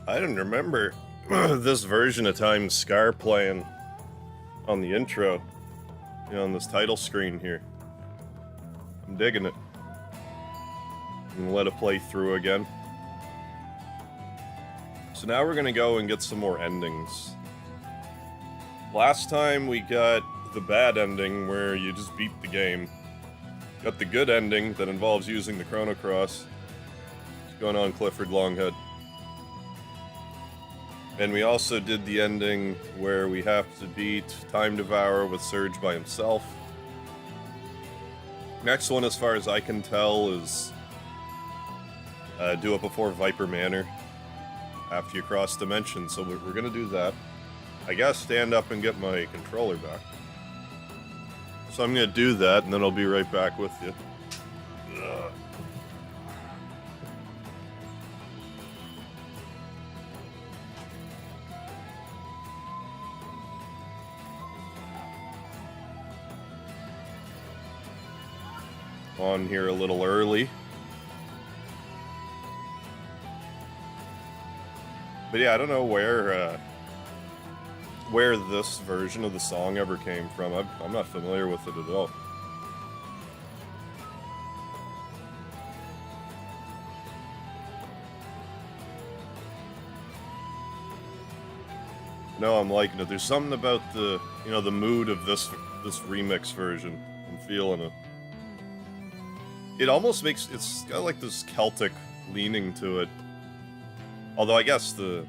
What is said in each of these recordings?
I didn't remember this version of Time Scar playing on the intro, you know, on this title screen here. I'm digging it. I'm gonna let it play through again. So now we're gonna go and get some more endings. Last time we got the bad ending where you just beat the game. Got the good ending that involves using the Chrono Cross. What's going on, Clifford Longhead? And we also did the ending where we have to beat Time Devourer with Serge by himself. Next one, as far as I can tell, is do it before Viper Manor after you cross dimensions, so we're gonna do that. I gotta stand up and get my controller back. So I'm gonna do that, and then I'll be right back with you. Ugh. On here a little early. But yeah, I don't know where this version of the song ever came from. I'm not familiar with it at all. No, I'm liking it. There's something about the, you know, the mood of this remix version. I'm feeling it. It almost makes, it's got like this Celtic leaning to it. Although I guess the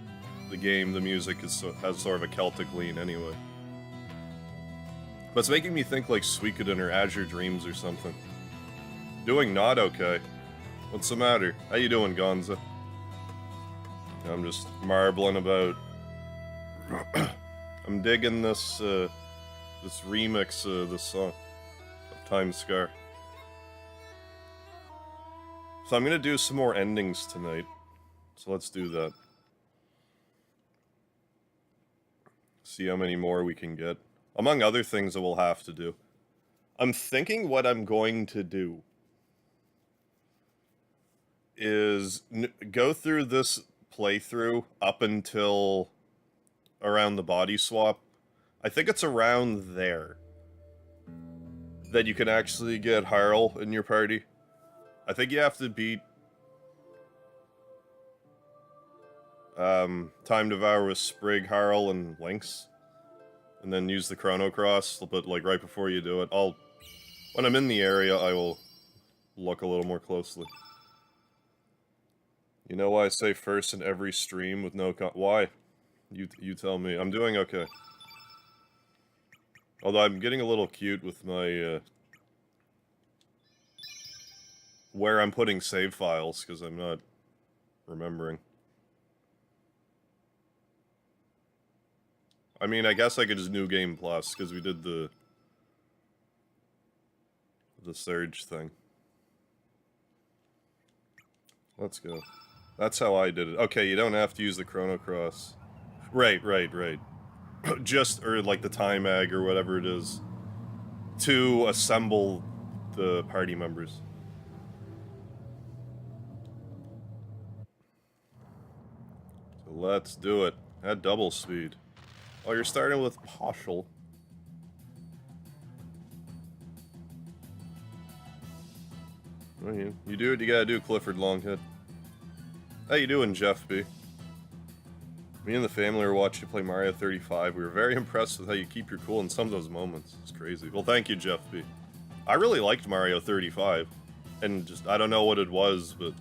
game, the music has sort of a Celtic lean anyway. But it's making me think like Suikoden or Azure Dreams or something. Doing not okay. What's the matter? How you doing, Gonza? I'm just marbling about. I'm digging this this remix of this song of Time Scar. So I'm gonna do some more endings tonight. So let's do that. See how many more we can get. Among other things that we'll have to do. I'm thinking what I'm going to do is go through this playthrough up until around the body swap. I think it's around there that you can actually get Harl in your party. I think you have to beat Time Devour with Sprig, Harl, and Lynx. And then use the Chrono Cross, but like right before you do it. When I'm in the area, I will look a little more closely. You know why I say first in every stream with no why? You tell me. I'm doing okay. Although I'm getting a little cute with my, where I'm putting save files, because I'm not remembering. I mean, I guess I could just New Game Plus, because we did the Serge thing. Let's go. That's how I did it. Okay, you don't have to use the Chrono Cross. Right. Just, or like the Time Mag or whatever it is, to assemble the party members. So let's do it. At double speed. Oh, you're starting with partial. Oh, you do what you gotta do, Clifford Longhead. How you doing, Jeff B? Me and the family were watching you play Mario 35. We were very impressed with how you keep your cool in some of those moments. It's crazy. Well, thank you, Jeff B. I really liked Mario 35. And just, I don't know what it was, but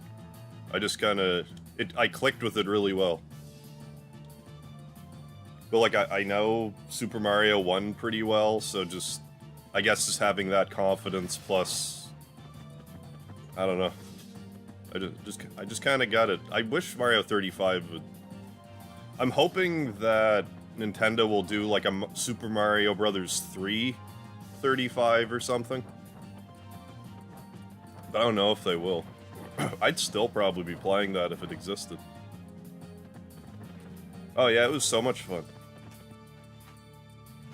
I just kinda... I clicked with it really well. But, like, I know Super Mario 1 pretty well, so just... I guess just having that confidence plus... I don't know. I just kind of got it. I wish Mario 35 would... I'm hoping that Nintendo will do, like, a Super Mario Bros. 3 35 or something. But I don't know if they will. I'd still probably be playing that if it existed. Oh yeah, it was so much fun.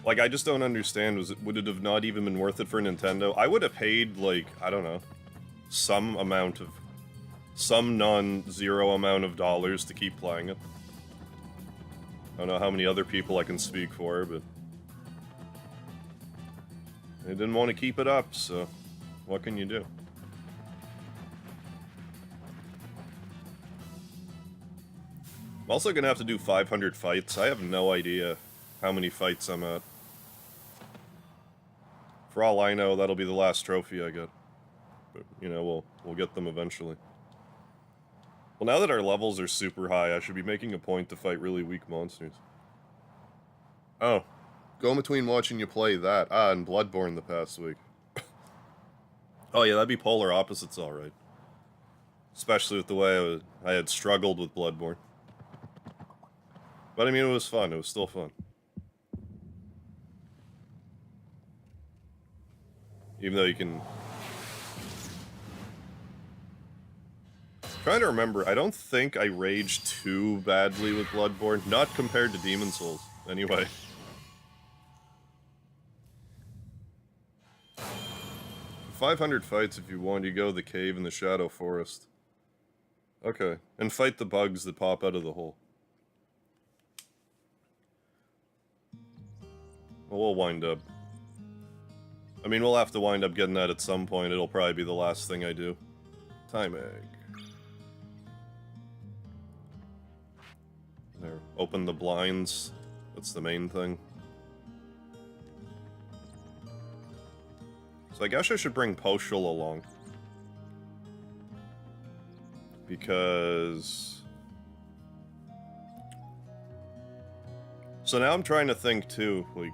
Like, I just don't understand, would it have not even been worth it for Nintendo? I would have paid, like, I don't know, some non-zero amount of dollars to keep playing it. I don't know how many other people I can speak for, but they didn't want to keep it up, so what can you do? I'm also gonna have to do 500 fights. I have no idea how many fights I'm at. For all I know, that'll be the last trophy I get. But, you know, we'll get them eventually. Well, now that our levels are super high, I should be making a point to fight really weak monsters. Oh. Go in between watching you play that. Ah, and Bloodborne the past week. Oh yeah, that'd be polar opposites alright. Especially with the way I had struggled with Bloodborne. But I mean, it was fun. It was still fun. Even though you can... I'm trying to remember, I don't think I raged too badly with Bloodborne. Not compared to Demon Souls, anyway. 500 fights if you want. You go to the cave in the Shadow Forest. Okay. And fight the bugs that pop out of the hole. Well, we'll wind up. I mean, we'll have to wind up getting that at some point. It'll probably be the last thing I do. Time egg. There. Open the blinds. That's the main thing. So I guess I should bring Poshul along. Because... So now I'm trying to think too, like...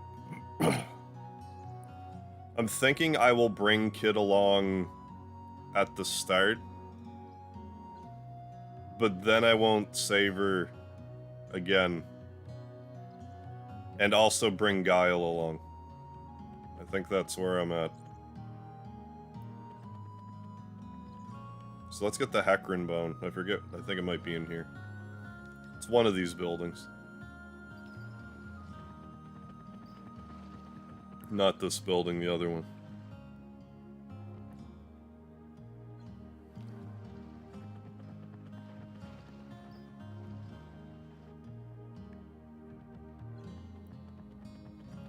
I'm thinking I will bring Kid along at the start. But then I won't save her again. And also bring Guile along. I think that's where I'm at. So let's get the Hecarim Bone. I forget, I think it might be in here. It's one of these buildings. Not this building, the other one.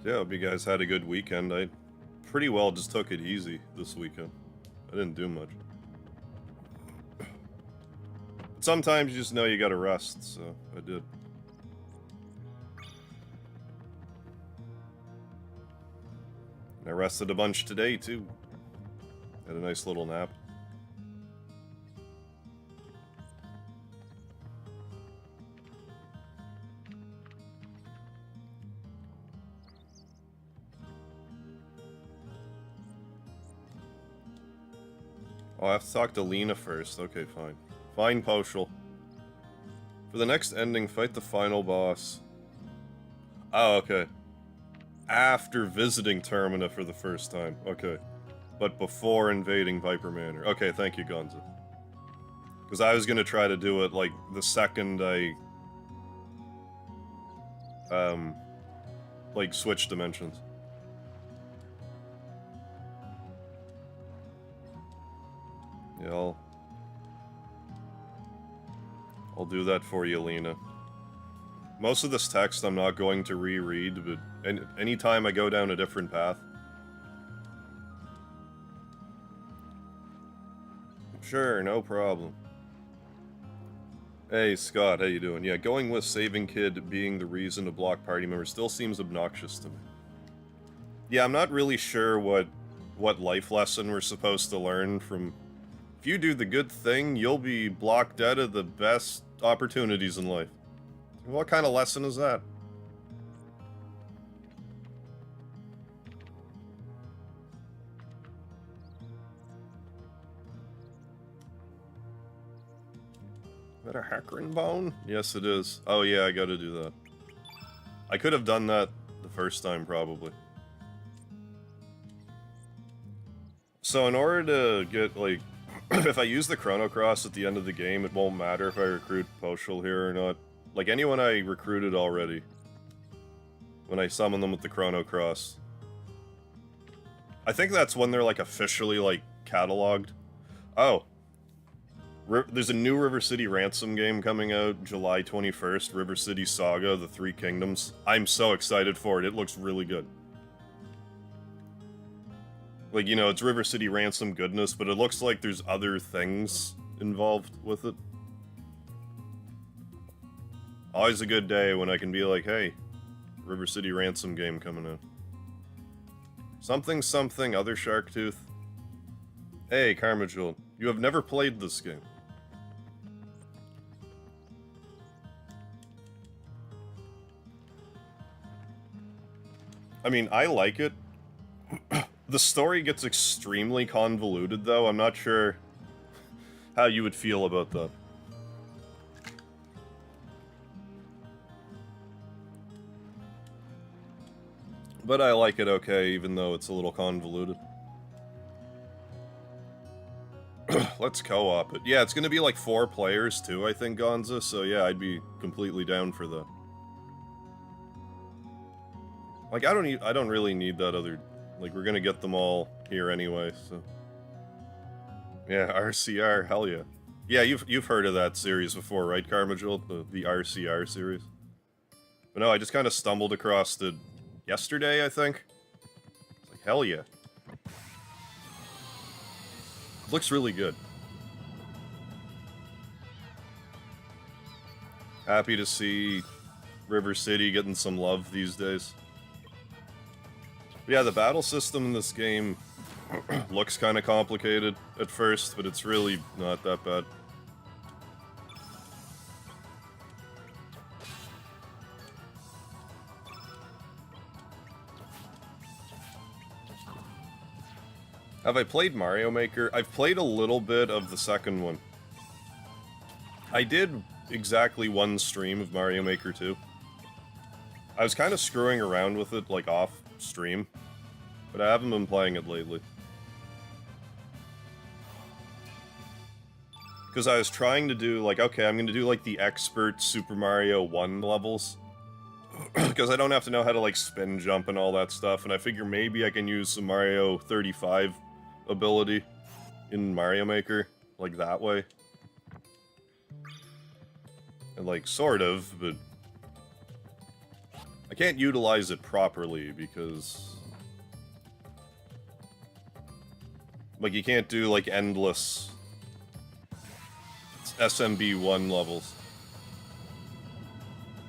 Yeah, I hope you guys had a good weekend. I pretty well just took it easy this weekend. I didn't do much. Sometimes you just know you gotta rest, so I did. I rested a bunch today, too. Had a nice little nap. Oh, I have to talk to Lena first. Okay, fine. Fine, Poshul. For the next ending, fight the final boss. Oh, okay. After visiting Termina for the first time. Okay. But before invading Viper Manor. Okay, thank you, Gonza. Because I was going to try to do it, like, the second I... like, switch dimensions. Yeah, I'll do that for you, Lena. Most of this text I'm not going to reread, but anytime I go down a different path. Sure, no problem. Hey, Scott, how you doing? Yeah, going with saving Kid being the reason to block party members still seems obnoxious to me. Yeah, I'm not really sure what life lesson we're supposed to learn from... If you do the good thing, you'll be blocked out of the best opportunities in life. What kind of lesson is that? Is that a Hecarim Bone? Yes, it is. Oh yeah, I gotta do that. I could have done that the first time, probably. So in order to get, like... if I use the Chrono Cross at the end of the game, it won't matter if I recruit Poshul here or not. Like, anyone I recruited already, when I summon them with the Chrono Cross. I think that's when they're, like, officially, like, cataloged. Oh. There's a new River City Ransom game coming out July 21st, River City Saga, The Three Kingdoms. I'm so excited for it. It looks really good. Like, you know, it's River City Ransom goodness, but it looks like there's other things involved with it. Always a good day when I can be like, hey, River City Ransom game coming out. Something something, other Shark Tooth. Hey, Karma Jewel, you have never played this game. I mean, I like it. The story gets extremely convoluted, though. I'm not sure how you would feel about that. But I like it okay, even though it's a little convoluted. Let's co-op it. Yeah, it's gonna be like 4 players, too, I think, Gonza, so yeah, I'd be completely down for that. Like, I don't really need that other... Like, we're gonna get them all here anyway, so... Yeah, RCR, hell yeah. Yeah, you've heard of that series before, right, Karma Jewel? The RCR series? But no, I just kind of stumbled across it yesterday, I think. It's like, hell yeah. It looks really good. Happy to see River City getting some love these days. Yeah, the battle system in this game looks kind of complicated at first, but it's really not that bad. Have I played Mario Maker? I've played a little bit of the second one. I did exactly 1 stream of Mario Maker 2. I was kind of screwing around with it, like, off stream, but I haven't been playing it lately. Because I was trying to do, like, okay, I'm going to do, like, the expert Super Mario 1 levels. Because I don't have to know how to, like, spin jump and all that stuff, and I figure maybe I can use some Mario 35 ability in Mario Maker, like, that way. And, like, sort of, but... I can't utilize it properly, because... Like, you can't do, like, endless... SMB1 levels.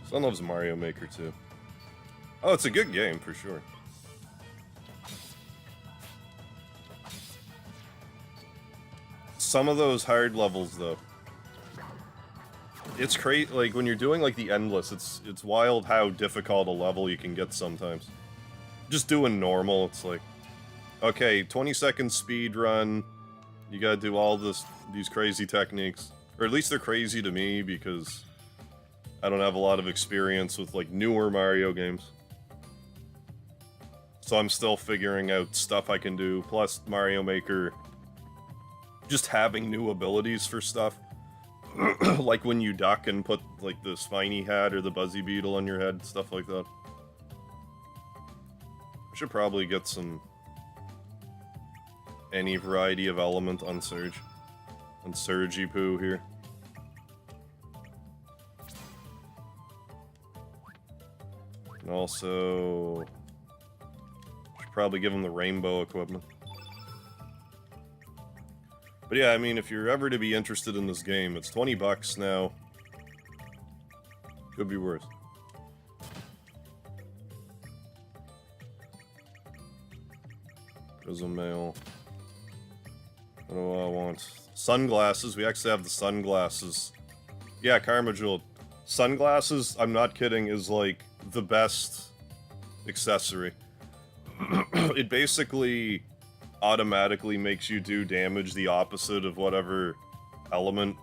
Son loves Mario Maker too. Oh, it's a good game, for sure. Some of those hard levels, though. It's crazy, like, when you're doing, like, the endless, it's wild how difficult a level you can get sometimes. Just doing normal, it's like... Okay, 20-second speed run. You gotta do all these crazy techniques. Or at least they're crazy to me, because... I don't have a lot of experience with, like, newer Mario games. So I'm still figuring out stuff I can do, plus Mario Maker... Just having new abilities for stuff. Like when you duck and put, like, the spiny hat or the buzzy beetle on your head, stuff like that. I should probably get some... any variety of element on Serge. On Sergy Poo here. And also... should probably give him the rainbow equipment. But yeah, I mean, if you're ever to be interested in this game, it's 20 bucks now. Could be worse. Prism mail. What do I want? Sunglasses. We actually have the sunglasses. Yeah, Karma Jewel. Sunglasses, I'm not kidding, is like the best accessory. It basically automatically makes you do damage the opposite of whatever element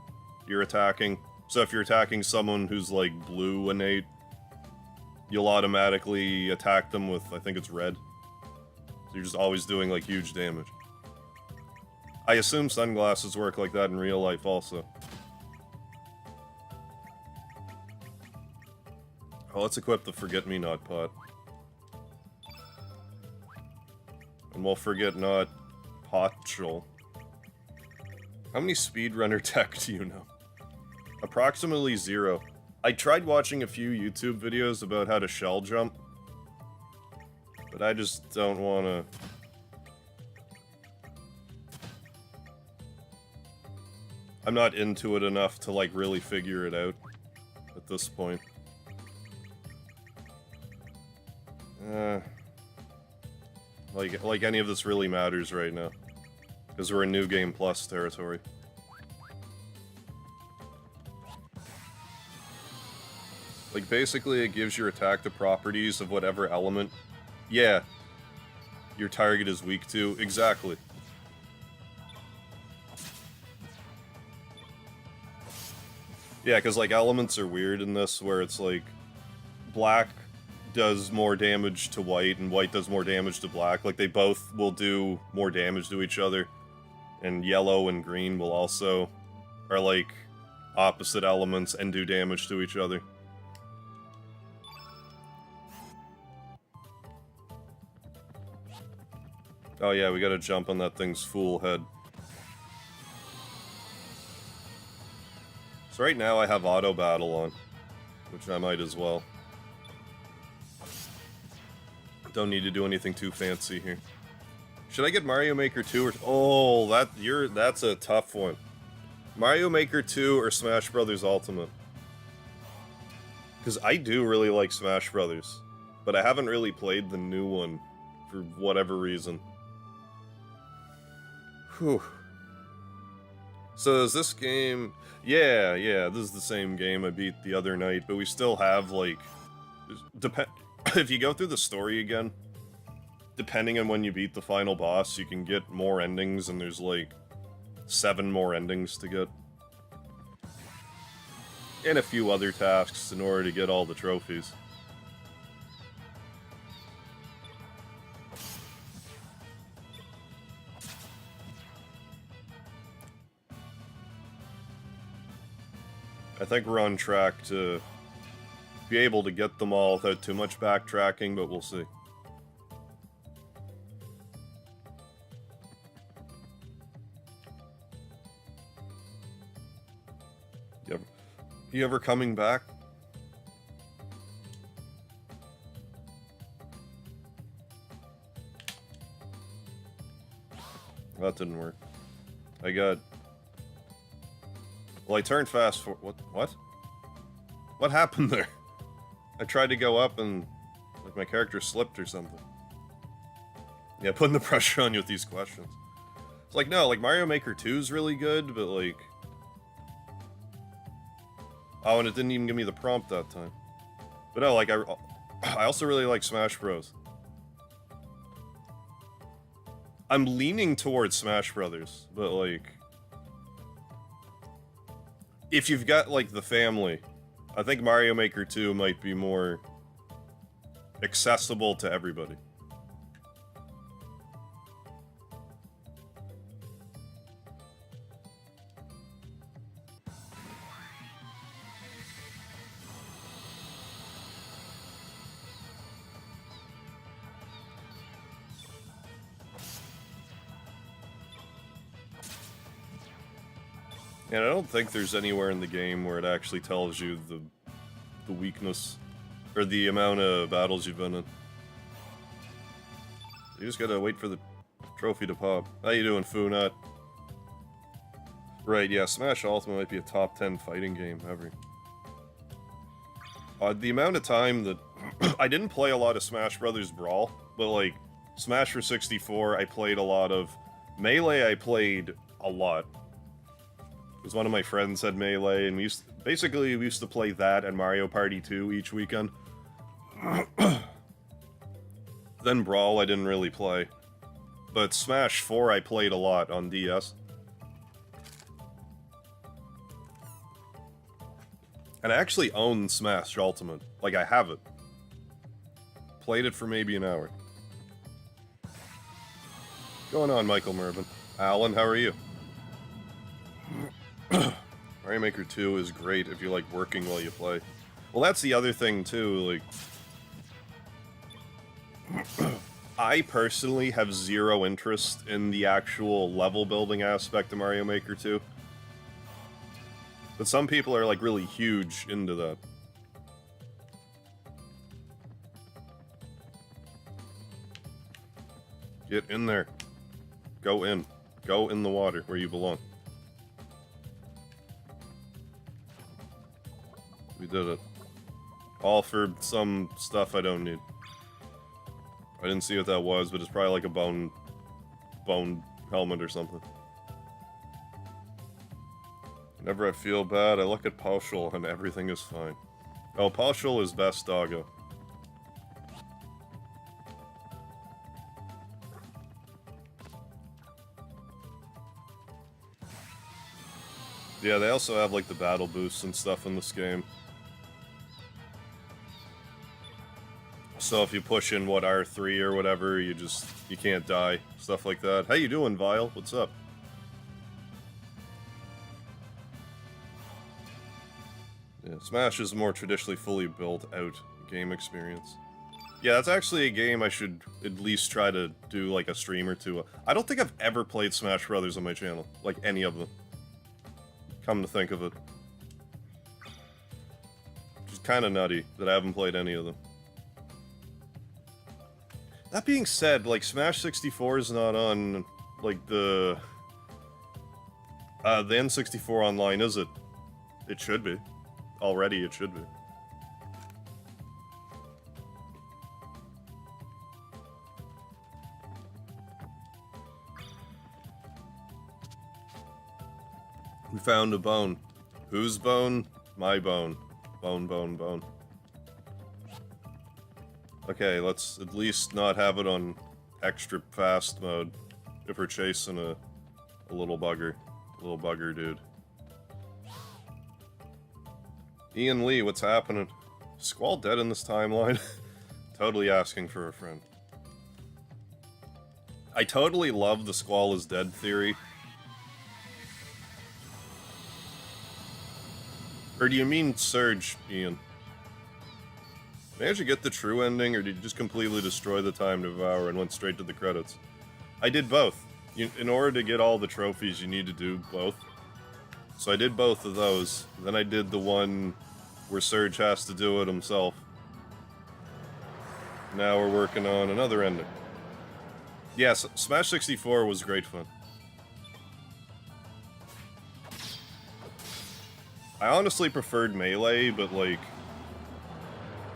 you're attacking. So if you're attacking someone who's like blue innate, you'll automatically attack them with, I think it's red. So you're just always doing like huge damage. I assume sunglasses work like that in real life also. Oh, let's equip the Forget-Me-Not pot. And we'll forget not Potchel. How many speedrunner tech do you know? Approximately 0. I tried watching a few YouTube videos about how to shell jump, but I just don't want to... I'm not into it enough to, like, really figure it out at this point. Like any of this really matters right now. Because we're in New Game Plus territory. Like, basically it gives your attack the properties of whatever element, yeah, your target is weak to. Exactly. Yeah, because, like, elements are weird in this, where it's like, black does more damage to white, and white does more damage to black. Like, they both will do more damage to each other. And yellow and green will also, are like, opposite elements and do damage to each other. Oh yeah, we gotta jump on that thing's fool head. So right now I have auto battle on, which I might as well. Don't need to do anything too fancy here. Should I get Mario Maker 2 or... Oh, that's a tough one. Mario Maker 2 or Smash Brothers Ultimate? Because I do really like Smash Brothers, but I haven't really played the new one for whatever reason. Whew. So is this game... Yeah, this is the same game I beat the other night, but we still have, like... If you go through the story again, depending on when you beat the final boss, you can get more endings, and there's, like, 7 more endings to get. And a few other tasks in order to get all the trophies. I think we're on track to be able to get them all without too much backtracking, but we'll see. You ever coming back? That didn't work. I got... Well, I turned fast for... What? What happened there? I tried to go up and... like, my character slipped or something. Yeah, putting the pressure on you with these questions. It's like, no, like, Mario Maker 2 is really good, but, like... Oh, and it didn't even give me the prompt that time. But no, like, I also really like Smash Bros. I'm leaning towards Smash Brothers, but, like... If you've got, like, the family, I think Mario Maker 2 might be more accessible to everybody. And I don't think there's anywhere in the game where it actually tells you the weakness, or the amount of battles you've been in. You just gotta wait for the trophy to pop. How you doing, Funat? Right, yeah, Smash Ultimate might be a top 10 fighting game ever. The amount of time that... I didn't play a lot of Smash Brothers Brawl, but, like, Smash for 64, I played a lot of. Melee, I played a lot. Because one of my friends had Melee, and we used to play that and Mario Party 2 each weekend. Then Brawl I didn't really play. But Smash 4 I played a lot on DS. And I actually own Smash Ultimate. Like, I have it. Played it for maybe an hour. Going on, Michael Mervin. Alan, how are you? Mario Maker 2 is great if you like working while you play. Well, that's the other thing, too, like... I personally have zero interest in the actual level building aspect of Mario Maker 2. But some people are like really huge into that. Get in there. Go in. Go in the water where you belong. We did it. All for some stuff I don't need. I didn't see what that was, but it's probably like a bone helmet or something. Whenever I feel bad, I look at Pauschal and everything is fine. Oh, Pauschal is best doggo. Yeah, they also have like the battle boosts and stuff in this game. So if you push in, what, R3 or whatever, you can't die. Stuff like that. How you doing, Vile? What's up? Yeah, Smash is a more traditionally fully built out game experience. Yeah, that's actually a game I should at least try to do like a stream or two. I don't think I've ever played Smash Brothers on my channel. Like any of them. Come to think of it. Which is kind of nutty that I haven't played any of them. That being said, like, Smash 64 is not on, like, the N64 online, is it? It should be. Already, it should be. We found a bone. Whose bone? My bone. Bone, bone, bone. Okay, let's at least not have it on extra fast mode if we're chasing a little bugger. A little bugger dude. Ian Lee, what's happening? Squall dead in this timeline? Totally asking for a friend. I totally love the Squall is dead theory. Or do you mean Serge, Ian? Managed to get the true ending, or did you just completely destroy the Time Devour and went straight to the credits? I did both. In order to get all the trophies, you need to do both. So I did both of those. Then I did the one where Serge has to do it himself. Now we're working on another ending. Yes, Smash 64 was great fun. I honestly preferred Melee, but like...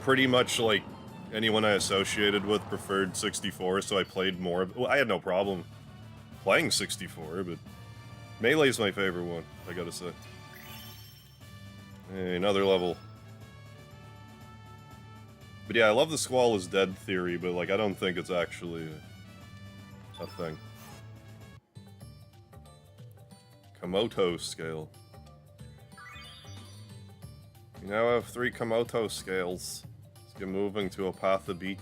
pretty much, like, anyone I associated with preferred 64, so I played more of it. Well, I had no problem playing 64, but Melee's my favorite one, I gotta say. Hey, another level. But yeah, I love the Squall is dead theory, but, like, I don't think it's actually a thing. Komodo scale. We now have 3 Komodo scales. Let's get moving to Opatha Beach.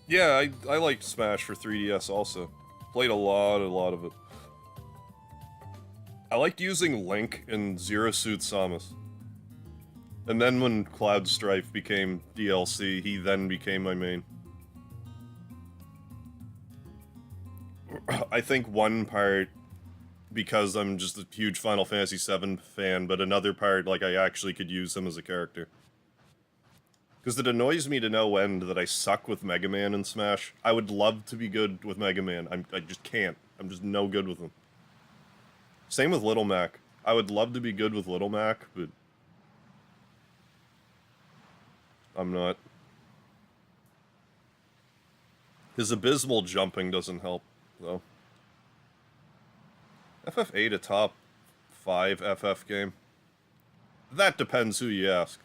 Yeah, I liked Smash for 3DS also. Played a lot of it. I liked using Link in Zero Suit Samus. And then when Cloud Strife became DLC, he then became my main. I think one part, because I'm just a huge Final Fantasy VII fan, but another part, like, I actually could use him as a character. Because it annoys me to no end that I suck with Mega Man in Smash. I would love to be good with Mega Man. I just can't. I'm just no good with him. Same with Little Mac. I would love to be good with Little Mac, but... I'm not. His abysmal jumping doesn't help, though. FF8 a top 5 FF game? That depends who you ask.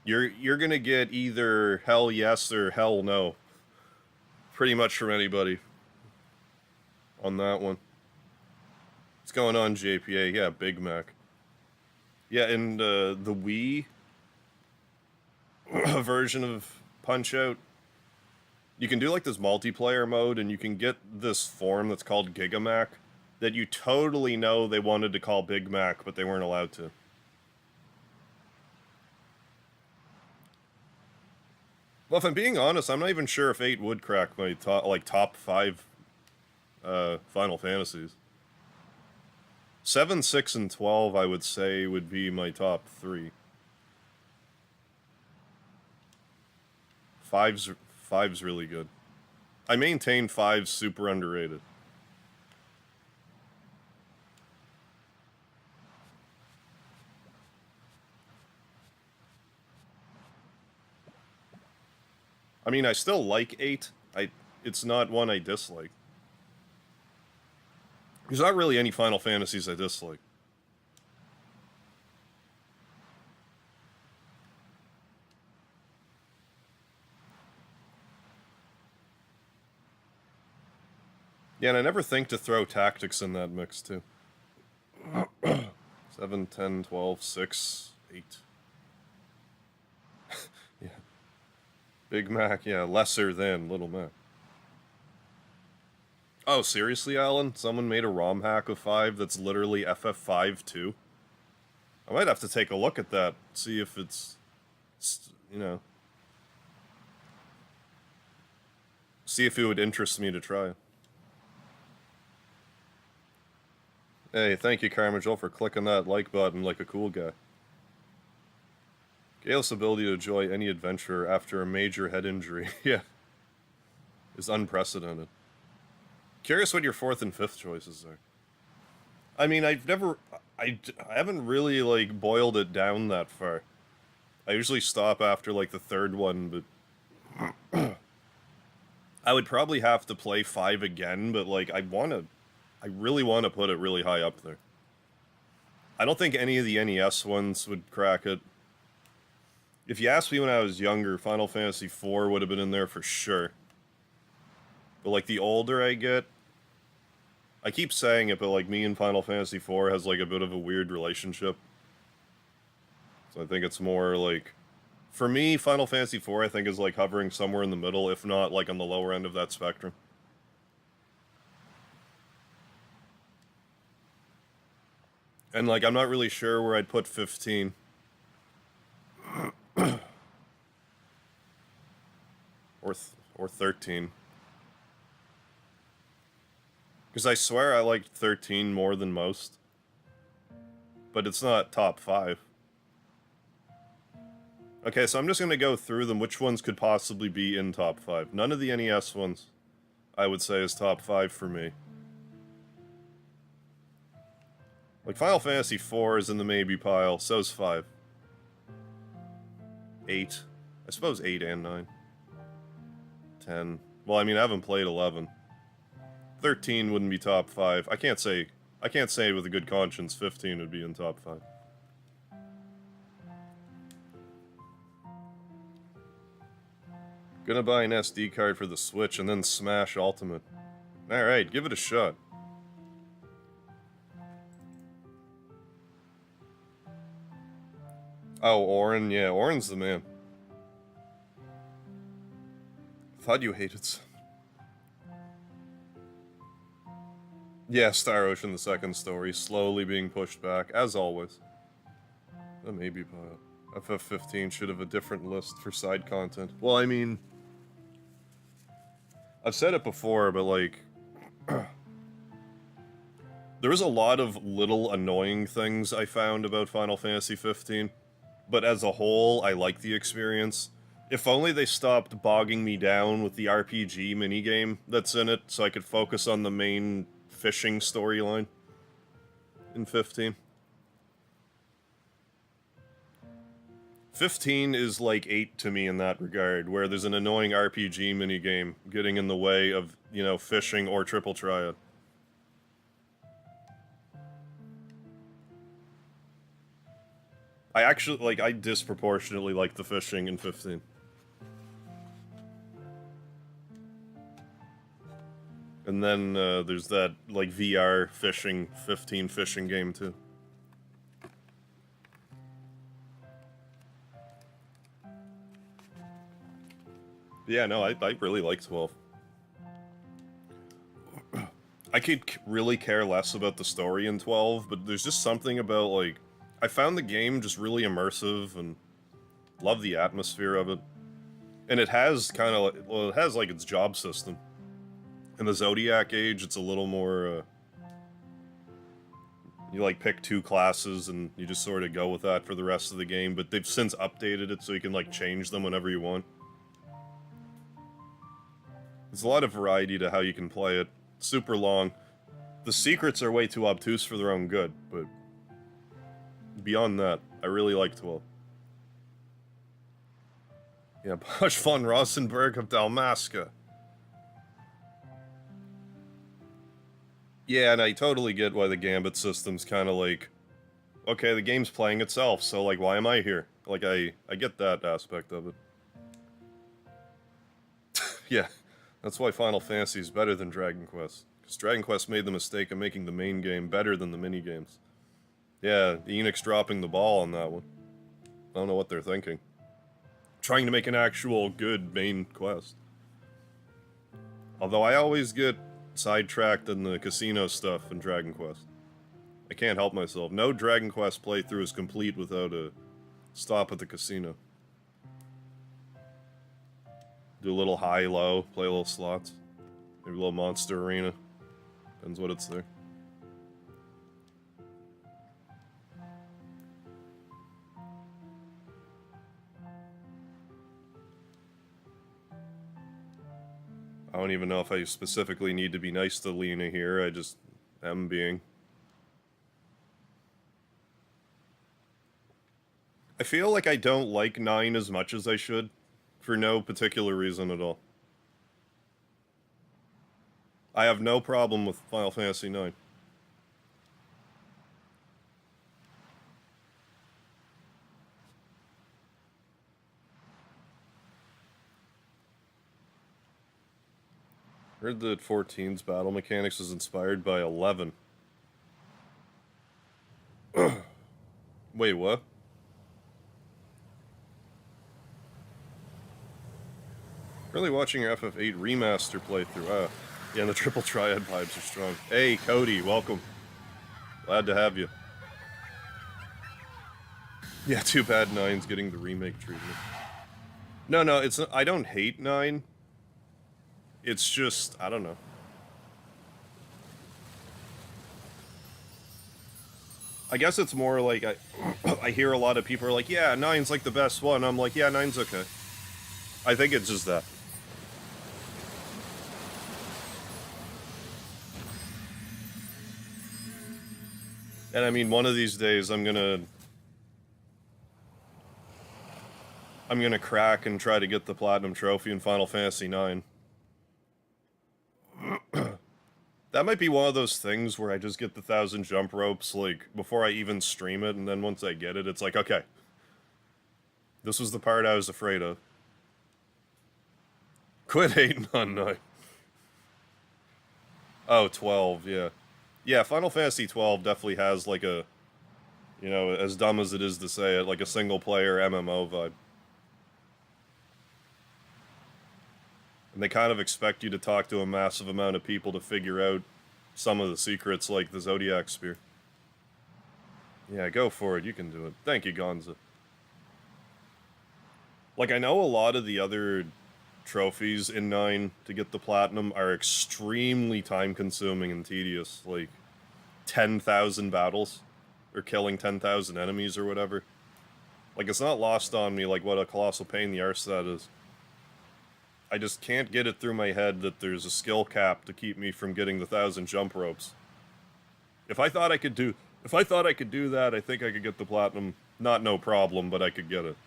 You're gonna get either hell yes or hell no. Pretty much from anybody. On that one. What's going on, JPA? Yeah, Big Mac. Yeah, and the Wii version of Punch-Out, you can do like this multiplayer mode, and you can get this form that's called Gigamac that you totally know they wanted to call Big Mac, but they weren't allowed to. Well, if I'm being honest, I'm not even sure if 8 would crack my top 5 Final Fantasies. 7, 6, and 12, I would say, would be my top 3. 5's really good. I maintain 5's super underrated. I mean, I still like 8. It's not one I dislike. There's not really any Final Fantasies I dislike. Yeah, and I never think to throw tactics in that mix, too. 7, 10, 12, 6, 8. Yeah. Big Mac, yeah, lesser than Little Mac. Oh, seriously, Alan? Someone made a ROM hack of 5 that's literally FF5 too? I might have to take a look at that, see if it's, you know... See if it would interest me to try. Hey, thank you, Carmagel, for clicking that like button like a cool guy. Gale's ability to enjoy any adventure after a major head injury, yeah, is unprecedented. Curious what your 4th and 5th choices are. I mean, I haven't really, like, boiled it down that far. I usually stop after, like, the 3rd one, but... I would probably have to play 5 again, but, like, I really want to put it really high up there. I don't think any of the NES ones would crack it. If you asked me when I was younger, Final Fantasy IV would have been in there for sure. But, like, the older I get... I keep saying it, but, like, me and Final Fantasy IV has, like, a bit of a weird relationship. So I think it's more, like... For me, Final Fantasy IV, I think, is, like, hovering somewhere in the middle, if not, like, on the lower end of that spectrum. And, like, I'm not really sure where I'd put 15. or 13. Because I swear I liked 13 more than most. But it's not top 5. Okay, so I'm just going to go through them. Which ones could possibly be in top 5? None of the NES ones, I would say, is top 5 for me. Like, Final Fantasy IV is in the maybe pile, so's 5. 8. I suppose 8 and 9. 10. Well, I mean, I haven't played 11. 13 wouldn't be top 5. I can't say with a good conscience 15 would be in top 5. Gonna buy an SD card for the Switch and then smash Ultimate. Alright, give it a shot. Oh, Orin, yeah, Orin's the man. Thought you hated some. Yeah, Star Ocean, the second story, slowly being pushed back, as always. That may be pile. FF15 should have a different list for side content. Well, I mean... I've said it before, but, like... there was a lot of little annoying things I found about Final Fantasy 15, but as a whole, I like the experience. If only they stopped bogging me down with the RPG minigame that's in it, so I could focus on the main fishing storyline in 15. 15 is like 8 to me in that regard, where there's an annoying RPG minigame getting in the way of, you know, fishing or Triple Triad. I actually, like, I disproportionately like the fishing in 15. And then, there's that, like, VR fishing, 15 fishing game, too. Yeah, no, I really like 12. I could really care less about the story in 12, but there's just something about, like... I found the game just really immersive, and love the atmosphere of it. And it has kind of, well, it has like its job system. In the Zodiac Age, it's a little more, you like pick 2 classes and you just sort of go with that for the rest of the game, but they've since updated it so you can like change them whenever you want. There's a lot of variety to how you can play it. Super long. The secrets are way too obtuse for their own good, but beyond that, I really like 12. Yeah, Bosch von Rosenberg of Dalmasca. Yeah, and I totally get why the Gambit system's kind of like, okay, the game's playing itself, so like, why am I here? Like, I get that aspect of it. Yeah, that's why Final Fantasy is better than Dragon Quest. Because Dragon Quest made the mistake of making the main game better than the minigames. Yeah, the Enix dropping the ball on that one. I don't know what they're thinking. Trying to make an actual good main quest. Although I always get sidetracked in the casino stuff in Dragon Quest. I can't help myself. No Dragon Quest playthrough is complete without a stop at the casino. Do a little high-low, play a little slots. Maybe a little Monster Arena. Depends what it's there. I don't even know if I specifically need to be nice to Lena here, I just am being. I feel like I don't like 9 as much as I should, for no particular reason at all. I have no problem with Final Fantasy 9. Heard that 14's battle mechanics is inspired by 11. Wait, what? Really watching your FF8 remaster playthrough. Yeah, the triple triad vibes are strong. Hey, Cody, welcome. Glad to have you. Yeah, too bad 9's getting the remake treatment. No, it's I don't hate 9. It's just, I don't know. I guess it's more like, I hear a lot of people are like, yeah, 9's like the best one. I'm like, yeah, 9's okay. I think it's just that. And I mean, one of these days, I'm gonna crack and try to get the Platinum Trophy in Final Fantasy IX. That might be one of those things where I just get the 1,000 jump ropes, like, before I even stream it, and then once I get it, it's like, okay. This was the part I was afraid of. Quit hating on 9. Oh, 12, yeah. Yeah, Final Fantasy 12 definitely has, like, a, you know, as dumb as it is to say it, like a single-player MMO vibe. And they kind of expect you to talk to a massive amount of people to figure out some of the secrets, like the Zodiac Spear. Yeah, go for it. You can do it. Thank you, Gonza. Like, I know a lot of the other trophies in 9 to get the Platinum are extremely time-consuming and tedious. Like, 10,000 battles. Or killing 10,000 enemies or whatever. Like, it's not lost on me, like, what a colossal pain in the arse that is. I just can't get it through my head that there's a skill cap to keep me from getting the 1,000 jump ropes. If I thought I could do that, I think I could get the Platinum. Not no problem, but I could get it.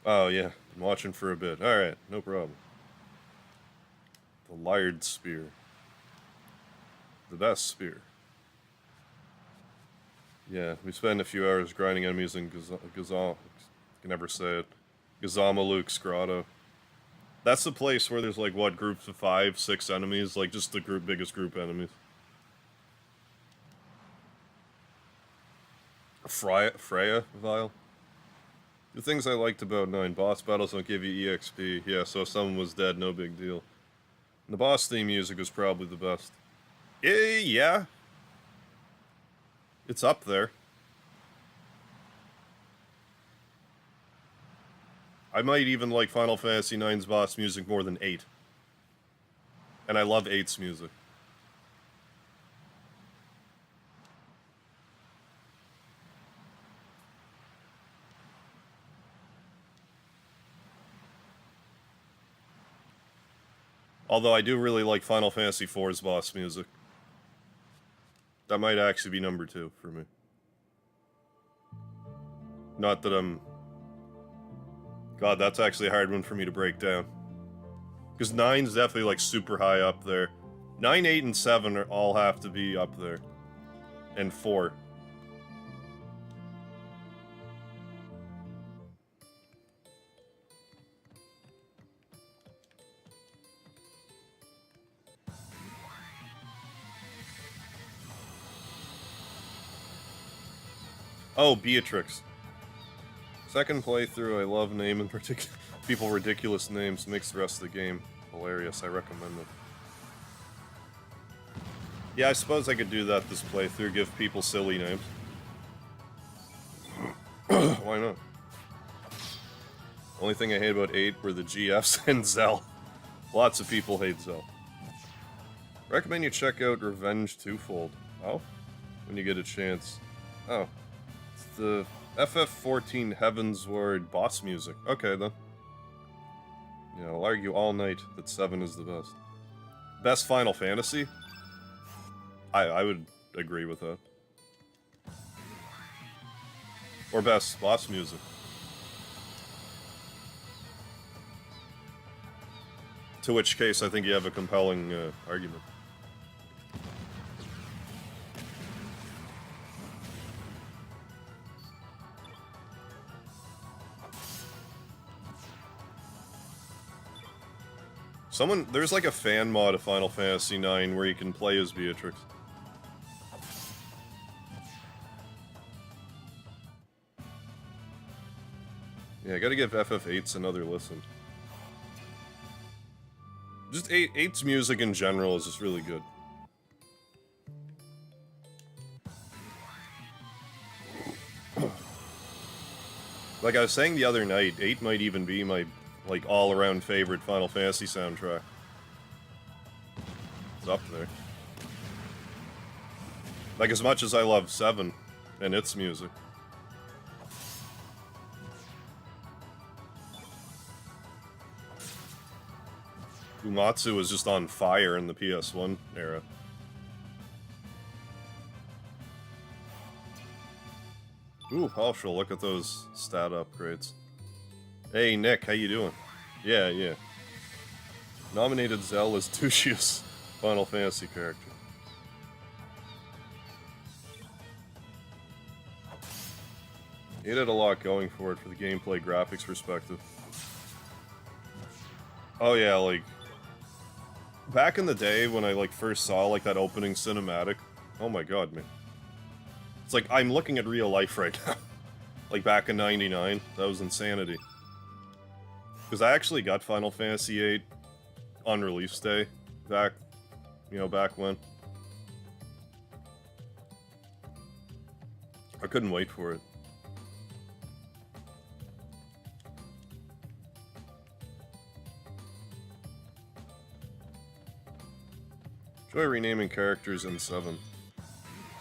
Oh yeah, I'm watching for a bit. Alright, no problem. The Liard Spear. The best spear. Yeah, we spend a few hours grinding enemies in I can never say it. Gazamaluke's Grotto. That's the place where there's like, what, groups of 5, 6 enemies? Like, just the biggest group enemies. Freya Vial? The things I liked about 9, boss battles don't give you EXP. Yeah, so if someone was dead, no big deal. And the boss theme music was probably the best. Yeah. It's up there. I might even like Final Fantasy IX's boss music more than 8. And I love 8's music. Although I do really like Final Fantasy IV's boss music. That might actually be number 2 for me. Not that I'm... God, that's actually a hard one for me to break down. Because 9's definitely, like, super high up there. 9, 8, and 7 all have to be up there. And 4. Oh, Beatrix. Second playthrough, I love naming people ridiculous names, makes the rest of the game hilarious. I recommend it. Yeah, I suppose I could do that this playthrough, give people silly names. Why not? Only thing I hate about 8 were the GFs and Zell. Lots of people hate Zell. Recommend you check out Revenge Twofold. Oh? When you get a chance. Oh. It's the FF14 Heavensward boss music. Okay, then. Yeah, I'll argue all night that 7 is the best. Best Final Fantasy? I would agree with that. Or best boss music. To which case, I think you have a compelling argument. There's like a fan mod of Final Fantasy IX where you can play as Beatrix. Yeah, I gotta give FF8's another listen. Just 8's music in general is just really good. Like I was saying the other night, 8 might even be my, like, all-around favorite Final Fantasy soundtrack. It's up there. Like, as much as I love 7 and its music. Umatsu was just on fire in the PS1 era. Ooh, partial, look at those stat upgrades. Hey, Nick, how you doing? Yeah. Nominated Zell as Tushia's Final Fantasy character. It had a lot going for it for the gameplay graphics perspective. Oh yeah, like... Back in the day when I, like, first saw, like, that opening cinematic... Oh my god, man. It's like, I'm looking at real life right now. Like, back in '99. That was insanity. Because I actually got Final Fantasy VIII on release day. Back when. I couldn't wait for it. Enjoy renaming characters in 7.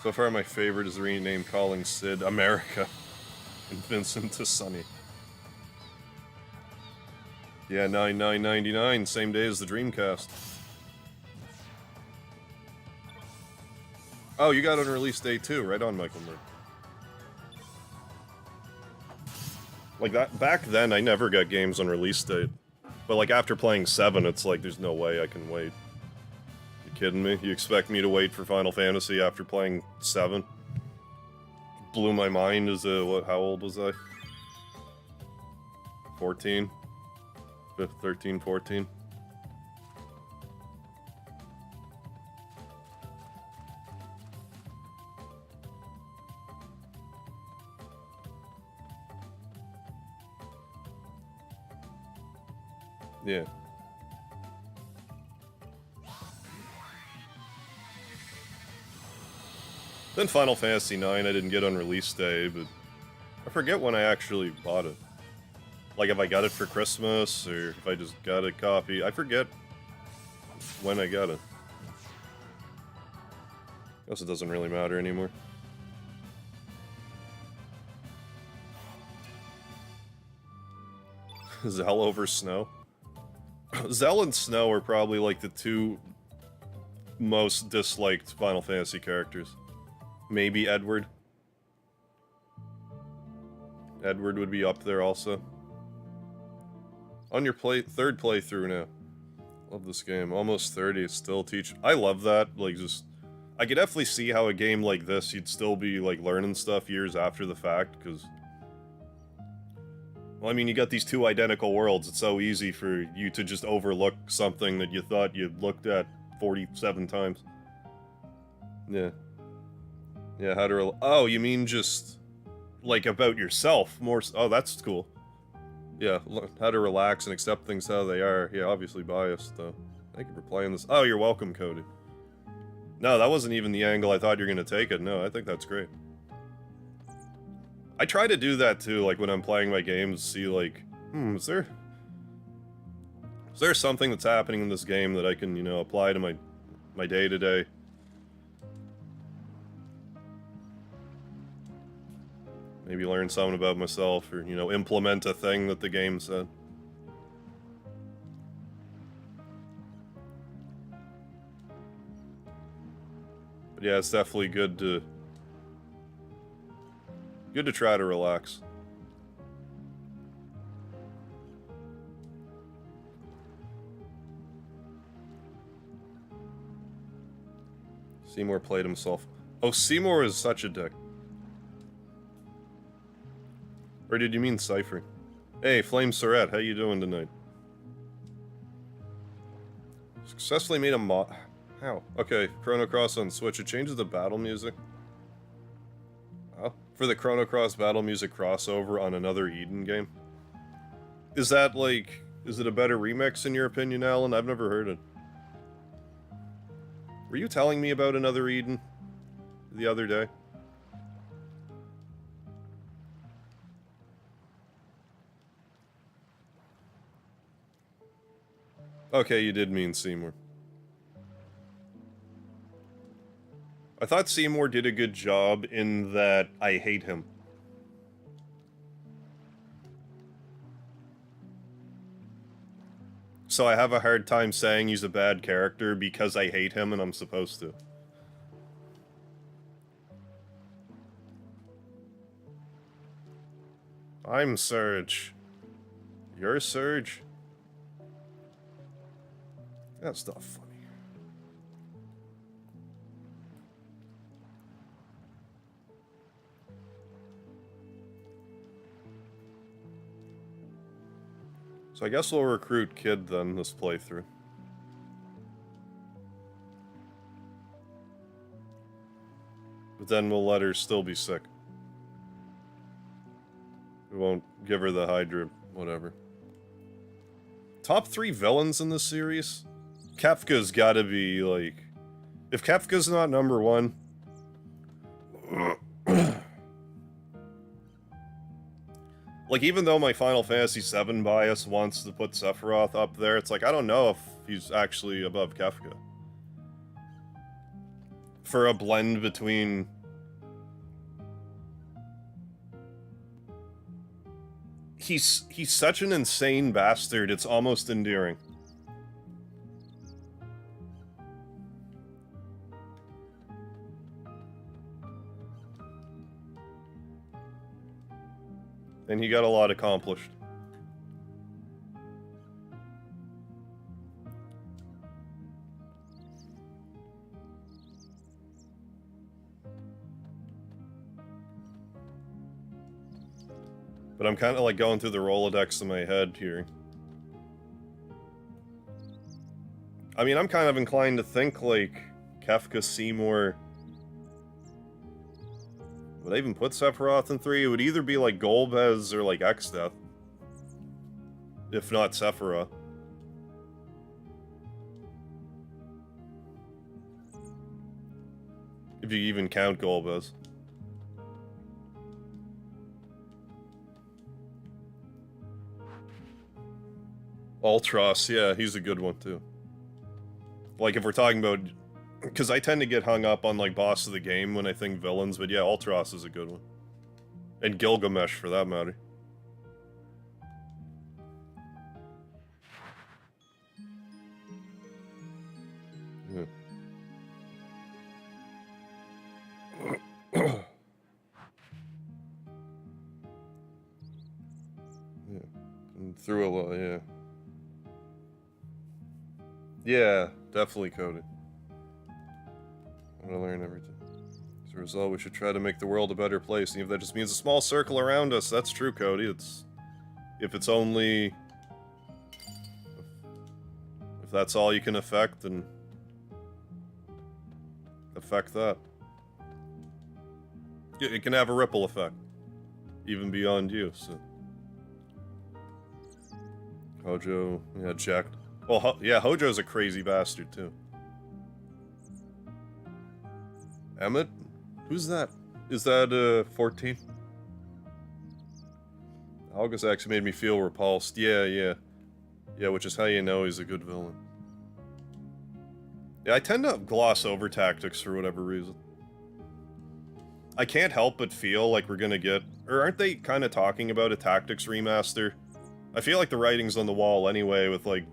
So far my favorite is the rename calling Sid America and Vincent to Sunny. Yeah, 99.99, same day as the Dreamcast. Oh, you got on release day too, right on, Michael Moore. Like that, back then I never got games on release date. But like after playing 7, it's like there's no way I can wait. You kidding me? You expect me to wait for Final Fantasy after playing 7? Blew my mind as a, how old was I? 14? 13, 14? Yeah. Then Final Fantasy IX I didn't get on release day, but I forget when I actually bought it. Like if I got it for Christmas, or if I just got a copy. I forget when I got it. I guess it doesn't really matter anymore. Zell over Snow? Zell and Snow are probably like the two most disliked Final Fantasy characters. Maybe Edward. Edward would be up there also. On your third playthrough now. Love this game. Almost 30, still teach. I love that. Like, just... I could definitely see how a game like this, you'd still be, like, learning stuff years after the fact, because... Well, I mean, you got these two identical worlds. It's so easy for you to just overlook something that you thought you'd looked at 47 times. Yeah. Yeah, how to... Oh, you mean just... Like, about yourself? More... Oh, that's cool. Yeah, how to relax and accept things how they are. Yeah, obviously biased, though. Thank you for playing this. Oh, you're welcome, Cody. No, that wasn't even the angle I thought you were going to take it. No, I think that's great. I try to do that, too, like, when I'm playing my games, see, like, is there something that's happening in this game that I can, you know, apply to my day-to-day? Maybe learn something about myself, or, you know, implement a thing that the game said. But yeah, it's definitely good to try to relax. Seymour played himself. Oh, Seymour is such a dick. Or did you mean Cypher? Hey, Flame Surette, how you doing tonight? Successfully made a mod... How? Okay, Chrono Cross on Switch. It changes the battle music. Oh, for the Chrono Cross battle music crossover on another Eden game. Is that, like... Is it a better remix in your opinion, Alan? I've never heard it. Were you telling me about another Eden the other day? Okay, you did mean Seymour. I thought Seymour did a good job in that I hate him. So I have a hard time saying he's a bad character because I hate him and I'm supposed to. I'm Serge. You're Serge? That's not funny. So I guess we'll recruit Kid then, this playthrough. But then we'll let her still be sick. We won't give her the Hydra, whatever. Top 3 villains in this series? Kefka's gotta be, like... If Kefka's not number 1... Like, even though my Final Fantasy VII bias wants to put Sephiroth up there, it's like, I don't know if he's actually above Kefka. For a blend between... He's such an insane bastard, it's almost endearing. And he got a lot accomplished. But I'm kind of like going through the Rolodex in my head here. I mean, I'm kind of inclined to think like Kefka, Seymour... Would I even put Sephiroth in 3? It would either be like Golbez or like Exdeath. If not Sephiroth. If you even count Golbez. Ultros, yeah, he's a good one too. Like, if we're talking about... Because I tend to get hung up on, like, boss of the game when I think villains, but yeah, Ultros is a good one. And Gilgamesh, for that matter. Yeah. Yeah. And through a lot, yeah. Yeah, definitely, Cody. I'm gonna learn everything. As a result, we should try to make the world a better place, and if that just means a small circle around us, that's true, Cody. If it's only... If that's all you can affect, then... affect that. It can have a ripple effect. Even beyond you, so... Hojo, yeah, Jack... Well, yeah, Hojo's a crazy bastard, too. Emmett? Who's that? Is that, 14? August actually made me feel repulsed. Yeah, which is how you know he's a good villain. Yeah, I tend to gloss over tactics for whatever reason. I can't help but feel like we're gonna get... Or aren't they kind of talking about a tactics remaster? I feel like the writing's on the wall anyway with, like,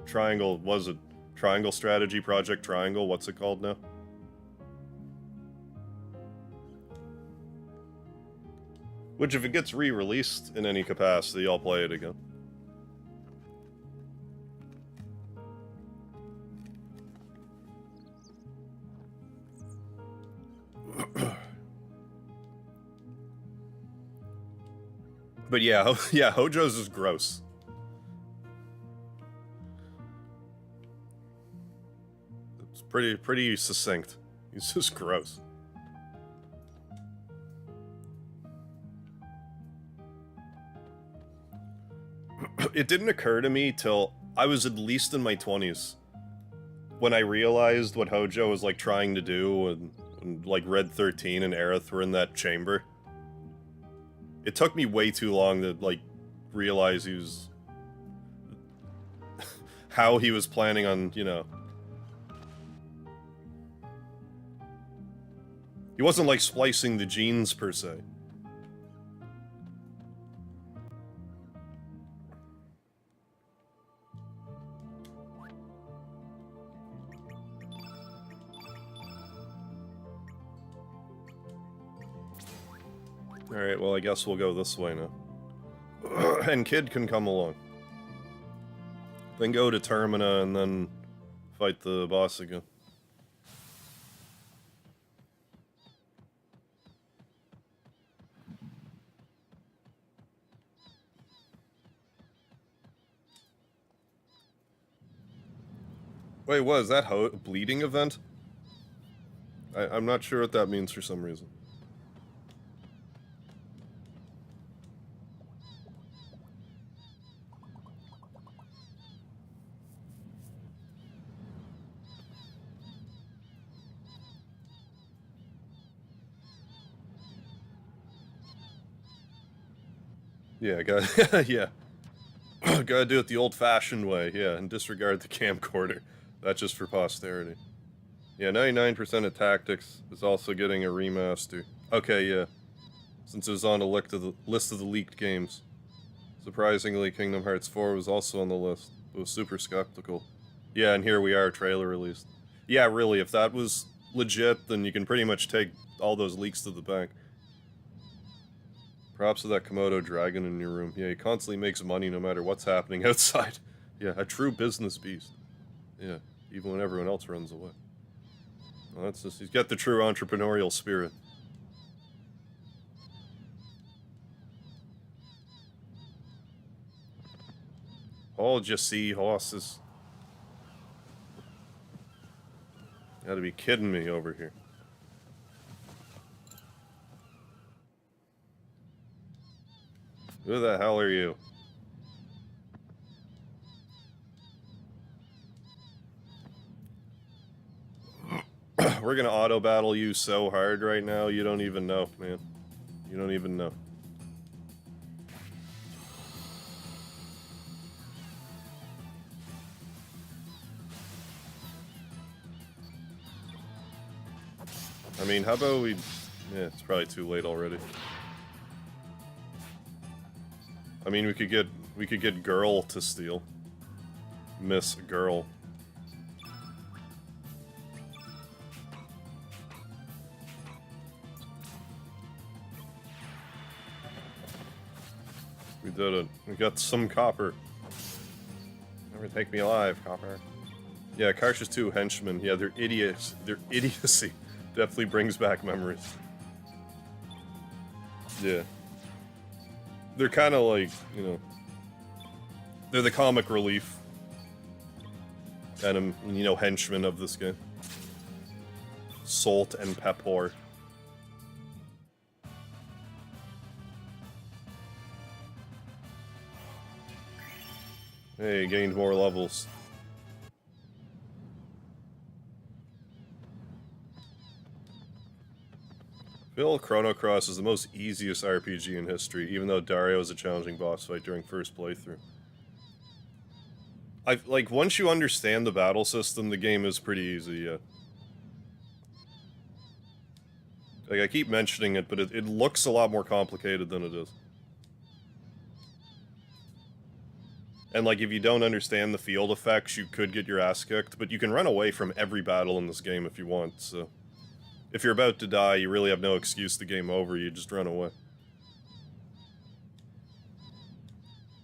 Triangle... Was it Triangle Strategy? Project Triangle? What's it called now? Which, if it gets re-released in any capacity, I'll play it again. But yeah, yeah, Hojo's is gross. It's pretty succinct. He's just gross. It didn't occur to me till I was at least in my 20s when I realized what Hojo was, like, trying to do when like, Red 13 and Aerith were in that chamber. It took me way too long to, like, realize he was... how he was planning on, you know... He wasn't, like, splicing the genes, per se. Alright, well, I guess we'll go this way now. And Kid can come along. Then go to Termina and then fight the boss again. Wait, what is that? Bleeding event? I'm not sure what that means for some reason. Yeah, yeah. Gotta do it the old-fashioned way, yeah, and disregard the camcorder. That's just for posterity. Yeah, 99% of Tactics is also getting a remaster. Okay, yeah. Since it was on a list of the leaked games. Surprisingly, Kingdom Hearts 4 was also on the list. It was super skeptical. Yeah, and here we are, trailer released. Yeah, really, if that was legit, then you can pretty much take all those leaks to the bank. Props to that Komodo dragon in your room. Yeah, he constantly makes money no matter what's happening outside. Yeah, a true business beast. Yeah, even when everyone else runs away. Well, that's just, he's got the true entrepreneurial spirit. Hold your seahorses. You gotta be kidding me over here. Who the hell are you? We're gonna auto battle you so hard right now, you don't even know, man. You don't even know. I mean, how about we... Yeah, it's probably too late already. I mean, we could get Girl to steal. Miss Girl. We did it. We got some copper. Never take me alive, copper. Yeah, Karsh's 2 henchmen. Yeah, they're idiots. Their idiocy definitely brings back memories. Yeah. They're kind of like, you know... They're the comic relief. And, you know, henchmen of this game. Salt and pepper. Hey, gained more levels. I feel Chrono Cross is the most easiest RPG in history, even though Dario is a challenging boss fight during first playthrough. Like, once you understand the battle system, the game is pretty easy, yeah. Like, I keep mentioning it, but it looks a lot more complicated than it is. And, like, if you don't understand the field effects, you could get your ass kicked, but you can run away from every battle in this game if you want, so... If you're about to die, you really have no excuse to game over, you just run away.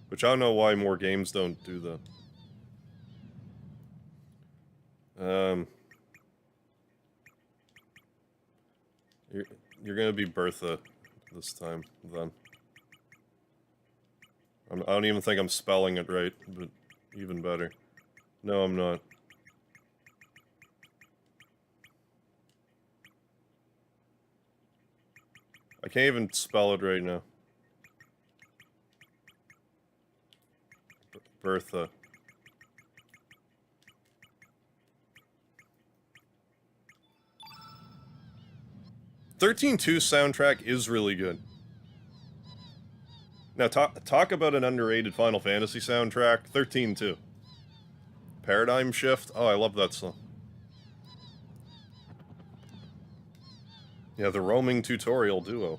Which I don't know why more games don't do that. You're gonna be Bertha this time, then. I don't even think I'm spelling it right, but even better. No, I'm not. I can't even spell it right now. Bertha. (13.2) soundtrack is really good. Now, talk about an underrated Final Fantasy soundtrack. 13.2. Paradigm Shift. Oh, I love that song. Yeah, the roaming tutorial duo.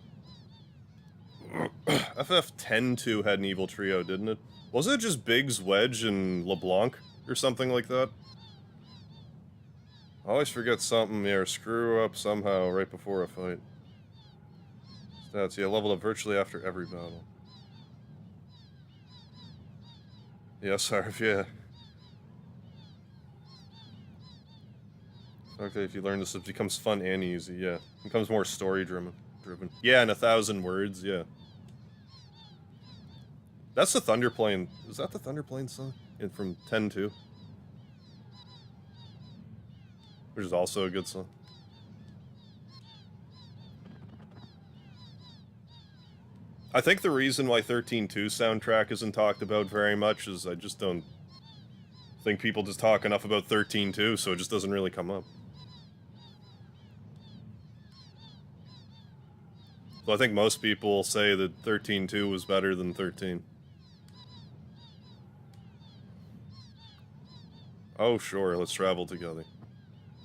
FF10.2 had an evil trio, didn't it? Was it just Biggs, Wedge, and LeBlanc? Or something like that? I always forget something, yeah, or screw up somehow right before a fight. Stats, yeah, leveled up virtually after every battle. Yeah, Sarv, yeah. Okay, if you learn this, it becomes fun and easy, yeah. It becomes more story-driven. Yeah, in 1,000 words, yeah. That's the Thunderplane. Is that the Thunderplane song? From 10.2? Which is also a good song. I think the reason why 13.2 soundtrack isn't talked about very much is I just don't think people just talk enough about 13.2, so it just doesn't really come up. So I think most people say that 13.2 was better than 13. Oh, sure, let's travel together.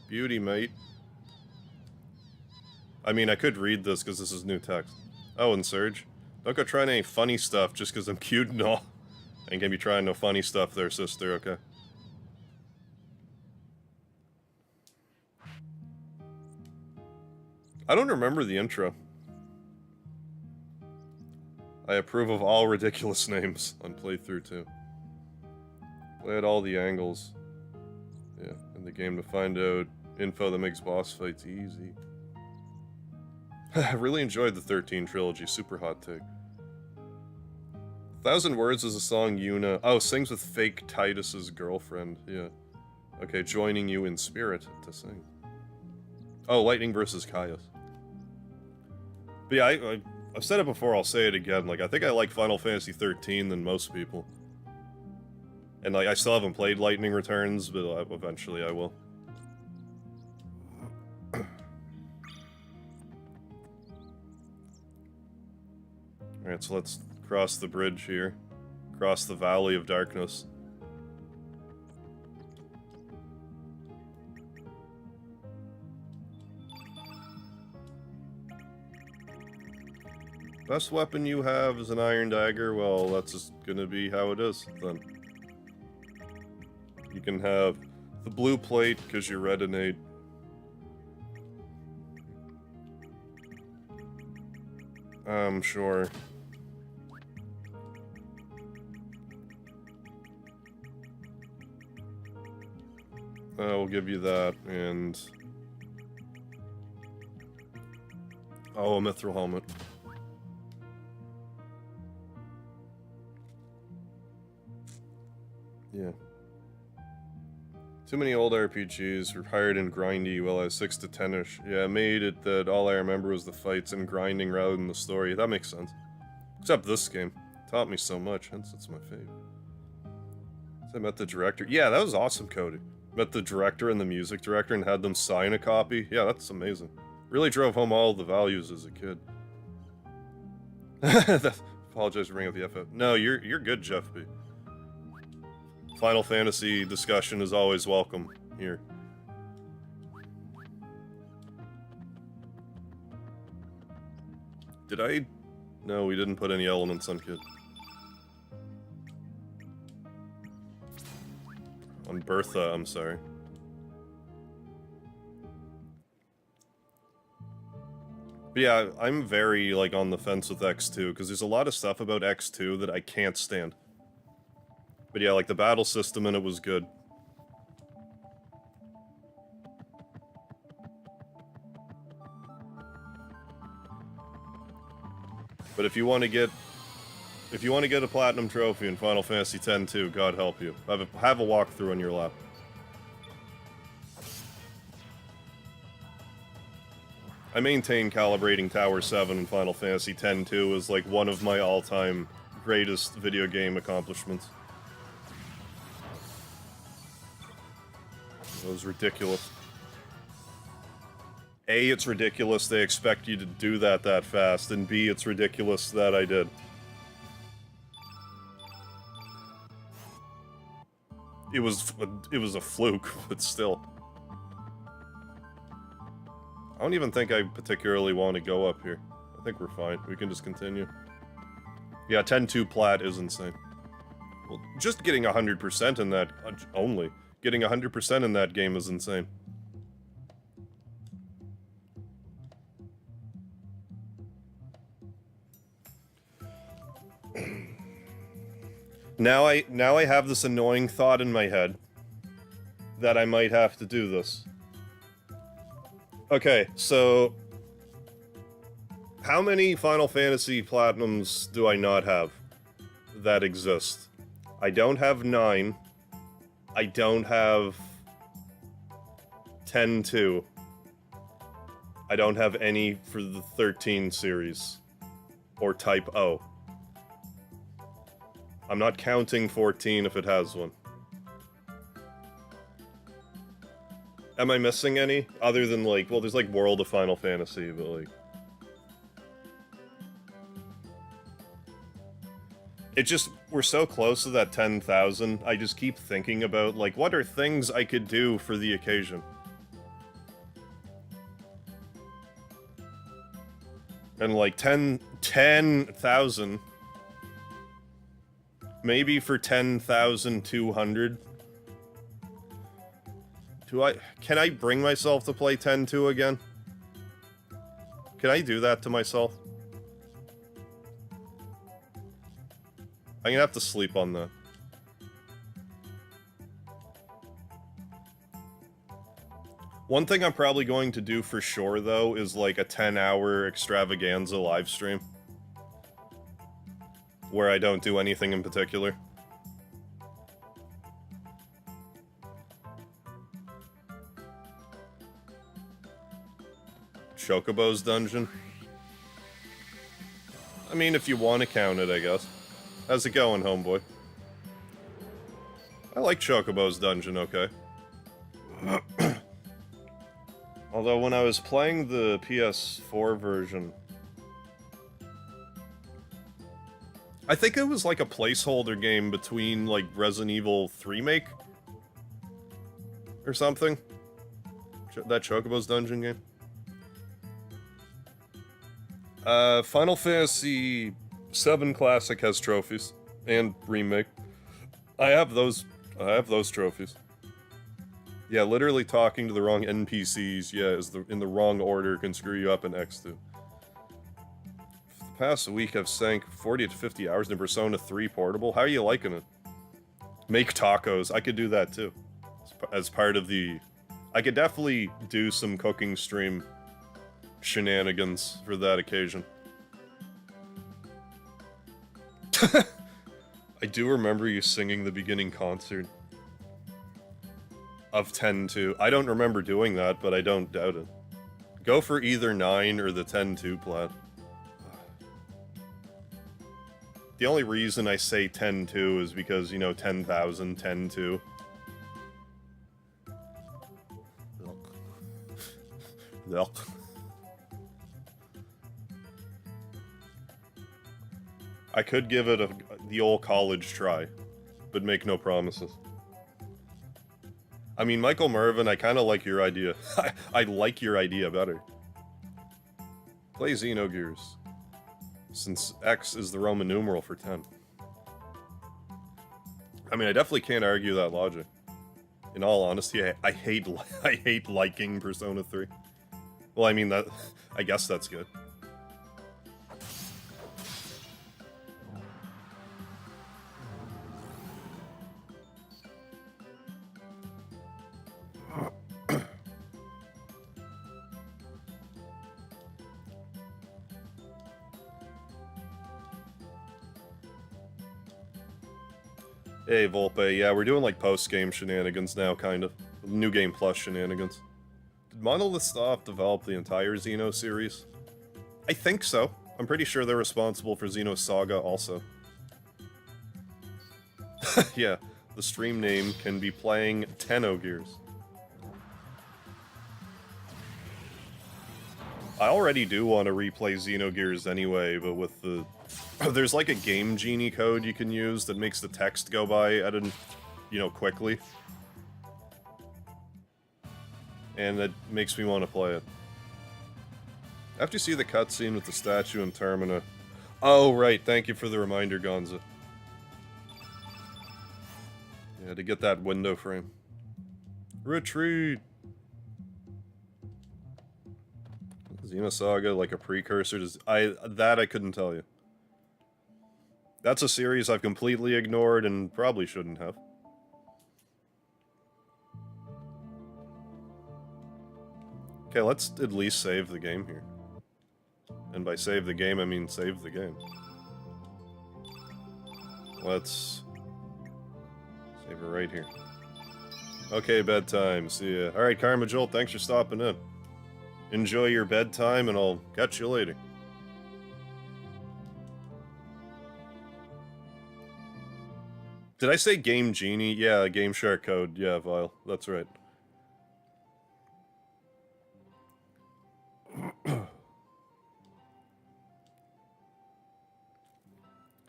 Beauty, mate. I mean, I could read this because this is new text. Oh, and Serge, don't go trying any funny stuff just because I'm cute and all. Ain't gonna be trying no funny stuff there, sister, okay? I don't remember the intro. I approve of all ridiculous names on playthrough 2. Play at all the angles. Yeah, in the game to find out info that makes boss fights easy. I really enjoyed the 13 trilogy, super hot take. 1,000 Words is a song Yuna... Oh, sings with fake Titus's girlfriend, yeah. Okay, joining you in spirit to sing. Oh, Lightning versus Caius. But yeah, I've said it before, I'll say it again, like, I think I like Final Fantasy 13 than most people. And, like, I still haven't played Lightning Returns, but eventually I will. Alright, so let's cross the bridge here. Cross the Valley of Darkness. Best weapon you have is an iron dagger. Well, that's just gonna be how it is, then. You can have the blue plate, because you're red innate. Sure. We'll give you that, and... Oh, a mithril helmet. Yeah. Too many old RPGs were hired and grindy while I was 6 to 10-ish. Yeah, it made it that all I remember was the fights and grinding rather than the story. That makes sense. Except this game. It taught me so much, hence it's my fave. So I met the director. Yeah, that was awesome, Cody. Met the director and the music director and had them sign a copy. Yeah, that's amazing. Really drove home all the values as a kid. Apologize for bringing up the FF. No, you're good, Jeff B. Final Fantasy discussion is always welcome here. Did I? No, we didn't put any elements on Kid. On Bertha, I'm sorry. But yeah, I'm very, like, on the fence with X2, because there's a lot of stuff about X2 that I can't stand. But yeah, like, the battle system in it was good. But if you want to get a platinum trophy in Final Fantasy X too, God help you. Have a walkthrough on your lap. I maintain calibrating Tower 7 in Final Fantasy X too as like one of my all-time greatest video game accomplishments. It was ridiculous. A, it's ridiculous they expect you to do that fast, and B, it's ridiculous that I did. It was a fluke, but still. I don't even think I particularly want to go up here. I think we're fine. We can just continue. Yeah, 10-2 plat is insane. Well, just getting 100% in that... only. Getting 100% in that game is insane. Now I have this annoying thought in my head that I might have to do this. Okay, so how many Final Fantasy Platinums do I not have that exist? I don't have 9. I don't have 10-2. I don't have any for the 13 series. Or Type O. I'm not counting 14 if it has one. Am I missing any? Other than, like, well, there's, like, World of Final Fantasy, but, like... It just... We're so close to that 10,000, I just keep thinking about, like, what are things I could do for the occasion? And, like, 10,000... Maybe for 10,200. Can I bring myself to play 10-2 again? Can I do that to myself? I'm gonna have to sleep on that. One thing I'm probably going to do for sure, though, is like a 10-hour extravaganza live stream. Where I don't do anything in particular. Chocobo's dungeon? I mean, if you want to count it, I guess. How's it going, homeboy? I like Chocobo's dungeon, okay. Although when I was playing the PS4 version... I think it was like a placeholder game between, like, Resident Evil 3 Remake? Or something? That Chocobo's dungeon game? Final Fantasy VII Classic has trophies. And Remake. I have those trophies. Yeah, literally talking to the wrong NPCs, in the wrong order can screw you up in X2. For the past week, I've sank 40 to 50 hours in Persona 3 Portable. How are you liking it? Make tacos. I could do that too. As part of the... I could definitely do some cooking stream shenanigans for that occasion. I do remember you singing the beginning concert of 10-2. I don't remember doing that, but I don't doubt it. Go for either 9 or the 10-2 plat. The only reason I say 10-2 is because, you know, 10,000, 10-2. I could give it the old college try, but make no promises. I mean, Michael Mervin, I kind of like your idea. I like your idea better. Play Xenogears, since X is the Roman numeral for 10. I mean, I definitely can't argue that logic. In all honesty, I hate liking Persona 3. Well, I mean, I guess that's good. Hey, Volpe, yeah, we're doing like post-game shenanigans now, kind of. New Game Plus shenanigans. Did Monolith Soft develop the entire Xeno series? I think so. I'm pretty sure they're responsible for Xeno Saga also. Yeah, the stream name can be playing Xenogears. I already do want to replay Xenogears anyway, but with the... There's like a Game Genie code you can use that makes the text go by at an, you know, quickly. And that makes me want to play it. After you see the cutscene with the statue in Termina... Oh, right, thank you for the reminder, Gonza. Yeah, to get that window frame. Retreat! Xenosaga, like a precursor to... I couldn't tell you. That's a series I've completely ignored and probably shouldn't have. Okay, let's at least save the game here. And by save the game, I mean save the game. Let's... save it right here. Okay, bedtime. See ya. Alright, Karma Jolt, thanks for stopping in. Enjoy your bedtime, and I'll catch you later. Did I say Game Genie? Yeah, Game Shark code. Yeah, Vile. That's right.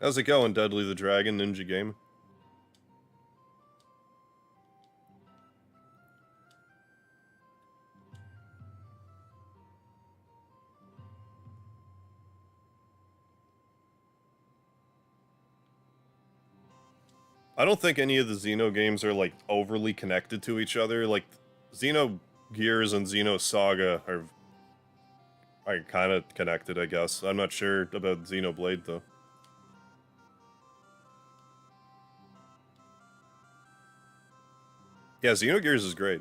How's it going, Dudley the Dragon, Ninja Game? I don't think any of the Xeno games are, like, overly connected to each other. Like, Xenogears and Xenosaga are kind of connected, I guess. I'm not sure about Xenoblade, though. Yeah, Xenogears is great.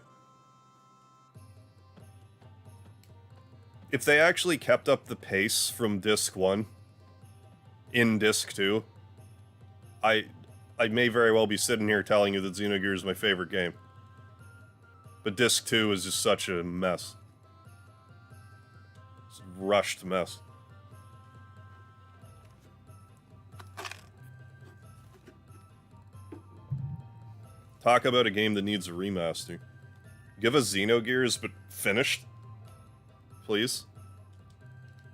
If they actually kept up the pace from Disc 1 in Disc 2, I may very well be sitting here telling you that Xenogears is my favorite game. But Disc 2 is just such a mess. It's a rushed mess. Talk about a game that needs a remaster. Give us Xenogears, but finished? Please?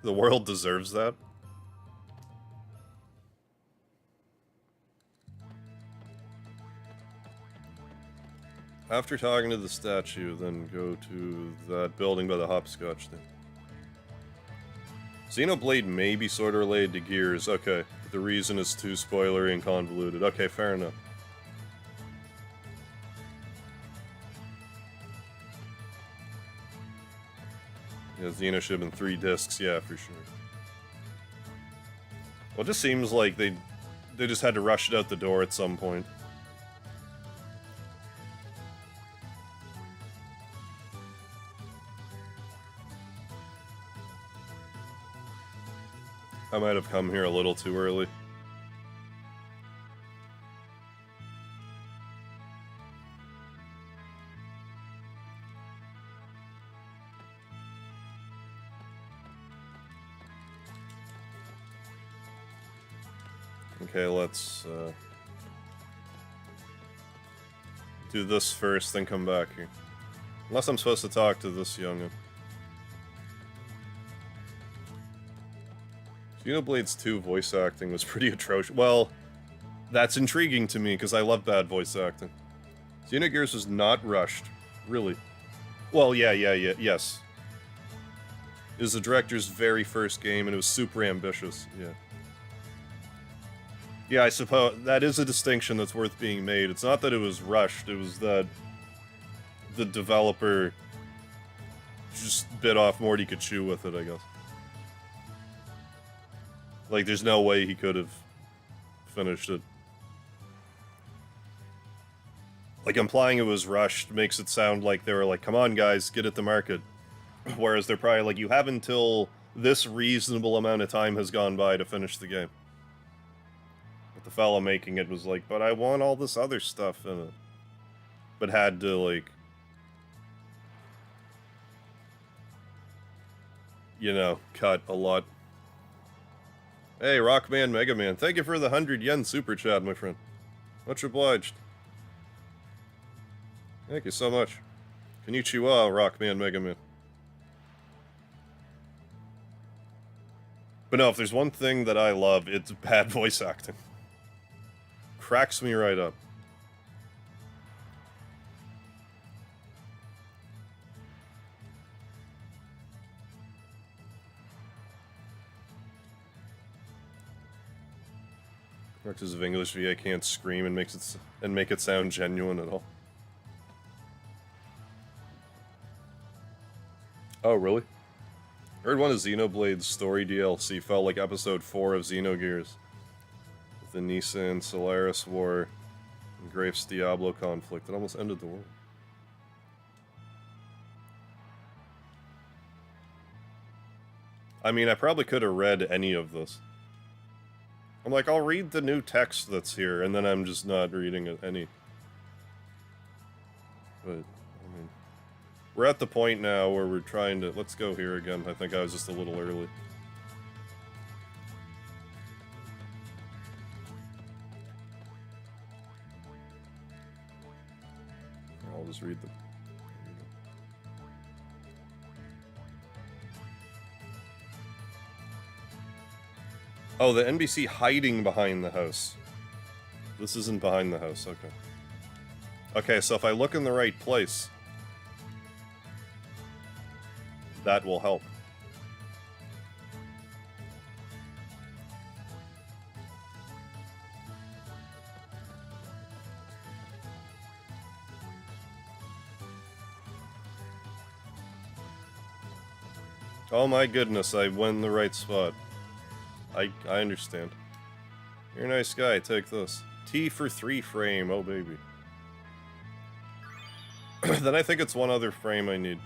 The world deserves that. After talking to the statue, then go to that building by the hopscotch thing. Xenoblade may be sort of related to Gears. Okay. The reason is too spoilery and convoluted. Okay, fair enough. Yeah, Xeno should have been 3 discs, yeah, for sure. Well, it just seems like they just had to rush it out the door at some point. I might have come here a little too early. Okay, let's do this first, then come back here. Unless I'm supposed to talk to this youngin. Xenoblade's 2 voice acting was pretty atrocious. Well, that's intriguing to me, because I love bad voice acting. Xenogears was not rushed. Really. Well, yes. It was the director's very first game, and it was super ambitious, yeah. Yeah, I suppose that is a distinction that's worth being made. It's not that it was rushed, it was that the developer just bit off more than he could chew with it, I guess. Like, there's no way he could have finished it. Like, implying it was rushed makes it sound like they were like, come on guys, get it to market. Whereas they're probably like, you have until this reasonable amount of time has gone by to finish the game. But the fella making it was like, but I want all this other stuff in it. But had to, like, you know, cut a lot. Hey, Rockman Mega Man, thank you for the 100 yen super chat, my friend. Much obliged. Thank you so much. Konnichiwa, Rockman Mega Man. But no, if there's one thing that I love, it's bad voice acting. Cracks me right up. Characters of English VA can't scream and make it sound genuine at all. Oh, really? Heard one of Xenoblade's story DLC felt like episode 4 of Xenogears. With the Nissan Solaris War and Graf's Diablo conflict. It almost ended the world. I mean, I probably could have read any of this. I'm like, I'll read the new text that's here, and then I'm just not reading any. But, I mean, we're at the point now where we're trying to... Let's go here again. I think I was just a little early. I'll just read them. Oh, the NBC hiding behind the house. This isn't behind the house, okay. Okay, so if I look in the right place, that will help. Oh my goodness, I went in the right spot. I understand. You're a nice guy, take this. T for 3 frame, oh baby. Then I think it's one other frame I need.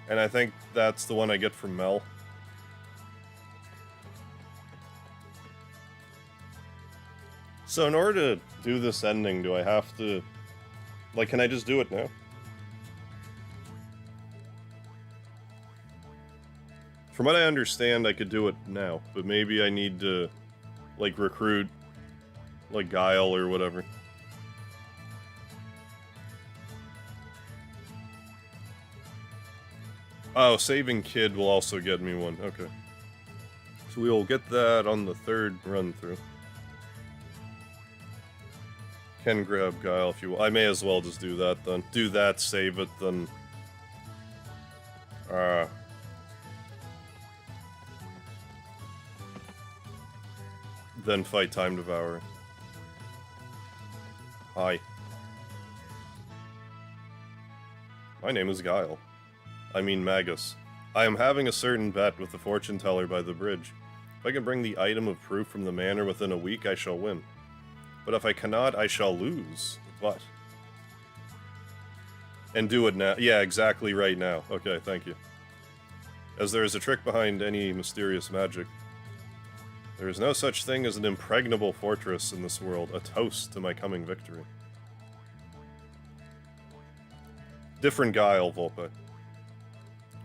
And I think that's the one I get from Mel. So in order to do this ending, do I have to... Like, can I just do it now? From what I understand, I could do it now, but maybe I need to, like, recruit, like, Guile or whatever. Oh, saving Kid will also get me one, okay. So we'll get that on the 3rd run-through. Can grab Guile if you will. I may as well just do that then. Do that, save it, then... Then fight Time Devourer. Hi. My name is Guile. I mean Magus. I am having a certain bet with the fortune teller by the bridge. If I can bring the item of proof from the manor within a week, I shall win. But if I cannot, I shall lose. What? And do it now. Yeah, exactly right now. Okay, thank you. As there is a trick behind any mysterious magic. There is no such thing as an impregnable fortress in this world. A toast to my coming victory. Different Guile, Volpe.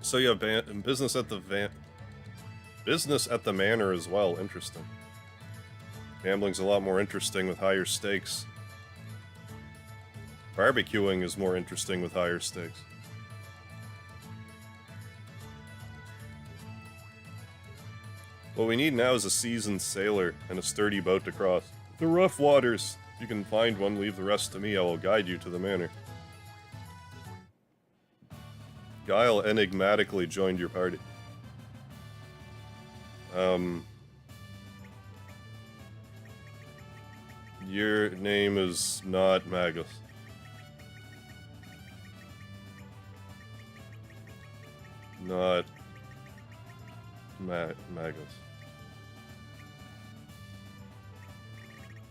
So you have business at the business at the manor as well. Interesting. Gambling's a lot more interesting with higher stakes. Barbecuing is more interesting with higher stakes. What we need now is a seasoned sailor and a sturdy boat to cross. The rough waters. If you can find one, leave the rest to me. I will guide you to the manor. Guile enigmatically joined your party. Your name is not Magus. Not Magus.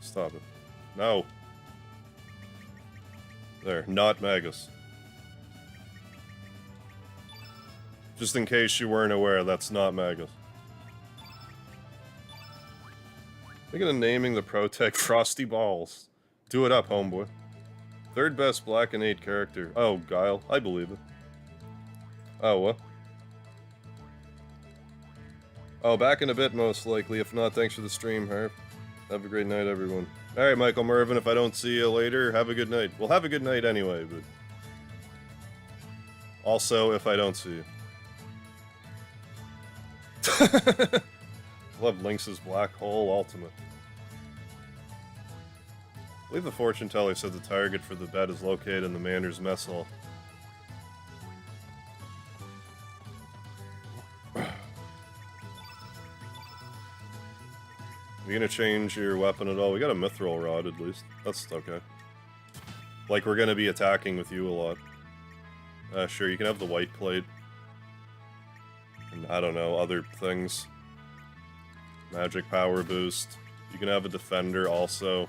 Stop it. No. There, not Magus. Just in case you weren't aware, that's not Magus. Thinking of naming the Protect Frosty Balls. Do it up, homeboy. Third best Black and 8 character. Oh, Guile. I believe it. Oh, what? Oh, back in a bit, most likely. If not, thanks for the stream, Harp. Have a great night, everyone. Alright, Michael Mervin, if I don't see you later, have a good night. Well, have a good night anyway, but... Also, if I don't see you. Love Lynx's Black Hole Ultimate. I believe the fortune teller said the target for the bet is located in the manor's mess hall. You gonna change your weapon at all? We got a mithril rod at least. That's okay. Like we're gonna be attacking with you a lot. Sure, you can have the white plate. And I don't know, other things. Magic power boost. You can have a defender also.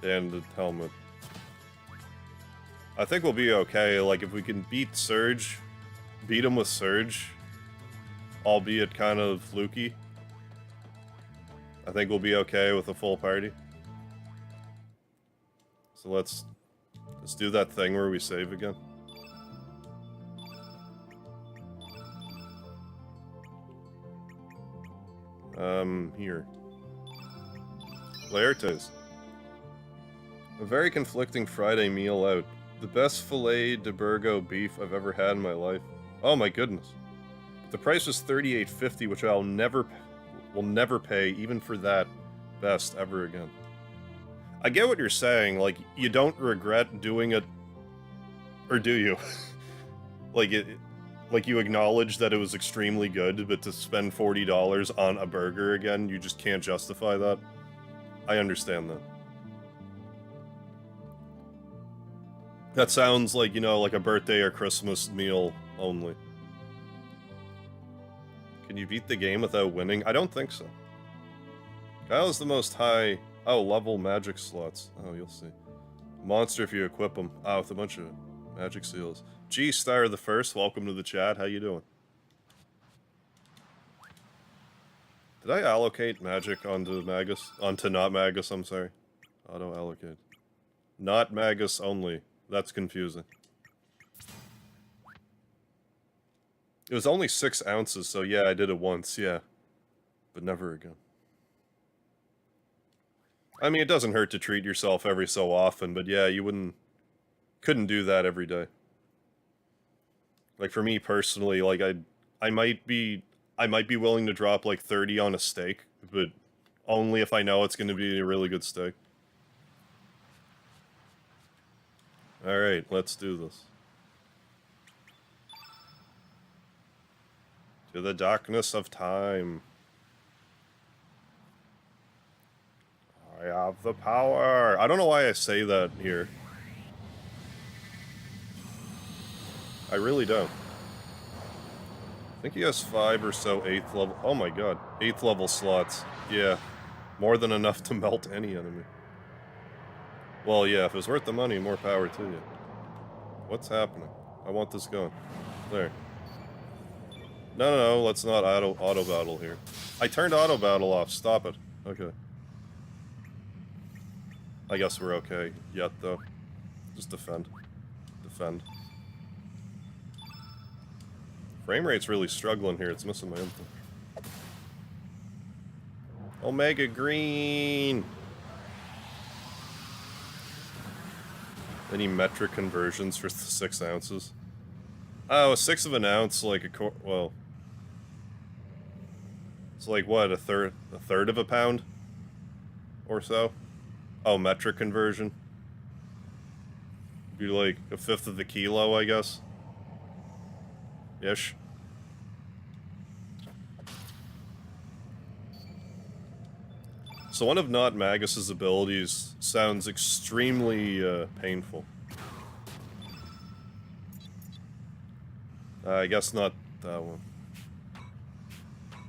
And a helmet. I think we'll be okay. Like if we can beat Serge, beat him with Serge, albeit kind of fluky. I think we'll be okay with a full party. So let's do that thing where we save again. Here. Laertes. A very conflicting Friday meal out. The best filet de Burgo beef I've ever had in my life. Oh my goodness. The price was $38.50, which will never pay, even for that best ever again. I get what you're saying, like, you don't regret doing it, or do you? Like you acknowledge that it was extremely good, but to spend $40 on a burger again, you just can't justify that. I understand that. That sounds like, you know, like a birthday or Christmas meal only. Can you beat the game without winning? I don't think so. Guile is the most high... Oh, level magic slots. Oh, you'll see. Monster if you equip them. Ah, with a bunch of magic seals. G-Star the First, welcome to the chat. How you doing? Did I allocate magic onto Magus? Onto not Magus, I'm sorry. Auto-allocate. Not Magus only. That's confusing. It was only 6 ounces, so yeah, I did it once, yeah. But never again. I mean, it doesn't hurt to treat yourself every so often, but yeah, you couldn't do that every day. Like for me personally, like I might be willing to drop like 30 on a steak, but only if I know it's going to be a really good steak. All right, let's do this. To the darkness of time. I have the power. I don't know why I say that here. I really don't. I think he has 5 or so 8th level. Oh my god. 8th level slots. Yeah. More than enough to melt any enemy. Well, yeah, if it's worth the money, more power to you. What's happening? I want this going. There. No, let's not auto battle here. I turned auto battle off. Stop it. Okay. I guess we're okay yet, though. Just defend. Defend. Frame rate's really struggling here. It's missing my input. Omega Green! Any metric conversions for 6 ounces? Oh, 1/6 of an ounce, like well... It's like, what, a third of a pound? Or so? Oh, metric conversion? Be like 1/5 of the kilo, I guess? Ish. So one of Not Magus's abilities sounds extremely painful. I guess not that one.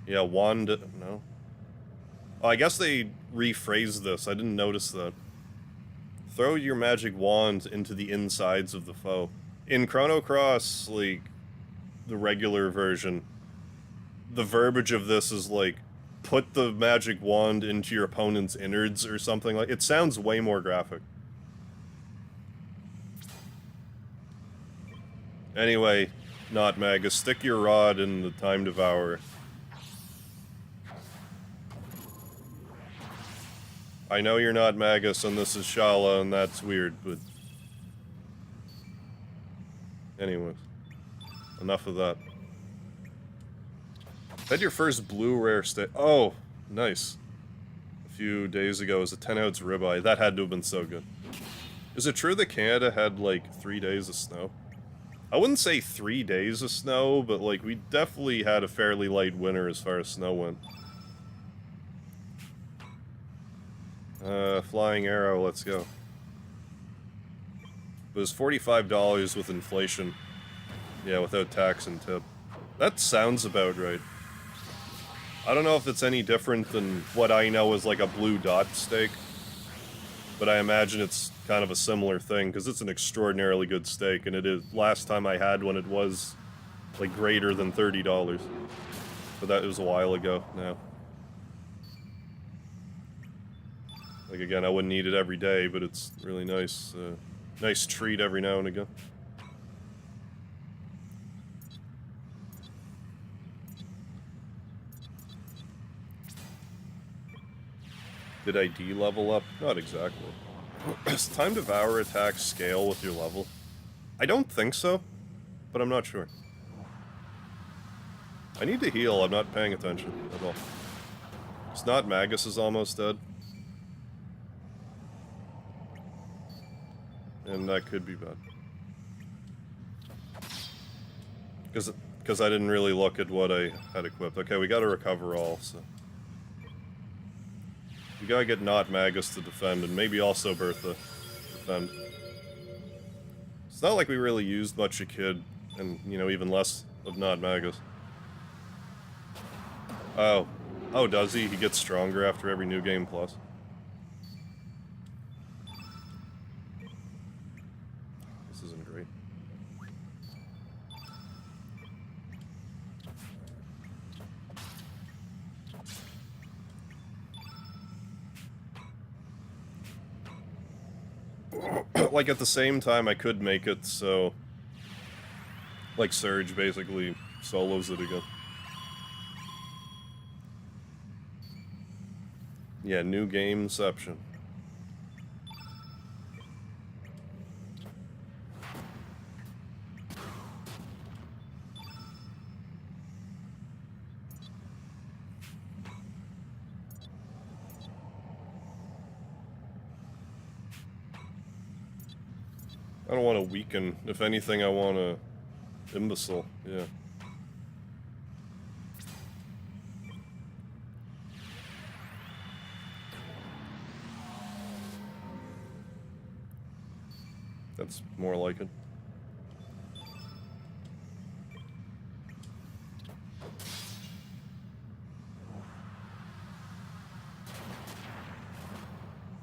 Yeah, wand... no. Oh, I guess they rephrased this. I didn't notice that. Throw your magic wand into the insides of the foe. In Chrono Cross, like, the regular version, the verbiage of this is like, put the magic wand into your opponent's innards or something like. It sounds way more graphic. Anyway, Not Magus, stick your rod in the Time Devourer. I know you're not Magus and this is Shala and that's weird, but... Anyways. Enough of that. Had your first blue rare steak. Oh, nice. A few days ago, it was a 10-ounce ribeye. That had to have been so good. Is it true that Canada had, like, 3 days of snow? I wouldn't say 3 days of snow, but, like, we definitely had a fairly light winter as far as snow went. Flying arrow, let's go. It was $45 with inflation. Yeah, without tax and tip. That sounds about right. I don't know if it's any different than what I know as like a blue dot steak, but I imagine it's kind of a similar thing, because it's an extraordinarily good steak, and it is. Last time I had one, it was like greater than $30. But that was a while ago now. Like, again, I wouldn't eat it every day, but it's really nice. Nice treat every now and again. Did I D-level up? Not exactly. Does Time Devour attack scale with your level? I don't think so, but I'm not sure. I need to heal, I'm not paying attention at all. It's not Magus is almost dead. And that could be bad. Because I didn't really look at what I had equipped. Okay, we gotta recover all, so... We gotta get Not Magus to defend, and maybe also Bertha defend. It's not like we really used much a kid, and, you know, even less of Not Magus. Oh. Oh, does he? He gets stronger after every New Game Plus. This isn't great. Like, at the same time, I could make it so... Like, Serge basically solos it again. Yeah, new gameception. I don't want to weaken. If anything, I want to imbecile. Yeah. That's more like it.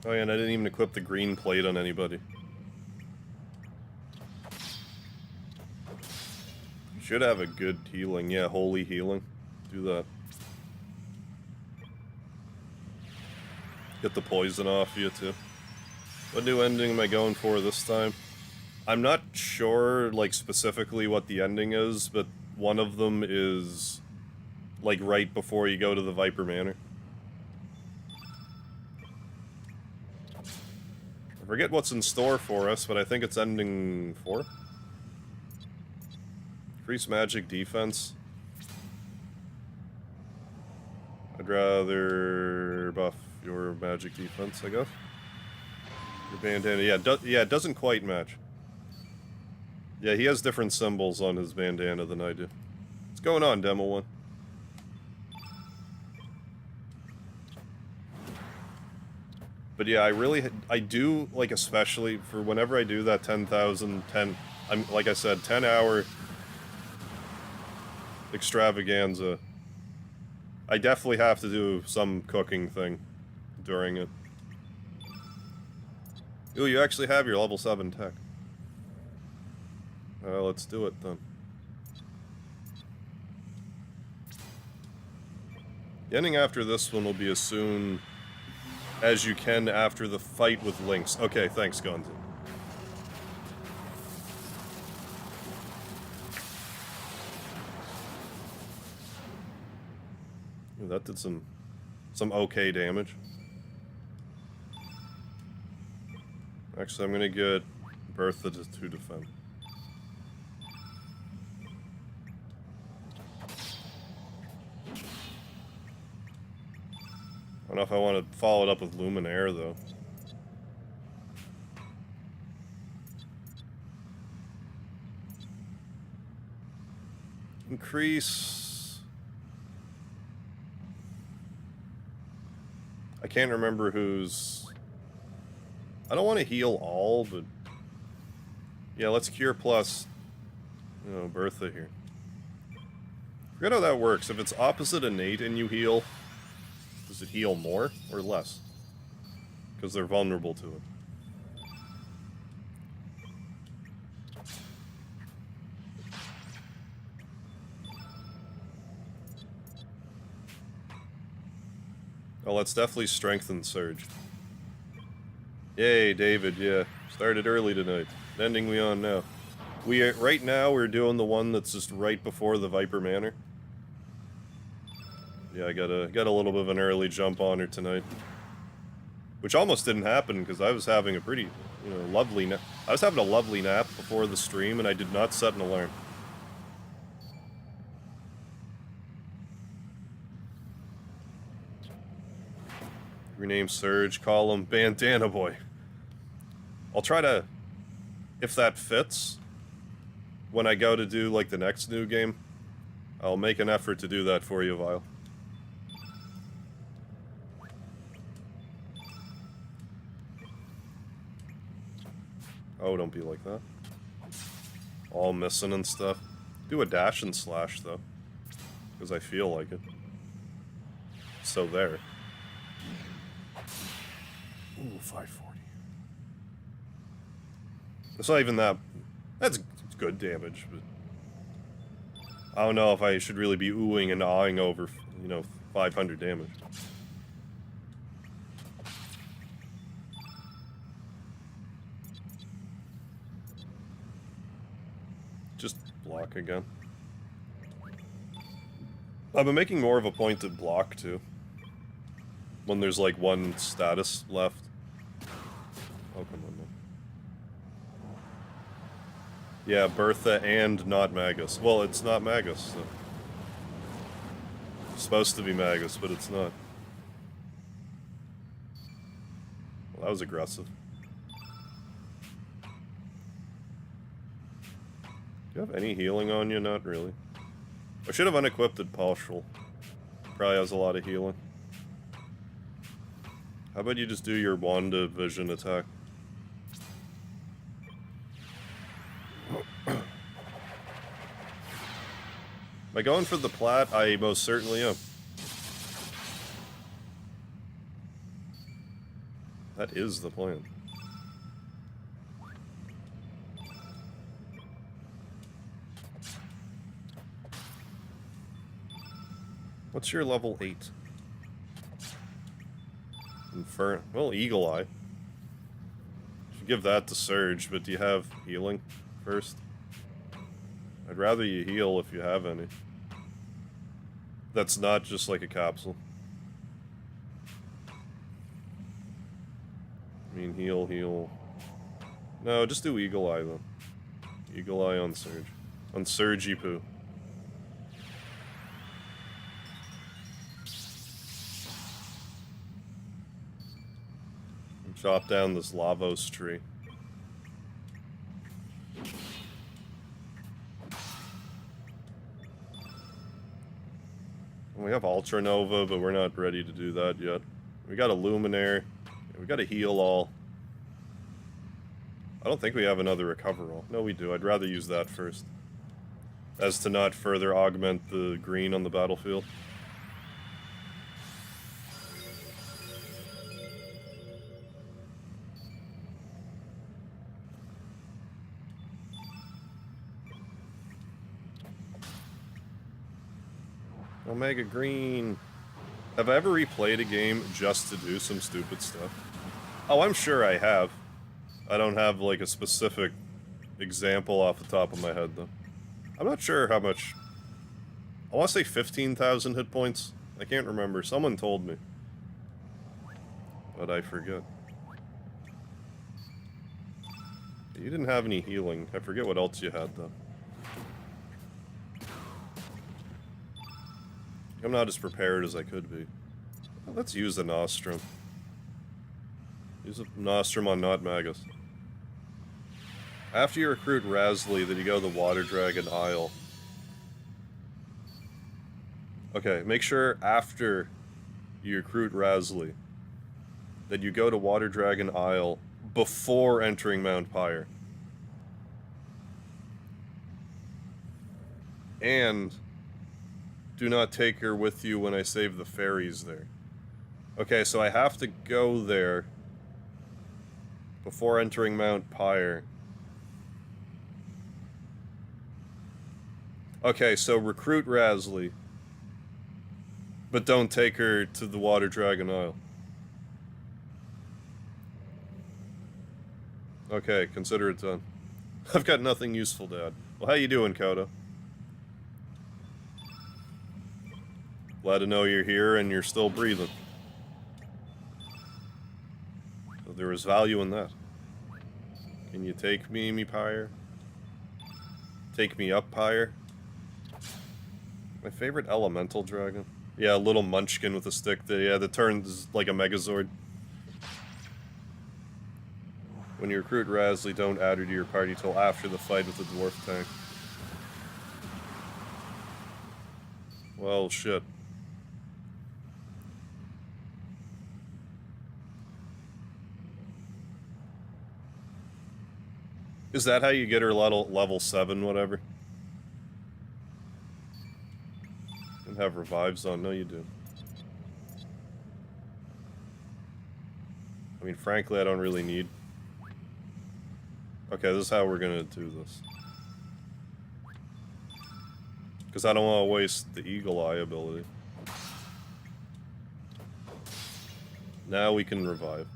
Oh yeah, and I didn't even equip the green plate on anybody. Should have a good healing. Yeah, holy healing. Do that. Get the poison off you, too. What new ending am I going for this time? I'm not sure, like, specifically what the ending is, but one of them is, like, right before you go to the Viper Manor. I forget what's in store for us, but I think it's ending 4. Increase magic defense. I'd rather buff your magic defense, I guess. Your bandana, yeah, it doesn't quite match. Yeah, he has different symbols on his bandana than I do. What's going on, Demo 1? But yeah, I do, like, especially for whenever I do that 10,000, like I said, 10-hour extravaganza, I definitely have to do some cooking thing during it. Ooh, you actually have your level 7 tech. Let's do it then. The ending after this one will be as soon as you can after the fight with Lynx. Okay, thanks, Gonzo. Ooh, that did some okay damage. Actually, I'm gonna get Bertha to defend. I don't know if I want to follow it up with Luminaire, though. Increase... I can't remember who's... I don't want to heal all, but... Yeah, let's cure plus... You know, Bertha here. Forget how that works. If it's opposite innate and you heal... Does it heal more or less? Because they're vulnerable to it. Oh, let's definitely strengthen Serge. Yay, David, yeah. Started early tonight. Ending we on now. Right now, we're doing the one that's just right before the Viper Manor. Yeah, I got a little bit of an early jump on her tonight. Which almost didn't happen, because I was having a pretty, you know, lovely nap. I was having a lovely nap before the stream, and I did not set an alarm. Rename Serge, call him Bandana Boy. I'll try to, if that fits, when I go to do, like, the next new game, I'll make an effort to do that for you, Vile. Oh, don't be like that. All missing and stuff. Do a dash and slash, though. Because I feel like it. So there. Ooh, 540. It's not even that... That's good damage, but... I don't know if I should really be oohing and awing over, you know, 500 damage. Just block again. I've been making more of a point to block, too. When there's, like, one status left. Oh, come on, man. Yeah, Bertha and not Magus. Well, it's not Magus, so. It's supposed to be Magus, but it's not. Well, that was aggressive. Do you have any healing on you? Not really. I should have unequipped it partial. Probably has a lot of healing. How about you just do your Wanda vision attack? I going for the plat? I most certainly am. That is the plan. What's your level 8? Well, Eagle Eye. Should give that to Serge, but do you have healing first? I'd rather you heal if you have any. That's not just like a capsule. I mean, heal. No, just do Eagle Eye, though. Eagle Eye on Serge. On Serge Poo. Chop down this Lavos tree. We have Ultra Nova, but we're not ready to do that yet. We got a Luminaire. We got a heal all. I don't think we have another recover all. No, we do. I'd rather use that first. As to not further augment the green on the battlefield. Omega Green. Have I ever replayed a game just to do some stupid stuff? Oh, I'm sure I have. I don't have, like, a specific example off the top of my head, though. I'm not sure how much... I want to say 15,000 hit points. I can't remember. Someone told me. But I forget. You didn't have any healing. I forget what else you had, though. I'm not as prepared as I could be. Well, let's use the Nostrum. Use a Nostrum on not Magus. After you recruit Rasley, then you go to the Water Dragon Isle. Okay, make sure after you recruit Rasley, that you go to Water Dragon Isle before entering Mount Pyre. And do not take her with you when I save the fairies there. Okay, so I have to go there before entering Mount Pyre. Okay, so recruit Rasley, but don't take her to the Water Dragon Isle. Okay, consider it done. I've got nothing useful to add. Well, how you doing, Kodo? Glad to know you're here and you're still breathing. So there is value in that. Can you take me Pyre? Take me up Pyre? My favorite elemental dragon? Yeah, a little munchkin with a stick that turns like a Megazord. When you recruit Rasley, don't add her to your party till after the fight with the dwarf tank. Well, shit. Is that how you get her level 7, whatever? And have revives on? No, you do. I mean, frankly, I don't really need... Okay, this is how we're gonna do this. Because I don't want to waste the Eagle Eye ability. Now we can revive.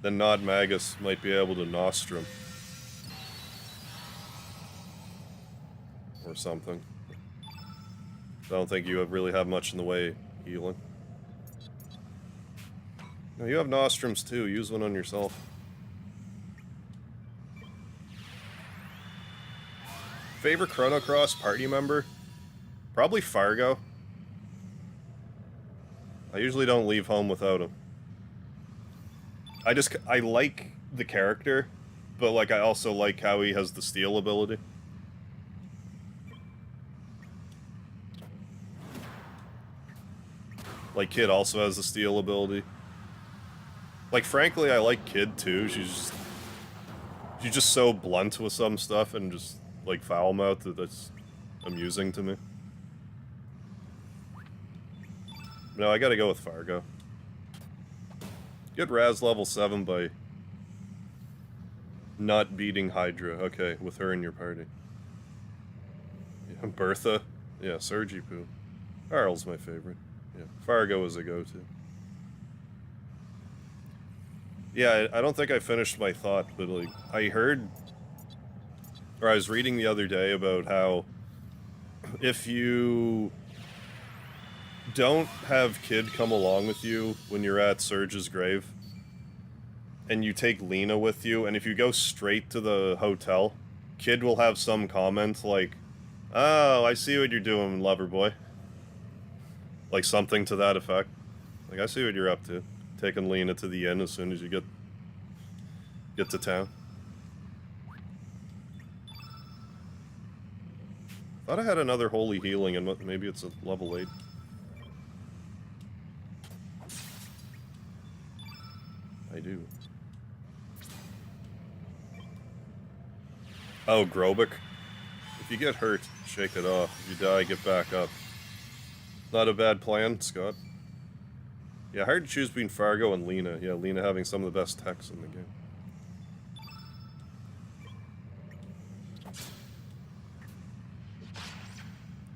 Then Nod Magus might be able to Nostrum. Or something. I don't think you really have much in the way of healing. No, you have Nostrums too. Use one on yourself. Favorite Chrono Cross party member? Probably Fargo. I usually don't leave home without him. I like the character, but like I also like how he has the steal ability. Like Kid also has the steal You're just so blunt with some stuff and just, like, foul-mouthed that that's amusing to me. No, I gotta go with Fargo. Get Raz level 7 by not beating Hydra. Okay, with her in your party. Yeah, Bertha. Yeah, Serge Poo. Arl's my favorite. Yeah, Fargo is a go-to. Yeah, I don't think I finished my thought, but, like, I heard... Or I was reading the other day about how if you don't have Kid come along with you when you're at Serge's grave, and you take Lena with you, and if you go straight to the hotel, Kid will have some comment like, "Oh, I see what you're doing, lover boy." Like something to that effect. Like, I see what you're up to. Taking Lena to the inn as soon as you get to town. Thought I had another holy healing, and maybe it's a level 8. I do. Oh, Grobik. If you get hurt, shake it off. If you die, get back up. Not a bad plan, Scott. Yeah, hard to choose between Fargo and Lena. Yeah, Lena having some of the best techs in the game.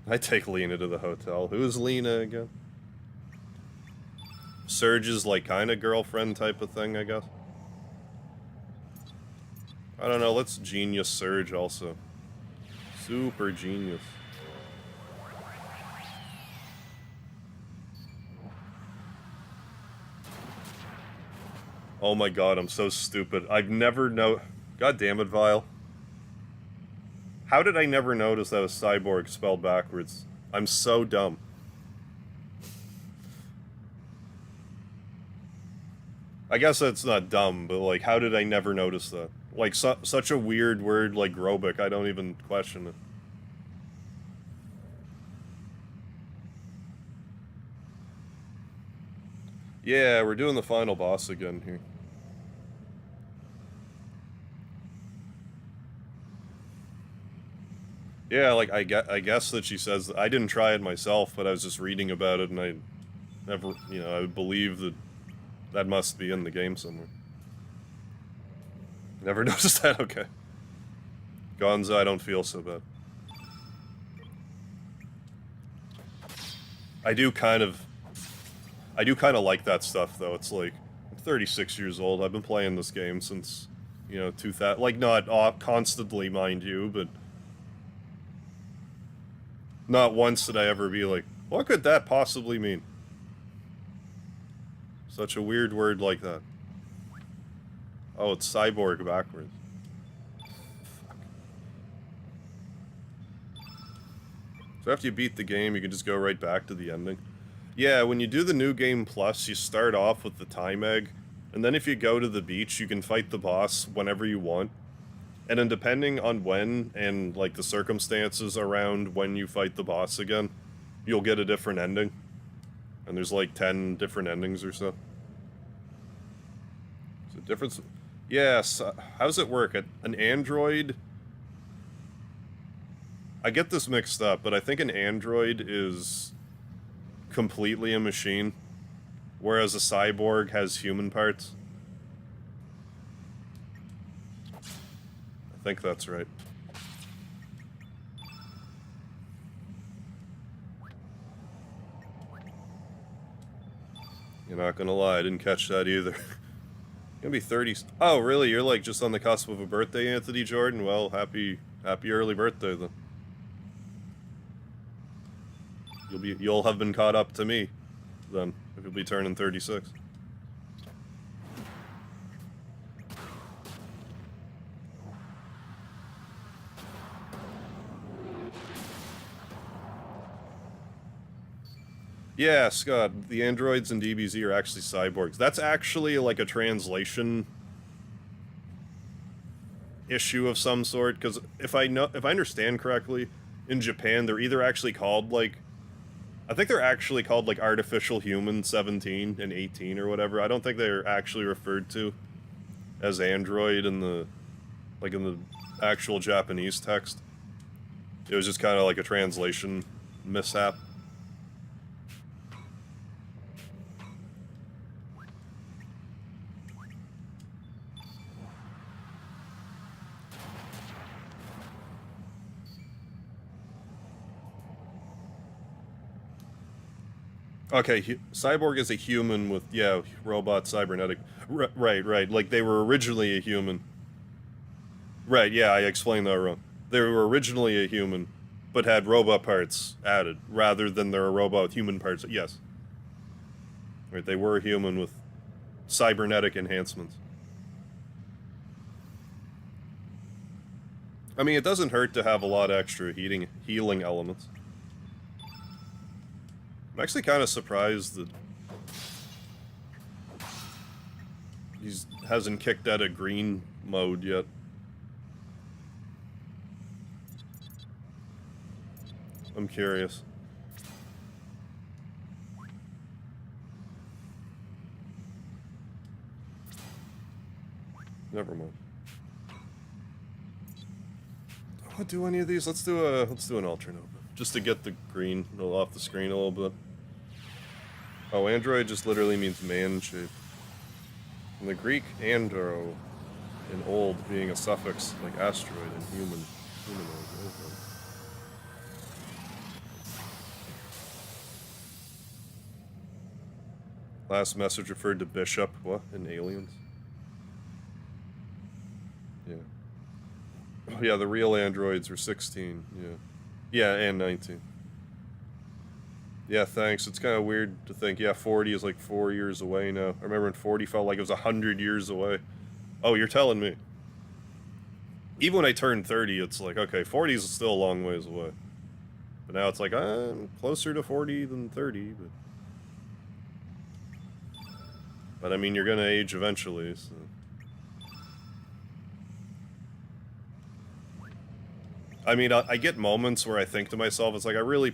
I take Lena to the hotel. Who is Lena again? Serge's, like, kind of girlfriend type of thing, I guess. I don't know, let's genius Serge also. Super genius. Oh my god, I'm so stupid. I've never God damn it, Vile. How did I never notice that a cyborg spelled backwards? I'm so dumb. I guess that's not dumb, but, like, how did I never notice that? Like, such a weird word like Grobik, I don't even question it. Yeah, we're doing the final boss again here. Yeah, like, I guess that she says that I didn't try it myself, but I was just reading about it, and I never, you know, I would believe that that must be in the game somewhere. Never noticed that? Okay. Gonza, I don't feel so bad. I do kind of like that stuff, though. It's like, I'm 36 years old, I've been playing this game since, you know, 2000, like, not constantly, mind you, but not once did I ever be like, what could that possibly mean? Such a weird word like that. Oh, it's cyborg backwards. Fuck. So after you beat the game, you can just go right back to the ending. Yeah, when you do the New Game Plus, you start off with the time egg, and then if you go to the beach, you can fight the boss whenever you want. And then depending on when, and, like, the circumstances around when you fight the boss again, you'll get a different ending. And there's, like, 10 different endings or so. Is it difference? Yes, how does it work? An android... I get this mixed up, but I think an android is completely a machine, whereas a cyborg has human parts. I think that's right. You're not gonna lie, I didn't catch that either. Gonna be 30. Oh, really? You're, like, just on the cusp of a birthday, Anthony Jordan? Well, happy early birthday then. You'll have been caught up to me then, if you'll be turning 36. Yeah, Scott, the androids in DBZ are actually cyborgs. That's actually, like, a translation issue of some sort, because if I understand correctly, in Japan, they're either actually called, like, I think they're actually called, like, Artificial Human 17 and 18 or whatever. I don't think they're actually referred to as Android in the like in the actual Japanese text. It was just kind of like a translation mishap. Okay, Cyborg is a human with, yeah, robot cybernetic. Right. Like, they were originally a human. Right, yeah, I explained that wrong. They were originally a human, but had robot parts added, rather than they're a robot with human parts. Yes. Right, they were human with cybernetic enhancements. I mean, it doesn't hurt to have a lot of extra healing elements. I'm actually kind of surprised that he hasn't kicked out of green mode yet. I'm curious. Never mind. I don't want to do any of these. Let's do an alternate, just to get the green off the screen a little bit. Oh, android just literally means man shape. In the Greek, andro, in old, being a suffix like asteroid and humanoid. Okay. Last message referred to Bishop, what? In Aliens? Yeah. Oh yeah, the real androids were 16, yeah. Yeah, and 19. Yeah, thanks. It's kind of weird to think, yeah, 40 is like 4 years away now. I remember when 40 felt like it was 100 years away. Oh, you're telling me. Even when I turned 30, it's like, okay, 40 is still a long ways away. But now it's like, I'm closer to 40 than 30, but I mean, you're gonna age eventually, so... I mean, I get moments where I think to myself, it's like I really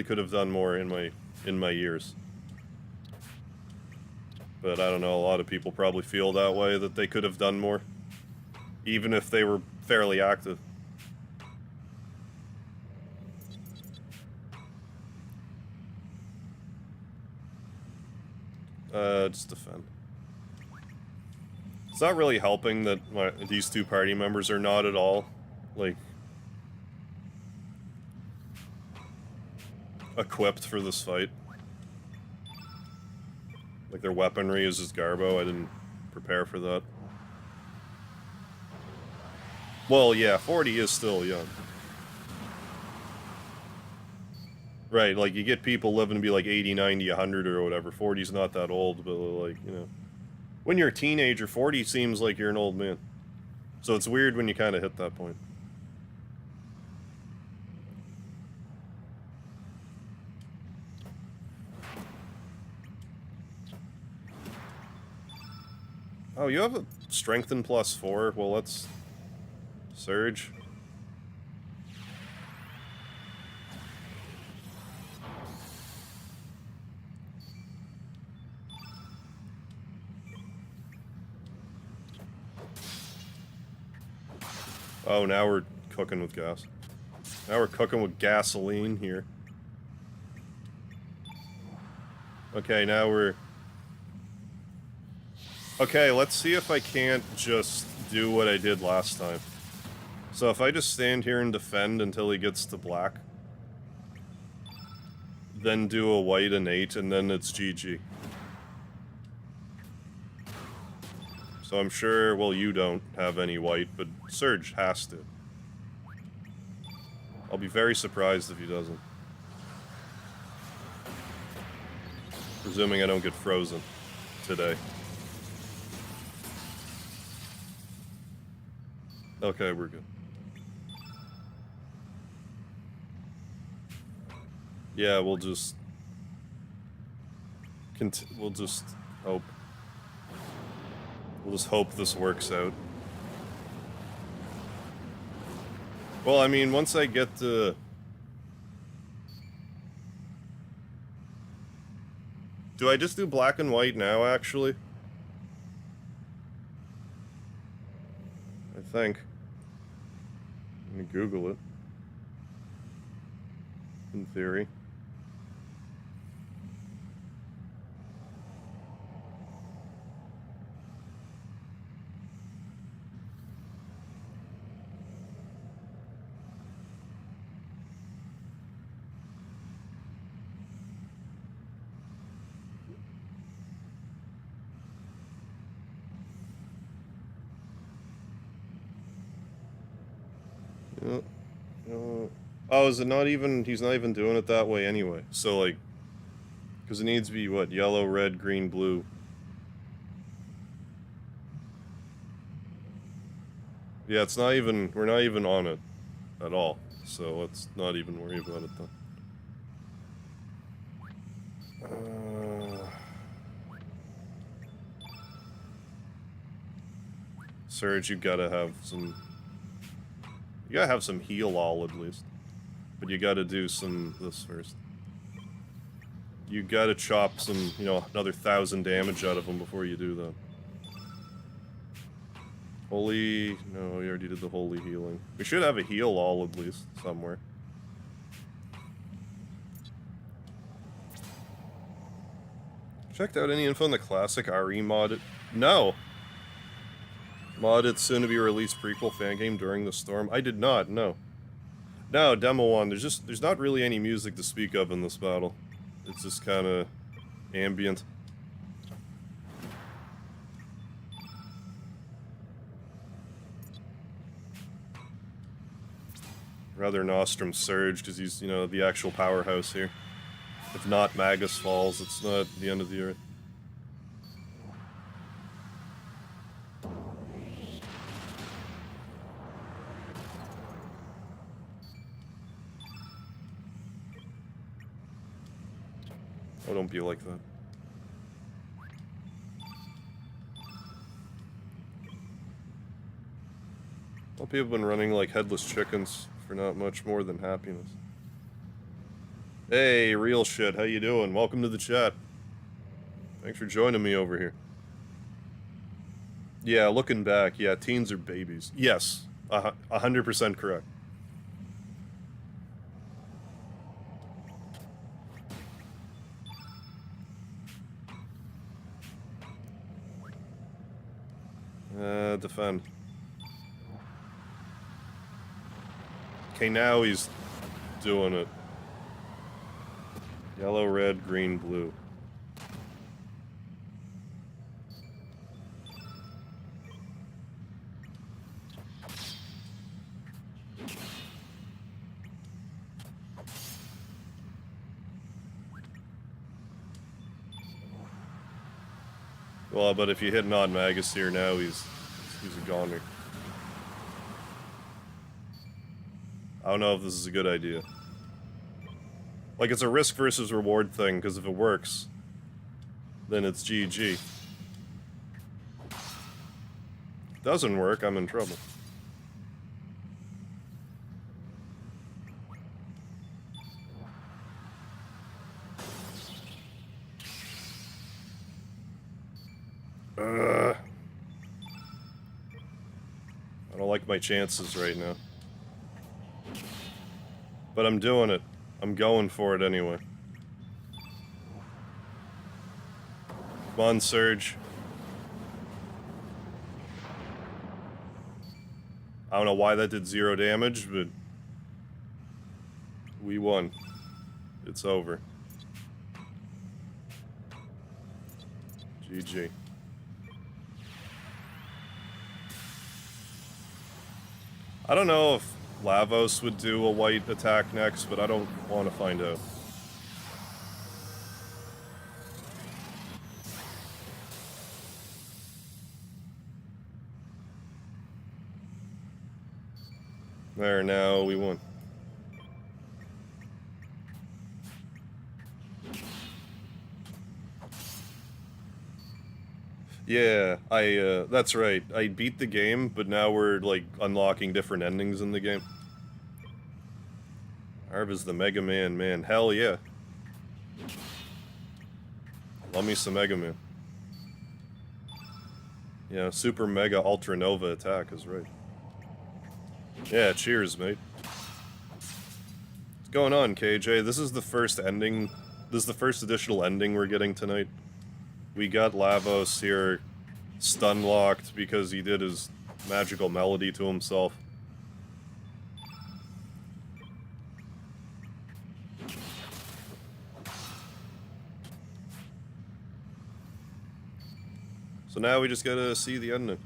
could have done more in my years. But I don't know, a lot of people probably feel that way, that they could have done more, even if they were fairly active. Just defend. It's not really helping that these two party members are not at all, like, equipped for this fight. Like, their weaponry is just garbo. I didn't prepare for that. Well, yeah, 40 is still young. Right, like, you get people living to be like 80, 90, 100 or whatever. 40's not that old, but, like, you know. When you're a teenager, 40 seems like you're an old man. So it's weird when you kind of hit that point. Oh, you have a strengthen +4? Well, let's... Serge. Oh, now we're cooking with gas. Now we're cooking with gasoline here. Okay, now we're... Okay, let's see if I can't just do what I did last time. So if I just stand here and defend until he gets to black, then do a white innate, and then it's GG. So I'm sure, well, you don't have any white, but Serge has to. I'll be very surprised if he doesn't. Presuming I don't get frozen today. Okay, we're good. Yeah, we'll just... we'll just hope. We'll just hope this works out. Well, I mean, once I get to... Do I just do black and white now, actually? I think. Let me Google it. In theory. Oh, is it not even... He's not even doing it that way anyway. So, like... Because it needs to be, what? Yellow, red, green, blue. Yeah, it's not even... We're not even on it. At all. So, let's not even worry about it, then. Serge, you gotta have some... You gotta have some heal all, at least. But you gotta do some... this first. You gotta chop some, you know, another 1,000 damage out of him before you do that. Holy... No, we already did the holy healing. We should have a heal all, at least, somewhere. Checked out any info on the classic RE mod? No! Modded soon-to-be-released prequel fan game during the storm? I did not, no. No, demo one. There's not really any music to speak of in this battle. It's just kinda... ambient. Rather Nostrum Serge, because he's, you know, the actual powerhouse here. If not Magus falls, it's not the end of the earth. Oh, don't be like that. Well, people have been running like headless chickens for not much more than happiness. Hey, real shit, how you doing? Welcome to the chat. Thanks for joining me over here. Yeah, looking back, yeah, teens are babies. Yes, 100% correct. Defend. Okay, now he's doing it. Yellow, red, green, blue. Well, but if you hit non-Magus here now, he's a goner. I don't know if this is a good idea. Like, it's a risk versus reward thing, because if it works, then it's GG. If it doesn't work, I'm in trouble. I don't like my chances right now. But I'm doing it. I'm going for it anyway. Come on, Serge. I don't know why that did 0 damage, but... we won. It's over. GG. I don't know if Lavos would do a white attack next, but I don't want to find out. There, now we won. Yeah, that's right. I beat the game, but now we're, like, unlocking different endings in the game. Arv is the Mega Man, man. Hell yeah. Love me some Mega Man. Yeah, Super Mega Ultra Nova attack is right. Yeah, cheers, mate. What's going on, KJ? This is the first ending. This is the first additional ending we're getting tonight. We got Lavos here stun-locked because he did his magical melody to himself. So now we just gotta see the ending.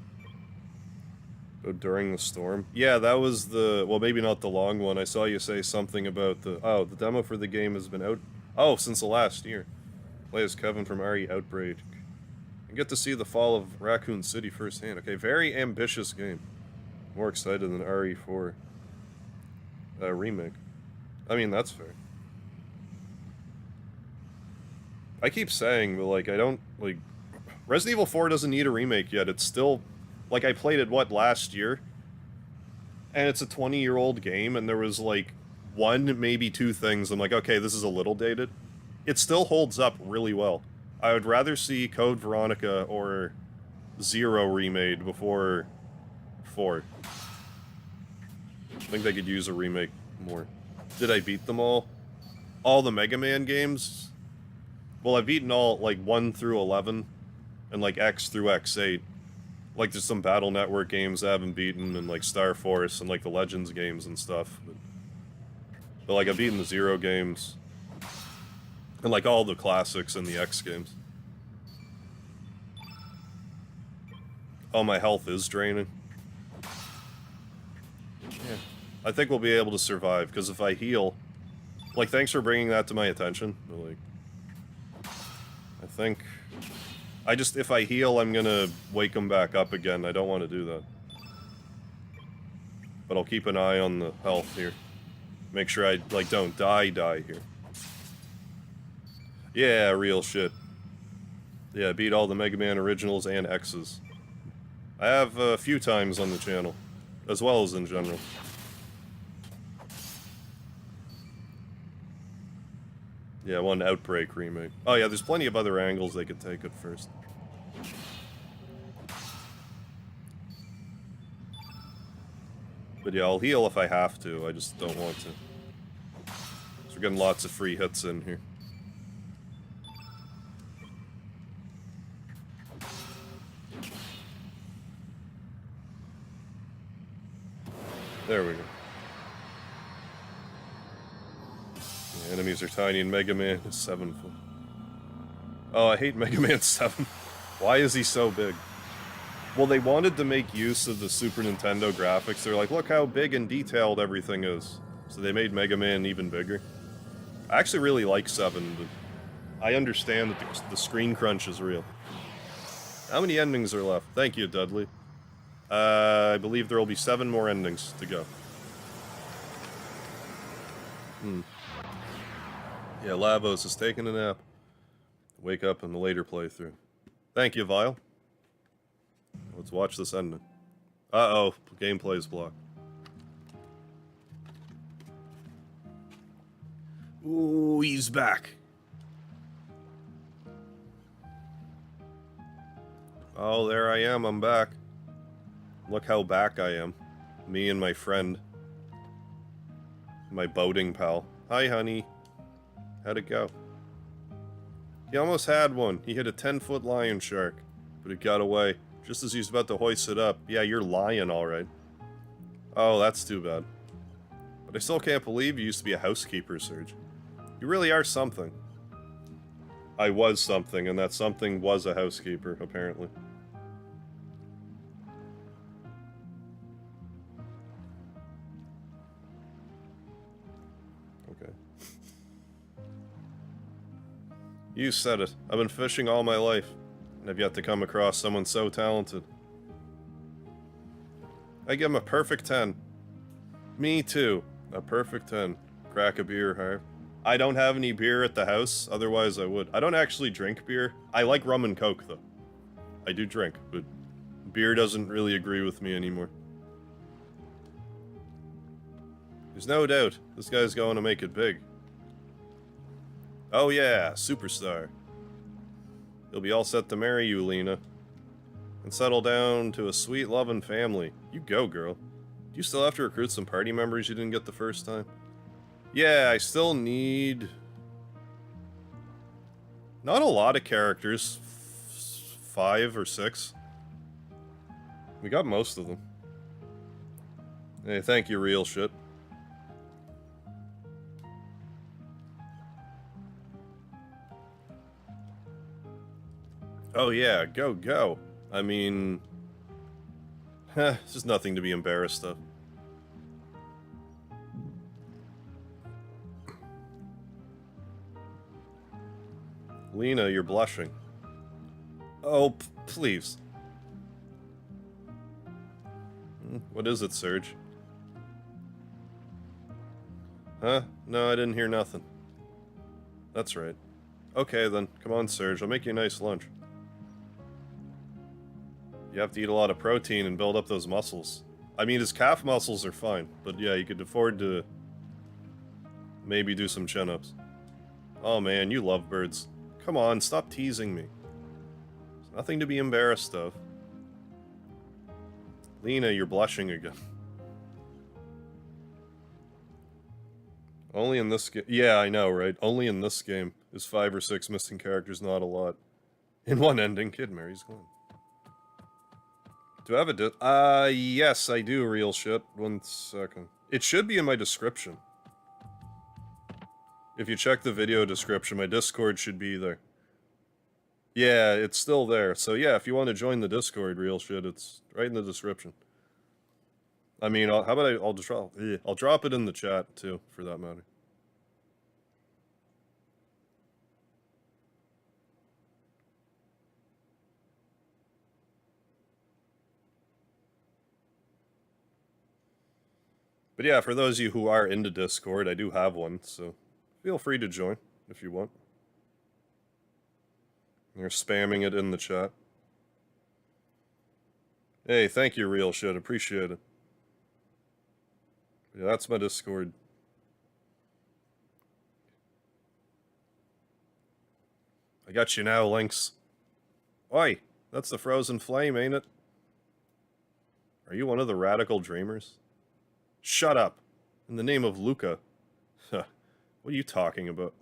Oh, during the storm? Yeah, that was the... Well, maybe not the long one. I saw you say something about the... Oh, the demo for the game has been out... Oh, since the last year. Play as Kevin from RE Outbreak. And get to see the fall of Raccoon City firsthand. Okay, very ambitious game. More excited than RE4. Remake. I mean, that's fair. I keep saying, but, like, I don't, like... Resident Evil 4 doesn't need a remake yet. It's still... Like, I played it, what, last year? And it's a 20-year-old game, and there was, like, one, maybe two things. I'm like, okay, this is a little dated. It still holds up really well. I would rather see Code Veronica or Zero remade before 4. I think they could use a remake more. Did I beat them all? All the Mega Man games? Well, I've beaten all, like, 1 through 11, and, like, X through X8. Like, there's some Battle Network games I haven't beaten, and, like, Star Force, and, like, the Legends games and stuff. But like, I've beaten the Zero games. And, like, all the classics and the X games. Oh, my health is draining. Yeah. I think we'll be able to survive, because if I heal... Like, thanks for bringing that to my attention. But, like... I think... if I heal, I'm gonna wake him back up again. I don't want to do that. But I'll keep an eye on the health here. Make sure I, like, don't die here. Yeah, real shit. Yeah, beat all the Mega Man originals and X's. I have a few times on the channel, as well as in general. Yeah, one Outbreak remake. Oh yeah, there's plenty of other angles they could take at first. But yeah, I'll heal if I have to, I just don't want to. So we're getting lots of free hits in here. There we go. The enemies are tiny and Mega Man is 7 foot. Oh, I hate Mega Man 7. Why is he so big? Well, they wanted to make use of the Super Nintendo graphics. They're like, look how big and detailed everything is. So they made Mega Man even bigger. I actually really like 7, but I understand that the screen crunch is real. How many endings are left? Thank you, Dudley. I believe there will be 7 more endings to go. Yeah, Lavos is taking a nap. Wake up in the later playthrough. Thank you, Vile. Let's watch this ending. Uh-oh, gameplay's blocked. Ooh, he's back. Oh, there I am, I'm back. Look how back I am. Me and my friend. My boating pal. Hi, honey. How'd it go? He almost had one. He hit a 10-foot lion shark, but it got away. Just as he was about to hoist it up. Yeah, you're lying, alright. Oh, that's too bad. But I still can't believe you used to be a housekeeper, Serge. You really are something. I was something, and that something was a housekeeper, apparently. Okay. You said it. I've been fishing all my life, and I've yet to come across someone so talented. I give him a perfect 10. Me too. A perfect 10. Crack a beer, Harv. I don't have any beer at the house, otherwise I would. I don't actually drink beer. I like rum and coke, though. I do drink, but beer doesn't really agree with me anymore. There's no doubt, this guy's going to make it big. Oh yeah, superstar. He'll be all set to marry you, Lena. And settle down to a sweet, loving family. You go, girl. Do you still have to recruit some party members you didn't get the first time? Yeah, I still need... not a lot of characters. 5 or 6. We got most of them. Hey, thank you, real shit. Oh yeah, go, go. I mean... this is nothing to be embarrassed of. Lena, you're blushing. Oh, please. What is it, Serge? Huh? No, I didn't hear nothing. That's right. Okay then, come on, Serge, I'll make you a nice lunch. You have to eat a lot of protein and build up those muscles. I mean, his calf muscles are fine, but yeah, you could afford to maybe do some chin-ups. Oh man, you love birds. Come on, stop teasing me. There's nothing to be embarrassed of. Lena, you're blushing again. Only in this game. Yeah, I know, right? Only in this game is 5 or 6 missing characters, not a lot. In one ending, Kid Mary's Glen. Do I have a yes, I do, real shit. 1 second. It should be in my description. If you check the video description, my Discord should be there. Yeah, it's still there. So yeah, if you want to join the Discord, real shit, it's right in the description. I mean, how about I'll drop it in the chat too, for that matter. But yeah, for those of you who are into Discord, I do have one, so feel free to join if you want. They're spamming it in the chat. Hey, thank you, real shit. Appreciate it. Yeah, that's my Discord. I got you now, Lynx. Oi, that's the frozen flame, ain't it? Are you one of the radical dreamers? Shut up! In the name of Luca. What are you talking about?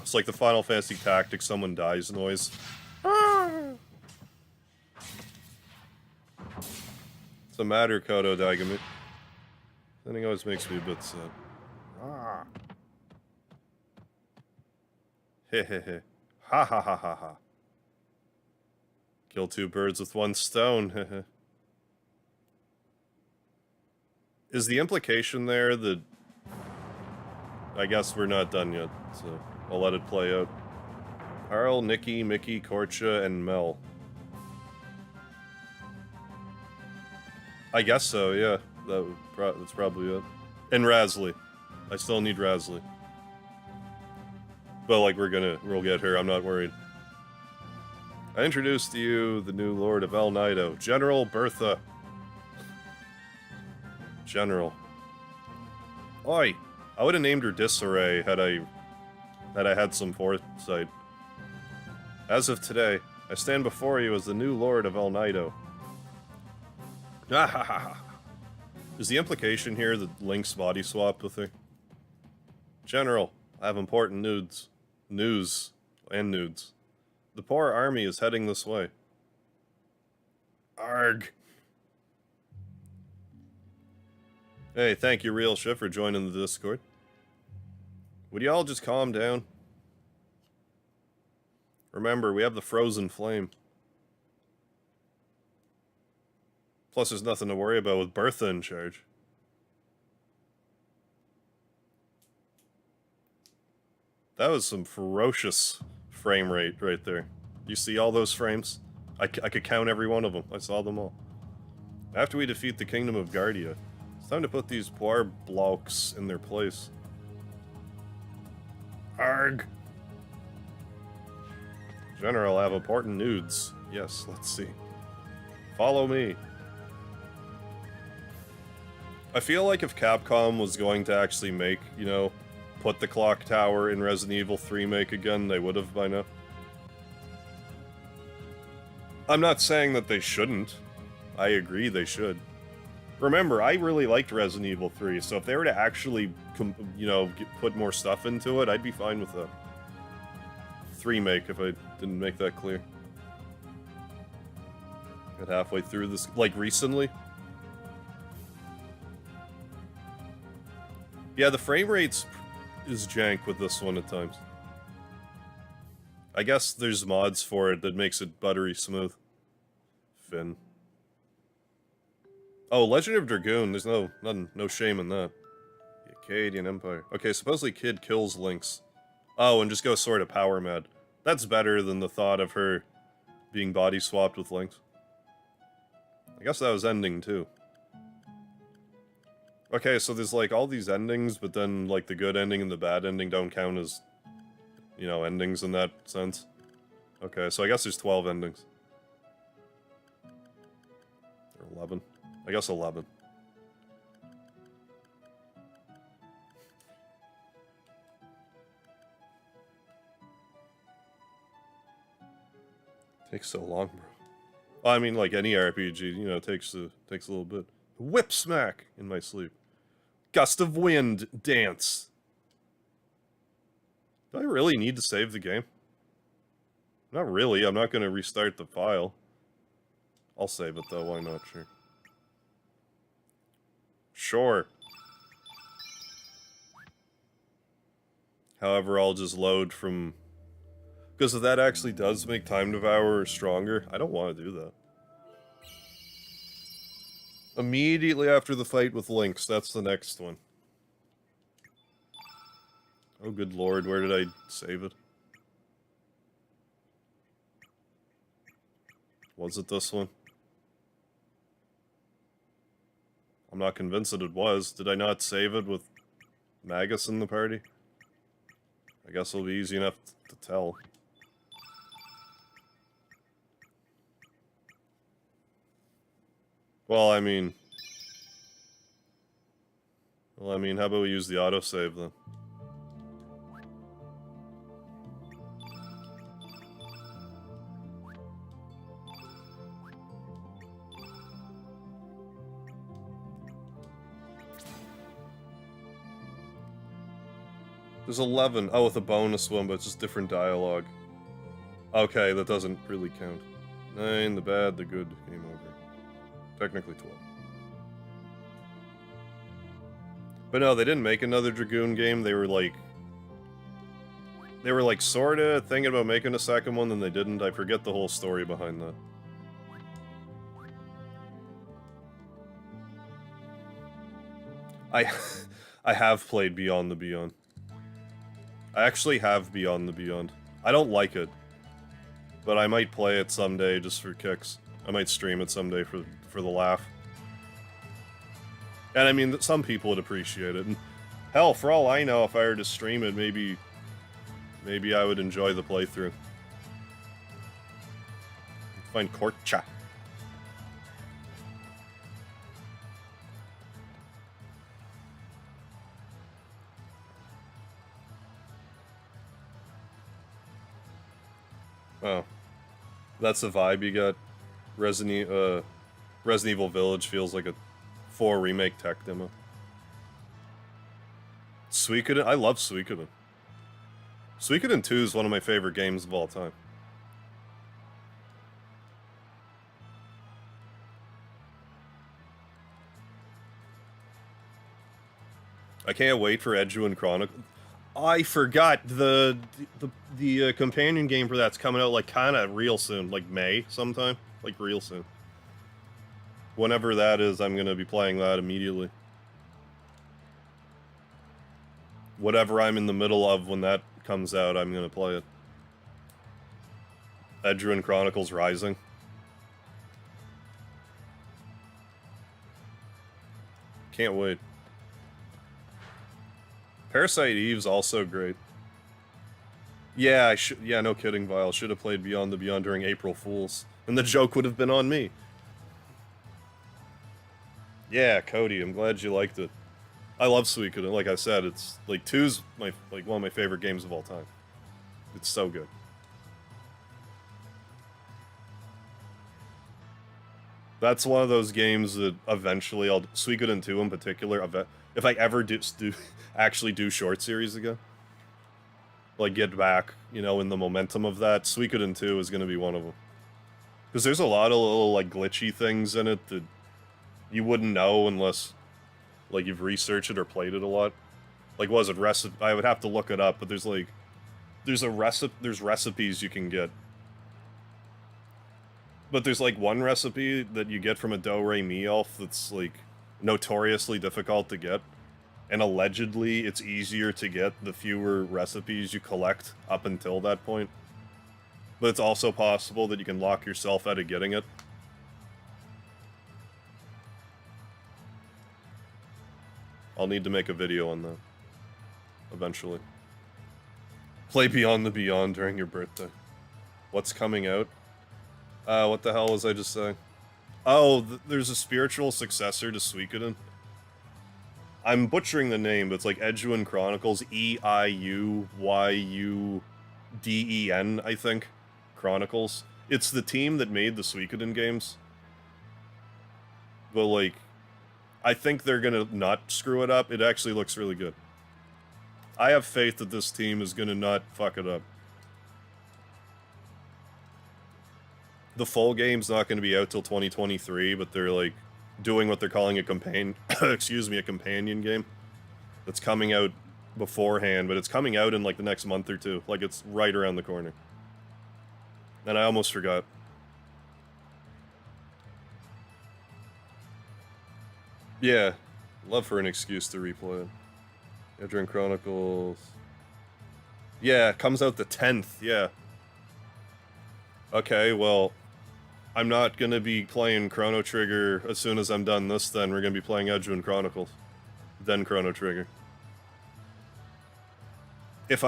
It's like the Final Fantasy Tactics someone dies noise. What's the matter, Kodo Daigami? That thing always makes me a bit sad. Hehehe. Ha ha ha ha ha. Kill 2 birds with 1 stone, hehe. Is the implication there that... I guess we're not done yet, so I'll let it play out. Carl, Nikki, Mickey, Korcha, and Mel. I guess so, yeah. That's probably it. And Rasley. I still need Rasley. But, like, we'll get her, I'm not worried. I introduced to you the new Lord of El Nido, General Bertha. General. Oi! I would have named her Disarray had I had some foresight. As of today, I stand before you as the new Lord of El Nido. Is the implication here that Link's body swapped with her? General, I have important news. The poor army is heading this way. Arg. Hey, thank you, real shit, for joining the Discord. Would you all just calm down? Remember, we have the frozen flame. Plus, there's nothing to worry about with Bertha in charge. That was some ferocious frame rate right there. You see all those frames? I could count every one of them. I saw them all. After we defeat the Kingdom of Guardia, it's time to put these poor blokes in their place. Arg! General, I have important news. Yes, let's see. Follow me. I feel like if Capcom was going to actually make, you know, put the clock tower in Resident Evil 3 make again, they would have by now. I'm not saying that they shouldn't. I agree they should. Remember, I really liked Resident Evil 3, so if they were to actually, you know, put more stuff into it, I'd be fine with that. 3 make, if I didn't make that clear. Got halfway through this, like, recently. Yeah, the frame rates is jank with this one at times. I guess there's mods for it that makes it buttery smooth. Finn. Oh, Legend of Dragoon, there's no shame in that. The Akkadian Empire. Okay, supposedly Kid kills Lynx. Oh, and just goes sort of power mad. That's better than the thought of her being body swapped with Lynx. I guess that was ending too. Okay, so there's like all these endings, but then like the good ending and the bad ending don't count as, you know, endings in that sense. Okay, so I guess there's 12 endings. Or 11. I guess 11. Takes so long, bro. Well, I mean, like any RPG, you know, takes a little bit. Whip smack in my sleep. Gust of wind dance. Do I really need to save the game? Not really. I'm not going to restart the file. I'll save it though. Why not? Sure. Sure. However, I'll just load from... Because if that actually does make Time Devourer stronger, I don't want to do that. Immediately after the fight with Lynx, that's the next one. Oh good lord, where did I save it? Was it this one? I'm not convinced that it was. Did I not save it with Magus in the party? I guess it'll be easy enough to tell. Well, I mean, how about we use the autosave then? There's 11. Oh, with a bonus one, but it's just different dialogue. Okay, that doesn't really count. 9, the bad, the good, game over. Technically 12. But no, they didn't make another Dragoon game. They were like sorta thinking about making a second one, then they didn't. I forget the whole story behind that. I have played Beyond the Beyond. I actually have Beyond the Beyond. I don't like it, but I might play it someday just for kicks. I might stream it someday for the laugh. And I mean, some people would appreciate it. And hell, for all I know, if I were to stream it, maybe I would enjoy the playthrough. Find Korcha. Oh. That's the vibe you got. Resident Evil Village feels like a 4 remake tech demo. Suikoden? I love Suikoden. Suikoden 2 is one of my favorite games of all time. I can't wait for Edgewood Chronicle. I forgot the companion game for that's coming out like kind of real soon, like May sometime, like real soon. Whenever that is, I'm gonna be playing that immediately. Whatever I'm in the middle of when that comes out, I'm gonna play it. Edgeruin Chronicles Rising. Can't wait. Parasite Eve's also great. Yeah, yeah, no kidding, Vile. Should have played Beyond the Beyond during April Fools. And the joke would have been on me. Yeah, Cody, I'm glad you liked it. I love Suikoden. Like I said, it's like 2's one of my favorite games of all time. It's so good. That's one of those games that eventually I'll... Suikoden 2 in particular, if I ever actually do short series again. Like, get back, you know, in the momentum of that, Suikoden 2 is going to be one of them. Because there's a lot of little, like, glitchy things in it that you wouldn't know unless, like, you've researched it or played it a lot. Like, was it recipe? I would have to look it up, but there's, like... There's recipes you can get. But there's, like, one recipe that you get from a Do-Re-Mi elf that's, like, notoriously difficult to get. And allegedly, it's easier to get the fewer recipes you collect up until that point. But it's also possible that you can lock yourself out of getting it. I'll need to make a video on that. Eventually. Play Beyond the Beyond during your birthday. What's coming out? What the hell was I just saying? Oh, there's a spiritual successor to Suikoden. I'm butchering the name, but it's like Eiyuden Chronicles, E-I-U-Y-U-D-E-N, I think. Chronicles. It's the team that made the Suikoden games. But, like, I think they're gonna not screw it up. It actually looks really good. I have faith that this team is gonna not fuck it up. The full game's not gonna be out till 2023, but they're, like, doing what they're calling a excuse me, a companion game. That's coming out beforehand, but it's coming out in, like, the next month or two. Like, it's right around the corner. And I almost forgot. Yeah. Love for an excuse to replay it. Eiyuden Chronicles... Yeah, it comes out the 10th, yeah. Okay, well... I'm not gonna be playing Chrono Trigger as soon as I'm done this, then. We're gonna be playing Eiyuden Chronicles. Then Chrono Trigger. If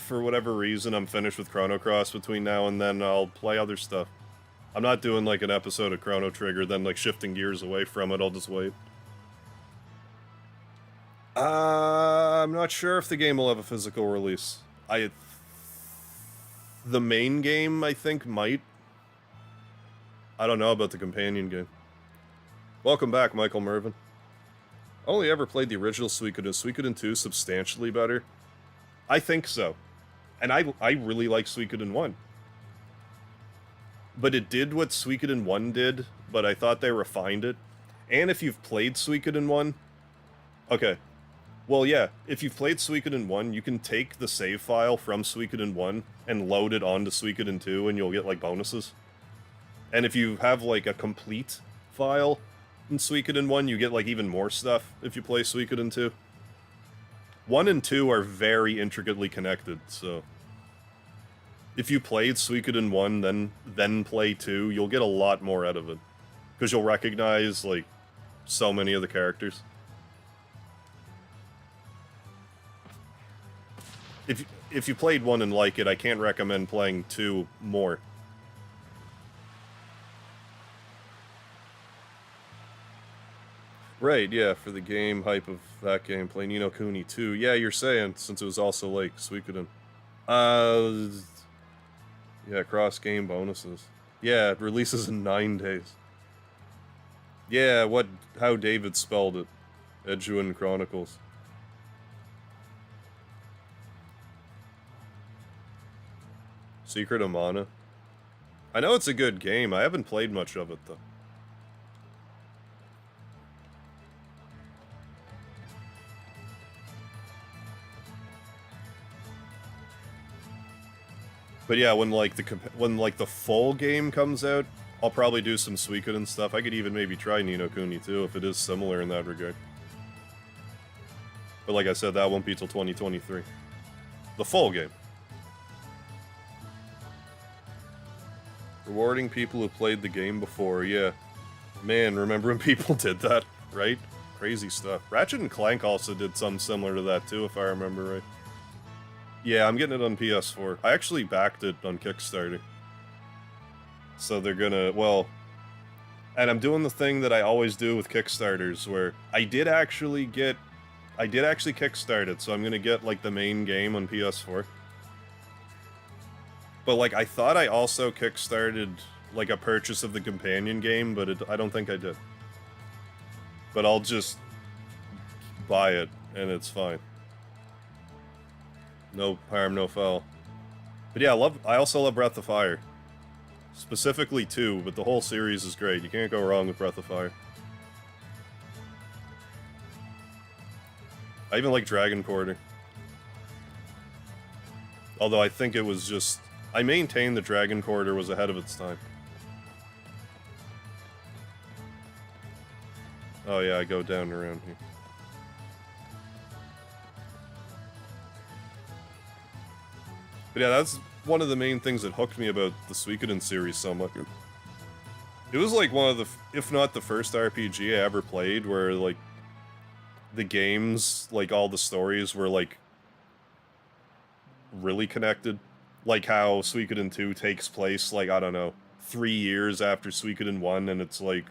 for whatever reason I'm finished with Chrono Cross between now and then, I'll play other stuff. I'm not doing, like, an episode of Chrono Trigger, then, like, shifting gears away from it. I'll just wait. I'm not sure if the game will have a physical release. The main game, I think, might. I don't know about the companion game. Welcome back, Michael Mervin. Only ever played the original Suikoden. Suikoden 2 substantially better? I think so. And I really like Suikoden 1. But it did what Suikoden 1 did, but I thought they refined it. And if you've played Suikoden 1... Okay. Well, yeah, if you've played Suikoden 1, you can take the save file from Suikoden 1 and load it onto Suikoden 2, and you'll get, like, bonuses. And if you have, like, a complete file in Suikoden 1, you get, like, even more stuff if you play Suikoden 2. 1 and 2 are very intricately connected, so... If you played Suikoden 1, then play 2, you'll get a lot more out of it. Because you'll recognize, like, so many of the characters. If you played 1 and like it, I can't recommend playing 2 more. Right, yeah, for the game hype of that game, play Ni no Kuni 2. Yeah, you're saying, since it was also like Suikoden. Yeah, cross-game bonuses. Yeah, it releases in 9 days. Yeah, how David spelled it. Eiyuden Chronicles. Secret of Mana. I know it's a good game, I haven't played much of it, though. But yeah, when the full game comes out, I'll probably do some Suikoden stuff. I could even maybe try Ni no Kuni too, if it is similar in that regard. But like I said, that won't be till 2023. The full game. Rewarding people who played the game before, yeah. Man, remember when people did that, right? Crazy stuff. Ratchet & Clank also did something similar to that too, if I remember right. Yeah, I'm getting it on PS4. I actually backed it on Kickstarter. So they're gonna, well... And I'm doing the thing that I always do with Kickstarters, where I did actually kickstart it, so I'm gonna get, like, the main game on PS4. But, like, I thought I also kickstarted, like a purchase of the companion game, but I don't think I did. But I'll just buy it, and it's fine. No harm, no foul. But yeah, I also love Breath of Fire. Specifically 2, but the whole series is great. You can't go wrong with Breath of Fire. I even like Dragon Quarter. Although I think it was just... I maintain that Dragon Quarter was ahead of its time. Oh yeah, I go down around here. But yeah, that's one of the main things that hooked me about the Suikoden series so much. It was like one of the, if not the first RPG I ever played where, like, the games, like, all the stories were, like, really connected. Like how Suikoden 2 takes place, like, I don't know, 3 years after Suikoden 1, and it's, like,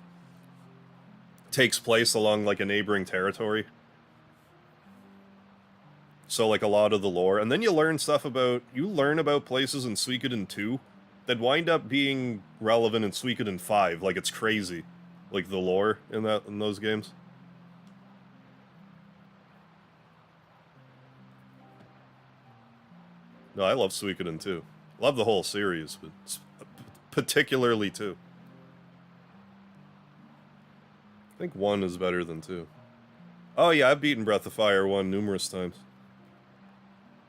takes place along, like, a neighboring territory. So, like, a lot of the lore. And then you learn stuff about... You learn about places in Suikoden 2 that wind up being relevant in Suikoden 5. Like, it's crazy. Like, the lore in those games. No, I love Suikoden 2. Love the whole series, but particularly 2. I think 1 is better than 2. Oh yeah, I've beaten Breath of Fire 1 numerous times.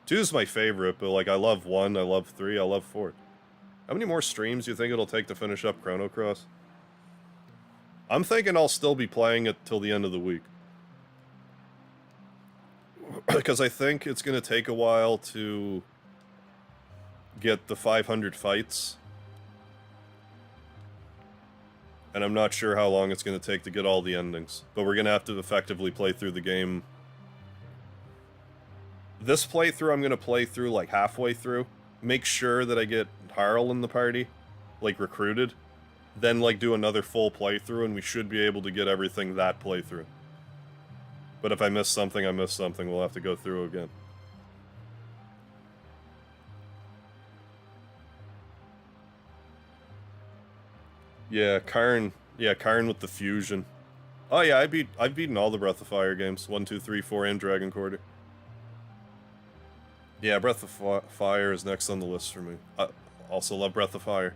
2 is my favorite, but like I love 1, I love 3, I love 4. How many more streams do you think it'll take to finish up Chrono Cross? I'm thinking I'll still be playing it till the end of the week. Because I think it's going to take a while to get the 500 fights. And I'm not sure how long it's going to take to get all the endings. But we're going to have to effectively play through the game. This playthrough I'm going to play through like halfway through. Make sure that I get Harl in the party. Like recruited. Then like do another full playthrough and we should be able to get everything that playthrough. But if I miss something, I miss something. We'll have to go through again. Yeah, Karn. Yeah, Karn with the fusion. Oh yeah, I've beaten all the Breath of Fire games. 1, 2, 3, 4, and Dragon Quarter. Yeah, Breath of Fire is next on the list for me. I also love Breath of Fire.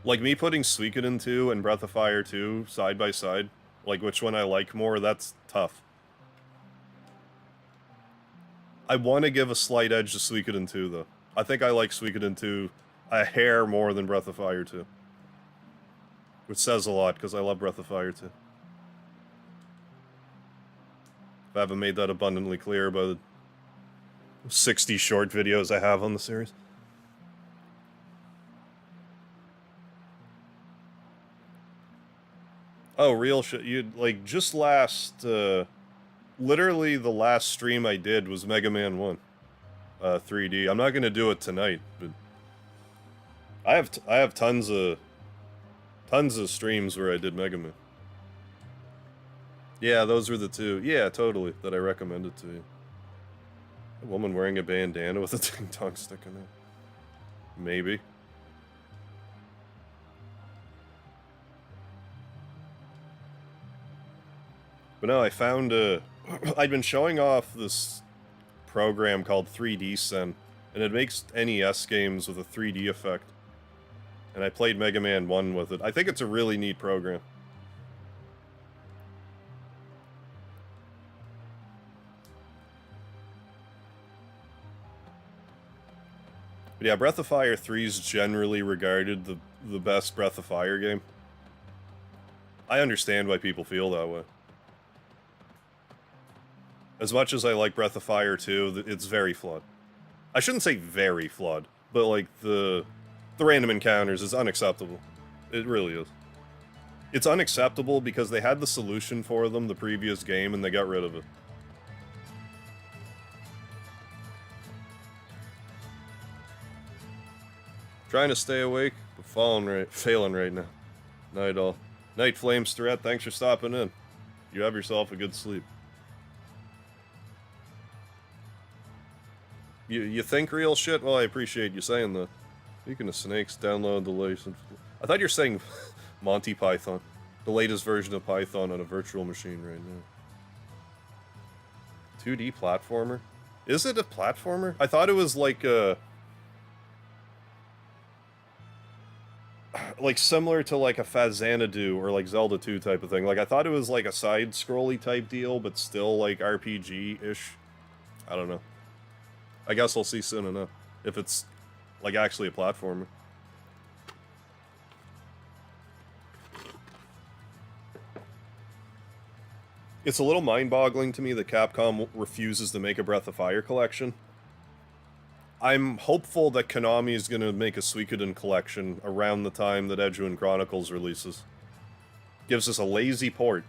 Like, me putting Suikoden 2 and Breath of Fire 2 side by side, like, which one I like more, that's tough. I want to give a slight edge to Suikoden 2, though. I think I like Suikoden 2 a hair more than Breath of Fire 2. Which says a lot, because I love Breath of Fire 2. If I haven't made that abundantly clear by the 60 short videos I have on the series. Oh, real shit. You'd, like, just last, literally the last stream I did was Mega Man 1. 3D. I'm not gonna do it tonight, but... I have tons of streams where I did Mega Man. Yeah, those were the two. Yeah, totally, that I recommended to you. A woman wearing a bandana with a ding-dong sticking out. Maybe. But no, I found I'd been showing off this program called 3D Sen, and it makes NES games with a 3D effect. And I played Mega Man 1 with it. I think it's a really neat program. But yeah, Breath of Fire 3 is generally regarded the best Breath of Fire game. I understand why people feel that way. As much as I like Breath of Fire 2, it's very flawed. I shouldn't say very flawed, but like the random encounters is unacceptable. It really is. It's unacceptable because they had the solution for them the previous game and they got rid of it. Trying to stay awake, but failing right now. Night all. Night Flames Threat, thanks for stopping in. You have yourself a good sleep. You think real shit? Well, I appreciate you saying that. Speaking of snakes, download the latest. I thought you were saying Monty Python. The latest version of Python on a virtual machine right now. 2D platformer? Is it a platformer? I thought it was like a... like similar to like a Fazanadu or like Zelda 2 type of thing. Like I thought it was like a side-scrolly type deal, but still like RPG-ish. I don't know. I guess I'll see soon enough if it's like actually a platformer. It's a little mind-boggling to me that Capcom refuses to make a Breath of Fire collection. I'm hopeful that Konami is going to make a Suikoden collection around the time that Edgewind Chronicles releases. Gives us a lazy port.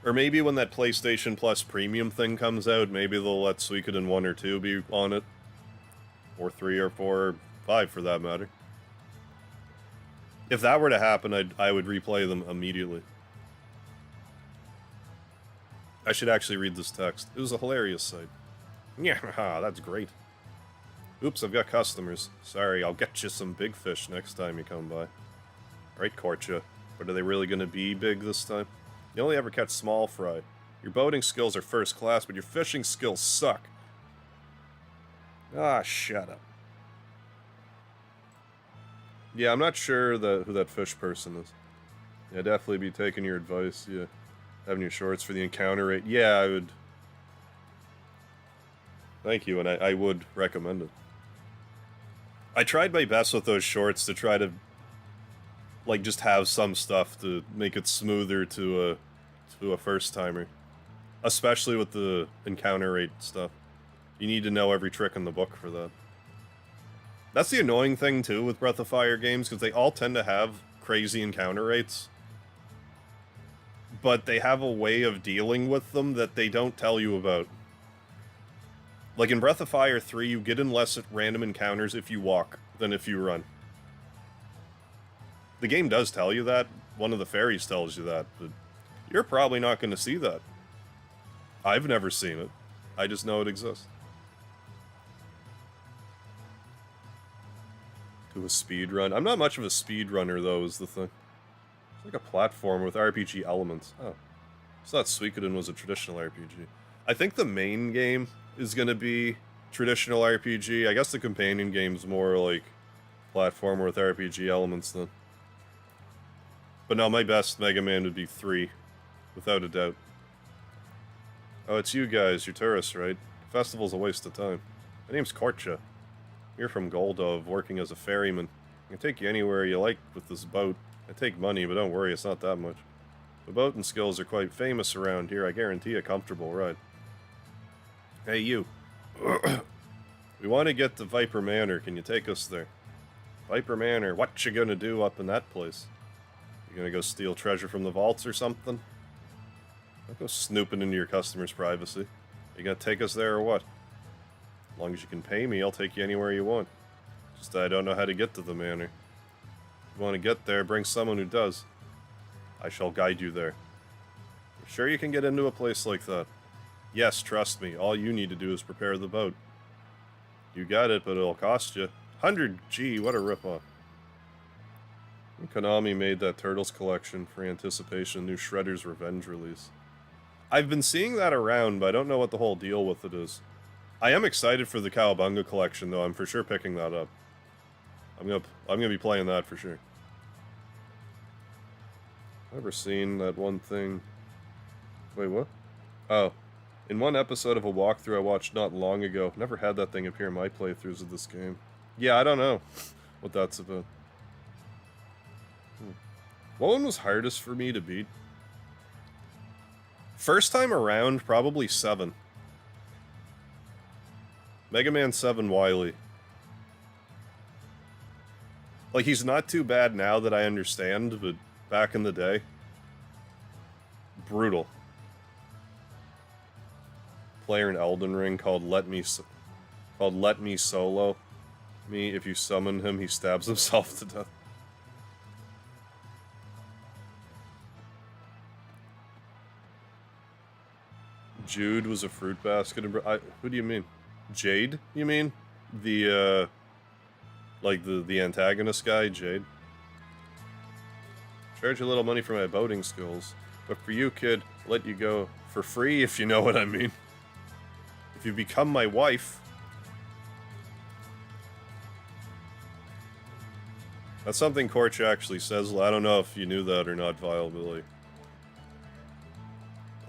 Or maybe when that PlayStation Plus Premium thing comes out, maybe they'll let Suikoden 1 or 2 be on it. Or 3 or 4 or 5 for that matter. If that were to happen, I would replay them immediately. I should actually read this text. It was a hilarious site. Yeah, that's great. Oops, I've got customers. Sorry, I'll get you some big fish next time you come by. Right, Korcha. But are they really going to be big this time? You only ever catch small fry. Your boating skills are first class, but your fishing skills suck. Ah, shut up. Yeah, I'm not sure who that fish person is. Yeah, definitely be taking your advice, yeah. Having your shorts for the encounter rate. Yeah, I would... Thank you, and I would recommend it. I tried my best with those shorts to try to, like, just have some stuff to make it smoother to a first-timer. Especially with the encounter rate stuff. You need to know every trick in the book for that. That's the annoying thing, too, with Breath of Fire games, because they all tend to have crazy encounter rates. But they have a way of dealing with them that they don't tell you about. Like in Breath of Fire 3, you get in less random encounters if you walk than if you run. The game does tell you that. One of the fairies tells you that, but you're probably not going to see that. I've never seen it. I just know it exists. To a speed run. I'm not much of a speed runner, though, is the thing. It's like a platform with RPG elements. Oh. I thought Suikoden was a traditional RPG. I think the main game is going to be traditional RPG. I guess the companion game's more like platformer with RPG elements then. But no, my best Mega Man would be 3, without a doubt. Oh, it's you guys. You're tourists, right? Festival's a waste of time. My name's Korcha. You're from Goldove, working as a ferryman. I can take you anywhere you like with this boat. I take money, but don't worry, it's not that much. The boating skills are quite famous around here. I guarantee a comfortable ride. Hey, you. We want to get to Viper Manor. Can you take us there? Viper Manor. What you gonna do up in that place? You gonna go steal treasure from the vaults or something? Don't go snooping into your customers' privacy. You gonna take us there or what? As long as you can pay me, I'll take you anywhere you want. Just I don't know how to get to the manor. If you want to get there, bring someone who does. I shall guide you there. You're sure you can get into a place like that? Yes, trust me. All you need to do is prepare the boat. You got it, but it'll cost you. 100 G, what a ripoff. Konami made that Turtles collection for anticipation of new Shredder's Revenge release. I've been seeing that around, but I don't know what the whole deal with it is. I am excited for the Cowabunga collection, though. I'm for sure picking that up. I'm gonna be playing that for sure. Never seen that one thing. Wait, what? Oh. In one episode of a walkthrough I watched not long ago, never had that thing appear in my playthroughs of this game. Yeah, I don't know what that's about. What one was hardest for me to beat? First time around, probably 7. Mega Man 7 Wily. Like, he's not too bad now that I understand, but back in the day, brutal. Player in Elden Ring called Let Me Solo Me. If you summon him, he stabs himself to death. Jude was a fruit basket. Who do you mean? Jade, you mean? The Like the antagonist guy, Jade. Charge a little money for my boating skills. But for you, kid, I'll let you go for free, if you know what I mean. If you become my wife... That's something Korch actually says. I don't know if you knew that or not, Vile, but like...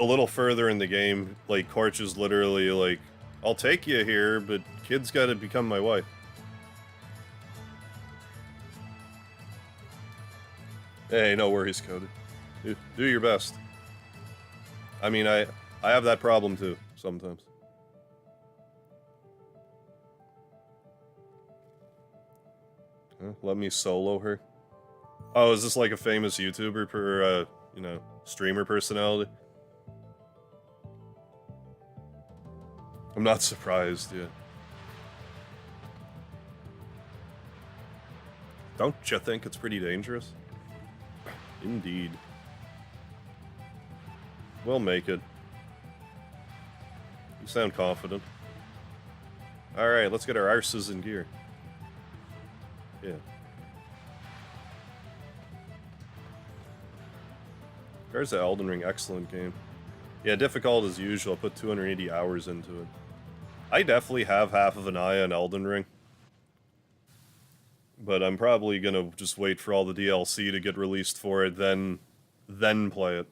A little further in the game, like, Korch is literally like, I'll take you here, but kid's gotta become my wife. Hey, no worries, Cody. Do your best. I mean, I have that problem too, sometimes. Huh? Let me solo her. Oh, is this like a famous YouTuber you know, streamer personality? I'm not surprised, yeah. Don't you think it's pretty dangerous? Indeed. We'll make it. You sound confident. Alright, let's get our arses in gear. Yeah. There's the Elden Ring, excellent game. Yeah, difficult as usual, put 280 hours into it. I definitely have half of an eye on Elden Ring. But I'm probably gonna just wait for all the DLC to get released for it, then play it.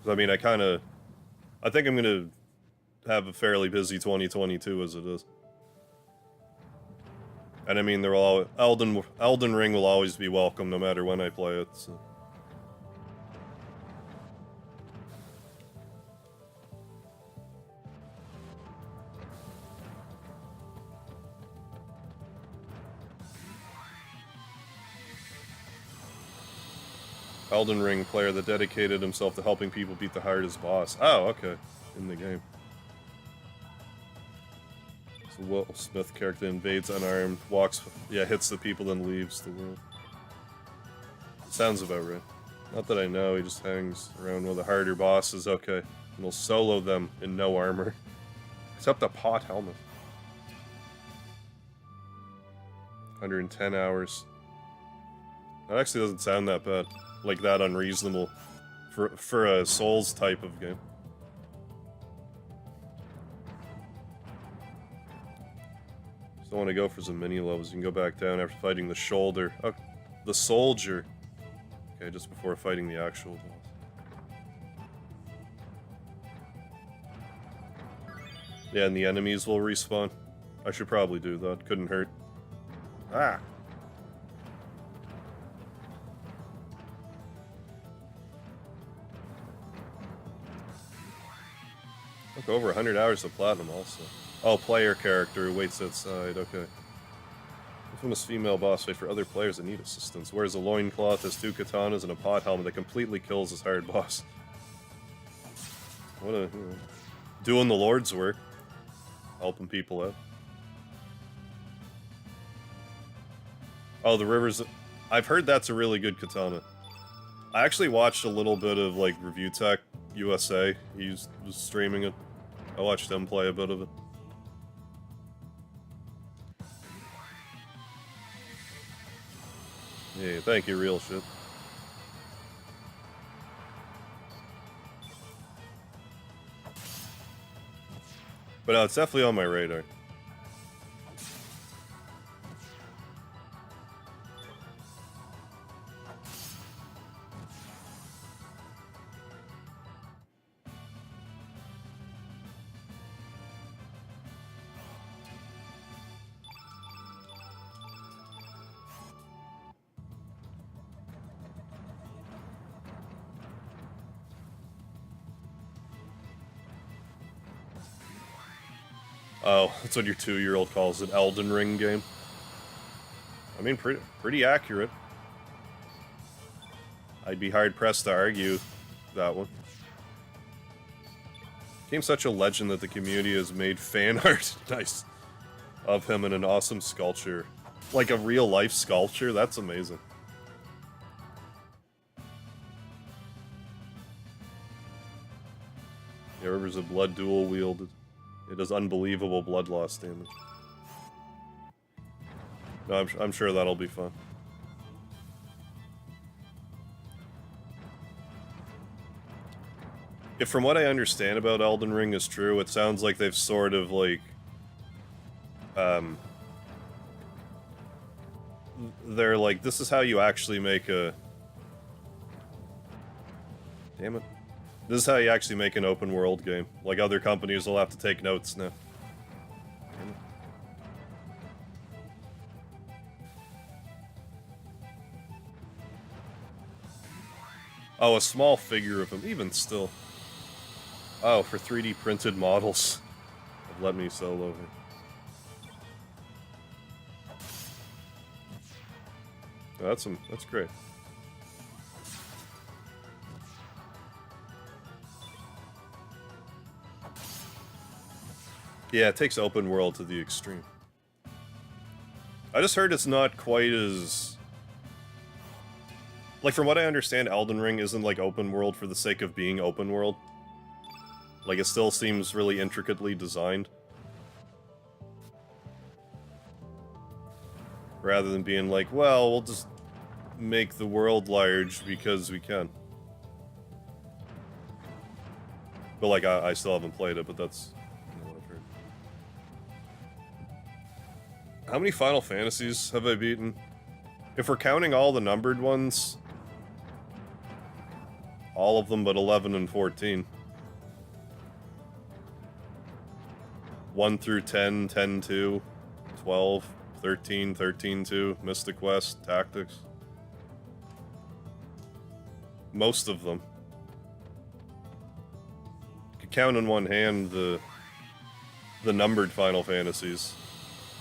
I mean, I think I'm gonna have a fairly busy 2022 as it is. And I mean, Elden Ring will always be welcome no matter when I play it, so. Elden Ring player that dedicated himself to helping people beat the hardest boss. Oh, okay. In the game. So Will Smith character invades unarmed, walks, yeah, hits the people, then leaves the world. Sounds about right. Not that I know, he just hangs around with the harder bosses, okay. And we'll solo them in no armor. Except the pot helmet. 110 hours. That actually doesn't sound that bad. Like that unreasonable for a Souls type of game. Still want to go for some mini levels. You can go back down after fighting the shoulder. Oh, the soldier. Okay, just before fighting the actual boss. Yeah, and the enemies will respawn. I should probably do that. Couldn't hurt. Ah! Took over 100 hours of platinum also. Oh, player character who waits outside, okay. Infamous female boss fight for other players that need assistance. Wears a loincloth, has 2 katanas, and a pot helmet that completely kills his hard boss. What a... doing the Lord's work. Helping people out. Oh, the Rivers... I've heard that's a really good katana. I actually watched a little bit of, like, Review Tech USA. He was streaming it. I watched him play a bit of it. Yeah, thank you, real shit. But no, it's definitely on my radar. Oh, that's what your 2-year-old calls an Elden Ring game. I mean, pretty accurate. I'd be hard-pressed to argue that one. Became such a legend that the community has made fan art nice of him in an awesome sculpture. Like a real-life sculpture? That's amazing. Yeah, Rivers of Blood dual-wielded. It does unbelievable blood loss damage. No, I'm sure that'll be fun. If from what I understand about Elden Ring is true, it sounds like they've sort of, like, they're like, this is how you actually make a... Damn it. This is how you actually make an open world game. Like, other companies will have to take notes now. Damn it. Oh, a small figure of him, even still. Oh, for 3D printed models. Let me sell over. Oh, that's great. Yeah, it takes open world to the extreme. I just heard it's not quite as... Like, from what I understand, Elden Ring isn't, like, open world for the sake of being open world. Like, it still seems really intricately designed. Rather than being like, well, we'll just make the world large because we can. But, like, I still haven't played it, but that's... what I've heard. How many Final Fantasies have I beaten? If we're counting all the numbered ones... all of them but 11 and 14. 1 through 10, 10-2, 12, 13, 13-2, Mystic West, Tactics. Most of them. You could count in one hand the numbered Final Fantasies.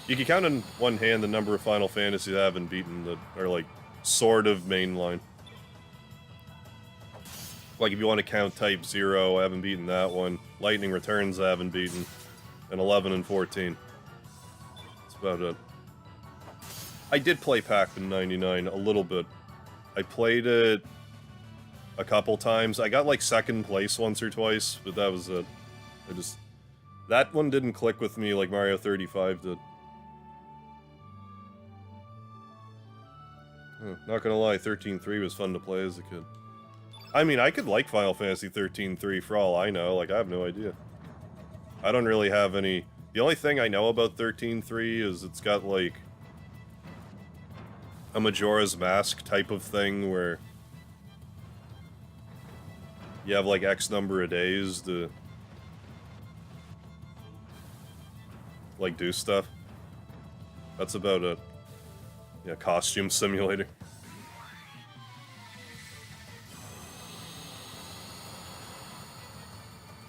You could count in one hand the number of Final Fantasies I haven't beaten that are, like, sort of mainline. Like, if you want to count Type 0, I haven't beaten that one. Lightning Returns, I haven't beaten. And 11 and 14. That's about it. I did play Pac-Man 99 a little bit. I played it a couple times. I got, like, second place once or twice, but that was it. That one didn't click with me like Mario 35 did. Not gonna lie, 13-3 was fun to play as a kid. I mean, I could like Final Fantasy 13-3 for all I know, like, I have no idea. I don't really have any... The only thing I know about 13-3 is it's got, like, a Majora's Mask type of thing where you have, like, X number of days to, like, do stuff. That's about it. Yeah, costume simulator.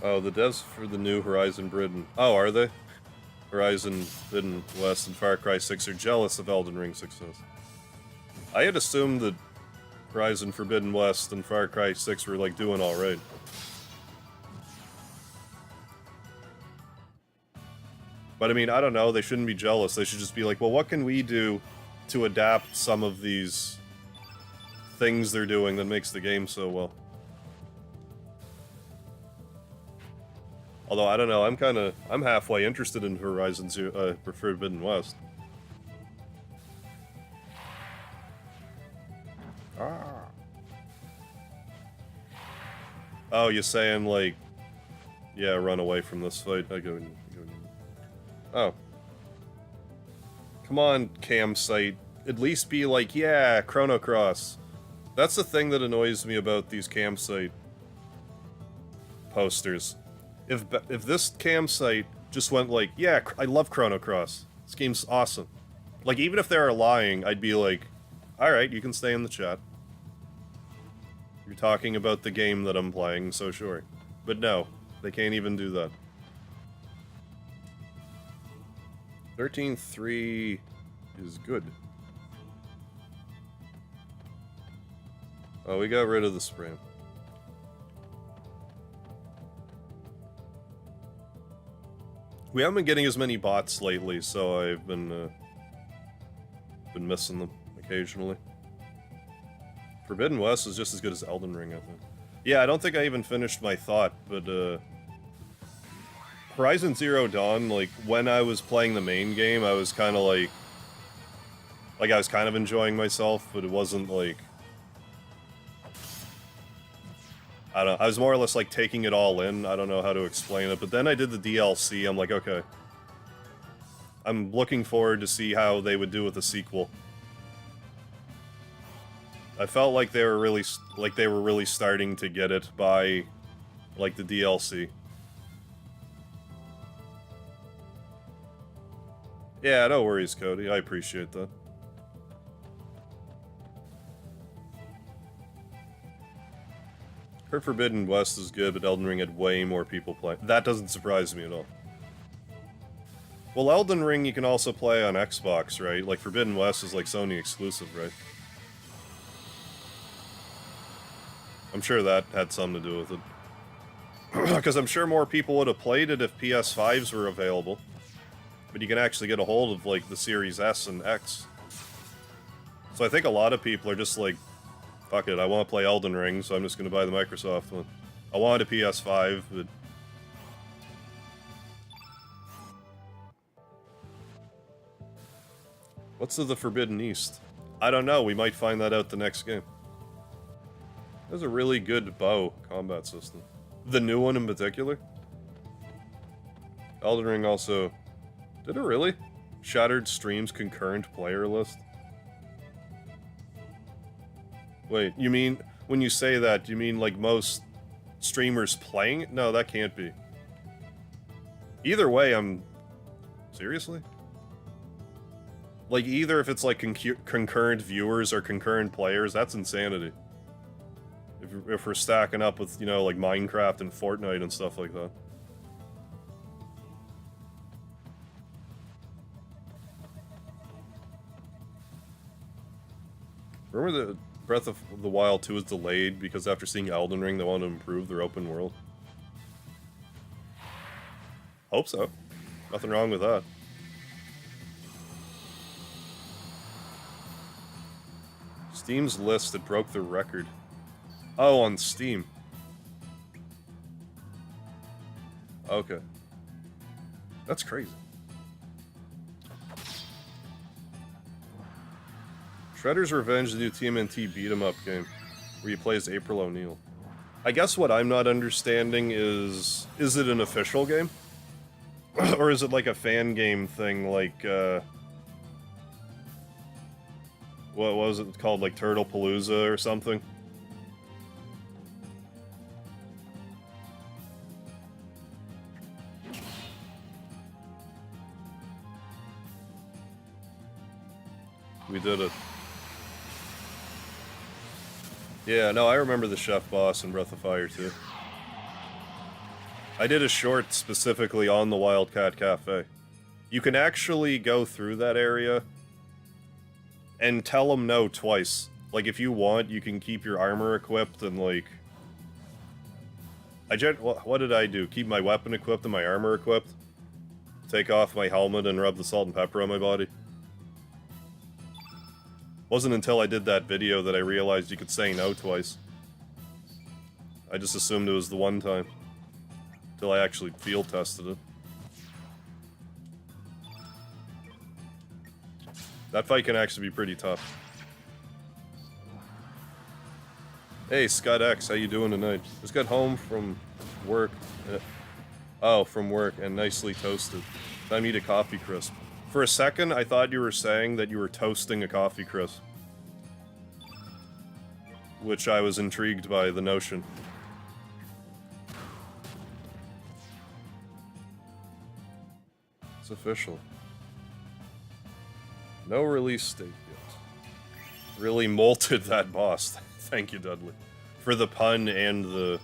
Oh, the devs for the new Horizon Forbidden... Oh, are they? Horizon Forbidden West and Far Cry 6 are jealous of Elden Ring's success. I had assumed that Horizon Forbidden West and Far Cry 6 were, like, doing alright. But, I mean, I don't know, they shouldn't be jealous. They should just be like, well, what can we do to adapt some of these things they're doing that makes the game so well? Although, I don't know, I'm halfway interested in Horizon Forbidden West. Ah. Oh, you're saying, like, yeah, run away from this fight. Oh. Come on, campsite. At least be like, yeah, Chrono Cross. That's the thing that annoys me about these campsite posters. If this campsite just went like, yeah, I love Chrono Cross. This game's awesome. Like, even if they are lying, I'd be like, alright, you can stay in the chat. You're talking about the game that I'm playing, so sure. But no, they can't even do that. 13-3 is good. Oh, we got rid of the spam. We haven't been getting as many bots lately, so I've been missing them occasionally. Forbidden West is just as good as Elden Ring, I think. Yeah, I don't think I even finished my thought, but Horizon Zero Dawn, like, when I was playing the main game, I was kind of like, Like, I was kind of enjoying myself, but it wasn't, like... I don't know, I was more or less, like, taking it all in. I don't know how to explain it, but then I did the DLC, I'm like, okay. I'm looking forward to see how they would do with the sequel. I felt like they were really starting to get it by, like, the DLC. Yeah, no worries, Cody. I appreciate that. Heard Forbidden West is good, but Elden Ring had way more people play. That doesn't surprise me at all. Well, Elden Ring you can also play on Xbox, right? Like, Forbidden West is, like, Sony exclusive, right? I'm sure that had something to do with it. Because I'm sure more people would have played it if PS5s were available. But you can actually get a hold of, like, the Series S and X. So I think a lot of people are just like, fuck it, I want to play Elden Ring, so I'm just going to buy the Microsoft one. I wanted a PS5, but... What's the Forbidden East? I don't know, we might find that out the next game. There's a really good bow combat system. The new one in particular. Elden Ring also... Did it really? Shattered Stream's concurrent player list? Wait, you mean, when you say that, you mean like most streamers playing it? No, that can't be. Either way, I'm... Seriously? Like, either if it's like concurrent viewers or concurrent players, that's insanity. If we're stacking up with, you know, like Minecraft and Fortnite and stuff like that. Remember the Breath of the Wild 2 was delayed because after seeing Elden Ring, they wanted to improve their open world? Hope so. Nothing wrong with that. Steam's list that broke the record. Oh, on Steam. Okay. That's crazy. Shredder's Revenge, the new TMNT beat-em-up game, where you play as April O'Neil. I guess what I'm not understanding is it an official game? Or is it like a fan game thing, like, what was it called, like Turtle Palooza or something? We did it. Yeah, no, I remember the chef boss in Breath of Fire too. I did a short specifically on the Wildcat Cafe. You can actually go through that area and tell them no twice. Like, if you want, you can keep your armor equipped and, like... What did I do? Keep my weapon equipped and my armor equipped? Take off my helmet and rub the salt and pepper on my body? Wasn't until I did that video that I realized you could say no twice. I just assumed it was the one time. Until I actually field tested it. That fight can actually be pretty tough. Hey, Scott X, how you doing tonight? Just got home from work. From work, and nicely toasted. Time to eat a coffee crisp. For a second, I thought you were saying that you were toasting a coffee crisp. Which I was intrigued by the notion. It's official. No release date yet. Really molted that boss. Thank you, Dudley. For the pun and the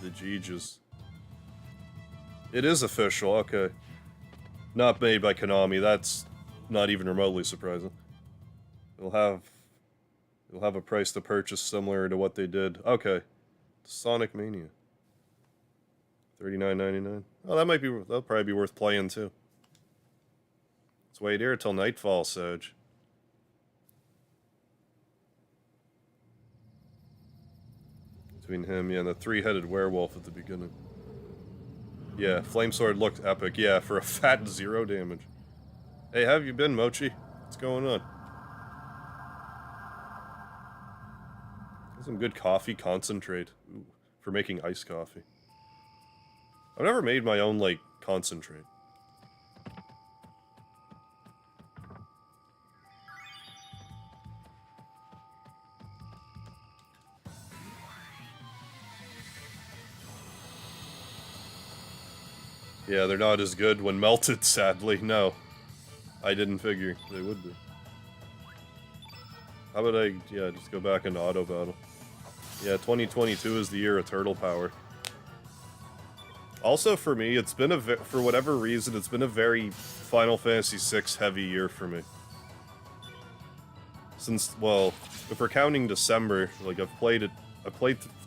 Jeeges. It is official, okay. Not made by Konami, that's not even remotely surprising. It'll have a price to purchase similar to what they did. Okay. Sonic Mania. $39.99. Oh, that'll probably be worth playing too. Let's wait here till nightfall, Serge. Between him, yeah, and the three-headed werewolf at the beginning. Yeah, Flamesword looked epic. Yeah, for a fat 0 damage. Hey, how have you been, Mochi? What's going on? Some good coffee concentrate. Ooh, for making iced coffee. I've never made my own, like, concentrate. Yeah, they're not as good when melted, sadly. No. I didn't figure they would be. How about I, yeah, just go back into auto battle. Yeah, 2022 is the year of turtle power. Also, for me, it's been for whatever reason, it's been a very Final Fantasy VI heavy year for me. Since, well, if we're counting December, like, I played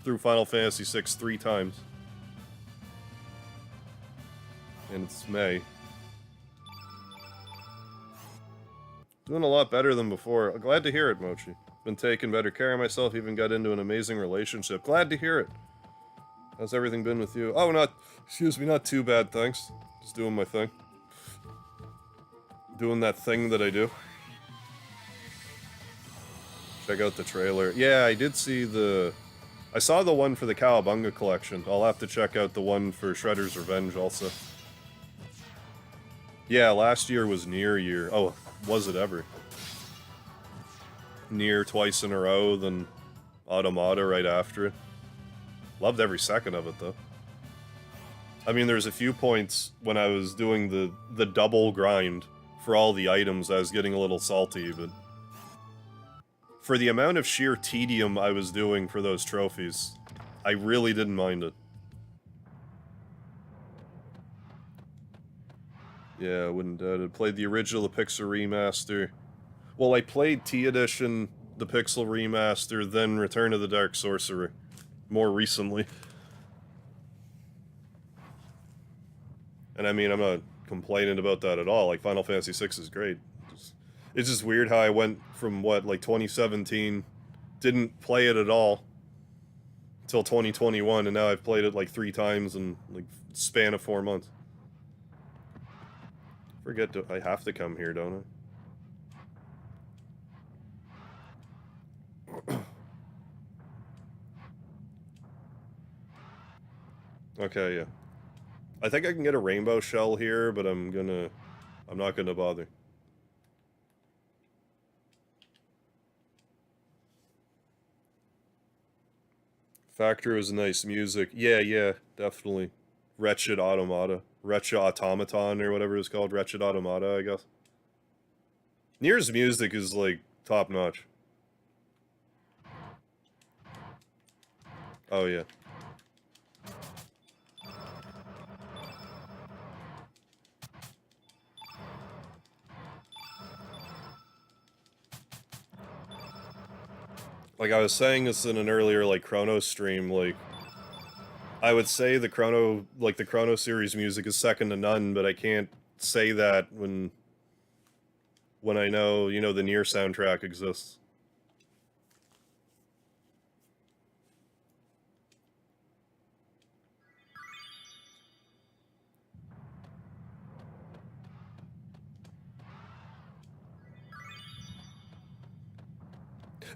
through Final Fantasy VI 3 times. And it's May. Doing a lot better than before. Glad to hear it, Mochi. Been taking better care of myself, even got into an amazing relationship. Glad to hear it. How's everything been with you? Oh, excuse me, not too bad, thanks. Just doing my thing. Doing that thing that I do. Check out the trailer. Yeah, I did see I saw the one for the Cowabunga collection. I'll have to check out the one for Shredder's Revenge also. Yeah, last year was Nier year. Oh, was it ever? Nier twice in a row, then Automata right after it. Loved every second of it, though. I mean, there's a few points when I was doing the double grind for all the items, I was getting a little salty, but for the amount of sheer tedium I was doing for those trophies, I really didn't mind it. Yeah, I wouldn't doubt it. Played the original, the Pixel Remaster. Well, I played T Edition, the Pixel Remaster, then Return of the Dark Sorcerer. More recently. And I mean, I'm not complaining about that at all. Like, Final Fantasy VI is great. It's just weird how I went from, what, like 2017, didn't play it at all, until 2021, and now I've played it like 3 times in, like, span of 4 months. I have to come here, don't I? Okay, yeah. I think I can get a rainbow shell here, but I'm not gonna bother. Factor is nice music. Yeah, definitely. Wretched Automaton, or whatever it's called. Wretched Automata, I guess. Nier's music is, like, top-notch. Oh, yeah. Like, I was saying this in an earlier, like, Chrono stream, like, I would say the Chrono series music is second to none, but I can't say that when I know, you know, the Nier soundtrack exists.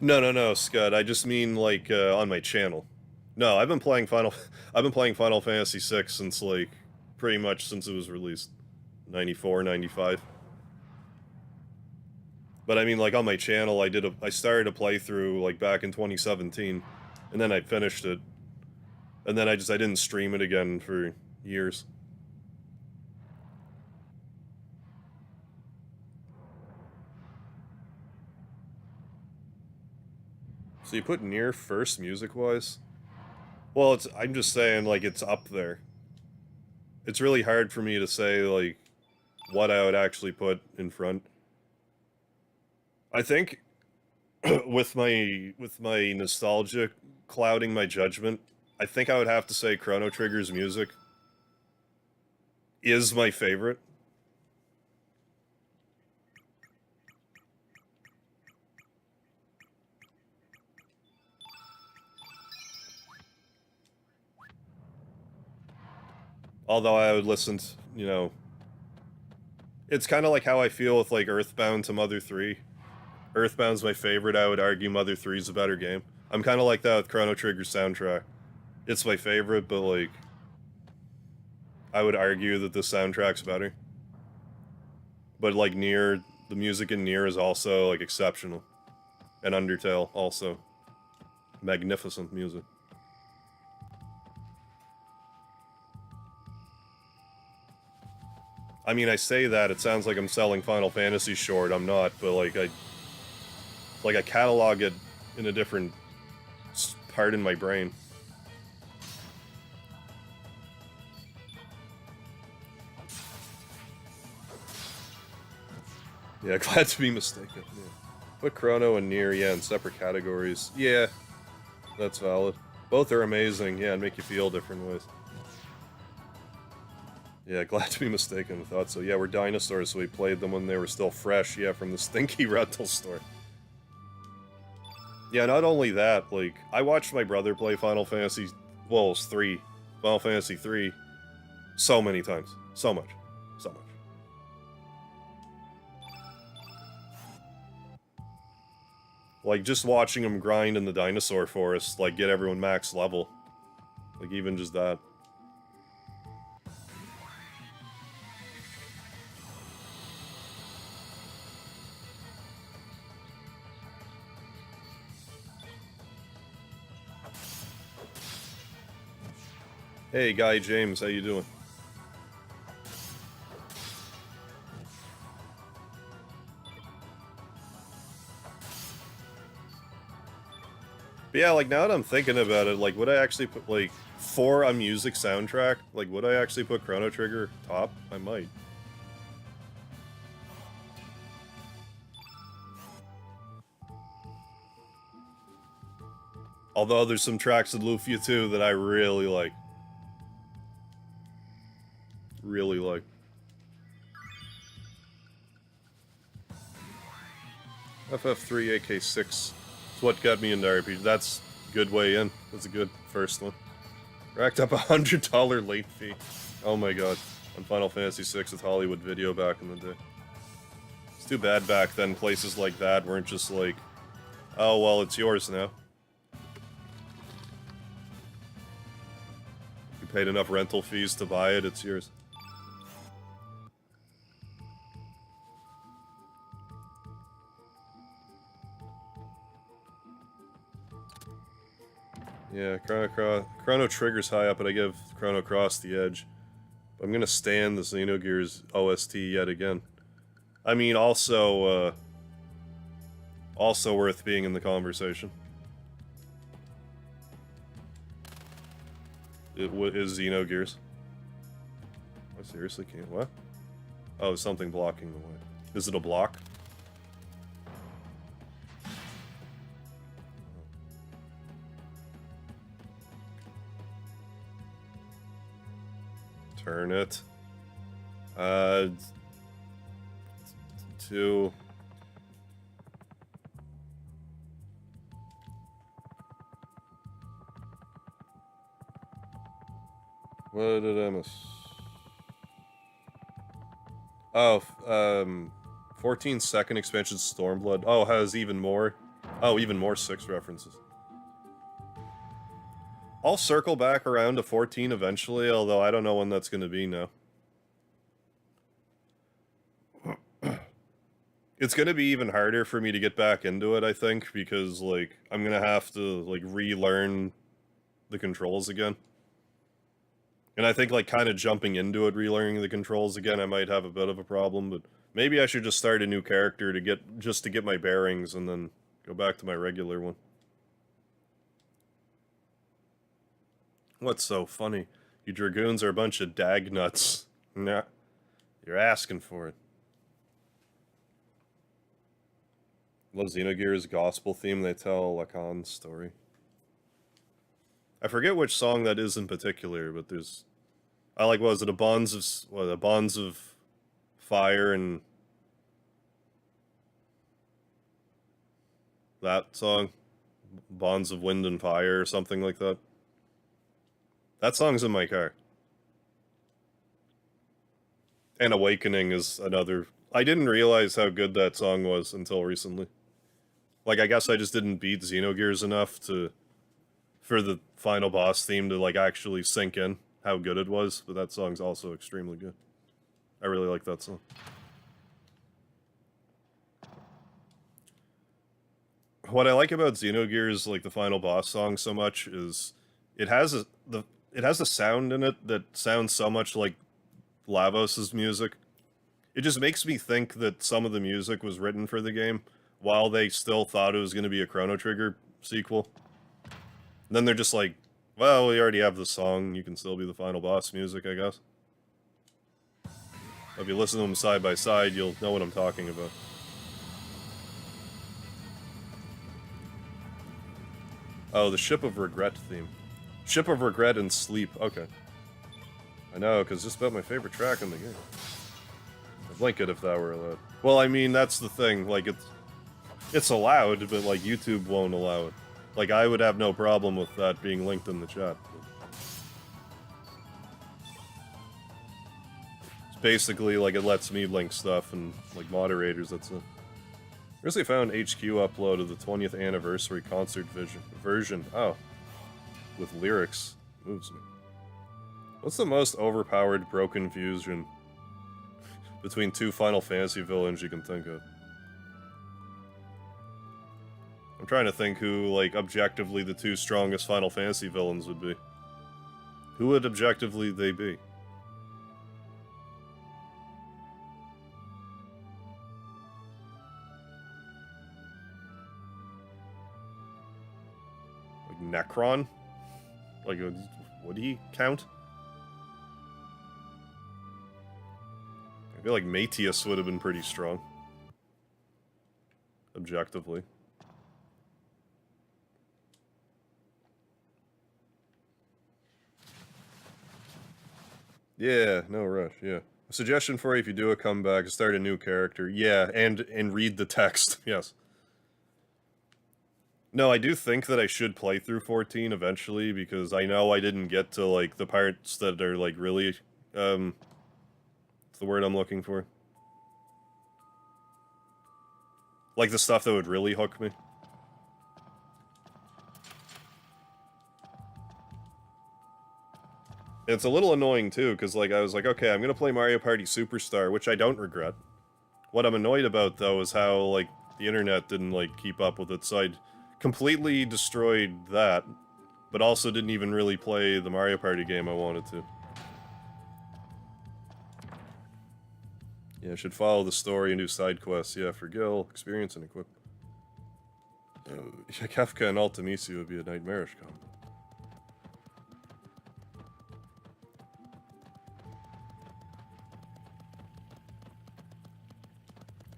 No, Scud. I just mean, like, on my channel. No, I've been playing Final Fantasy VI since, like, pretty much since it was released. 94, 95. But I mean, like, on my channel, I started a playthrough, like, back in 2017, and then I finished it. And then I didn't stream it again for years. So you put Nier first, music-wise? Well, I'm just saying, like, it's up there. It's really hard for me to say, like, what I would actually put in front. I think, with my nostalgia clouding my judgment, I think I would have to say Chrono Trigger's music is my favorite. Although I would listen to, you know... It's kind of like how I feel with, like, Earthbound to Mother 3. Earthbound's my favorite, I would argue Mother 3's a better game. I'm kind of like that with Chrono Trigger's soundtrack. It's my favorite, but like, I would argue that the soundtrack's better. But like Nier, the music in Nier is also like exceptional. And Undertale also. Magnificent music. I mean, I say that, it sounds like I'm selling Final Fantasy short, I'm not, but like I catalog it in a different part in my brain. Yeah, glad to be mistaken. Yeah. Put Chrono and Nier, yeah, in separate categories. Yeah, that's valid. Both are amazing, yeah, and make you feel different ways. Yeah, glad to be mistaken. I thought so. Yeah, we're dinosaurs, so we played them when they were still fresh, yeah, from the stinky rental store. Yeah, not only that, like, I watched my brother play Final Fantasy, well, it was 3, Final Fantasy 3, so many times. So much. So much. Like, just watching him grind in the dinosaur forest, like, get everyone max level. Like, even just that. Hey, Guy James, how you doing? But yeah, like, now that I'm thinking about it, like, would I actually put, like, for a music soundtrack, like, would I actually put Chrono Trigger top? I might. Although there's some tracks in Lufia 2 that I really like. Really like. FF3 AK6. It's what got me into RPG. That's a good way in. That's a good first one. Racked up $100 late fee. Oh my god. On Final Fantasy VI with Hollywood Video back in the day. It's too bad back then places like that weren't just like, oh well, it's yours now. You paid enough rental fees to buy it, it's yours. Yeah, Chrono Trigger's high up, but I give Chrono Cross the edge. But I'm gonna stand the Xenogears OST yet again. I mean, also worth being in the conversation. It is Xenogears. I seriously can't. What? Oh, something blocking the way. Is it a block? Turn it. To... What did I miss? Oh, 14-second expansion Stormblood. Oh, has even more. Oh, even more 6 references. I'll circle back around to 14 eventually, although I don't know when that's going to be now. It's going to be even harder for me to get back into it, I think, because, like, I'm going to have to, like, relearn the controls again. And I think, like, kind of jumping into it, relearning the controls again, I might have a bit of a problem, but maybe I should just start a new character to get my bearings and then go back to my regular one. What's so funny? You Dragoons are a bunch of dag nuts. Nah. You're asking for it. Love Xenogears' gospel theme. They tell Lacan's story. I forget which song that is in particular, but there's... I like, what was it, a bonds of fire and... that song? Bonds of wind and fire or something like that. That song's in my car. And Awakening is another... I didn't realize how good that song was until recently. Like, I guess I just didn't beat Xenogears enough for the final boss theme to, like, actually sink in how good it was, but that song's also extremely good. I really like that song. What I like about Xenogears, like the final boss song, so much is it has a sound in it that sounds so much like Lavos's music. It just makes me think that some of the music was written for the game while they still thought it was going to be a Chrono Trigger sequel. And then they're just like, well, we already have the song, you can still be the final boss music, I guess. If you listen to them side by side, you'll know what I'm talking about. Oh, the Ship of Regret theme. Ship of Regret and Sleep, okay. I know, because it's about my favorite track in the game. I'd link it if that were allowed. Well, I mean, that's the thing, like, it's allowed, but, like, YouTube won't allow it. Like, I would have no problem with that being linked in the chat. It's basically, like, it lets me link stuff, and, like, moderators, that's it. Recently found HQ upload of the 20th anniversary concert version. Oh. With lyrics. Moves me. What's the most overpowered broken fusion between two Final Fantasy villains you can think of? I'm trying to think who, like, objectively the two strongest Final Fantasy villains would be. Who would objectively they be? Like Necron? Like, would he count? I feel like Mateus would have been pretty strong. Objectively. Yeah, no rush, yeah. A suggestion for you if you do a comeback, start a new character. Yeah, and read the text, yes. No, I do think that I should play through 14 eventually, because I know I didn't get to, like, the parts that are, like, really, what's the word I'm looking for? Like, the stuff that would really hook me. It's a little annoying, too, because, like, I was like, okay, I'm gonna play Mario Party Superstar, which I don't regret. What I'm annoyed about, though, is how, like, the internet didn't, like, keep up with it, so I completely destroyed that, but also didn't even really play the Mario Party game I wanted to. Yeah, I should follow the story and do side quests. Yeah, for Gil, experience and equip. Kefka and Ultimisi would be a nightmarish combo.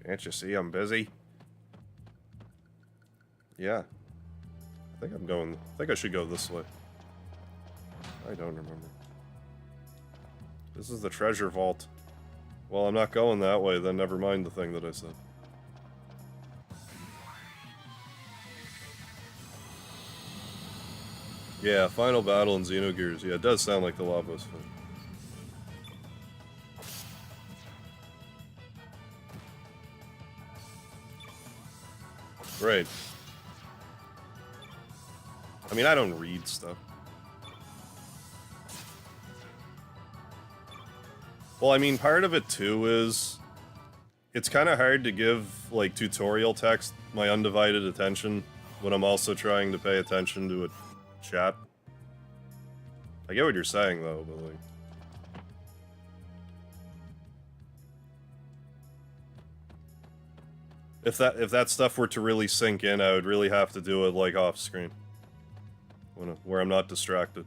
Can't you see I'm busy? Yeah. I think I should go this way. I don't remember. This is the treasure vault. Well, I'm not going that way, then never mind the thing that I said. Yeah, final battle in Xenogears. Yeah, it does sound like the Lavos thing. Great. I mean, I don't read stuff. Well, I mean, part of it, too, is it's kind of hard to give, like, tutorial text my undivided attention when I'm also trying to pay attention to a chat. I get what you're saying, though, but, like... If that stuff were to really sink in, I would really have to do it, like, off-screen. Where I'm not distracted.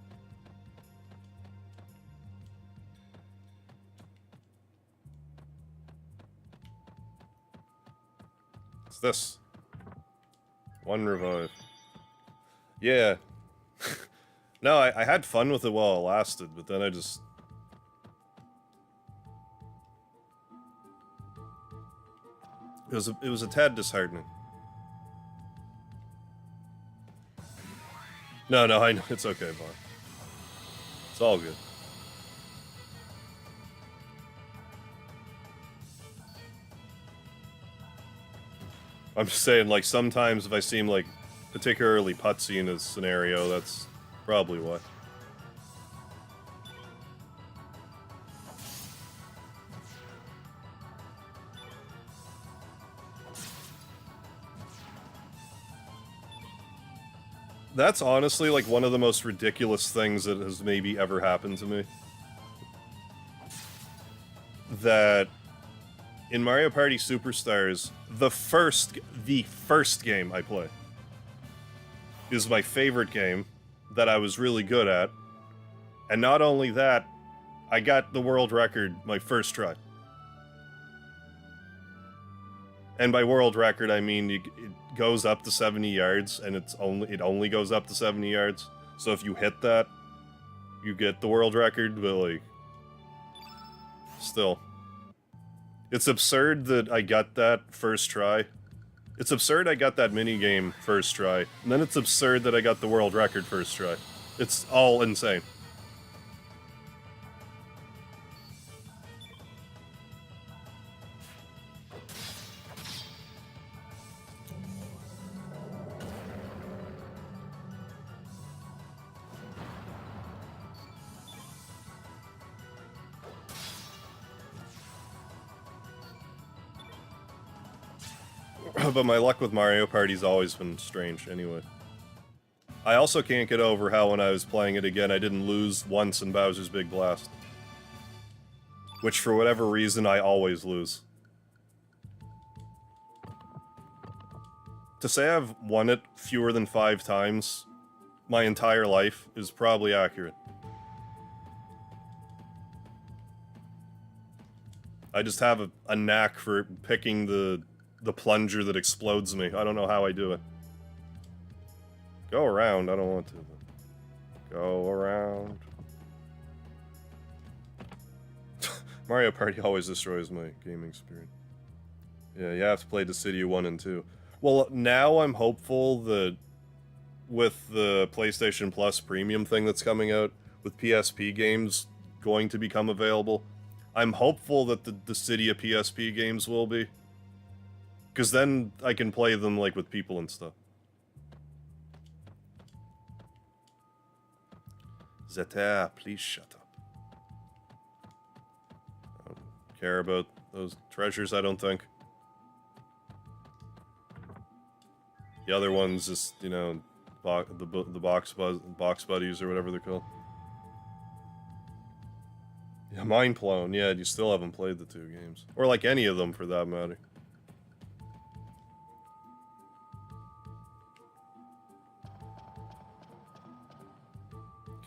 What's this? One revive. Yeah. No, I had fun with it while it lasted, but then I just... It was a tad disheartening. No, I know, it's okay, Vaughn. It's all good. I'm just saying, like, sometimes if I seem, like, particularly putsy in a scenario, that's probably why. That's honestly, like, one of the most ridiculous things that has maybe ever happened to me. That in Mario Party Superstars, the first game I play is my favorite game that I was really good at. And not only that, I got the world record my first try. And by world record, I mean it goes up to 70 yards, and it only goes up to 70 yards. So if you hit that, you get the world record, but, like, still. It's absurd that I got that first try. It's absurd I got that minigame first try, and then it's absurd that I got the world record first try. It's all insane. But my luck with Mario Party's always been strange, anyway. I also can't get over how when I was playing it again, I didn't lose once in Bowser's Big Blast. Which, for whatever reason, I always lose. To say I've won it fewer than 5 times my entire life is probably accurate. I just have a knack for picking the plunger that explodes me. I don't know how I do it. Go around. I don't want to. Go around. Mario Party always destroys my gaming experience. Yeah, you have to play Dissidia 1 and 2. Well, now I'm hopeful that with the PlayStation Plus Premium thing that's coming out, with PSP games going to become available, I'm hopeful that the Dissidia PSP games will be. Because then I can play them, like, with people and stuff. Zeta, please shut up. I don't care about those treasures, I don't think. The other one's just, you know, the box buddies or whatever they're called. Yeah, mind blown. Yeah, you still haven't played the 2 games. Or, like, any of them, for that matter.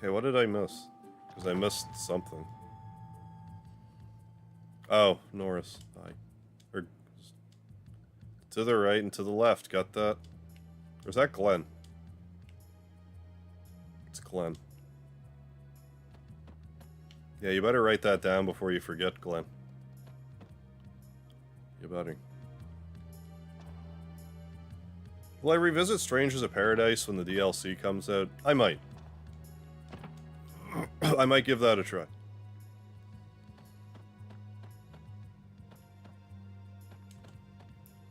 Okay, what did I miss? Because I missed something. Oh, Norris. Or to the right and to the left. Got that? Or is that Glenn? It's Glenn. Yeah, you better write that down before you forget, Glenn. You better. Will I revisit Strangers of Paradise when the DLC comes out? I might. I might give that a try.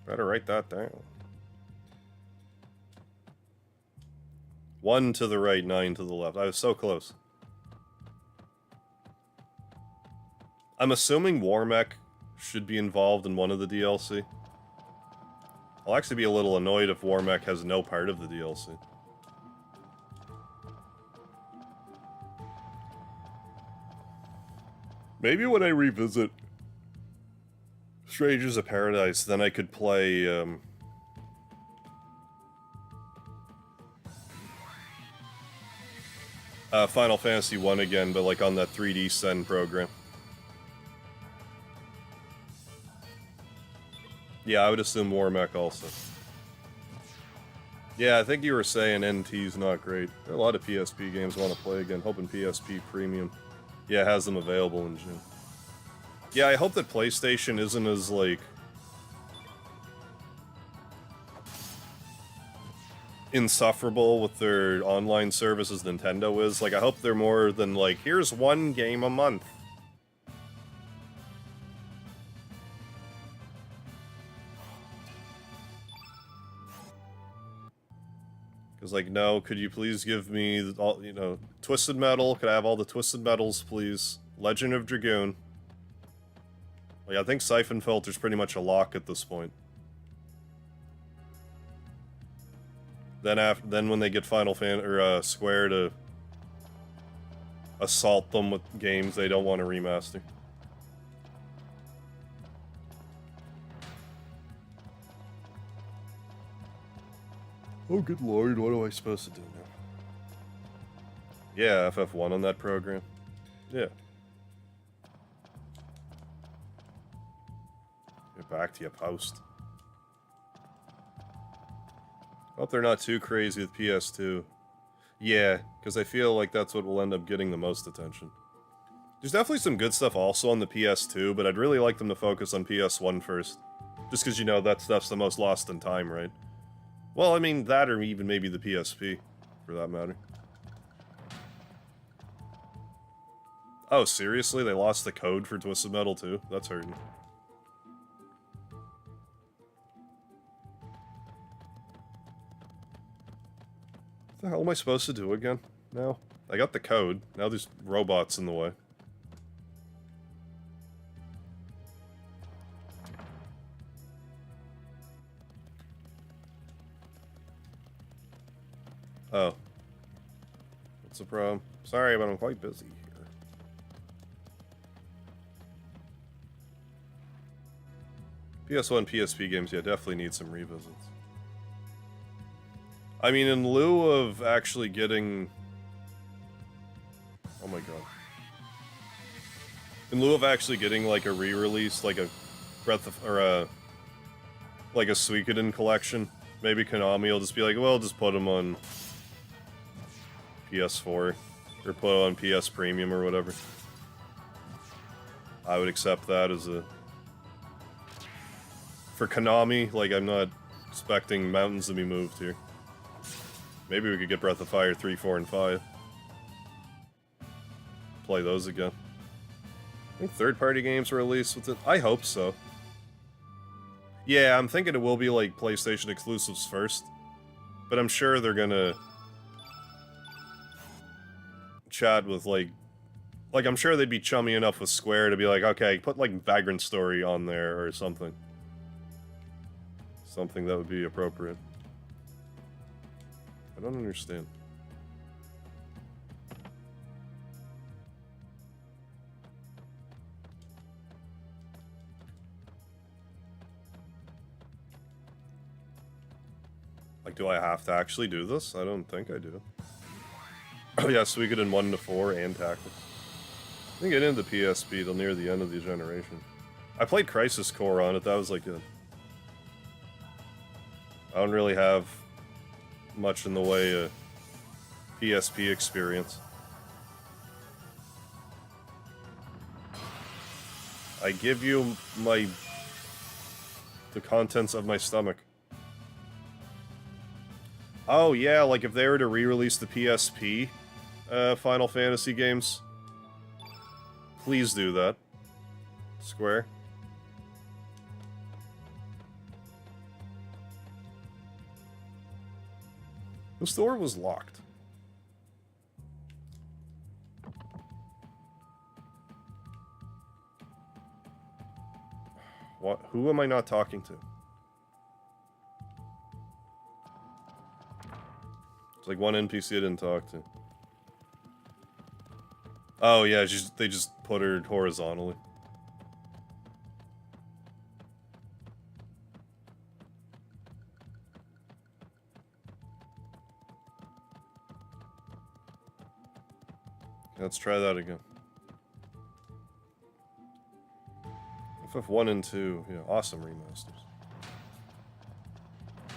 Better write that down. 1 to the right, 9 to the left. I was so close. I'm assuming Warmech should be involved in one of the DLC. I'll actually be a little annoyed if Warmech has no part of the DLC. Maybe when I revisit Strangers of Paradise, then I could play, Final Fantasy 1 again, but, like, on that 3D Sen program. Yeah, I would assume Warmech also. Yeah, I think you were saying NT's not great. There are a lot of PSP games I want to play again, hoping PSP Premium, yeah, has them available in June. Yeah, I hope that PlayStation isn't as, like, insufferable with their online service as Nintendo is. Like, I hope they're more than, like, here's one game a month. Because, like, no, could you please give me all, you know, Twisted Metal? Could I have all the Twisted Metals, please? Legend of Dragoon. Like, I think Siphon Filter's pretty much a lock at this point. Then when they get Square to assault them with games they don't want to remaster. Oh, good lord, what am I supposed to do now? Yeah, FF1 on that program. Yeah. Get back to your post. Hope they're not too crazy with PS2. Yeah, because I feel like that's what will end up getting the most attention. There's definitely some good stuff also on the PS2, but I'd really like them to focus on PS1 first. Just because, you know, that stuff's the most lost in time, right? Well, I mean, that or even maybe the PSP, for that matter. Oh, seriously? They lost the code for Twisted Metal too? That's hurting. What the hell am I supposed to do again? Now? I got the code. Now there's robots in the way. Oh. What's the problem? Sorry, but I'm quite busy here. PS1, PSP games, yeah, definitely need some revisits. I mean, in lieu of actually getting... Oh my god. In lieu of actually getting, like, a re-release, like a Breath of... or a... like a Suikoden collection, maybe Konami will just be like, well, just put them on PS4, or put on PS Premium or whatever. I would accept that as a... For Konami, like, I'm not expecting mountains to be moved here. Maybe we could get Breath of Fire 3, 4, and 5. Play those again. I think third-party games were released with it. I hope so. Yeah, I'm thinking it will be, like, PlayStation exclusives first. But I'm sure they're gonna... chat with, like, I'm sure they'd be chummy enough with Square to be like, okay, put, like, Vagrant Story on there or something. Something that would be appropriate. I don't understand. Like, do I have to actually do this? I don't think I do. Oh yeah, Suikoden 1 to 4 and Tactics. I didn't get into PSP till near the end of the generation. I played Crisis Core on it, that was like a... I don't really have much in the way of PSP experience. I give you the contents of my stomach. Oh yeah, like if they were to re-release the PSP Final Fantasy games, please do that. Square. This door was locked. What? Who am I not talking to? It's like one NPC I didn't talk to. Oh yeah, they just put her horizontally. Let's try that again. FF1 and 2, yeah, awesome remasters.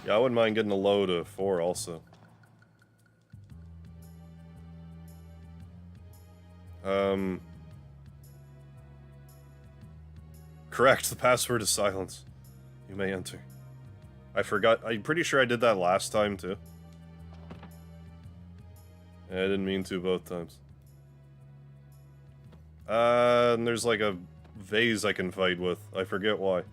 Yeah, I wouldn't mind getting a load of 4 also. Correct, the password is silence. You may enter. I forgot, I'm pretty sure I did that last time too. Yeah, I didn't mean to both times. And there's like a vase I can fight with. I forget why.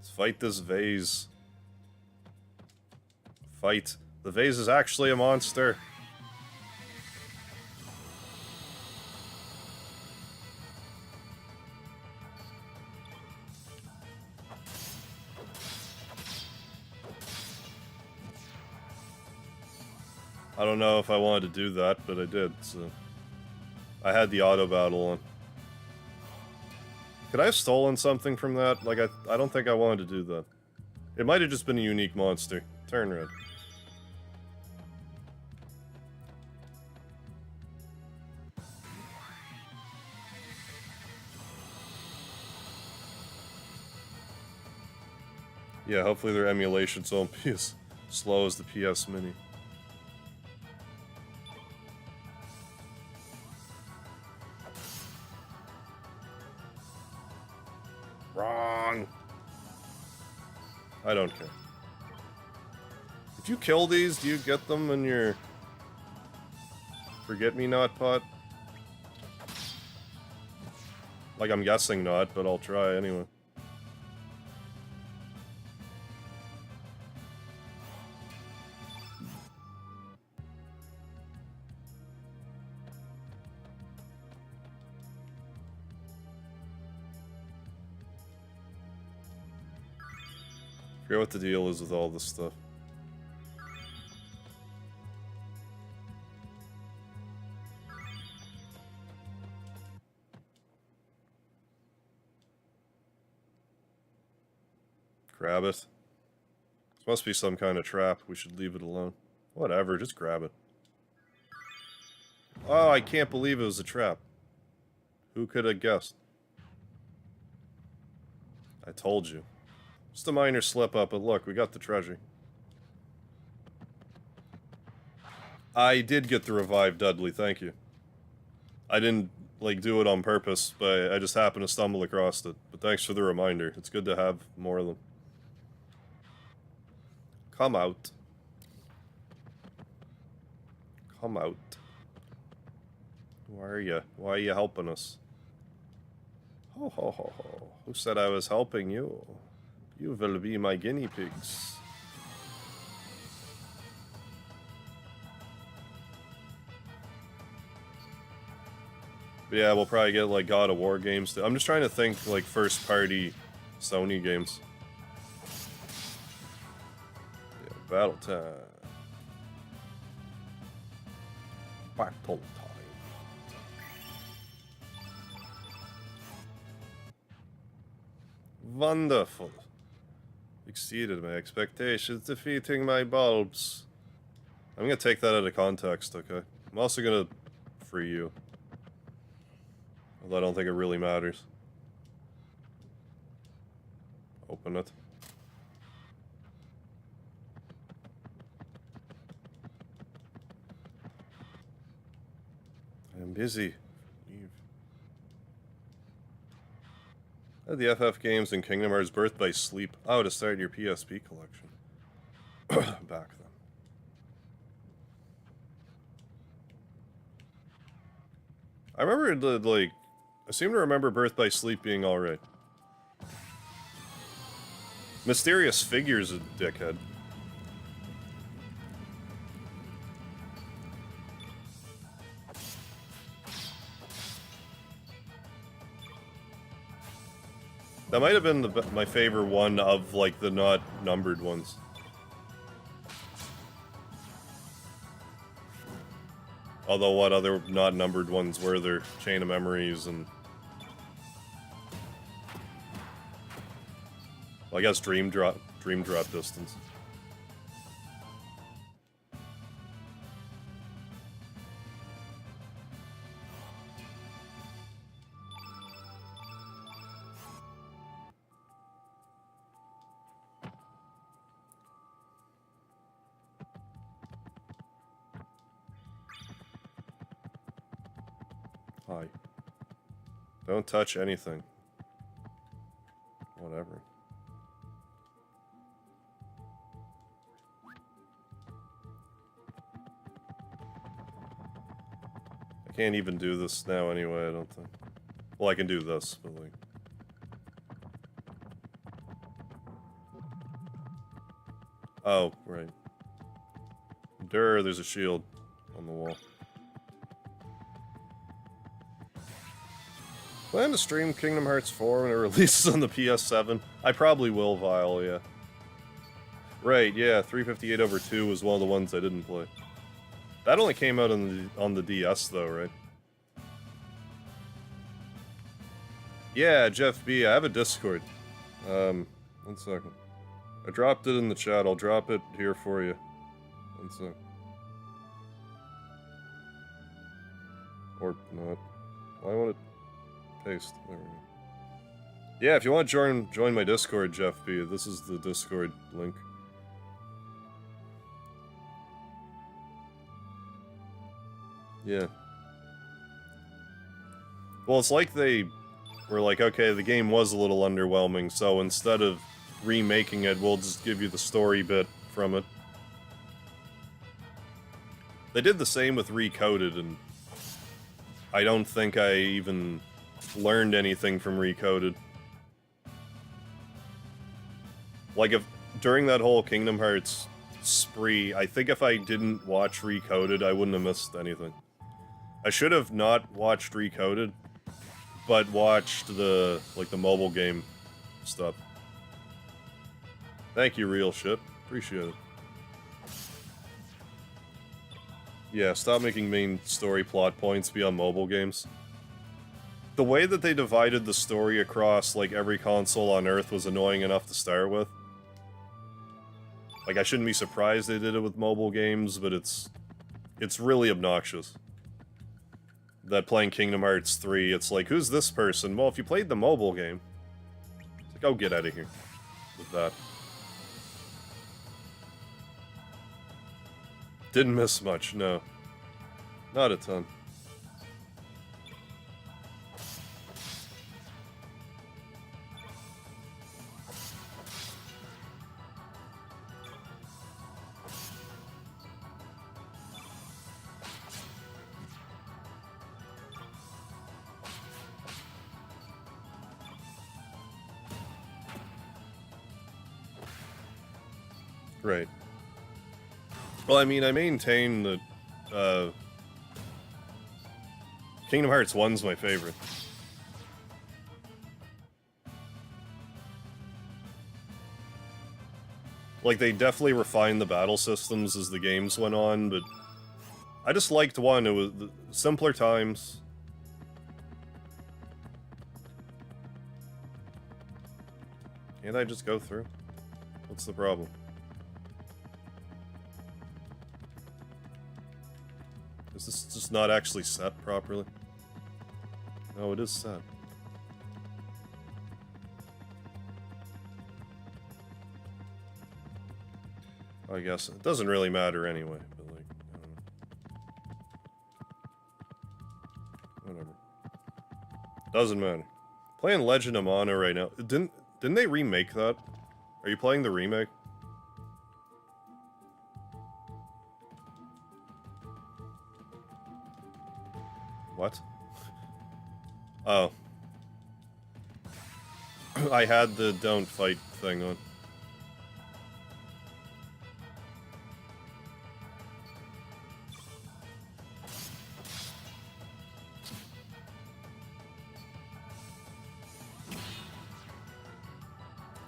Let's fight this vase. Fight. The vase is actually a monster. I don't know if I wanted to do that, but I did, so... I had the auto battle on. Could I have stolen something from that? Like, I don't think I wanted to do that. It might have just been a unique monster. Turn red. Yeah, hopefully their emulations won't be as slow as the PS Mini. Wrong! I don't care. If you kill these, do you get them in your forget-me-not pot? Like, I'm guessing not, but I'll try anyway. I forget what the deal is with all this stuff. Grab it. This must be some kind of trap. We should leave it alone. Whatever, just grab it. Oh, I can't believe it was a trap. Who could have guessed? I told you. Just a minor slip-up, but look, we got the treasure. I did get the revived Dudley, thank you. I didn't, like, do it on purpose, but I just happened to stumble across it. But thanks for the reminder. It's good to have more of them. Come out. Come out. Why are you? Why are you helping us? Ho ho ho ho. Who said I was helping you? You will be my guinea pigs. But yeah, we'll probably get like God of War games. I'm just trying to think like first party Sony games. Yeah, battle time. Battle time. Wonderful. Exceeded my expectations, defeating my bulbs. I'm gonna take that out of context, okay? I'm also gonna free you. Although I don't think it really matters. Open it. I am busy. The FF games and Kingdom Hearts Birth by Sleep. Oh, to start your PSP collection. Back then. I remember, like, I seem to remember Birth by Sleep being alright. Mysterious Figure's a dickhead. That might have been my favorite one of, like, the not numbered ones. Although what other not numbered ones were there? Chain of Memories and... Well, I guess Dream Drop Distance. Hi. Don't touch anything. Whatever. I can't even do this now anyway, I don't think. Well, I can do this, but like... Oh, right. There's a shield on the wall. Plan to stream Kingdom Hearts 4 when it releases on the PS7. I probably will, Vile, yeah. Right, yeah, 358/2 was one of the ones I didn't play. That only came out on the DS, though, right? Yeah, Jeff B, I have a Discord. One second. I dropped it in the chat, I'll drop it here for you. One sec. Or not. Why won't it paste? There we go. Yeah, if you want to join my Discord, Jeff B, this is the Discord link. Yeah. Well, it's like they were like, okay, the game was a little underwhelming, so instead of remaking it, we'll just give you the story bit from it. They did the same with Recoded, and I don't think I even learned anything from Recoded. Like, if during that whole Kingdom Hearts spree, I think if I didn't watch Recoded, I wouldn't have missed anything. I should have not watched Recoded, but watched the mobile game stuff. Thank you, real shit. Appreciate it. Yeah, stop making main story plot points be on mobile games. The way that they divided the story across, like, every console on Earth was annoying enough to start with. Like, I shouldn't be surprised they did it with mobile games, but it's really obnoxious. That playing Kingdom Hearts 3, it's like, who's this person? Well, if you played the mobile game, it's like, oh, get out of here with that. Didn't miss much, no. Not a ton. Right. Well, I mean, I maintain that, Kingdom Hearts 1's my favorite. Like, they definitely refined the battle systems as the games went on, but I just liked 1. It was simpler times. Can't I just go through? What's the problem? Is this just not actually set properly? No, it is set. I guess it doesn't really matter anyway, but like, I don't know. Whatever. Doesn't matter. Playing Legend of Mana right now. Didn't they remake that? Are you playing the remake? What? Oh. I had the don't fight thing on.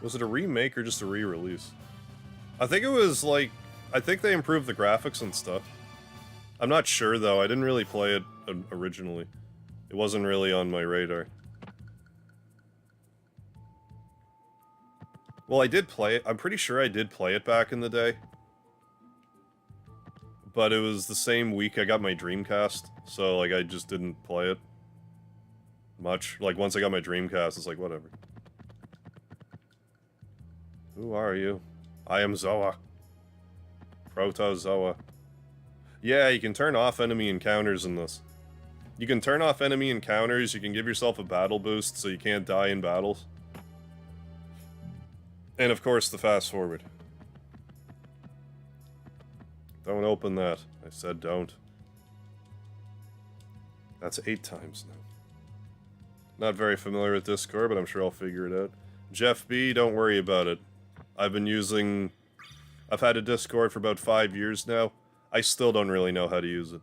Was it a remake or just a re-release? I think it was like... I think they improved the graphics and stuff. I'm not sure though, I didn't really play it originally. It wasn't really on my radar. Well, I did play it. I'm pretty sure I did play it back in the day. But it was the same week I got my Dreamcast, so like I just didn't play it much. Like once I got my Dreamcast, it's like whatever. Who are you? I am Zoa. Protozoa. Yeah, you can turn off enemy encounters in this. You can turn off enemy encounters, you can give yourself a battle boost so you can't die in battles. And of course the fast forward. Don't open that. I said don't. That's 8 times now. Not very familiar with Discord, but I'm sure I'll figure it out. Jeff B, don't worry about it. I've been using I've had a Discord for about 5 years now. I still don't really know how to use it.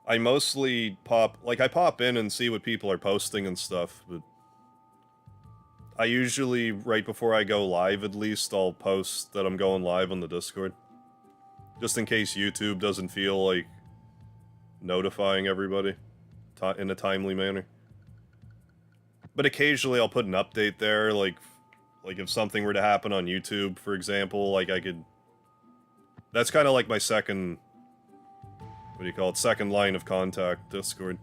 I mostly I pop in and see what people are posting and stuff, but I usually, right before I go live at least, I'll post that I'm going live on the Discord. Just in case YouTube doesn't feel like notifying everybody in a timely manner. But occasionally I'll put an update there, like if something were to happen on YouTube, for example, like I could... That's kind of like my second... What do you call it? Second line of contact, Discord.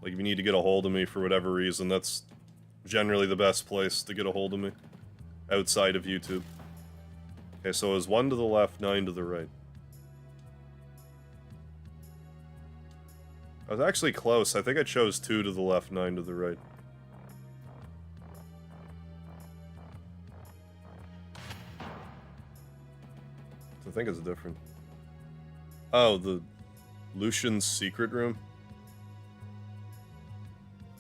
Like if you need to get a hold of me for whatever reason, that's generally the best place to get a hold of me. Outside of YouTube. Okay, so it was 1 to the left, 9 to the right. I was actually close. I think I chose 2 to the left, 9 to the right. I think it's different. Oh, the Lucian's secret room?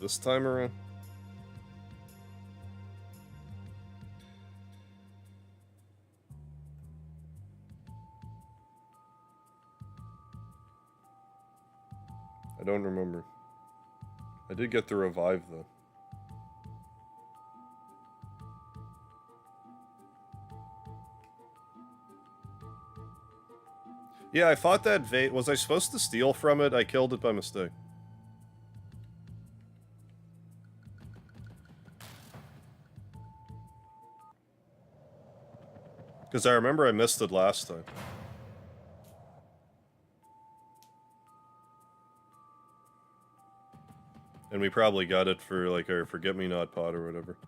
This time around? I don't remember. I did get the revive, though. Yeah, I fought that vase. Was I supposed to steal from it? I killed it by mistake. Because I remember I missed it last time. And we probably got it for, like, our forget-me-not pot or whatever.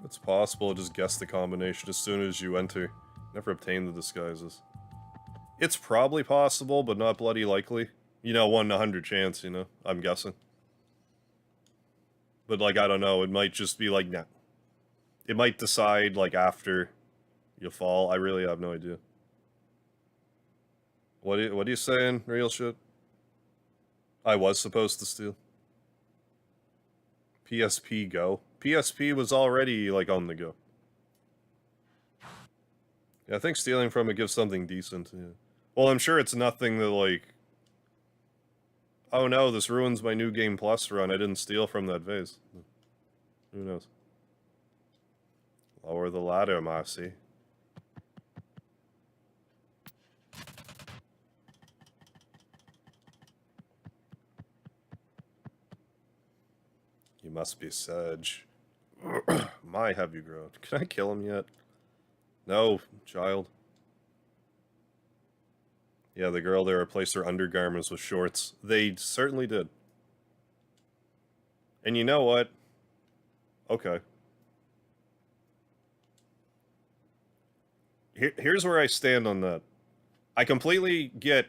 It's possible to just guess the combination as soon as you enter. Never obtain the disguises. It's probably possible, but not bloody likely. You know, 1 in 100 chance, you know? I'm guessing. But, like, I don't know. It might just be like, nah. It might decide, like, after you fall. I really have no idea. What are you saying, real shit? I was supposed to steal. PSP Go. PSP was already, like, on the go. Yeah, I think stealing from it gives something decent, yeah. Well, I'm sure it's nothing that, like... Oh no, this ruins my New Game Plus run. I didn't steal from that vase. Who knows? Lower the ladder, Marcy. You must be Serge. My, have you grown? Can I kill him yet? No, child. Yeah, the girl there replaced her undergarments with shorts. They certainly did. And you know what? Okay. Here's where I stand on that. I completely get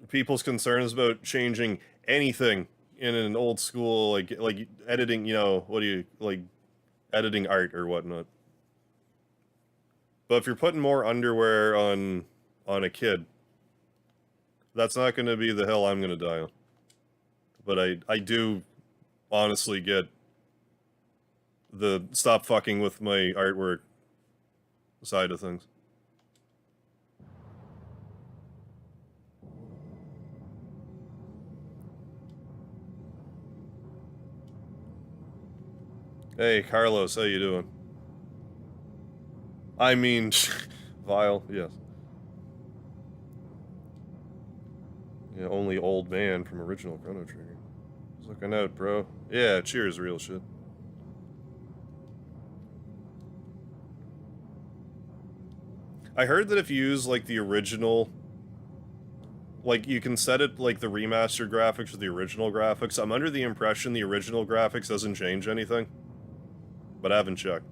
people's concerns about changing anything in an old school, like editing, you know, editing art or whatnot. But if you're putting more underwear on a kid, that's not going to be the hill I'm going to die on. But I do honestly get the stop fucking with my artwork side of things. Hey, Carlos, how you doing? I mean, Vile, yes. Yeah, only old man from original Chrono Trigger. Just looking out, bro. Yeah, cheers, real shit. I heard that if you use, like, the original... Like, you can set it, like, the remastered graphics or the original graphics. I'm under the impression the original graphics doesn't change anything. But I haven't checked.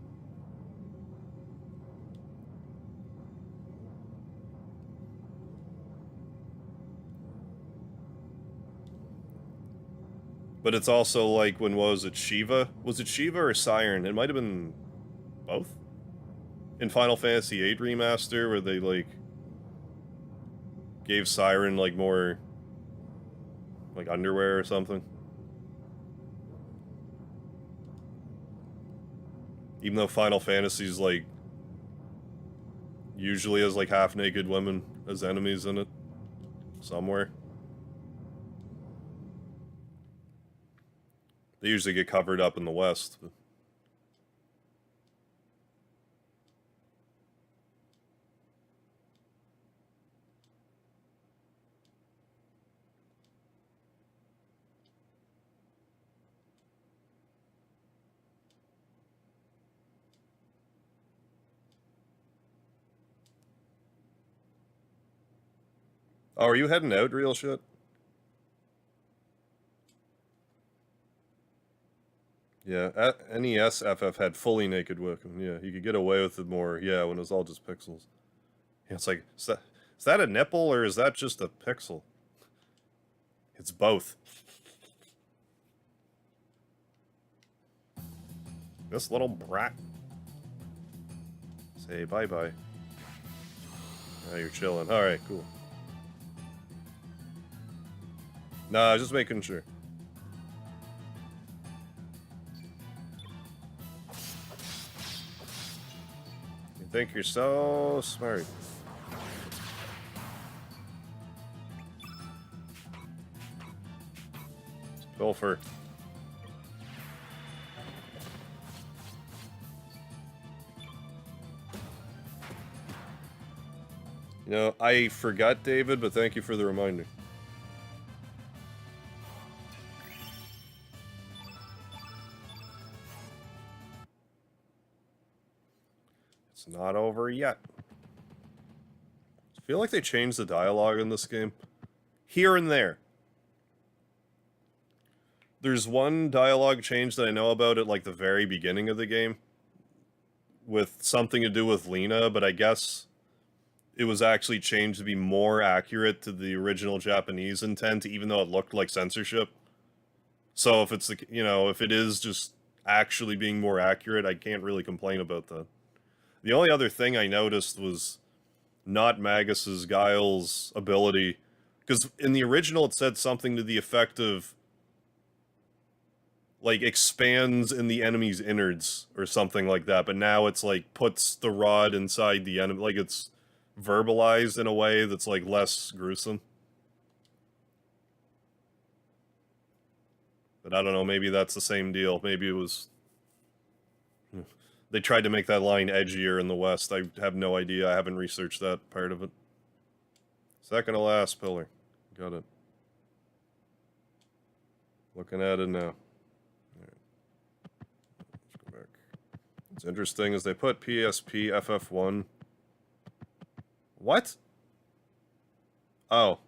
But it's also like, when was it, Shiva? Was it Shiva or Siren? It might have been both? In Final Fantasy VIII Remaster, where they, like, gave Siren, like, more, like, underwear or something. Even though Final Fantasy's, like, usually has like half-naked women as enemies in it. Somewhere. They usually get covered up in the West. But... Oh, are you heading out, real shit? Yeah, NES FF had fully naked women. Yeah, you could get away with it more. Yeah, when it was all just pixels. Yeah, it's like, is that a nipple or is that just a pixel? It's both. This little brat. Say bye-bye. Now you're chilling. Alright, cool. Nah, just making sure. You think you're so smart. Pilfer. You know, I forgot, David, but thank you for the reminder. It's not over yet. I feel like they changed the dialogue in this game. Here and there. There's one dialogue change that I know about at like the very beginning of the game. With something to do with Lena, but I guess it was actually changed to be more accurate to the original Japanese intent, even though it looked like censorship. So if it's, you know, if it is just actually being more accurate, I can't really complain about that. The only other thing I noticed was not Magus's Guile's ability, because in the original it said something to the effect of, like, expands in the enemy's innards, or something like that, but now it's like, puts the rod inside the enemy, like it's verbalized in a way that's like less gruesome. But I don't know, maybe that's the same deal. Maybe it was... They tried to make that line edgier in the West. I have no idea. I haven't researched that part of it. Second to last pillar. Got it. Looking at it now. Alright. Let's go back. What's interesting is they put PSP FF1. What? Oh.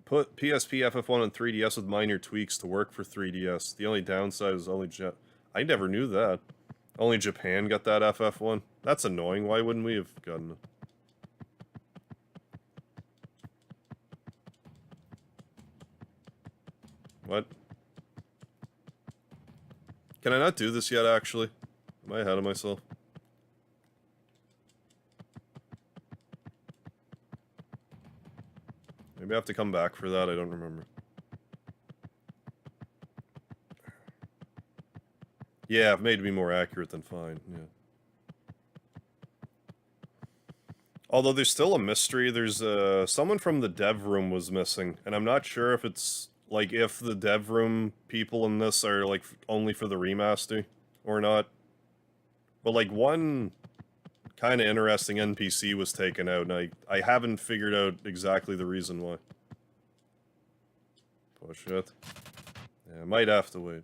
Put PSP FF1 and 3DS with minor tweaks to work for 3DS. The only downside is only I never knew that. Only Japan got that FF1. That's annoying. Why wouldn't we have gotten it? What? Can I not do this yet, actually? Am I ahead of myself? Maybe I have to come back for that, I don't remember. Yeah, I've made me more accurate than fine, yeah. Although there's still a mystery, there's someone from the dev room was missing, and I'm not sure if it's, like, if the dev room people in this are, like, only for the remaster, or not. But, like, one kind of interesting NPC was taken out, and I haven't figured out exactly the reason why. Oh shit. Yeah, I might have to wait.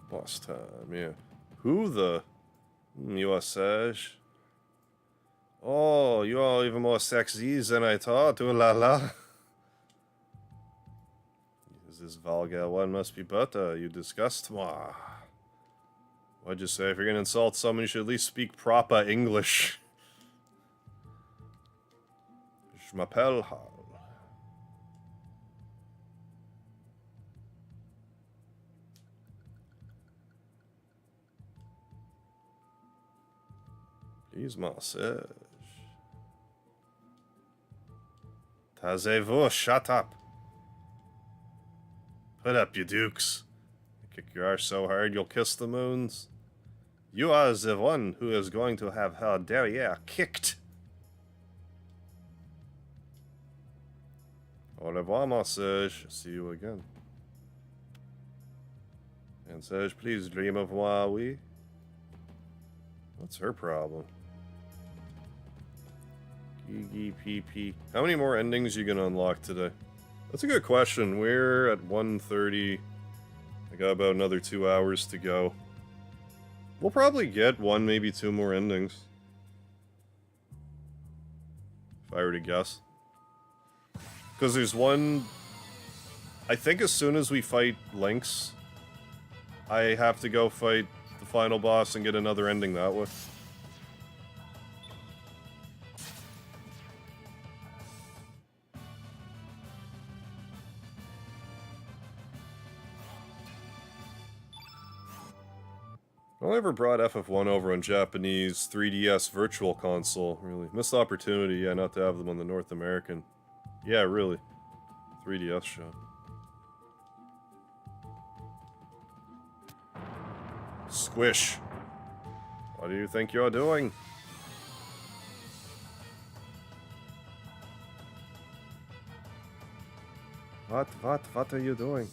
Boss time, yeah. Who the... You are Serge. Oh, you are even more sexy than I thought. Ooh la la. Is this vulgar one must be butter? You disgust me. What'd you say? If you're gonna insult someone, you should at least speak proper English. Je m'appelle Hal. He's my Serge. Taisez-vous, shut up. Put up, you dukes. Kick your arse so hard you'll kiss the moons. You are the one who is going to have her derriere kicked. Au revoir, mon Serge. See you again. And Serge, please dream of moi, oui? What's her problem? GGPP. How many more endings you gonna unlock today? That's a good question. We're at 1:30. I got about another 2 hours to go. We'll probably get one, maybe two more endings. If I were to guess. Because there's one... I think as soon as we fight Lynx, I have to go fight the final boss and get another ending that way. I never brought FF1 over on Japanese 3DS Virtual Console, really. Missed opportunity, yeah, not to have them on the North American. Yeah, really. 3DS show. Squish. What do you think you're doing? What are you doing?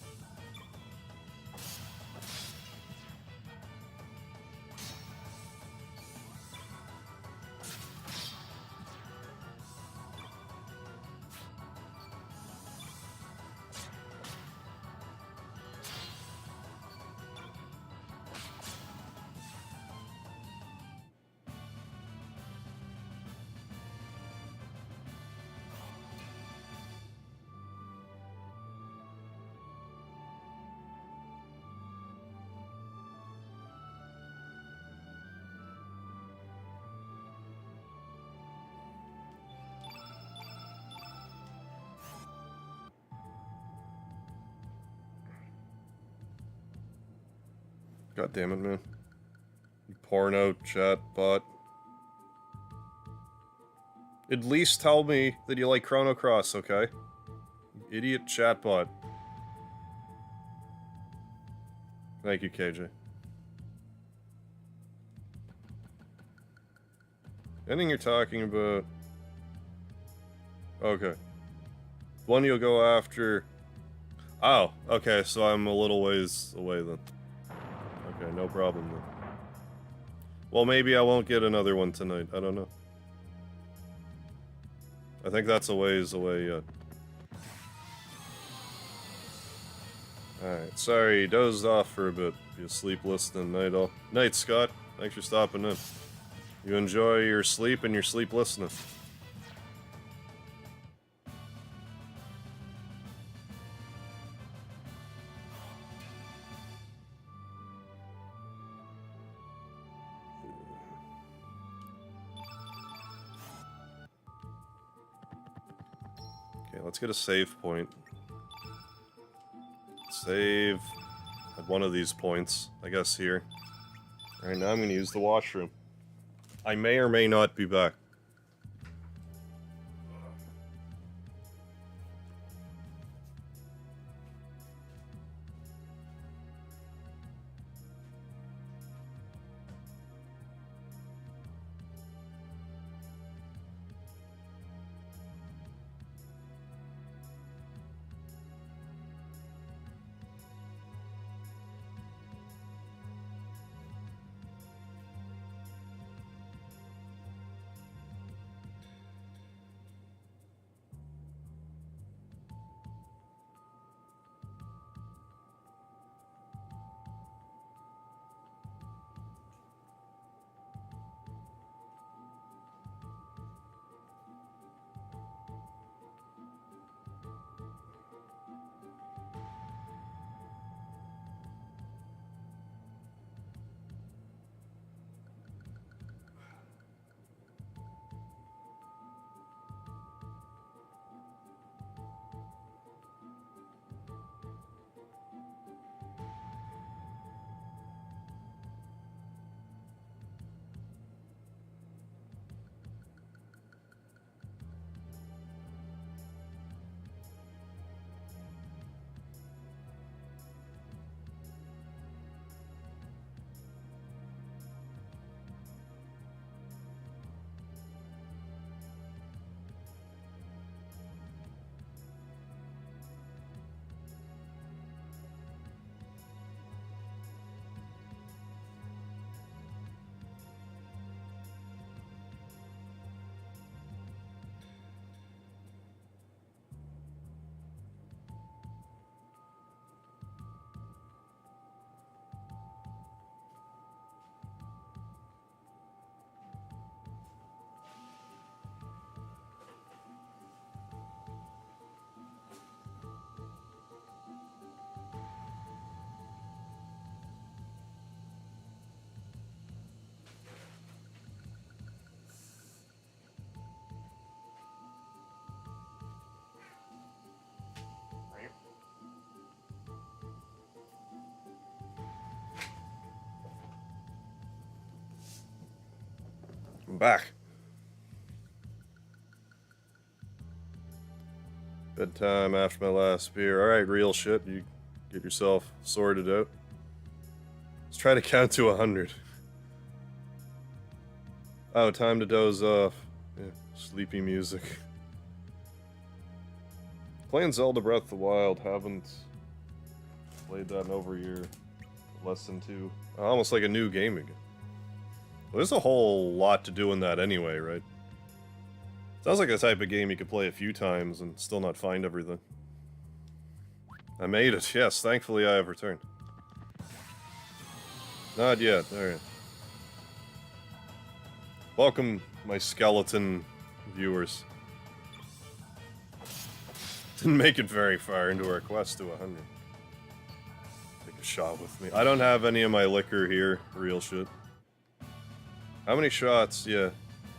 God damn it, man. You porno chat bot. At least tell me that you like Chrono Cross, okay? Idiot chatbot. Thank you, KJ. Ending you're talking about... Okay. One you'll go after... Oh, okay, so I'm a little ways away then. Okay, no problem then. Well, maybe I won't get another one tonight. I don't know. I think that's a ways away yet. Alright, sorry, dozed off for a bit. Be asleep listening night all. Night, Scott. Thanks for stopping in. You enjoy your sleep and your sleep listening. Okay, let's get a save point. Save at one of these points, I guess here. Alright, now I'm gonna use the washroom. I may or may not be back. I'm back. Bedtime after my last beer. Alright, real shit. You get yourself sorted out. Let's try to count to 100. Oh, time to doze off. Yeah, sleepy music. Playing Zelda Breath of the Wild. Haven't played that in over a year. Less than 2. Almost like a new game again. Well, there's a whole lot to do in that anyway, right? Sounds like the type of game you could play a few times and still not find everything. I made it, yes, thankfully I have returned. Not yet, alright. Welcome, my skeleton viewers. Didn't make it very far into our quest to 100. Take a shot with me. I don't have any of my liquor here, real shit. How many shots? Yeah,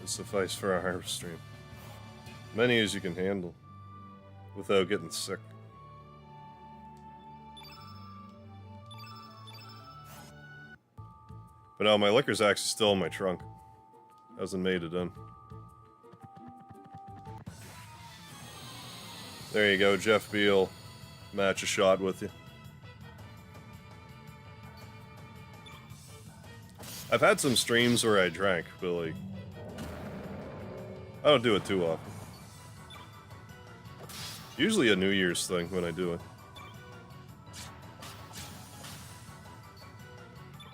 would suffice for a harvest stream. Many as you can handle, without getting sick. But no, my liquor's actually still in my trunk. Hasn't made it in. There you go, Jeff Beal. Match a shot with you. I've had some streams where I drank, but like, I don't do it too often. Usually a New Year's thing when I do it.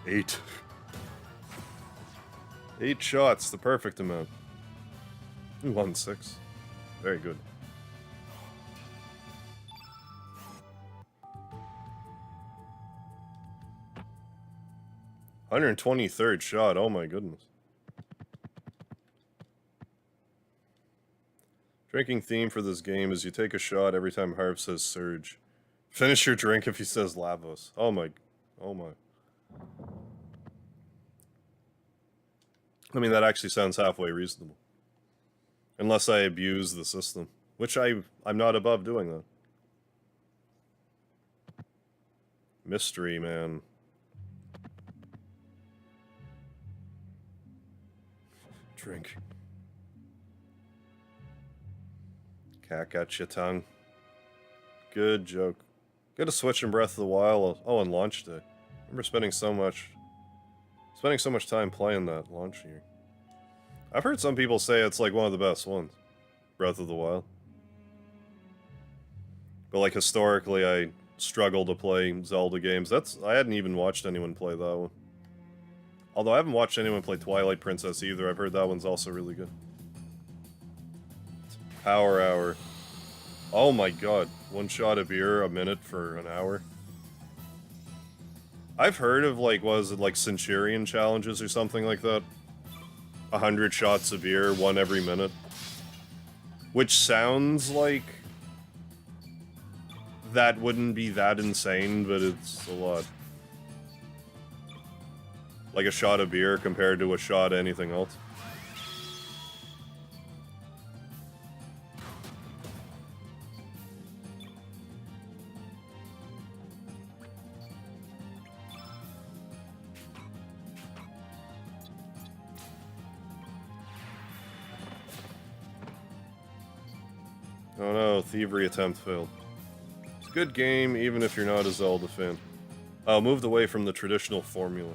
8. 8 shots, the perfect amount. 1-6. Very good. $123rd shot, oh my goodness. Drinking theme for this game is you take a shot every time Harv says Serge. Finish your drink if he says Lavos. Oh my. I mean, that actually sounds halfway reasonable. Unless I abuse the system. Which I'm not above doing that. Mystery, man. Drink. Cat got your tongue. Good joke. Good to switch in Breath of the Wild. Oh, on launch day. I remember spending so much time playing that launch year. I've heard some people say it's like one of the best ones. Breath of the Wild. But like historically, I struggle to play Zelda games. I hadn't even watched anyone play that one. Although I haven't watched anyone play Twilight Princess either. I've heard that one's also really good. Power Hour. Oh my god. 1 shot of beer a minute for an hour. I've heard of like, was it like Centurion challenges or something like that? 100 shots of beer, 1 every minute. Which sounds like that wouldn't be that insane, but it's a lot. Like a shot of beer compared to a shot of anything else. Oh no, thievery attempt failed. It's a good game, even if you're not a Zelda fan. Moved away from the traditional formula.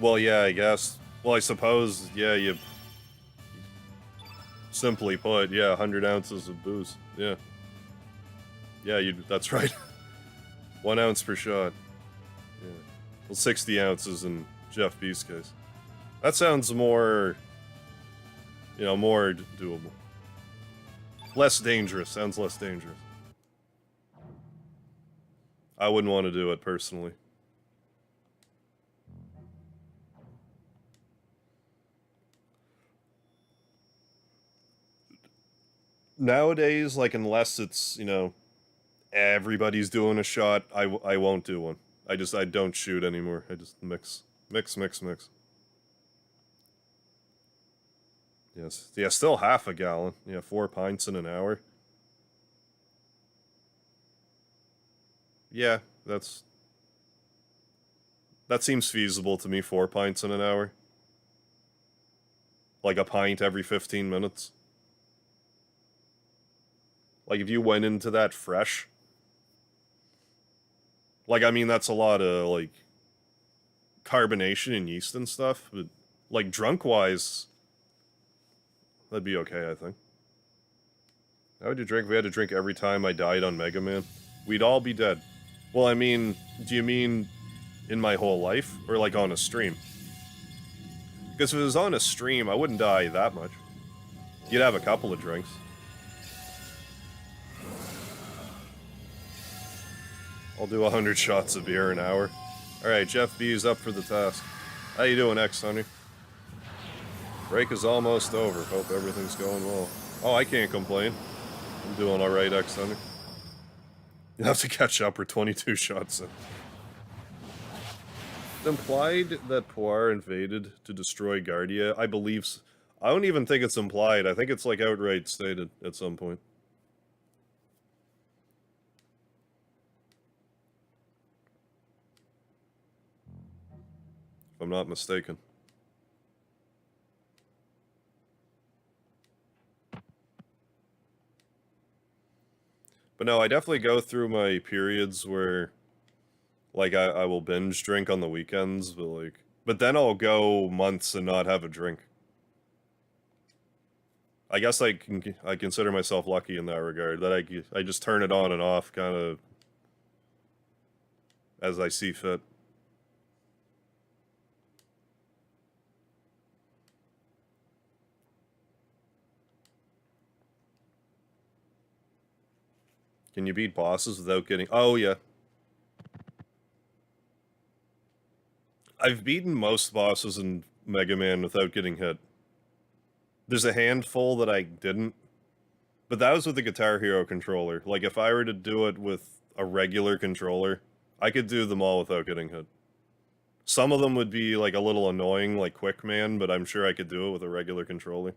Well, yeah, I guess. Well, I suppose, yeah, you... Simply put, yeah, 100 ounces of booze. Yeah. Yeah, that's right. 1 ounce per shot. Yeah. Well, 60 ounces in Jeff B's case. That sounds more... You know, more doable. Less dangerous. Sounds less dangerous. I wouldn't want to do it, personally. Nowadays, like, unless it's, you know, everybody's doing a shot, I won't do one. I don't shoot anymore. I just mix. Mix. Yes. Yeah, still half a gallon. Yeah, 4 pints in an hour. Yeah, that seems feasible to me, 4 pints in an hour. Like a pint every 15 minutes. Like, if you went into that fresh... Like, I mean, that's a lot of, like, carbonation and yeast and stuff, but, like, drunk-wise, that'd be okay, I think. How would you drink if we had to drink every time I died on Mega Man? We'd all be dead. Well, I mean, do you mean in my whole life? Or, like, on a stream? Because if it was on a stream, I wouldn't die that much. You'd have a couple of drinks. I'll do 100 shots of beer an hour. Alright, Jeff B is up for the task. How you doing, X-Honey? Break is almost over. Hope everything's going well. Oh, I can't complain. I'm doing alright, X-Honey. You'll have to catch up. We're 22 shots in. It implied that Poir invaded to destroy Guardia. I believe so. I don't even think it's implied. I think it's, like, outright stated at some point. If I'm not mistaken. But no, I definitely go through my periods where, like, I will binge drink on the weekends, but then I'll go months and not have a drink. I guess I consider myself lucky in that regard, that I just turn it on and off, kind of, as I see fit. Can you beat bosses without getting... Oh, yeah. I've beaten most bosses in Mega Man without getting hit. There's a handful that I didn't. But that was with the Guitar Hero controller. Like, if I were to do it with a regular controller, I could do them all without getting hit. Some of them would be, like, a little annoying, like Quick Man, but I'm sure I could do it with a regular controller.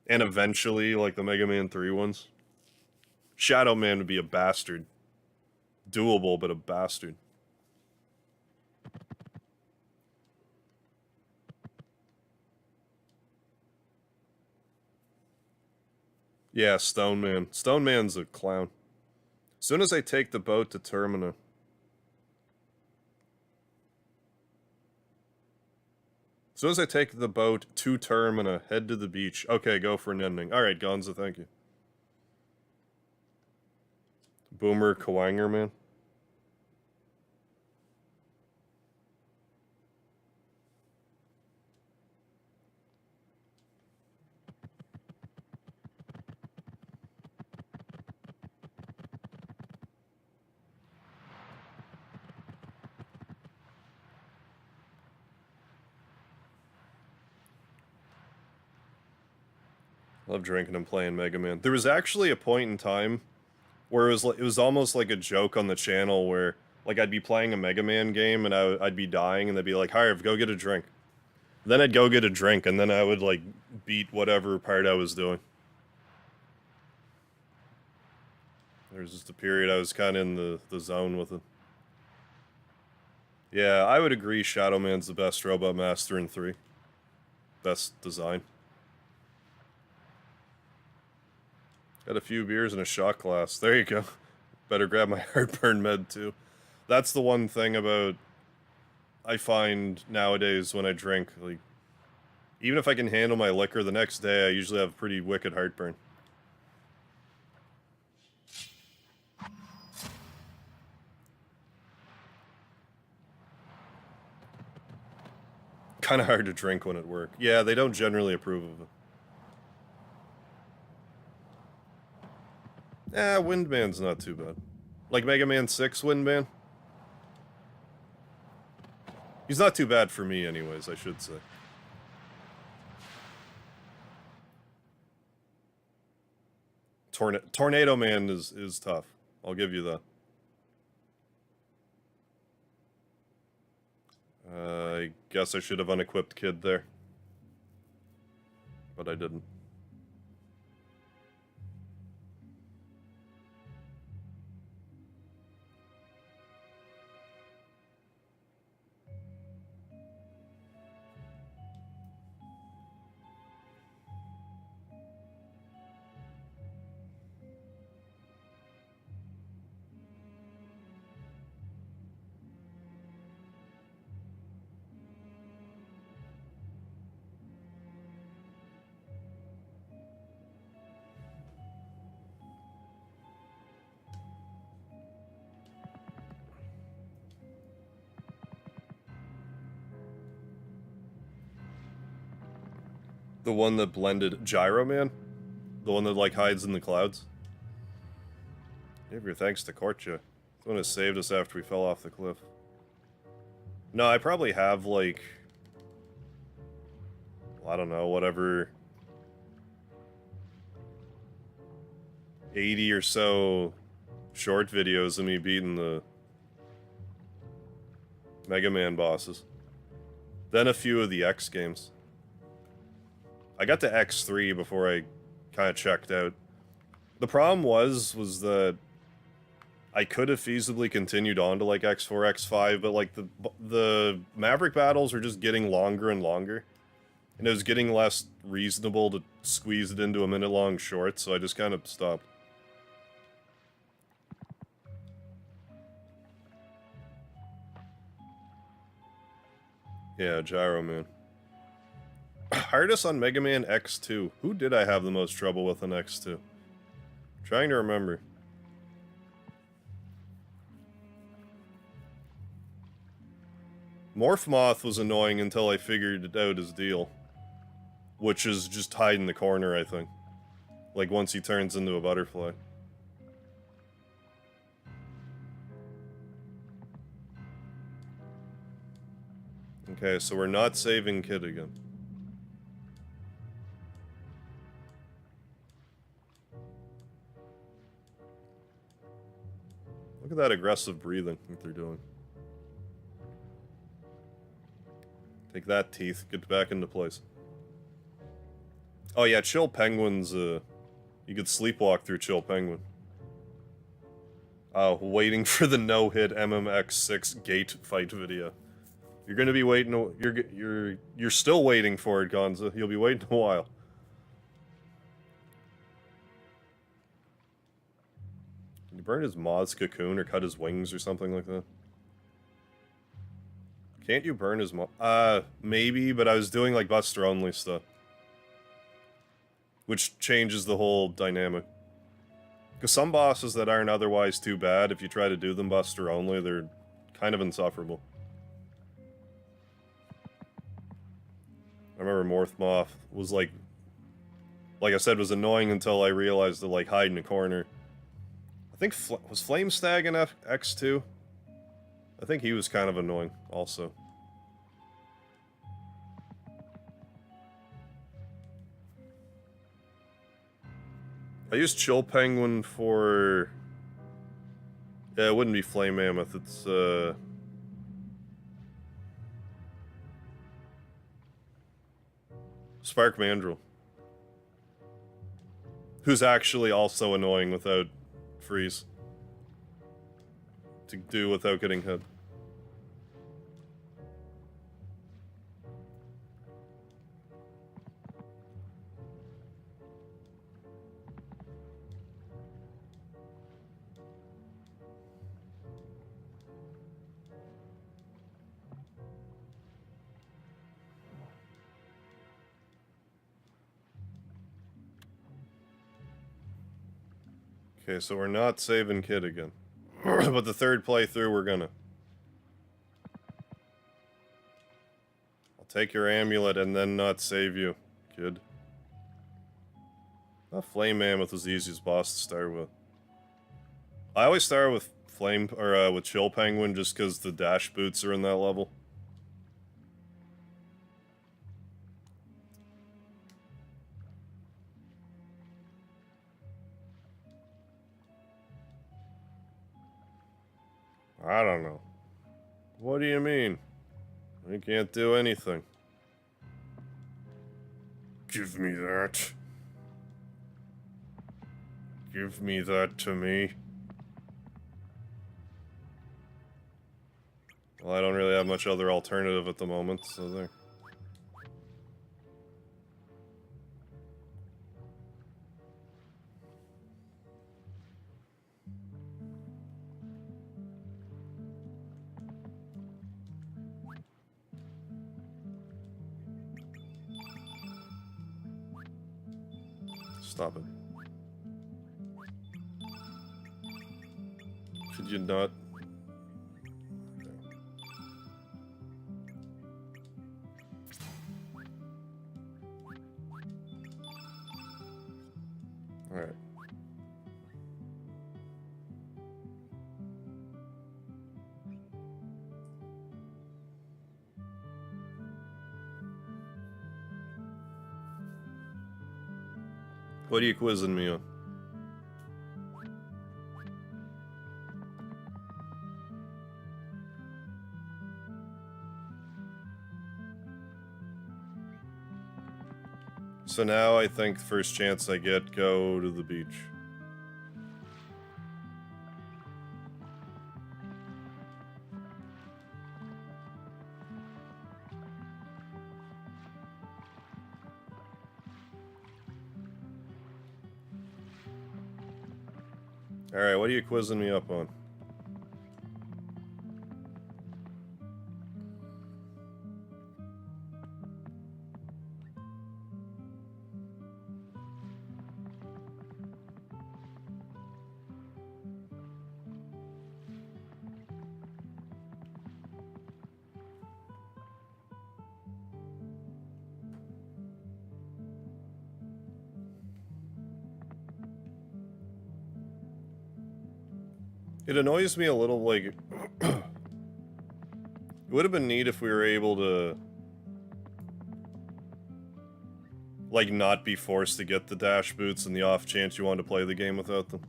And eventually, like, the Mega Man 3 ones. Shadow Man would be a bastard. Doable, but a bastard. Yeah, Stone Man. Stone Man's a clown. As soon as I take the boat to Termina. As soon as I take the boat to Termina, head to the beach. Okay, go for an ending. Alright, Gonza, thank you. Boomer Kawanger, man. Love drinking and playing Mega Man. There was actually a point in time where it was almost like a joke on the channel where, like, I'd be playing a Mega Man game and I'd be dying and they'd be like, Harv, go get a drink. Then I'd go get a drink and then I would, like, beat whatever part I was doing. There's just a period I was kind of in the zone with it. Yeah, I would agree Shadow Man's the best Robot Master in 3. Best design. Got a few beers and a shot glass. There you go. Better grab my heartburn med, too. That's the one thing about... I find nowadays when I drink, like... Even if I can handle my liquor the next day, I usually have pretty wicked heartburn. Kind of hard to drink when at work. Yeah, they don't generally approve of it. Windman's not too bad. Like Mega Man 6 Windman? He's not too bad for me anyways, I should say. Tornado Man is tough. I'll give you that. I guess I should have unequipped Kid there. But I didn't. The one that blended Gyro Man? The one that, like, hides in the clouds? Give your thanks to Korcha. The one that saved us after we fell off the cliff. No, I probably have, like... I don't know, whatever... 80 or so short videos of me beating the Mega Man bosses. Then a few of the X games. I got to X3 before I kind of checked out. The problem was that I could have feasibly continued on to like X4, X5, but like the Maverick battles were just getting longer and longer. And it was getting less reasonable to squeeze it into a minute-long short, so I just kind of stopped. Yeah, Gyro Man. Hardest on Mega Man X2. Who did I have the most trouble with on X2? Trying to remember. Morph Moth was annoying until I figured out his deal. Which is just hide in the corner, I think. Like once he turns into a butterfly. Okay, so we're not saving Kid again. Look at that aggressive breathing that they're doing. Take that, teeth. Get back into place. Oh yeah, Chill Penguin's, you could sleepwalk through Chill Penguin. Waiting for the no-hit MMX6 gate fight video. You're gonna be waiting, you're still waiting for it, Gonza. You'll be waiting a while. Can you burn his moth's cocoon or cut his wings or something like that? Can't you burn his maybe, but I was doing like Buster only stuff. Which changes the whole dynamic. Because some bosses that aren't otherwise too bad, if you try to do them Buster only, they're kind of insufferable. I remember Morph Moth was like I said, was annoying until I realized to like hide in a corner. I think, was Flame Stag in X2? I think he was kind of annoying, also. I used Chill Penguin for... Yeah, it wouldn't be Flame Mammoth, it's, Spark Mandrill. Who's actually also annoying without freeze. To do without getting hit. Okay, so we're not saving Kid again. But the third playthrough, we're gonna. I'll take your amulet and then not save you, Kid. Flame Mammoth was the easiest boss to start with. I always start with with Chill Penguin just because the dash boots are in that level. I don't know. What do you mean? I can't do anything. Give me that. Give me that to me. Well, I don't really have much other alternative at the moment, so there. Stop it. Could you not? Alright. What are you quizzing me on? So now I think first chance I get, go to the beach. Alright, what are you quizzing me up on? It annoys me a little, like, it would have been neat if we were able to, like, not be forced to get the dash boots in the off chance you wanted to play the game without them.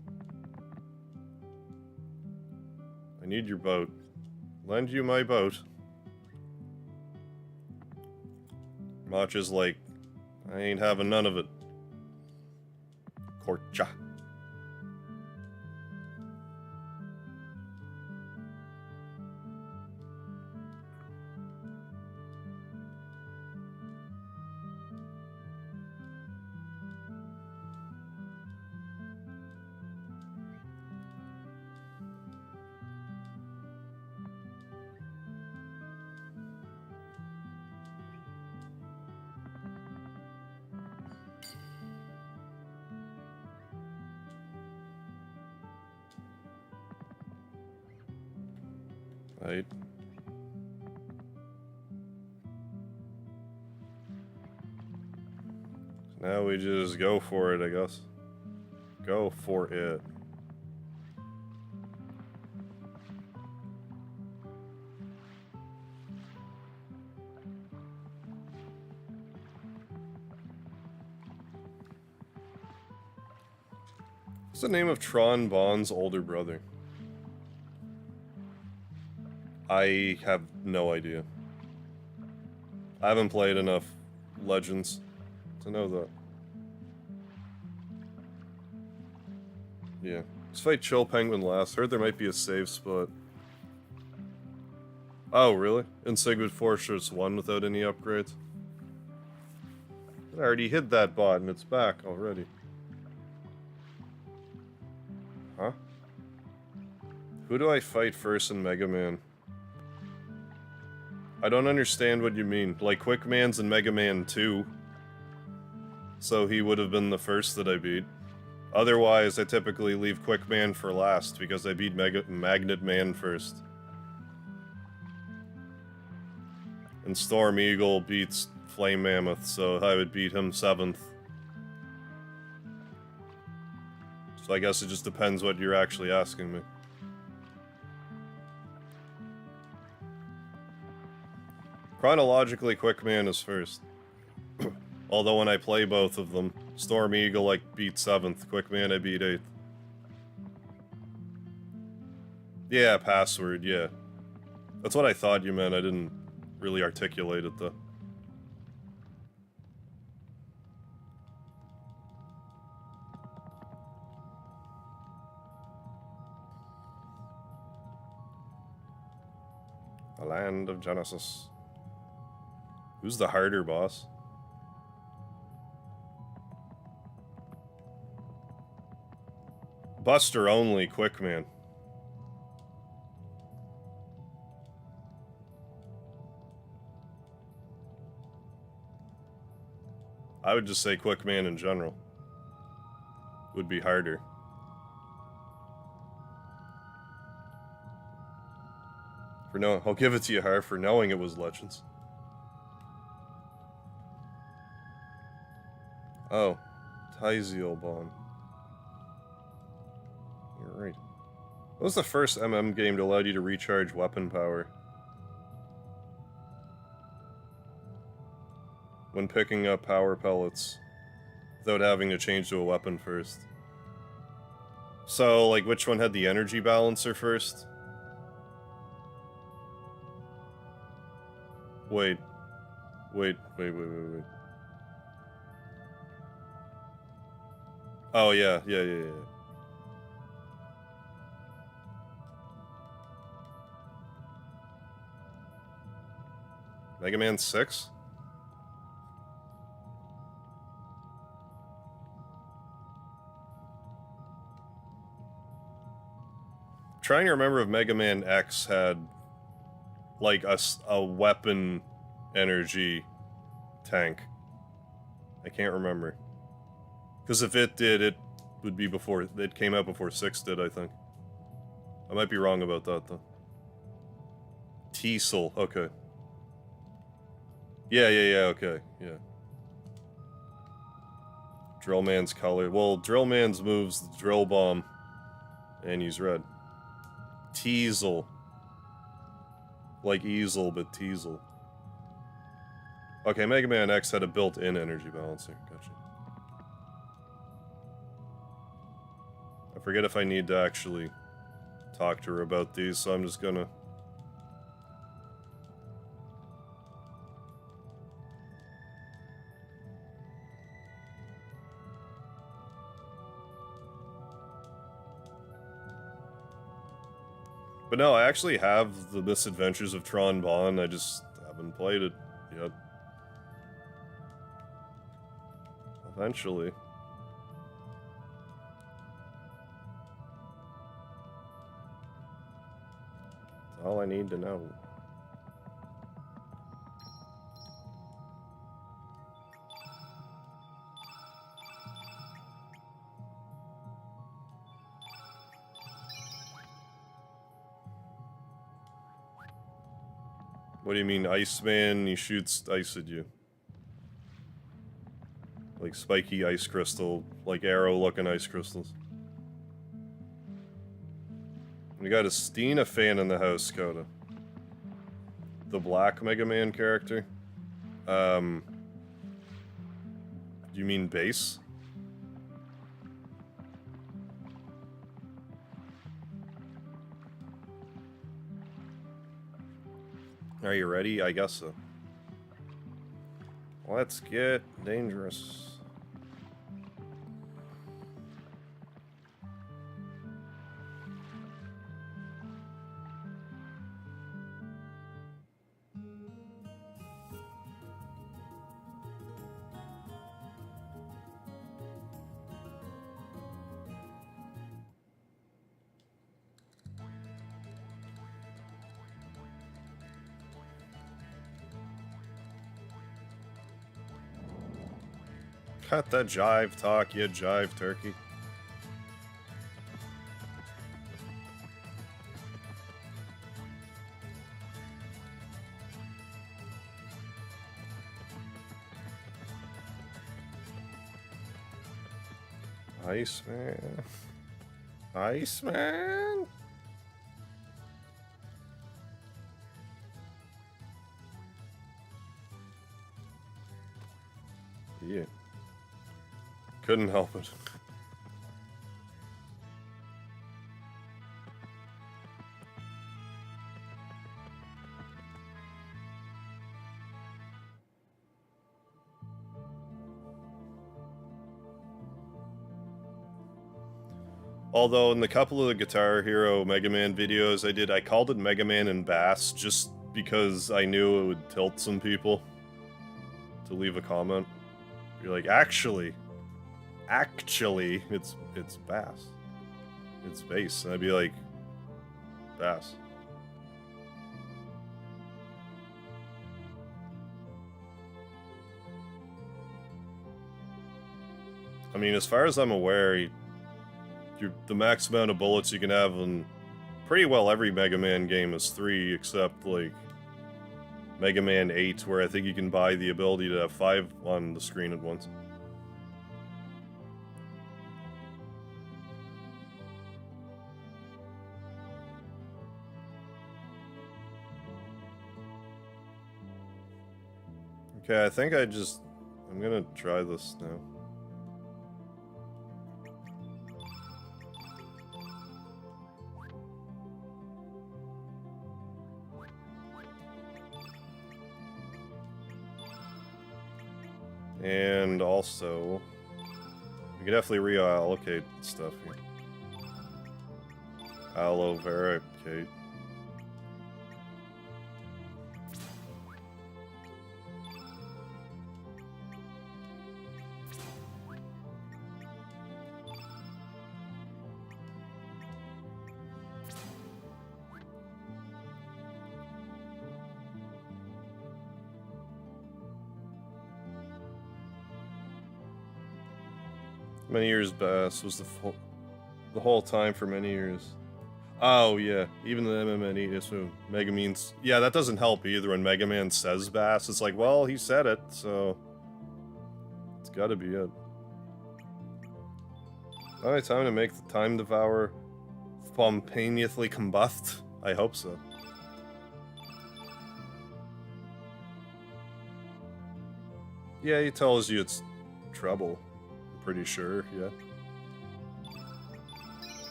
I need your boat. Lend you my boat. Mach is like, I ain't having none of it. Korcha. Right. Now we just go for it, I guess. Go for it. What's the name of Tron Bond's older brother? I have no idea. I haven't played enough Legends to know that. Yeah. Let's fight Chill Penguin last. Heard there might be a save spot. Oh, really? In Sigmund Fortress 1 without any upgrades? I already hit that bot and it's back already. Huh? Who do I fight first in Mega Man? I don't understand what you mean. Like, Quick Man's in Mega Man 2. So he would have been the first that I beat. Otherwise, I typically leave Quick Man for last, because I beat Magnet Man first. And Storm Eagle beats Flame Mammoth, so I would beat him 7th. So I guess it just depends what you're actually asking me. Chronologically, Quick Man is first. Although when I play both of them, Storm Eagle I beat 7th, Quick Man I beat 8th. Yeah, password, yeah. That's what I thought you meant, I didn't really articulate it though. The Land of Genesis. Who's the harder boss? Buster only, Quick Man. I would just say Quick Man in general. Would be harder. I'll give it to you, Har, for knowing it was Legends. Oh, Taiziel Bomb. Right. What was the first MM game to allow you to recharge weapon power? When picking up power pellets, without having to change to a weapon first. So, like, which one had the energy balancer first? Wait. Oh, yeah. Mega Man 6? Trying to remember if Mega Man X had, like, a weapon energy tank. I can't remember. Because if it did, it would be before... It came out before 6 did, I think. I might be wrong about that, though. Teasel, okay. Yeah, okay, yeah. Drillman's color. Well, Drillman's moves the drill bomb, and he's red. Teasel. Like easel, but teasel. Okay, Mega Man X had a built-in energy balancer. Gotcha. I forget if I need to actually talk to her about these, so I'm just gonna... But no, I actually have the Misadventures of Tron Bonne, I just haven't played it yet. Eventually. That's all I need to know. What do you mean, Iceman? He shoots ice at you. Like spiky ice crystal, like arrow-looking ice crystals. We got a Stina fan in the house, Coda. The Black Mega Man character. Do you mean bass? Are you ready? I guess so. Let's get dangerous. Cut the jive talk, you jive turkey. Iceman. Iceman? Yeah. Couldn't help it. Although in the couple of the Guitar Hero Mega Man videos I did, I called it Mega Man and Bass just because I knew it would tilt some people to leave a comment. You're like, actually, it's bass. It's bass. And I'd be like, bass. I mean, as far as I'm aware, the max amount of bullets you can have in pretty well every Mega Man game is 3, except, like, Mega Man 8, where I think you can buy the ability to have 5 on the screen at once. Okay, I think I'm gonna try this now. And also, we could definitely reallocate stuff here. Aloe vera Kate. Many years Bass was the whole time for many years. Oh yeah, even the MMNE is Mega means. Yeah, that doesn't help either when Mega Man says Bass. It's like, well, he said it, so it's gotta be it. Alright, time to make the Time Devourer spontaneously combust. I hope so. Yeah, he tells you it's trouble. I'm pretty sure, yeah.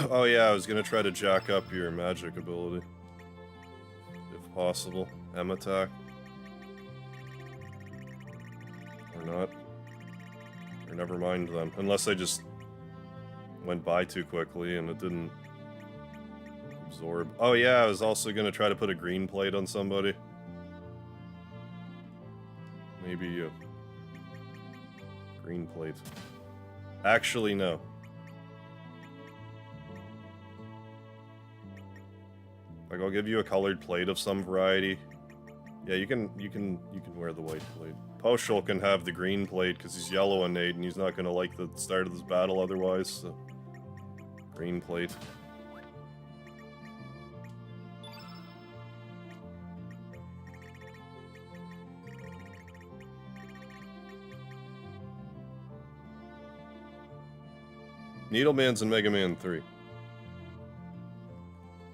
Oh yeah, I was gonna try to jack up your magic ability. If possible. M attack. Or not. Or never mind then. Unless I just went by too quickly and it didn't absorb. Oh yeah, I was also gonna try to put a green plate on somebody. Maybe you. Green plate. Actually, no. Like, I'll give you a colored plate of some variety. Yeah, you can wear the white plate. Poshul can have the green plate because he's yellow innate and he's not gonna like the start of this battle otherwise, so... Green plate. Needleman's in Mega Man 3.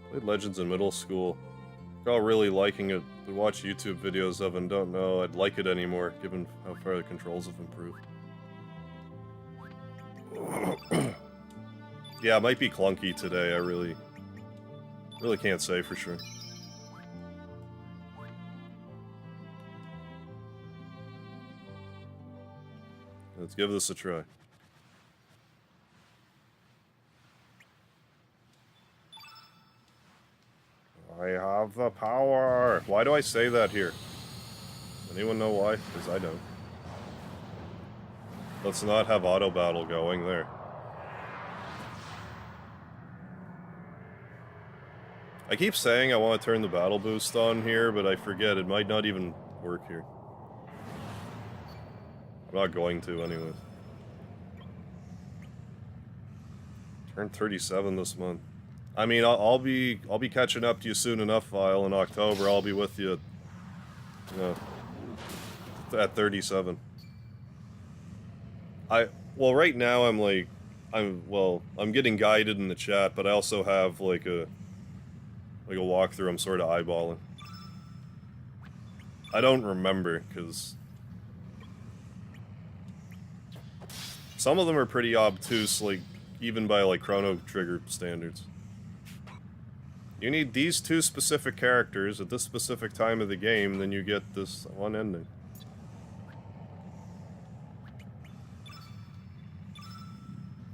Played Legends in middle school. Got really liking it, but watch YouTube videos of it and don't know I'd like it anymore, given how far the controls have improved. Yeah, it might be clunky today, I really can't say for sure. Let's give this a try. I have the power! Why do I say that here? Does anyone know why? Because I don't. Let's not have auto battle going there. I keep saying I want to turn the battle boost on here, but I forget it might not even work here. I'm not going to anyways. Turned 37 this month. I mean, I'll be catching up to you soon enough, Vile, in October. I'll be with you, you know, at 37. Well, right now I'm getting guided in the chat, but I also have like a walkthrough I'm sort of eyeballing. I don't remember, because some of them are pretty obtuse, like, even by, like, Chrono Trigger standards. You need these two specific characters at this specific time of the game, then you get this one ending.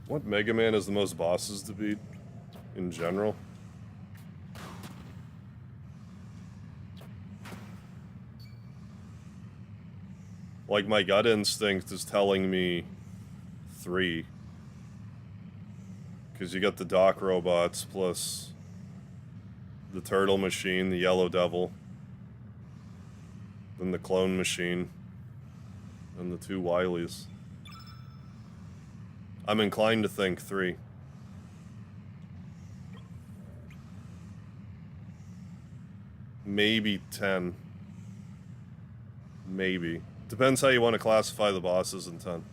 What Mega Man has the most bosses to beat, in general? Like, my gut instinct is telling me 3. Because you got the Dock robots, plus the Turtle Machine, the Yellow Devil, then the Clone Machine, and the 2 Wileys. I'm inclined to think 3. Maybe 10. Maybe. Depends how you want to classify the bosses in 10.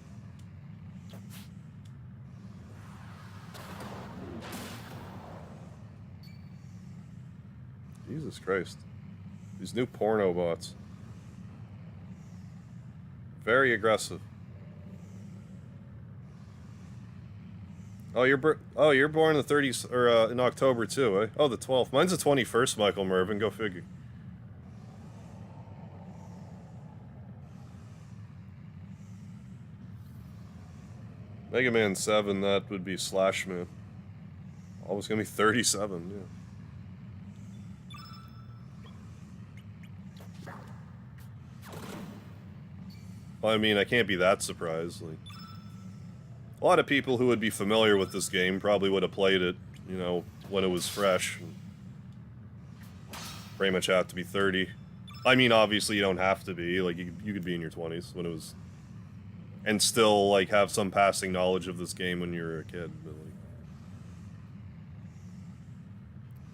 Jesus Christ. These new porno bots. Very aggressive. Oh, you're born the 30s or in October too, eh? Oh, the 12th. Mine's the 21st, Michael Mervin. Go figure. Mega Man 7, that would be Slash Man. Always gonna be 37, yeah. Well, I mean, I can't be that surprised. Like, a lot of people who would be familiar with this game probably would have played it, you know, when it was fresh. Pretty much have to be 30. I mean, obviously you don't have to be. Like, you could be in your 20s when it was... And still, like, have some passing knowledge of this game when you were a kid. But, like,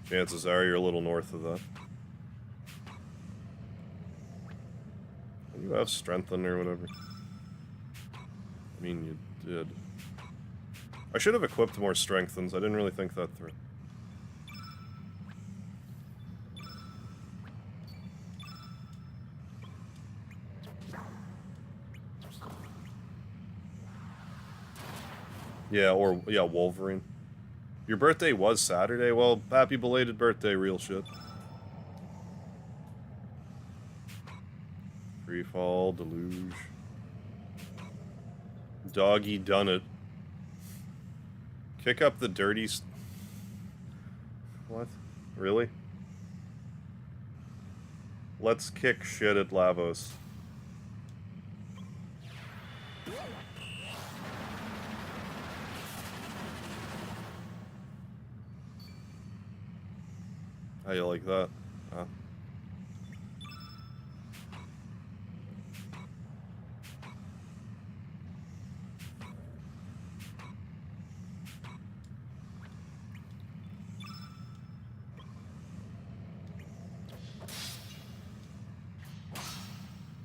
chances are you're a little north of that. You have strengthen or whatever. I mean, you did. I should have equipped more strengthens. I didn't really think that through. Yeah, or, yeah, Wolverine. Your birthday was Saturday? Well, happy belated birthday, real shit. Freefall, Deluge. Doggy done it. Kick up the dirty... What? Really? Let's kick shit at Lavos. How you like that? Huh?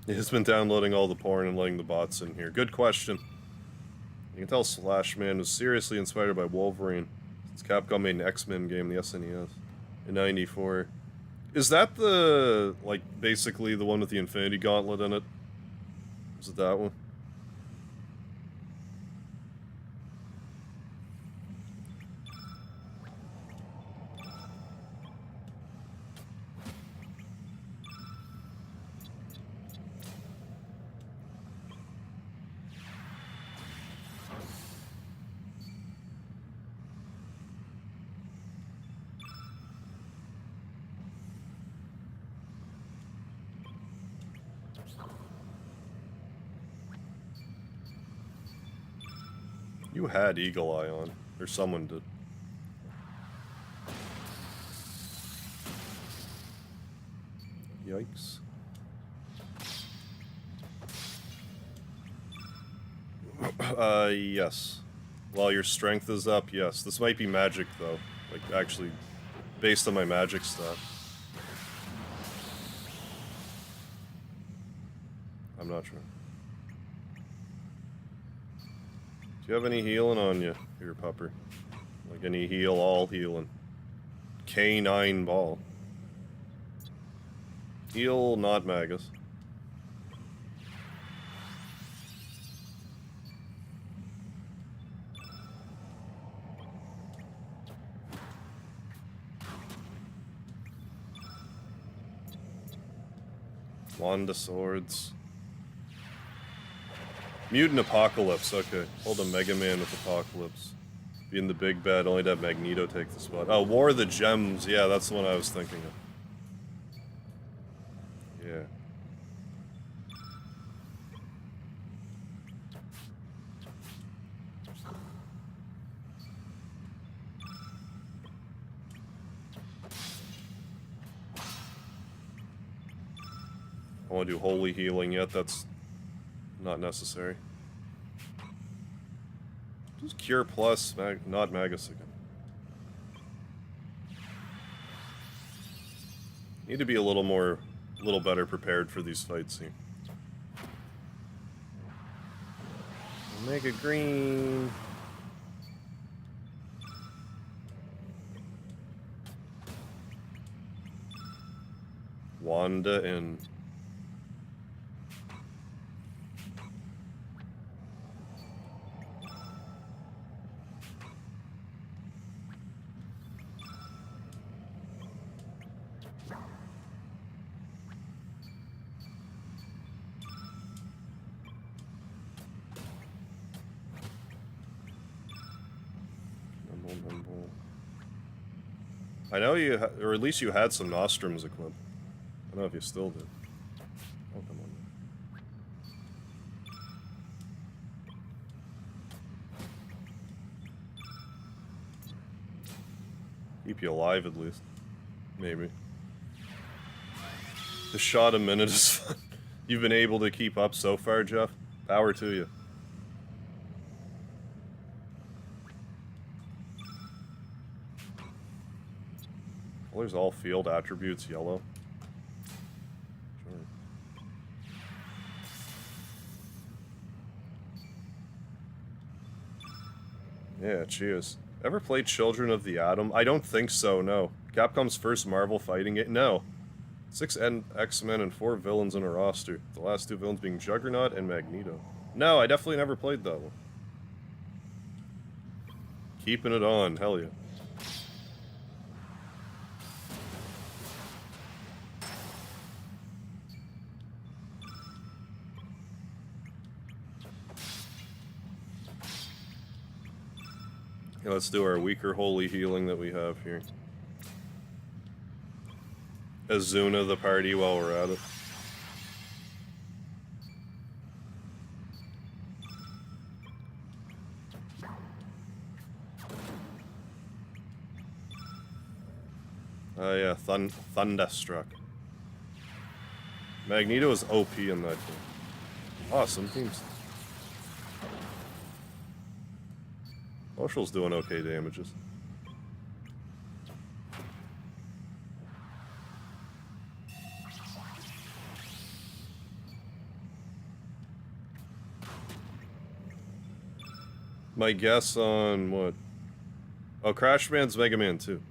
He's been downloading all the porn and letting the bots in here. Good question. You can tell Slash Man was seriously inspired by Wolverine. Since Capcom made an X-Men game, the SNES, in '94. Is that the, like, basically the one with the Infinity Gauntlet in it? Is it that one? You had Eagle Eye on. Or someone did. Yikes. Yes. While your strength is up, yes. This might be magic, though. Like, actually, based on my magic stuff. I'm not sure. Do you have any healing on you, here, pupper? Like any heal, all healing. K9 ball. Heal, not Magus. Wand of Swords. Mutant Apocalypse, okay. Hold a Mega Man with Apocalypse. Be in the big bad, only to have Magneto take the spot. Oh, War of the Gems, yeah, that's the one I was thinking of. Yeah. I want to do Holy Healing yet, that's not necessary. Just Cure Plus, not Magus again. Need to be a little better prepared for these fights here. Mega Green. Wanda in... I know you, or at least you had some Nostrums equipped. I don't know if you still do. Oh, come on. Keep you alive at least. Maybe. The shot a minute is fun. You've been able to keep up so far, Jeff. Power to you. Colors all field attributes yellow. Sure. Yeah, cheers. Ever played Children of the Atom? I don't think so, no. Capcom's first Marvel fighting game? No. 6 X-Men and 4 villains in a roster. The last 2 villains being Juggernaut and Magneto. No, I definitely never played that one. Keeping it on, hell yeah. Okay, let's do our weaker holy healing that we have here. Azuna the party while we're at it. Oh yeah, Thunderstruck. Magneto is OP in that game. Awesome teams. Social's doing okay damages. My guess on what? Oh, Crash Band's Mega Man 2.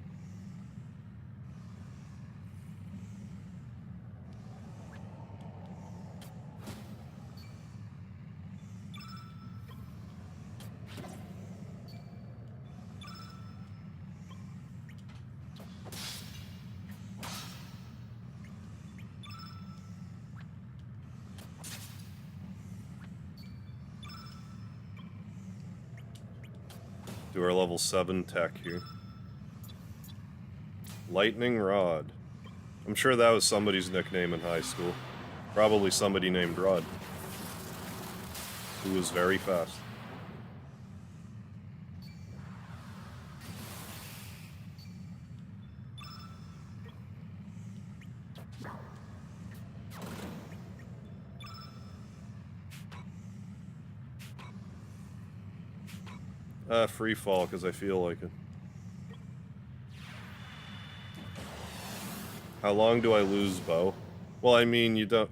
Do our level 7 tech here. Lightning Rod. I'm sure that was somebody's nickname in high school. Probably somebody named Rod. Who was very fast. Free fall, because I feel like it. How long do I lose bow? Well, I mean, I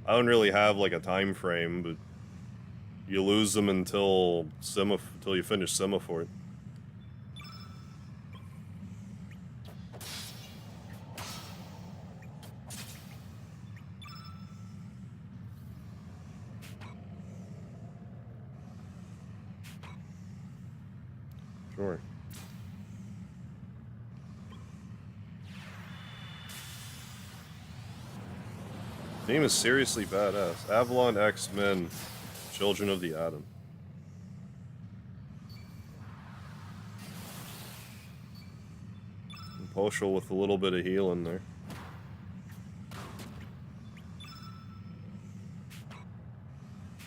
don't really have, like, a time frame, but you lose them until you finish Semaphore. Sure. Theme is seriously badass. Avalon X-Men, Children of the Atom. Poshel with a little bit of healing there.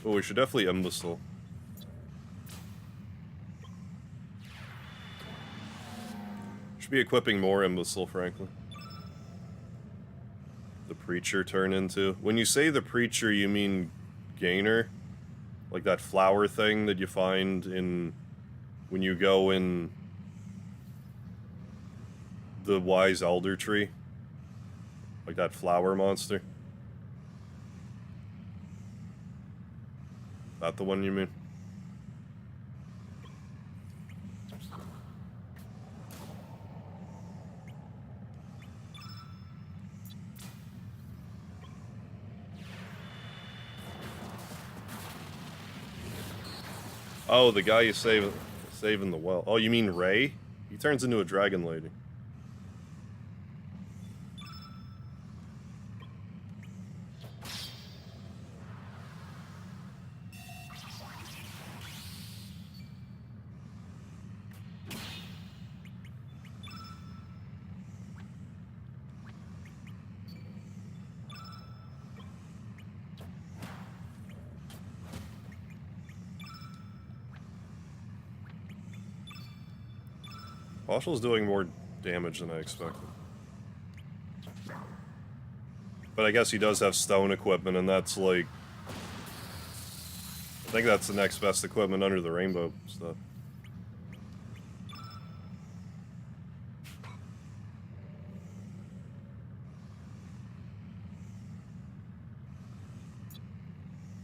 Oh, we should definitely Imbecile. Should be equipping more Imbecile, frankly. The Preacher turn into... When you say the Preacher, you mean Gainer? Like that flower thing that you find in... When you go in... the Wise Elder Tree? Like that flower monster? That the one you mean? Oh, the guy you save in the well. Oh, you mean Ray? He turns into a dragon lady. Partial's doing more damage than I expected. But I guess he does have stone equipment, and that's like... I think that's the next best equipment under the rainbow stuff.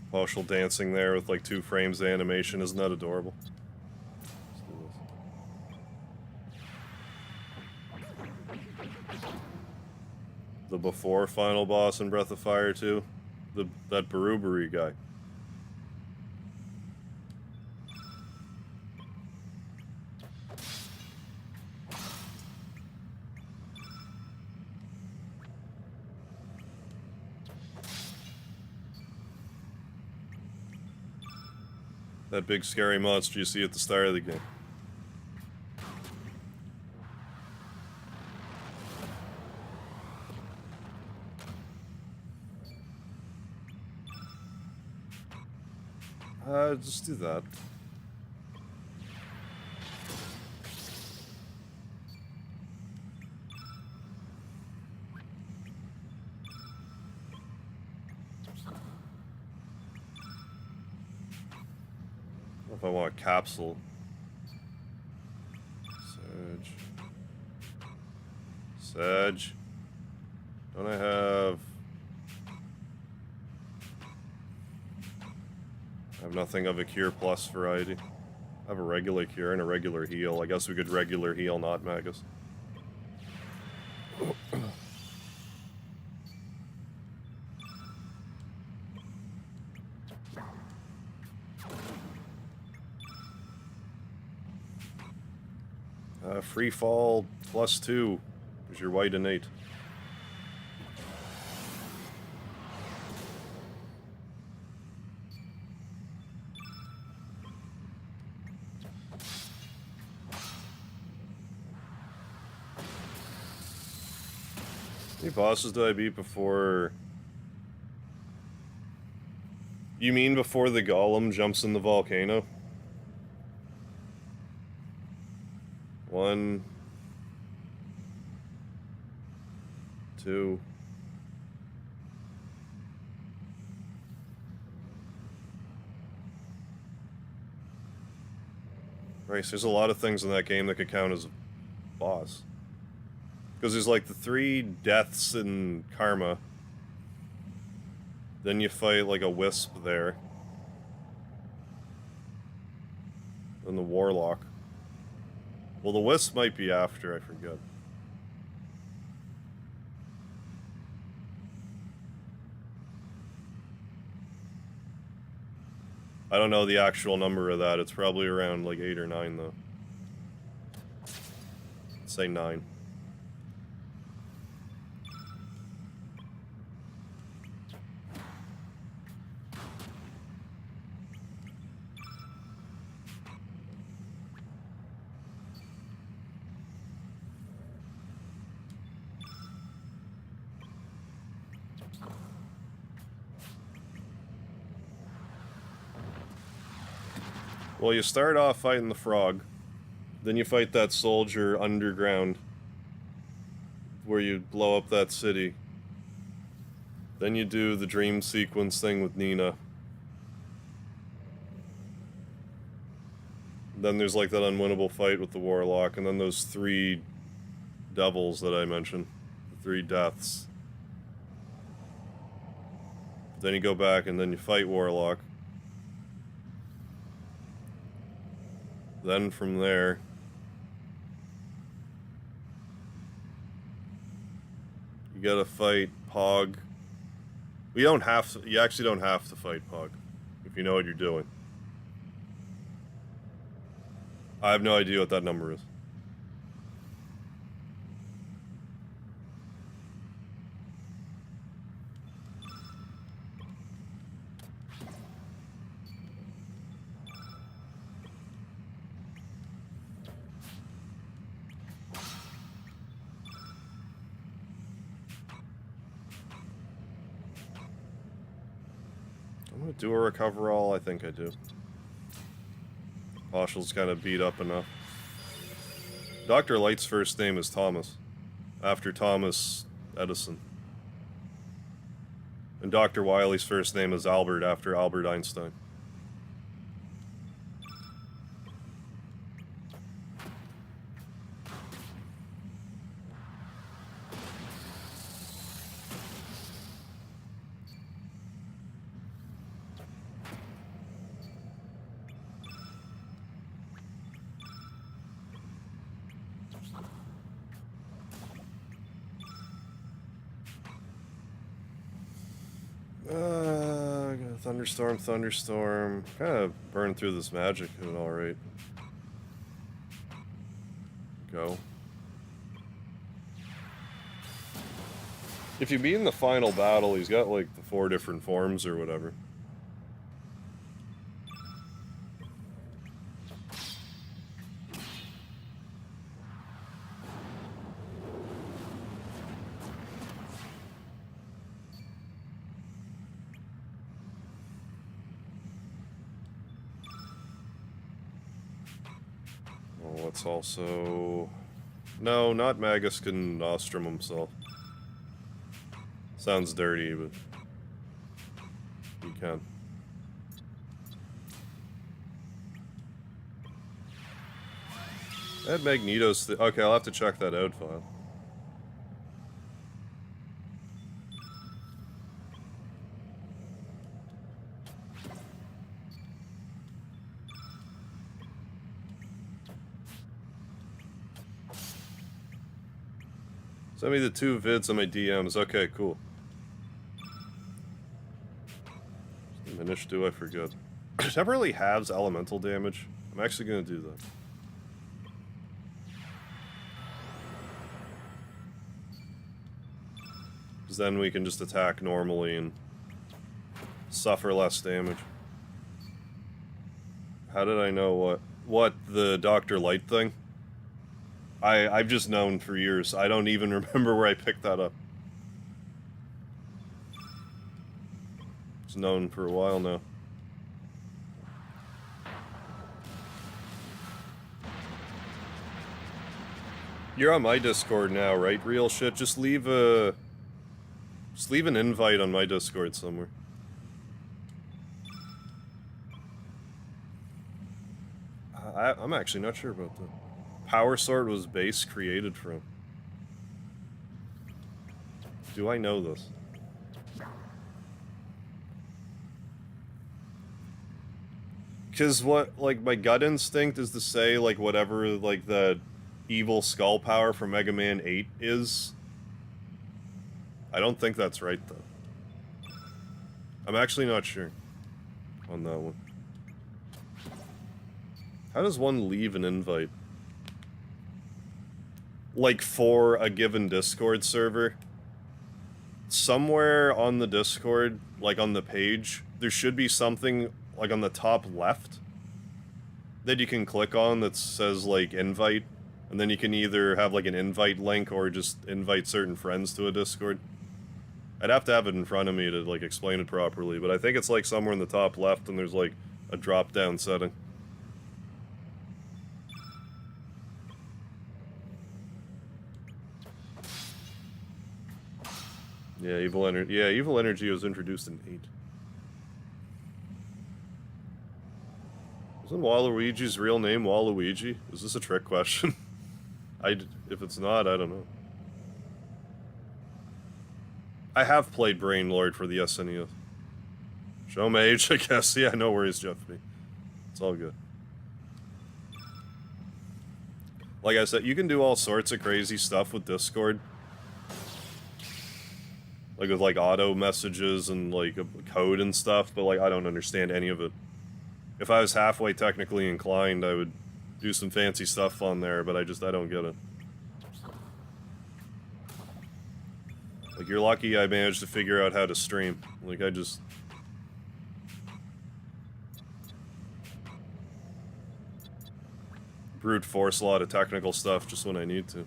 Partial dancing there with like 2 frames of animation, isn't that adorable? The before final boss in Breath of Fire 2, that Barubari guy. That big scary monster you see at the start of the game. Just do that. If I want a capsule. Serge. Don't I have... I have nothing of a cure plus variety. I have a regular cure and a regular heal. I guess we could regular heal, not Magus. Free fall +2, because you're white innate. How many bosses did I beat before? You mean before the golem jumps in the volcano? 1, 2. Right, so there's a lot of things in that game that could count as a boss. Because there's like the 3 deaths in Karma. Then you fight like a wisp there. Then the warlock. Well, the wisp might be after, I forget. I don't know the actual number of that. It's probably around like 8 or 9 though. Let's say 9. Well, you start off fighting the frog, then you fight that soldier underground, where you blow up that city. Then you do the dream sequence thing with Nina. Then there's like that unwinnable fight with the warlock, and then those 3 devils that I mentioned. The 3 deaths. Then you go back and then you fight warlock. Then from there, you gotta fight Pog. We don't have to, you actually don't have to fight Pog, if you know what you're doing. I have no idea what that number is. I'm gonna do a recover all. I think I do. Poshel's kind of beat up enough. Dr. Light's first name is Thomas, after Thomas Edison. And Dr. Wiley's first name is Albert, after Albert Einstein. Thunderstorm. Kind of burned through this magic and alright. Go. If you beat in the final battle, he's got like the 4 different forms or whatever. Let's also... No, not Magus can Nostrum himself. Sounds dirty, but... he can. That Magneto's... okay, I'll have to check that out file. Send me the 2 vids on my DMs. Okay, cool. Diminish, do I forget? Temporarily halves elemental damage. I'm actually gonna do that. Because then we can just attack normally and suffer less damage. How did I know what the Dr. Light thing? I've just known for years. I don't even remember where I picked that up. It's known for a while now. You're on my Discord now, right? Real shit. Just leave an invite on my Discord somewhere. I'm actually not sure about that. Power Sword was base created from. Do I know this? Because what, like, my gut instinct is to say, like, whatever, like, the evil skull power from Mega Man 8 is. I don't think that's right, though. I'm actually not sure on that one. How does one leave an invite? Like, for a given Discord server, somewhere on the Discord, like on the page, there should be something, like on the top left, that you can click on that says, like, invite, and then you can either have, like, an invite link or just invite certain friends to a Discord. I'd have to have it in front of me to, like, explain it properly, but I think it's, like, somewhere in the top left, and there's, like, a drop-down setting. Yeah, evil energy was introduced in 8. Isn't Waluigi's real name Waluigi? Is this a trick question? If it's not, I don't know. I have played Brain Lord for the SNES. Show my age, I guess. Yeah, no worries, Jeff B. It's all good. Like I said, you can do all sorts of crazy stuff with Discord. Like with, like, auto messages and, like, code and stuff, but, like, I don't understand any of it. If I was halfway technically inclined, I would do some fancy stuff on there, but I don't get it. Like, you're lucky I managed to figure out how to stream. Like, I just... brute force a lot of technical stuff just when I need to.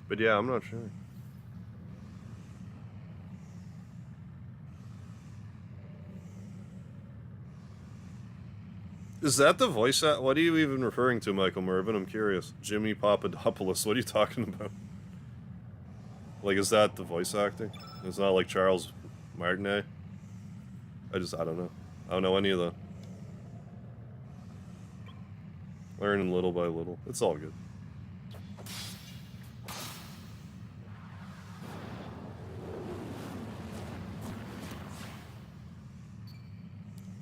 But yeah, I'm not sure. Is that the voice act? What are you even referring to, Michael Mervin? I'm curious. Jimmy Papadopoulos, what are you talking about? Like, is that the voice acting? It's not like Charles Martinet? I don't know. I don't know any of that. Learning little by little. It's all good.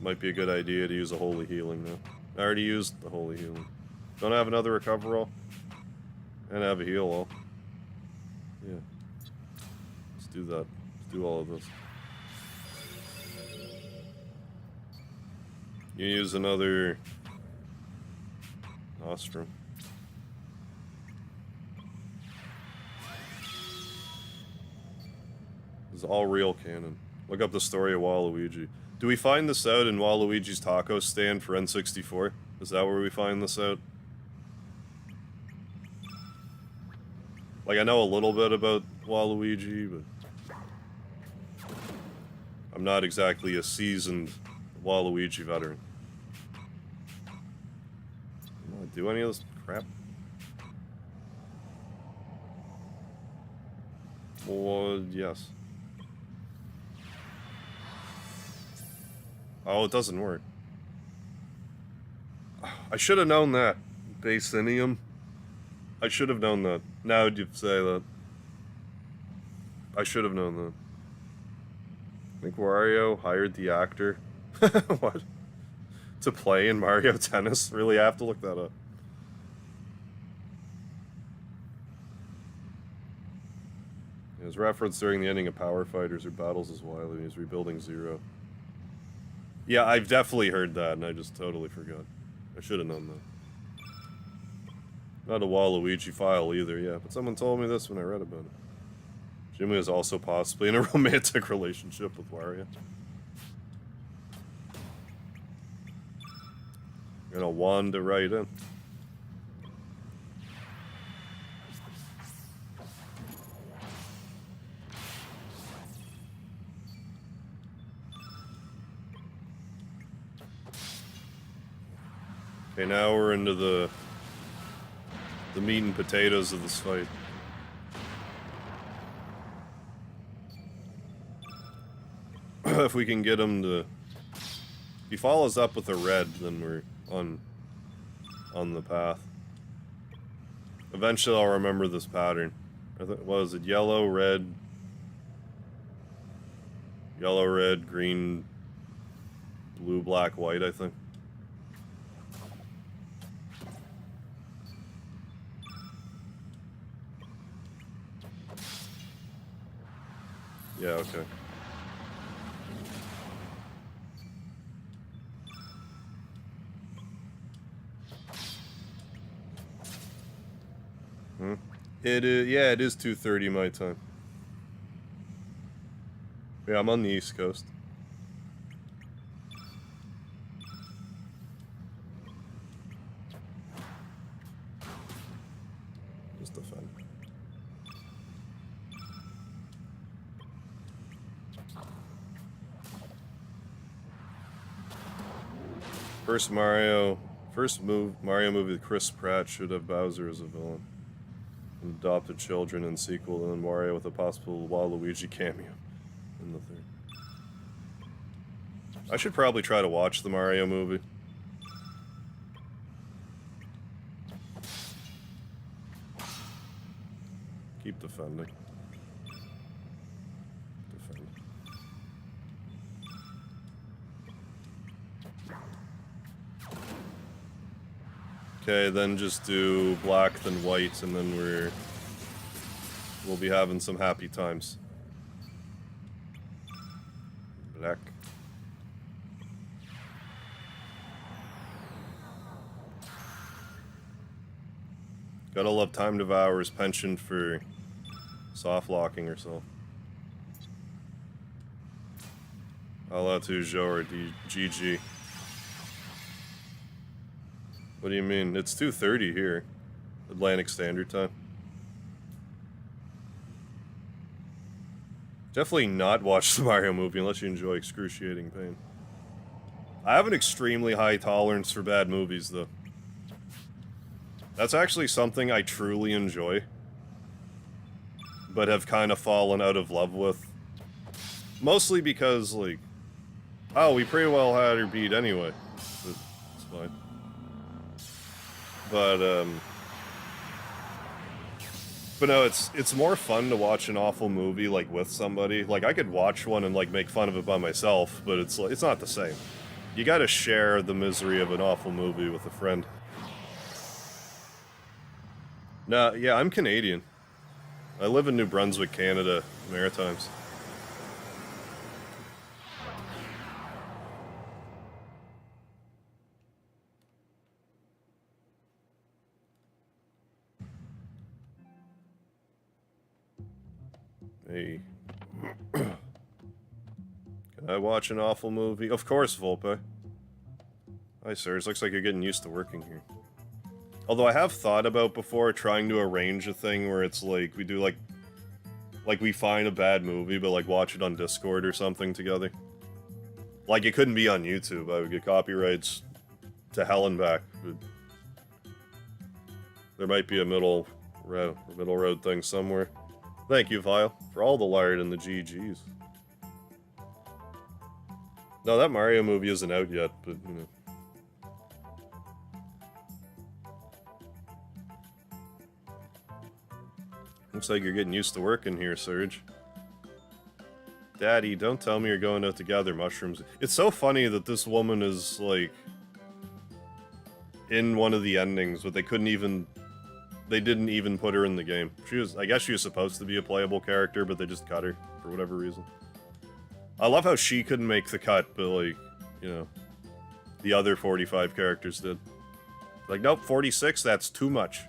Might be a good idea to use a holy healing though. I already used the holy healing. Don't I have another recover all? And I have a heal all. Yeah. Let's do that. Let's do all of this. You use another Nostrum. This is all real canon. Look up the story of Waluigi. Do we find this out in Waluigi's taco stand for N64? Is that where we find this out? Like, I know a little bit about Waluigi, but I'm not exactly a seasoned Waluigi veteran. Can I do any of this crap? Well, yes. Oh, it doesn't work. I should have known that. Basinium. I should have known that. Now would you say that? I should have known that. I think Wario hired the actor. What? To play in Mario Tennis? Really, I have to look that up. It was referenced during the ending of Power Fighters or Battles as Wily. He was rebuilding Zero. Yeah, I've definitely heard that, and I just totally forgot. I should have known that. Not a Waluigi file either, yeah, but someone told me this when I read about it. Jimmy is also possibly in a romantic relationship with Wario. Gonna wander right in. Okay, now we're into the meat and potatoes of this fight. If we can get him to... If he follows up with a red, then we're on the path. Eventually I'll remember this pattern. What was it? Yellow, red, green, blue, black, white, I think. Yeah, okay. It is, yeah, it is 2:30 my time. Yeah, I'm on the East Coast. Just defend. First Mario movie with Chris Pratt should have Bowser as a villain. Adopted children and sequel, and then Mario with a possible Waluigi cameo in the third. I should probably try to watch the Mario movie. Keep defending. Defend. Okay, then just do black, then white, and then we'll be having some happy times. Black. Gotta love Time Devour's penchant for soft locking herself. Alla Toujours or GG. What do you mean? It's 2:30 here. Atlantic Standard Time. Definitely not watch the Mario movie unless you enjoy excruciating pain. I have an extremely high tolerance for bad movies, though. That's actually something I truly enjoy, but have kind of fallen out of love with. Mostly because, like, oh, we pretty well had her beat anyway. It's fine. But no, it's more fun to watch an awful movie, like, with somebody. Like, I could watch one and, like, make fun of it by myself, but it's not the same. You gotta share the misery of an awful movie with a friend. Nah, yeah, I'm Canadian. I live in New Brunswick, Canada, Maritimes. Hey. Can I watch an awful movie? Of course, Volpe. Hi, Serge. Looks like you're getting used to working here. Although I have thought about before trying to arrange a thing where it's like, we do like we find a bad movie, but like watch it on Discord or something together. Like, it couldn't be on YouTube. I would get copyrights to hell and back. But there might be a middle road thing somewhere. Thank you, Vile, for all the lard and the GGs. No, that Mario movie isn't out yet, but, you know. Looks like you're getting used to working here, Serge. Daddy, don't tell me you're going out to gather mushrooms. It's so funny that this woman is, like, in one of the endings, but they didn't even put her in the game. I guess she was supposed to be a playable character, but they just cut her, for whatever reason. I love how she couldn't make the cut, but, like, you know, the other 45 characters did. Like, nope, 46, that's too much.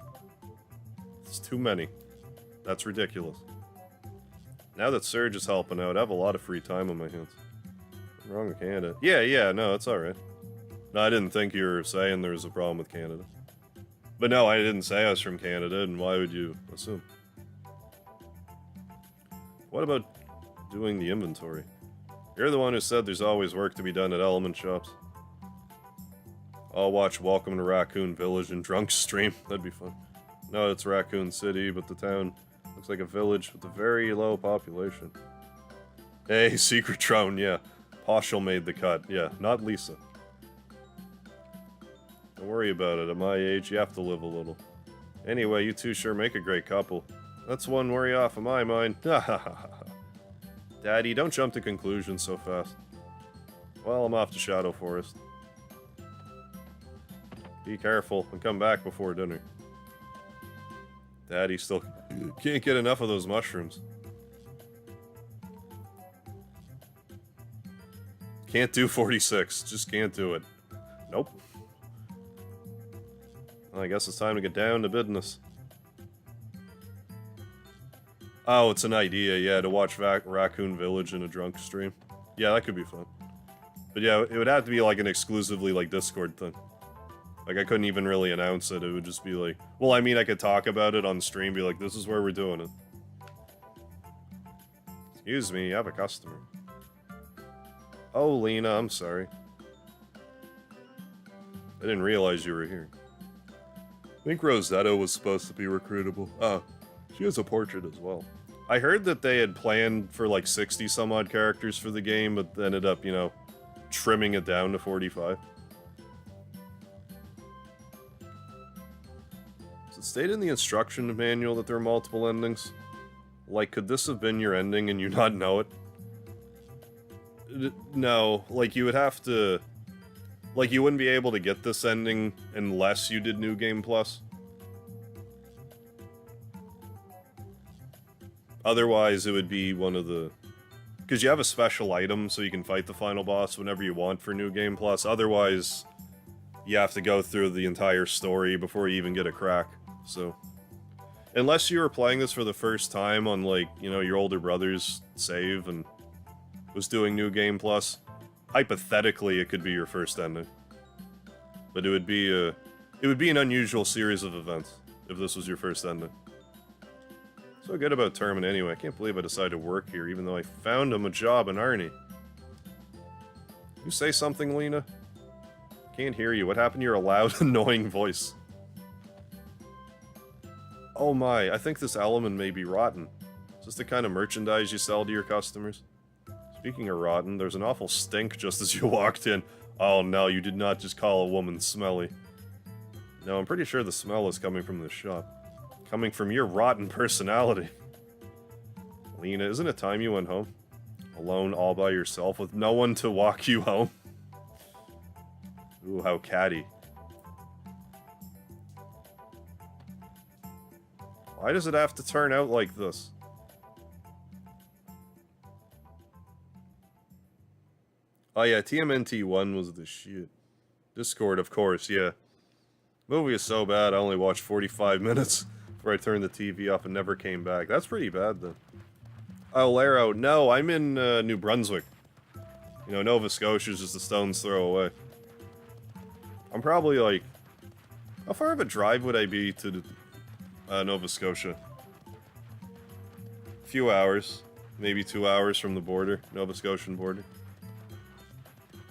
It's too many. That's ridiculous. Now that Serge is helping out, I have a lot of free time on my hands. What's wrong with Canada? Yeah, no, it's alright. No, I didn't think you were saying there was a problem with Canada. But no, I didn't say I was from Canada, and why would you assume? What about doing the inventory? You're the one who said there's always work to be done at element shops. I'll watch Welcome to Raccoon Village and Drunk stream. That'd be fun. No, it's Raccoon City, but the town looks like a village with a very low population. Hey, Secret Drone, yeah. Poshel made the cut, yeah, not Lisa. Don't worry about it, at my age, you have to live a little. Anyway, you two sure make a great couple. That's one worry off of my mind. Daddy, don't jump to conclusions so fast. Well, I'm off to Shadow Forest. Be careful and come back before dinner. Daddy still can't get enough of those mushrooms. Can't do 46. Just can't do it. Nope. Well, I guess it's time to get down to business. Oh, it's an idea, yeah, to watch Raccoon Village in a drunk stream. Yeah, that could be fun. But yeah, it would have to be like an exclusively like Discord thing. Like, I couldn't even really announce it. It would just be like... Well, I mean, I could talk about it on stream, be like, this is where we're doing it. Excuse me, you have a customer. Oh, Lena, I'm sorry. I didn't realize you were here. I think Rosetta was supposed to be recruitable. Oh, she has a portrait as well. I heard that they had planned for like 60 some odd characters for the game, but ended up, you know, trimming it down to 45. State in the instruction manual that there are multiple endings. Like, could this have been your ending and you not know it? No, like, you would have to... Like, you wouldn't be able to get this ending unless you did New Game Plus. Otherwise, it would be one of the... Because you have a special item, so you can fight the final boss whenever you want for New Game Plus. Otherwise, you have to go through the entire story before you even get a crack. So, Unless you were playing this for the first time on, like, you know, your older brother's save and was doing New Game Plus, hypothetically it could be your first ending. But it would be an unusual series of events if this was your first ending. So good about Termin anyway. I can't believe I decided to work here even though I found him a job in Arnie. You say something, Lena? Can't hear you. What happened to your loud, annoying voice? Oh my, I think this element may be rotten. Is this the kind of merchandise you sell to your customers? Speaking of rotten, there's an awful stink just as you walked in. Oh no, you did not just call a woman smelly. No, I'm pretty sure the smell is coming from the shop. Coming from your rotten personality. Lena, isn't it time you went home? Alone all by yourself with no one to walk you home? Ooh, how catty. Why does it have to turn out like this? Oh yeah, TMNT1 was the shit. Discord, of course, yeah. Movie is so bad, I only watched 45 minutes before I turned the TV off and never came back. That's pretty bad, then. Oh, Laro, no, I'm in New Brunswick. You know, Nova Scotia's just a stone's throw away. I'm probably like... How far of a drive would I be to Nova Scotia? A few hours. Maybe 2 hours from the border. Nova Scotian border.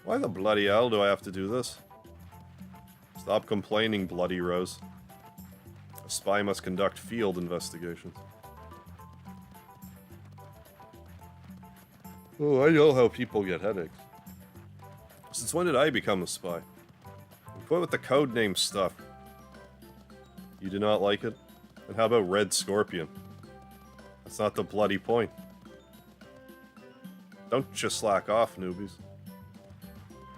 Why the bloody hell do I have to do this? Stop complaining, Bloody Rose. A spy must conduct field investigations. Oh, I know how people get headaches. Since when did I become a spy? Quit with the codename stuff. You do not like it? And how about Red Scorpion? That's not the bloody point. Don't just slack off, newbies.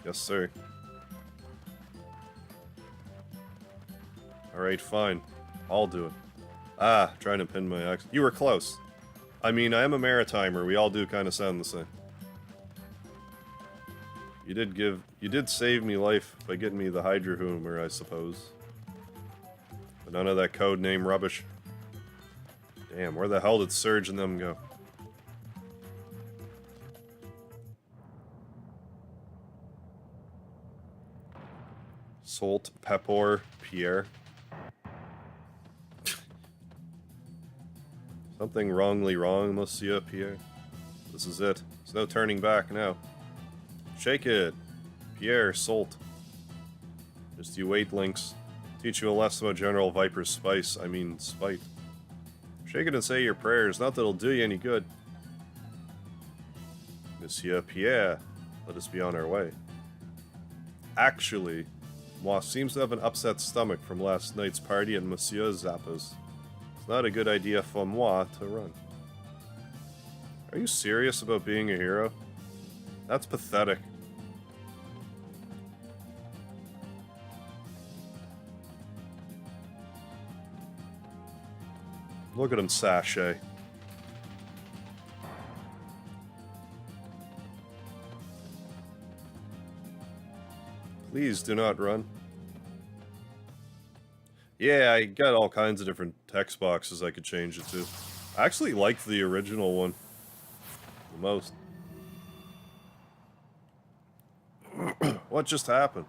Yes, sir. Alright, fine. I'll do it. Ah, trying to pin my accent. You were close. I mean, I am a maritimer. We all do kind of sound the same. You did save me life by getting me the Hydra Humor, I suppose. But none of that code name rubbish. Damn, where the hell did Serge and them go? Salt, Pepor, Pierre. Something wrongly wrong, Monsieur Pierre. This is it. There's no turning back now. Shake it. Pierre, Salt. Just you wait, Lynx. Teach you a lesson about General Viper's spice. I mean, spite. Shake it and say your prayers. Not that it'll do you any good. Monsieur Pierre, let us be on our way. Actually, Moi seems to have an upset stomach from last night's party at Monsieur Zappa's. It's not a good idea for moi to run. Are you serious about being a hero? That's pathetic. Look at him sashay. Please do not run. Yeah, I got all kinds of different text boxes I could change it to. I actually liked the original one the most. What just happened?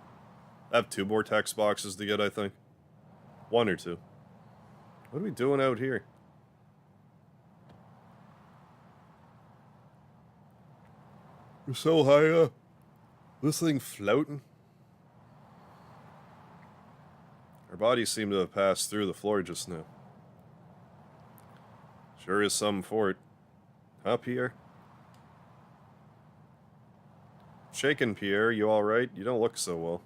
I have 2 more text boxes to get, I think. 1 or 2. What are we doing out here? We're so high up. This thing floating? Our bodies seem to have passed through the floor just now. Sure is something for it. Huh, Pierre? Shaken, Pierre. You alright? You don't look so well.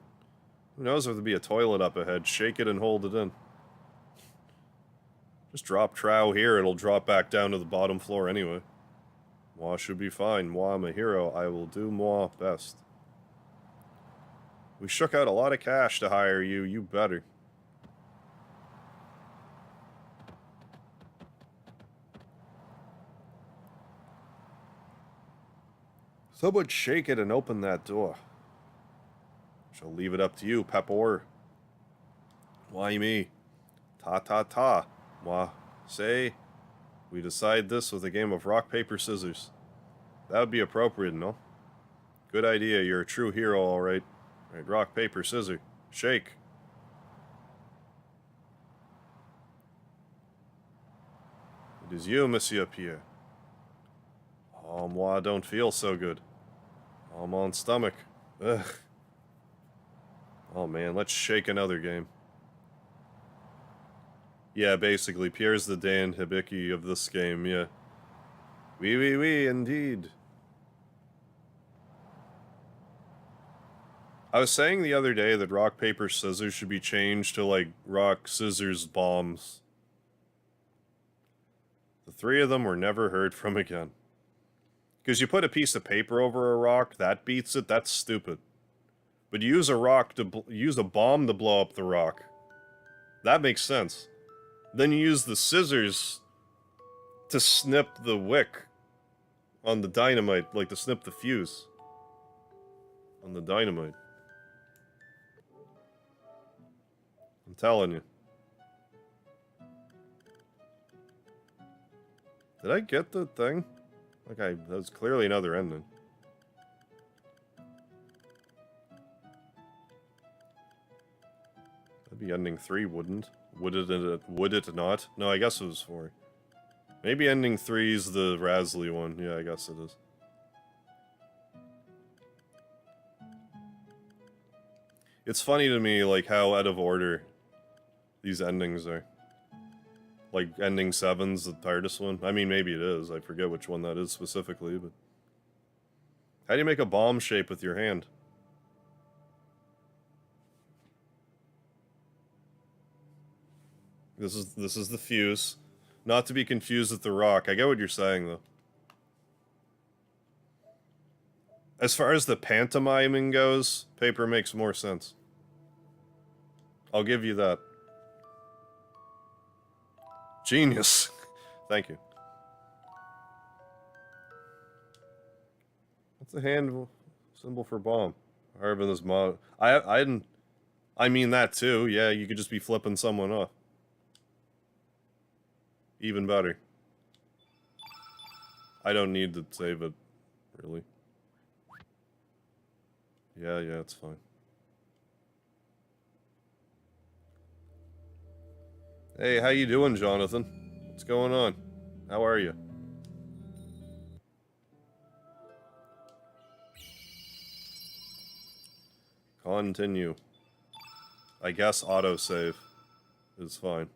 Who knows if there'll be a toilet up ahead. Shake it and hold it in. Just drop trow here, it'll drop back down to the bottom floor anyway. Moi should be fine. Moi, I'm a hero. I will do moi best. We shook out a lot of cash to hire you. You better. Someone shake it and open that door. Shall leave it up to you, Pepor. Why me? Ta ta ta. Moi, Say, we decide this with a game of rock, paper, scissors. That would be appropriate, no? Good idea, you're a true hero, alright. Alright, rock, paper, scissors. Shake. It is you, Monsieur Pierre. Oh, moi, I don't feel so good. I'm on stomach. Ugh. Oh man, let's shake another game. Yeah, basically, Pierre's the Dan Hibiki of this game, yeah. Oui, indeed. I was saying the other day that rock, paper, scissors should be changed to, like, rock, scissors, bombs. The three of them were never heard from again. Because you put a piece of paper over a rock, that beats it, that's stupid. But you use a rock to use a bomb to blow up the rock. That makes sense. Then you use the scissors to snip the wick on the dynamite, like to snip the fuse on the dynamite. I'm telling you. Did I get the thing? Okay, that was clearly another ending. That'd be ending 3, wouldn't? Would it not? No, I guess it was 4. Maybe ending 3's the Rasley one. Yeah, I guess it is. It's funny to me, like, how out of order these endings are. Like, ending 7's the hardest one. I mean, maybe it is. I forget which one that is specifically, but... How do you make a bomb shape with your hand? This is the fuse. Not to be confused with the rock. I get what you're saying, though. As far as the pantomiming goes, paper makes more sense. I'll give you that. Genius. Thank you. What's the hand symbol for bomb? Harvin is mod. I didn't... I mean that too. Yeah, you could just be flipping someone off. Even better. I don't need to save it, really. Yeah, it's fine. Hey, how you doing, Jonathan? What's going on? How are you? Continue. I guess autosave is fine.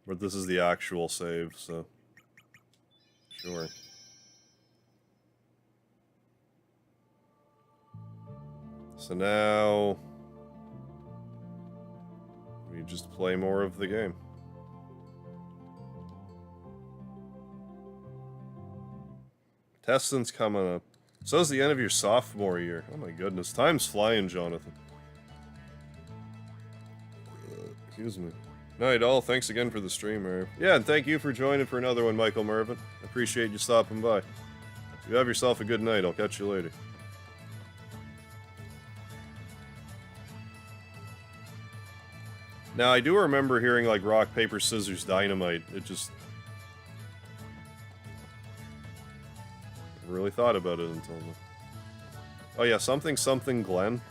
But this is the actual save, so... Sure. So now... we just play more of the game. Testing's coming up. So is the end of your sophomore year. Oh my goodness, time's flying, Jonathan. Excuse me. Night all, thanks again for the stream, Merv. Yeah, and thank you for joining for another one, Michael Mervin. Appreciate you stopping by. You have yourself a good night, I'll catch you later. Now, I do remember hearing, like, rock, paper, scissors, dynamite. It just... never really thought about it until then. Oh yeah, something Glenn.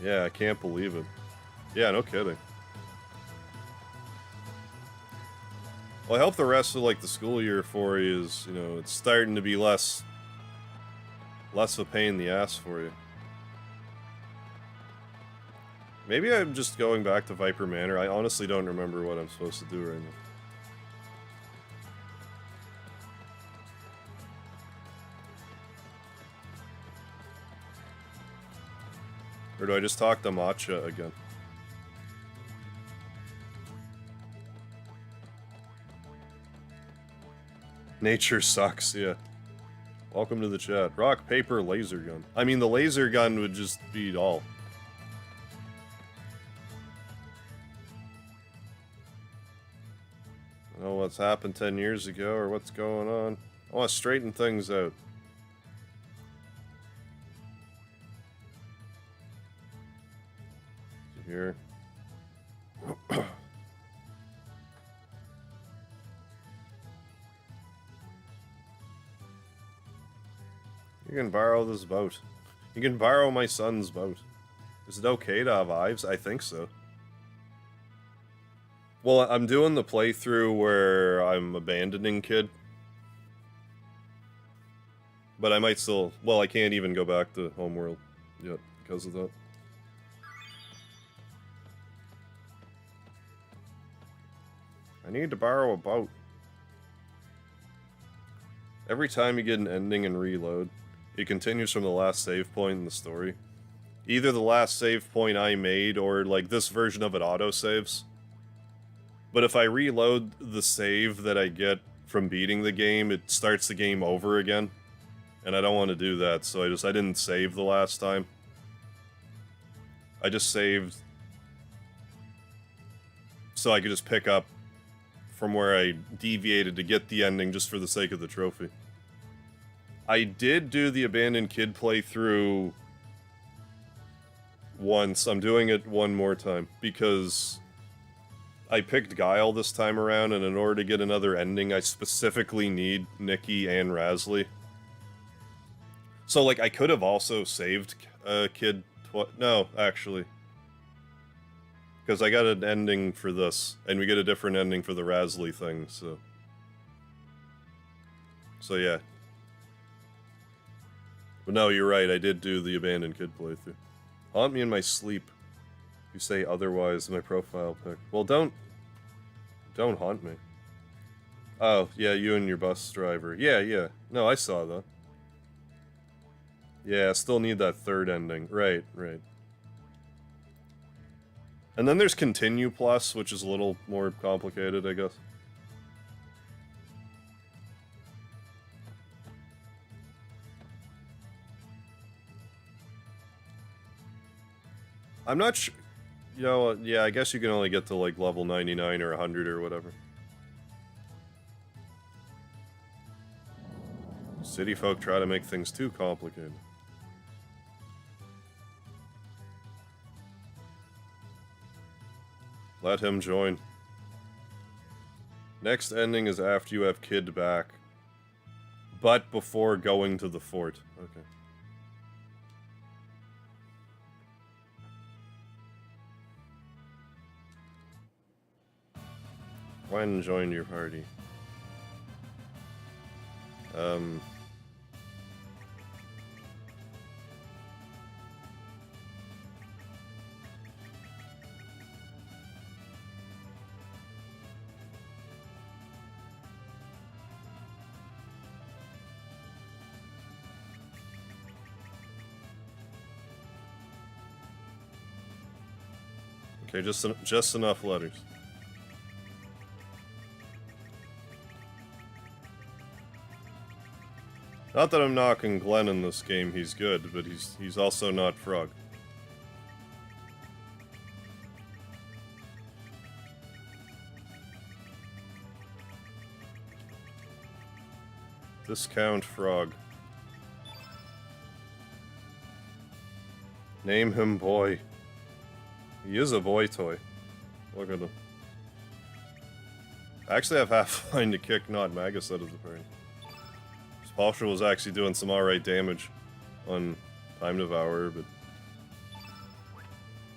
Yeah, I can't believe it. Yeah, no kidding. Well, I hope the rest of, like, the school year for you is, you know, it's starting to be less of a pain in the ass for you. Maybe I'm just going back to Viper Manor. I honestly don't remember what I'm supposed to do right now. Or do I just talk to Matcha again? Nature sucks, yeah. Welcome to the chat. Rock, paper, laser gun. I mean, the laser gun would just beat all. I don't know what's happened 10 years ago or what's going on. I want to straighten things out. You can borrow this boat. You can borrow my son's boat. Is it okay to have Ives? I think so. Well, I'm doing the playthrough where I'm abandoning Kid. But I might still... Well, I can't even go back to Homeworld yet because of that. I need to borrow a boat. Every time you get an ending and reload, it continues from the last save point in the story. Either the last save point I made, or like this version of it auto-saves. But if I reload the save that I get from beating the game, it starts the game over again. And I don't want to do that, so I didn't save the last time. I just saved so I could just pick up from where I deviated to get the ending just for the sake of the trophy. I did do the Abandoned Kid playthrough once. I'm doing it one more time because I picked Guile this time around, and in order to get another ending, I specifically need Nikki and Rasley. So, like, I could have also saved Kid... No, actually. Because I got an ending for this, and we get a different ending for the Rasley thing, so... So, yeah. But no, you're right, I did do the Abandoned Kid playthrough. Haunt me in my sleep. You say otherwise in my profile pic. Well, don't haunt me. Oh, yeah, you and your bus driver. Yeah. No, I saw that. Yeah, I still need that third ending. Right. And then there's Continue Plus, which is a little more complicated, I guess. I'm not sure... You know, yeah, I guess you can only get to, like, level 99 or 100 or whatever. City folk try to make things too complicated. Let him join. Next ending is after you have Kid back. But before going to the fort. Okay. When join your party? Okay, just enough letters. Not that I'm knocking Glenn in this game, he's good, but he's also not Frog. Discount Frog. Name him Boy. He is a boy toy. Look at him. I actually have half line to kick not Magus out of the party. Paulsha was actually doing some alright damage on Time Devourer, but...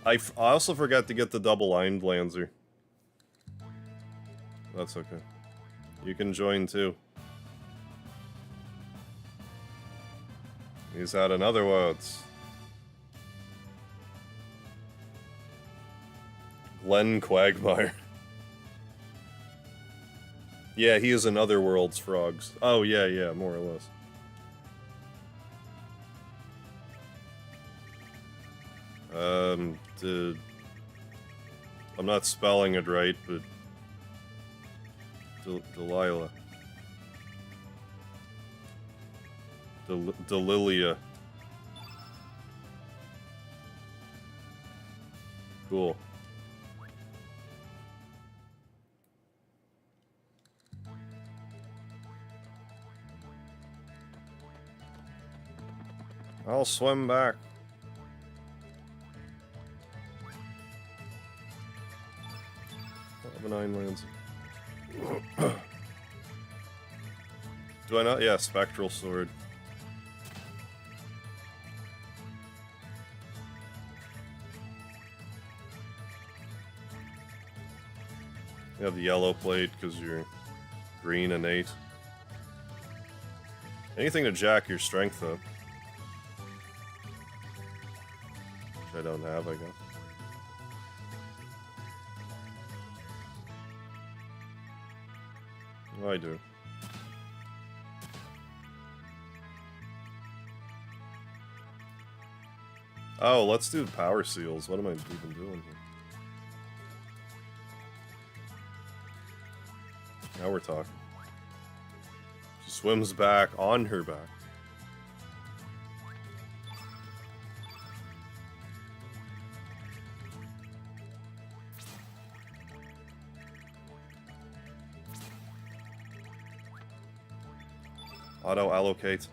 I also forgot to get the double Eined Lancer. That's okay. You can join too. He's had another words. Glenn Quagmire. Yeah, he is in Otherworld's frogs. Oh, yeah, more or less. I'm not spelling it right, but... Delilah. Delilia. Cool. I'll swim back. Have an Iron Lands. Do I not? Yeah, Spectral Sword. You have the yellow plate because you're green innate. Anything to jack your strength up. Which I don't have, I guess. Oh, I do. Oh, let's do power seals. What am I even doing here? Now we're talking. She swims back on her back. Auto allocate.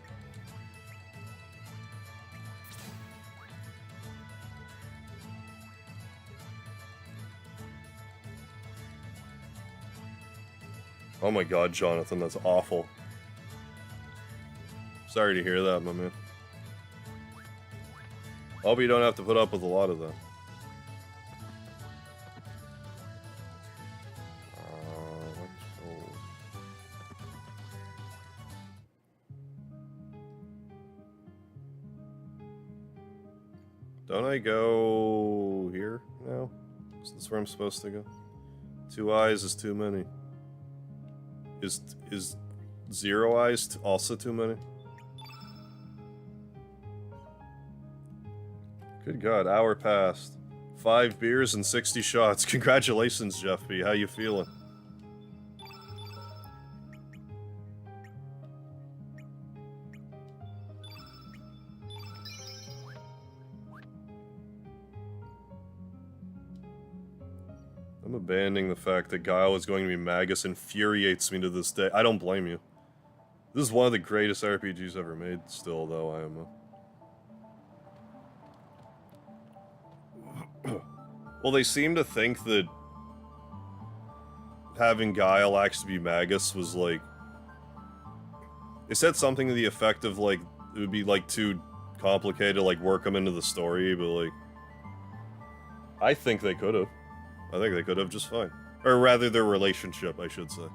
Oh my god, Jonathan, that's awful. Sorry to hear that, my man. Hope you don't have to put up with a lot of that. Don't I go here now? Is this where I'm supposed to go? 2 eyes is too many. Is 0 eyes also too many? Good god, hour passed. 5 beers and 60 shots. Congratulations, Jeff B. How you feeling? I'm abandoning the fact that Guile is going to be Magus infuriates me to this day. I don't blame you. This is one of the greatest RPGs ever made still, though, I am. Well, they seem to think that having Guile actually be Magus was, like... They said something to the effect of, like, it would be, like, too complicated to, like, work them into the story, but, like... I think they could have. I think they could have just fine. Or rather, their relationship, I should say.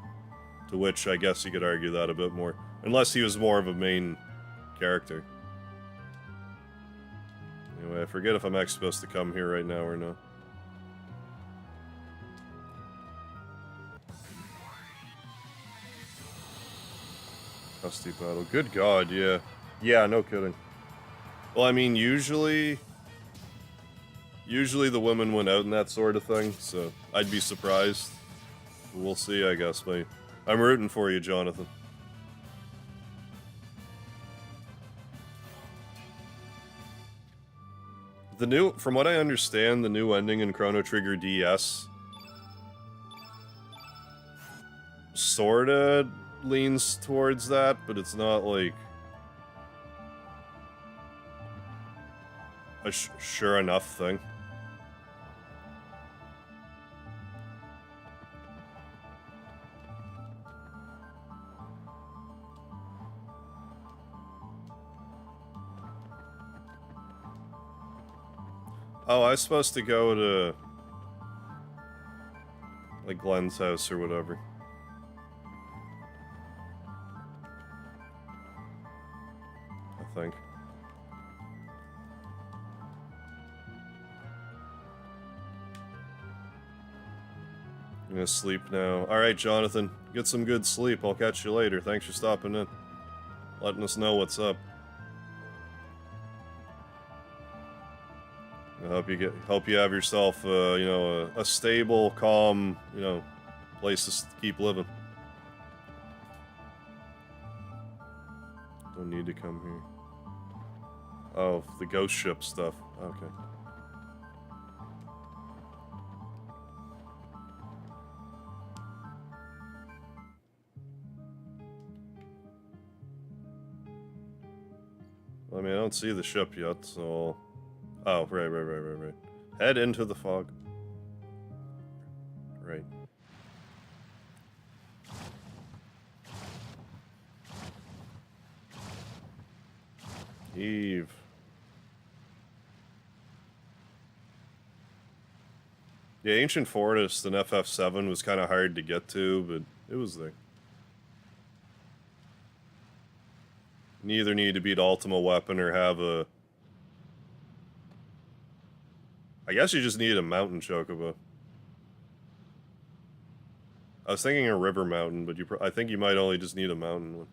To which, I guess you could argue that a bit more. Unless he was more of a main character. Anyway, I forget if I'm actually supposed to come here right now or not. Rusty battle. Good god, yeah. Yeah, no kidding. Well, I mean, usually the women went out and that sort of thing, so I'd be surprised. We'll see, I guess, mate. I'm rooting for you, Jonathan. From what I understand, the new ending in Chrono Trigger DS sorta leans towards that, but it's not like a sure enough thing. Oh, I was supposed to go to, like, Glenn's house or whatever. I think. I'm gonna sleep now. Alright, Jonathan. Get some good sleep. I'll catch you later. Thanks for stopping in. Letting us know what's up. I hope you have yourself, you know, a stable, calm, you know, place to keep living. Don't need to come here. Oh, the ghost ship stuff. Okay. I mean, I don't see the ship yet, so... Oh, right. Head into the fog. Right. Eve. Yeah, Ancient Forest in FF7 was kind of hard to get to, but it was there. You either need to beat Ultima Weapon or have a... I guess you just need a mountain chocobo. I was thinking a river mountain, but I think you might only just need a mountain one.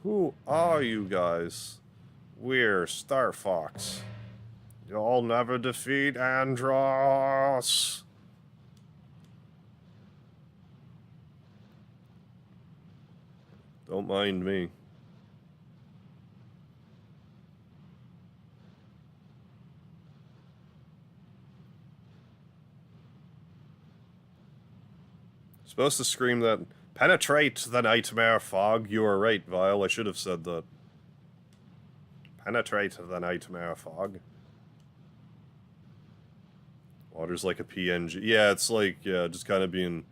Who are you guys? We're Star Fox. You'll never defeat Andros. Don't mind me. Supposed to scream that. Penetrate the nightmare fog. You are right, Vile. I should have said that. Penetrate the nightmare fog. Water's like a PNG. Yeah, it's like, yeah, just kind of being...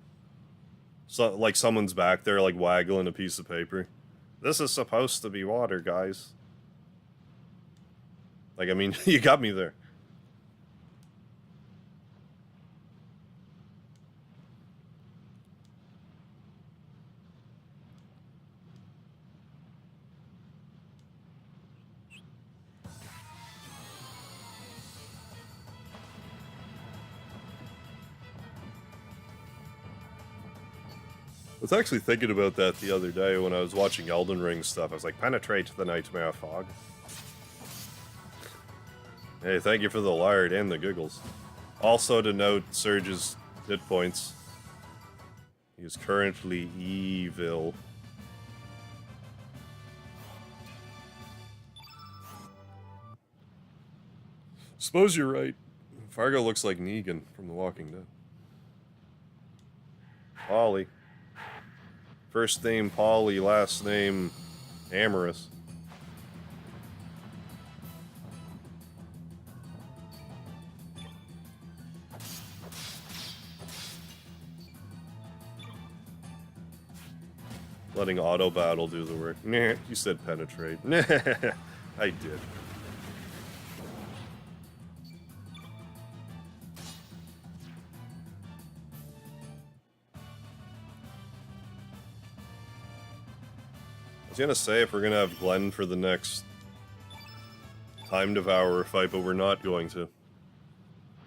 So, like someone's back there, like, waggling a piece of paper. This is supposed to be water, guys. Like, I mean, you got me there. I was actually thinking about that the other day when I was watching Elden Ring stuff. I was like, penetrate the nightmare fog. Hey, thank you for the lard and the giggles. Also to note Serge's hit points. He is currently evil. Suppose you're right. Fargo looks like Negan from The Walking Dead. Polly. First name Polly, last name Amorous. Letting auto battle do the work. Nah, you said penetrate. Nah, I did. I was gonna say if we're gonna have Glenn for the next Time Devourer fight, but we're not going to.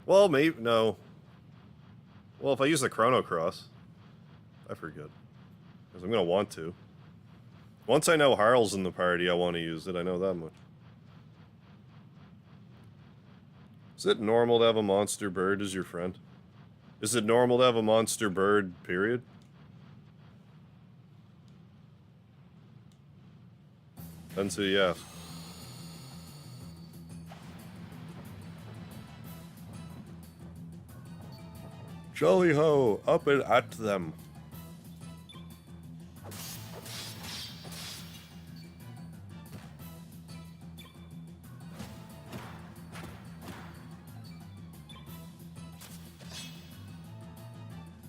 Well, maybe, no. Well, if I use the Chrono Cross, I forget. Because I'm gonna want to. Once I know Harl's in the party, I want to use it, I know that much. Is it normal to have a monster bird as your friend? Is it normal to have a monster bird, period? Depends who you ask. Jolly ho, up and at them.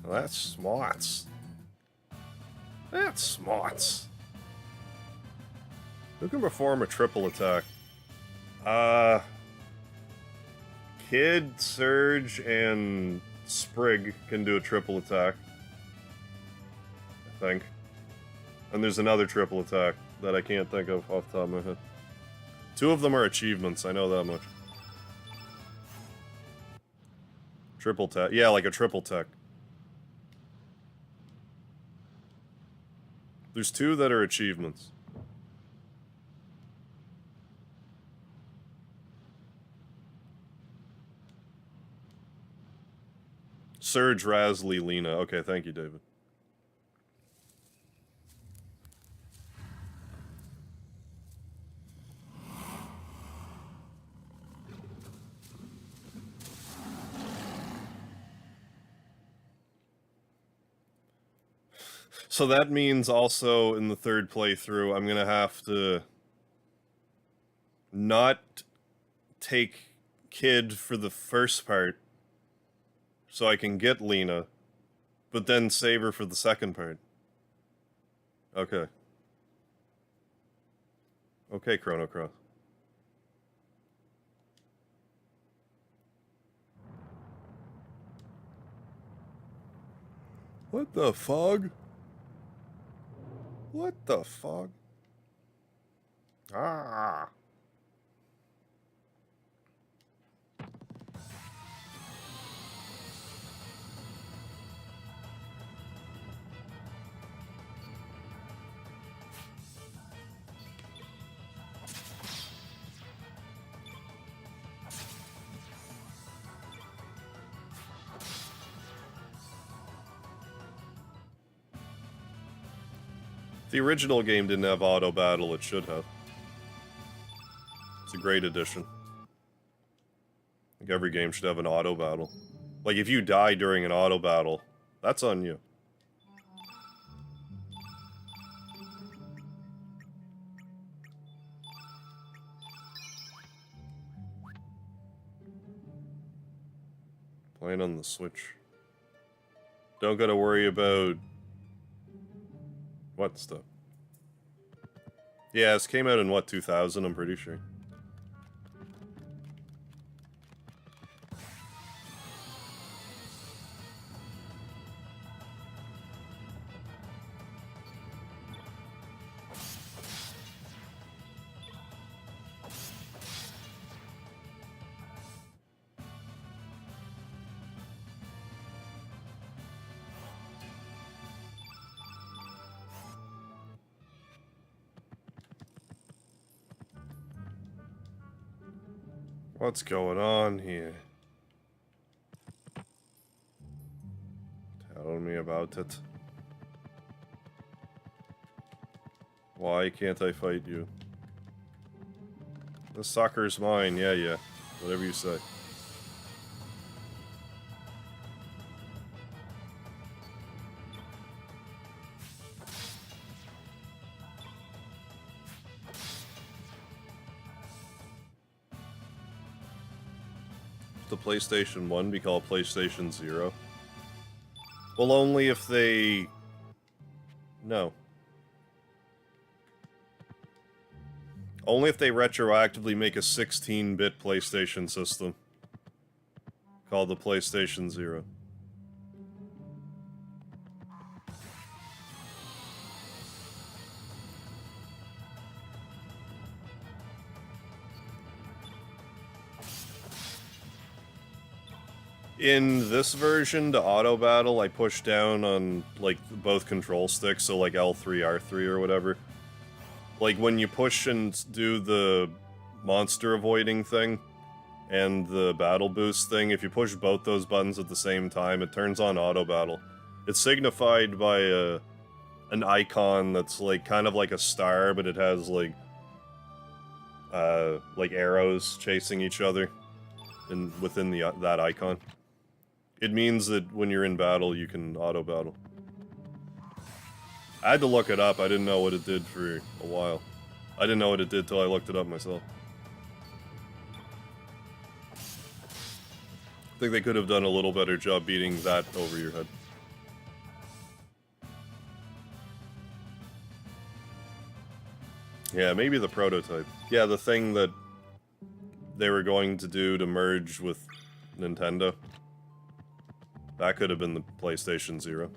Well, that's smarts. That's smarts. Who can perform a triple attack? Kid, Serge, and Sprig can do a triple attack. I think. And there's another triple attack that I can't think of off the top of my head. Two of them are achievements, I know that much. Triple tech. Yeah, like a triple tech. There's two that are achievements. Serge, Rasley, Lena. Okay, thank you, David. So that means also in the third playthrough, I'm gonna have to not take Kid for the first part so I can get Lena, but then save her for the second part. Okay. Okay, Chrono Cross. What the fog? What the fog? Ah. The original game didn't have auto battle, it should have. It's a great addition. I think every game should have an auto battle. Like, if you die during an auto battle, that's on you. Playing on the Switch. Don't gotta worry about... what stuff? Yeah, this came out in, what, 2000, I'm pretty sure. What's going on here? Tell me about it. Why can't I fight you? The sucker's mine, yeah. Whatever you say. The PlayStation 1 be called PlayStation 0? Well, only if they... No. Only if they retroactively make a 16-bit PlayStation system. Called the PlayStation 0. In this version, to auto battle, I push down on, like, both control sticks, so like L3, R3 or whatever. Like, when you push and do the monster avoiding thing and the battle boost thing, if you push both those buttons at the same time, it turns on auto battle. It's signified by an icon that's like kind of like a star, but it has like arrows chasing each other within that icon. It means that when you're in battle, you can auto battle. I had to look it up. I didn't know what it did for a while. I didn't know what it did till I looked it up myself. I think they could have done a little better job beating that over your head. Yeah, maybe the prototype. Yeah, the thing that they were going to do to merge with Nintendo. That could have been the PlayStation 0.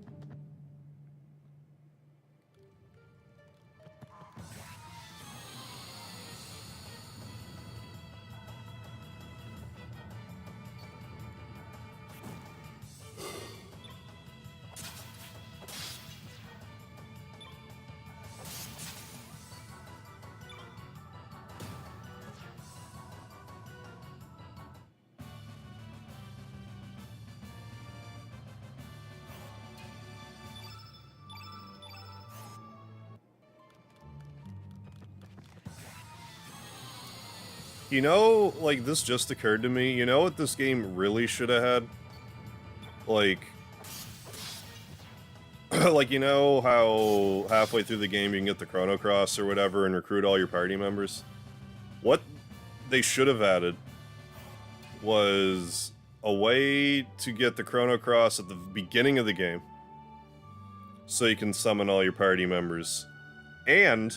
You know, like, this just occurred to me. You know what this game really should have had? Like... like, you know how halfway through the game you can get the Chrono Cross or whatever and recruit all your party members? What they should have added was a way to get the Chrono Cross at the beginning of the game so you can summon all your party members. And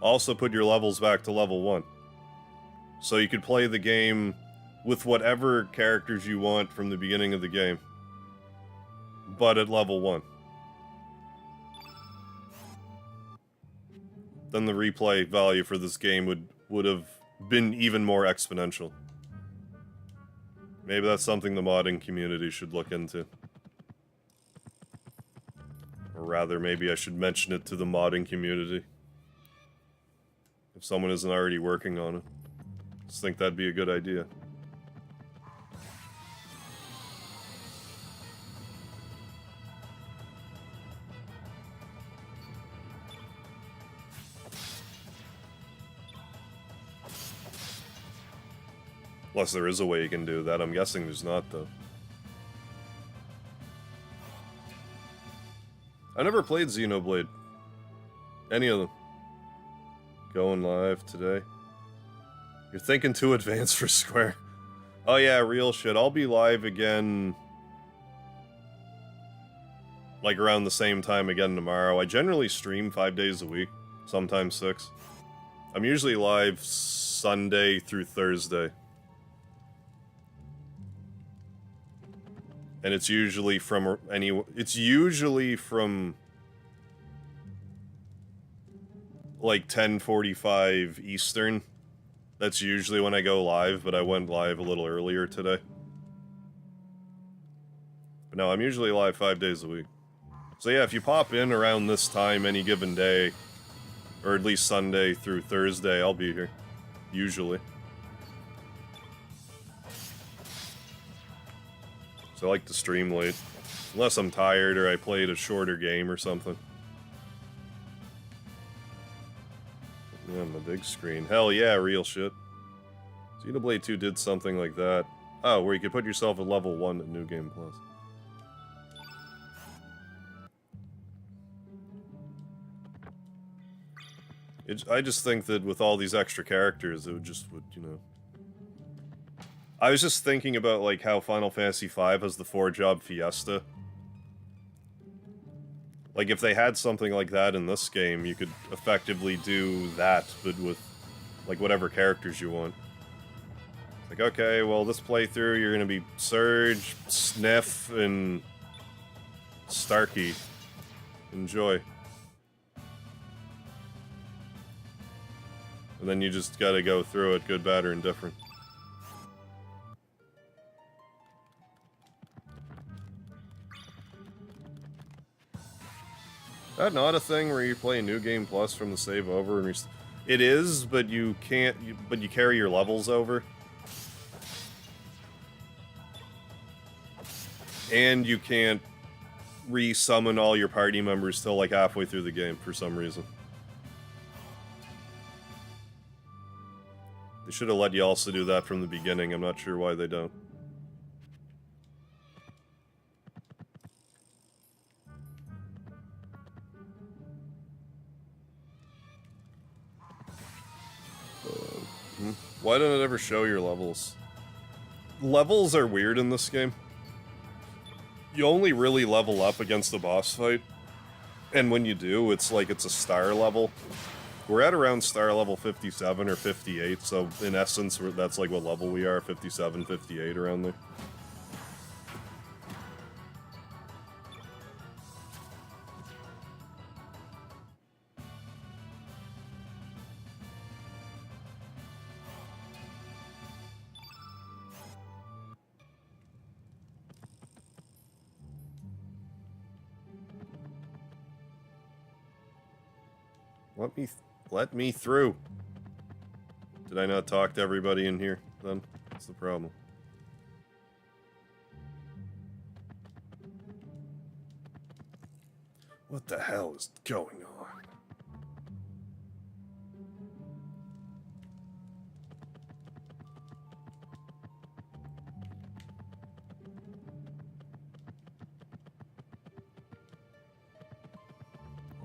also put your levels back to level 1. So you could play the game with whatever characters you want from the beginning of the game, but at level 1. Then the replay value for this game would have been even more exponential. Maybe that's something the modding community should look into. Or rather, maybe I should mention it to the modding community. If someone isn't already working on it. Just think that'd be a good idea. Unless there is a way you can do that. I'm guessing there's not, though. I never played Xenoblade. Any of them. Going live today. You're thinking too advanced for Square. Oh yeah, real shit. I'll be live again... like around the same time again tomorrow. I generally stream 5 days a week. Sometimes 6. I'm usually live Sunday through Thursday. And it's usually from like 10:45 Eastern. That's usually when I go live, but I went live a little earlier today. But no, I'm usually live 5 days a week. So yeah, if you pop in around this time any given day, or at least Sunday through Thursday, I'll be here. Usually. So I like to stream late. Unless I'm tired or I played a shorter game or something. Yeah, on the big screen. Hell yeah, real shit. Xenoblade 2 did something like that. Oh, where you could put yourself at level 1 at New Game Plus. I just think that with all these extra characters, it would, you know... I was just thinking about, like, how Final Fantasy V has the 4-job fiesta. Like, if they had something like that in this game, you could effectively do that, but with, like, whatever characters you want. Like, okay, well, this playthrough, you're gonna be Serge, Sniff, and Starkey. Enjoy. And then you just gotta go through it, good, bad, or indifferent. Is that not a thing where you play New Game Plus from the save over and it is, but you can't. But you carry your levels over, and you can't re-summon all your party members till like halfway through the game for some reason. They should have let you also do that from the beginning. I'm not sure why they don't. Why didn't it ever show your levels? Levels are weird in this game. You only really level up against the boss fight. And when you do, it's like it's a star level. We're at around star level 57 or 58, so in essence, that's like what level we are, 57, 58, around there. Let me through. Did I not talk to everybody in here, then? What's the problem? What the hell is going on?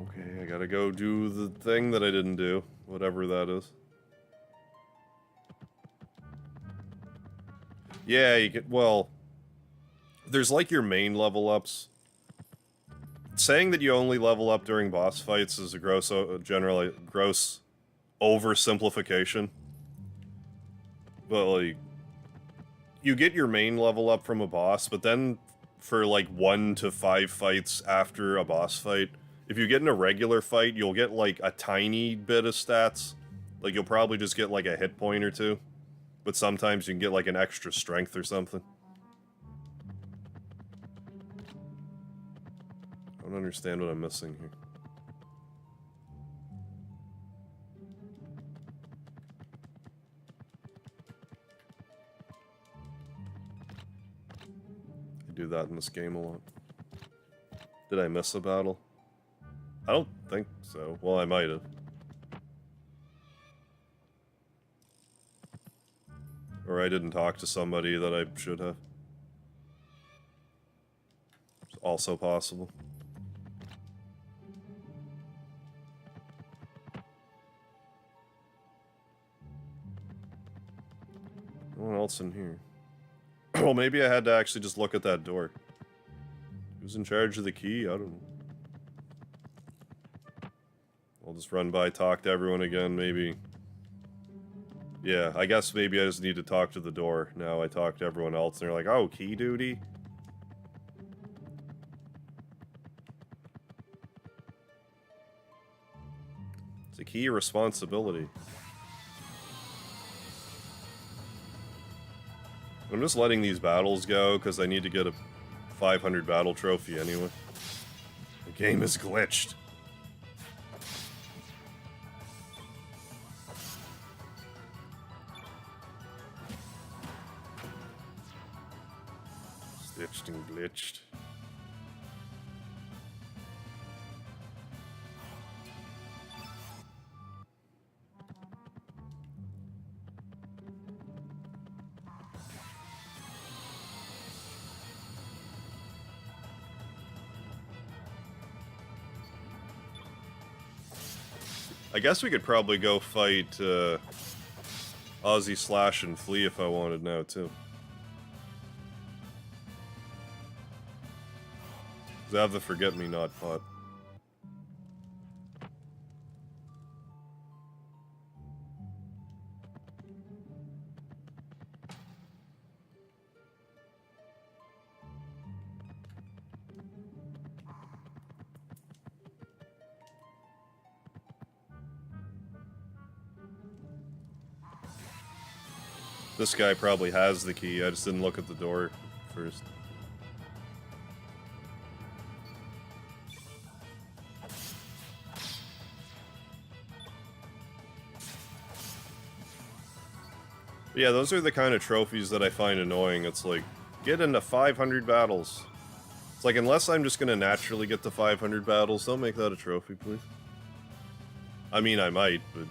Okay, I gotta go do the thing that I didn't do, whatever that is. Yeah, you can, well, there's like your main level ups. Saying that you only level up during boss fights is a gross oversimplification. But, like, you get your main level up from a boss, but then for, like, 1 to 5 fights after a boss fight, if you get in a regular fight, you'll get, like, a tiny bit of stats. Like, you'll probably just get, like, a hit point or two. But sometimes you can get, like, an extra strength or something. I don't understand what I'm missing here. I do that in this game a lot. Did I miss a battle? I don't think so. Well, I might have. Or I didn't talk to somebody that I should have. It's also possible. No one else in here. Well, maybe I had to actually just look at that door. Who's in charge of the key? I don't know. I'll just run by, talk to everyone again, maybe. Yeah, I guess maybe I just need to talk to the door. Now I talk to everyone else, and they're like, oh, key duty? It's a key responsibility. I'm just letting these battles go, because I need to get a 500 battle trophy anyway. The game is glitched. Stitched and glitched. I guess we could probably go fight Ozzy Slash and Flea if I wanted now, too. Because I have the Forget-Me-Not pot. This guy probably has the key, I just didn't look at the door first. But yeah, those are the kind of trophies that I find annoying. It's like, get into 500 battles. It's like, unless I'm just gonna naturally get to 500 battles, don't make that a trophy, please. I mean, I might, but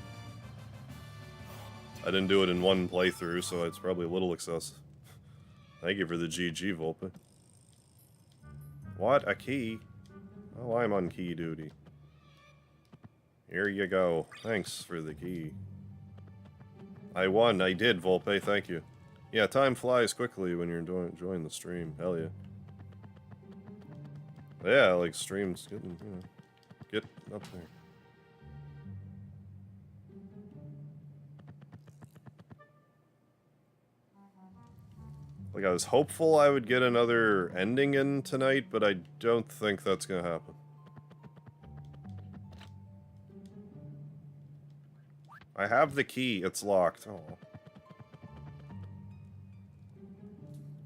I didn't do it in one playthrough, so it's probably a little excessive. Thank you for the GG, Volpe. What? A key? Oh, I'm on key duty. Here you go. Thanks for the key. I won. I did, Volpe. Thank you. Yeah, time flies quickly when you're enjoying the stream. Hell yeah. Yeah, like streams getting, you know, get up there. Like, I was hopeful I would get another ending in tonight, but I don't think that's gonna happen. I have the key. It's locked. Oh.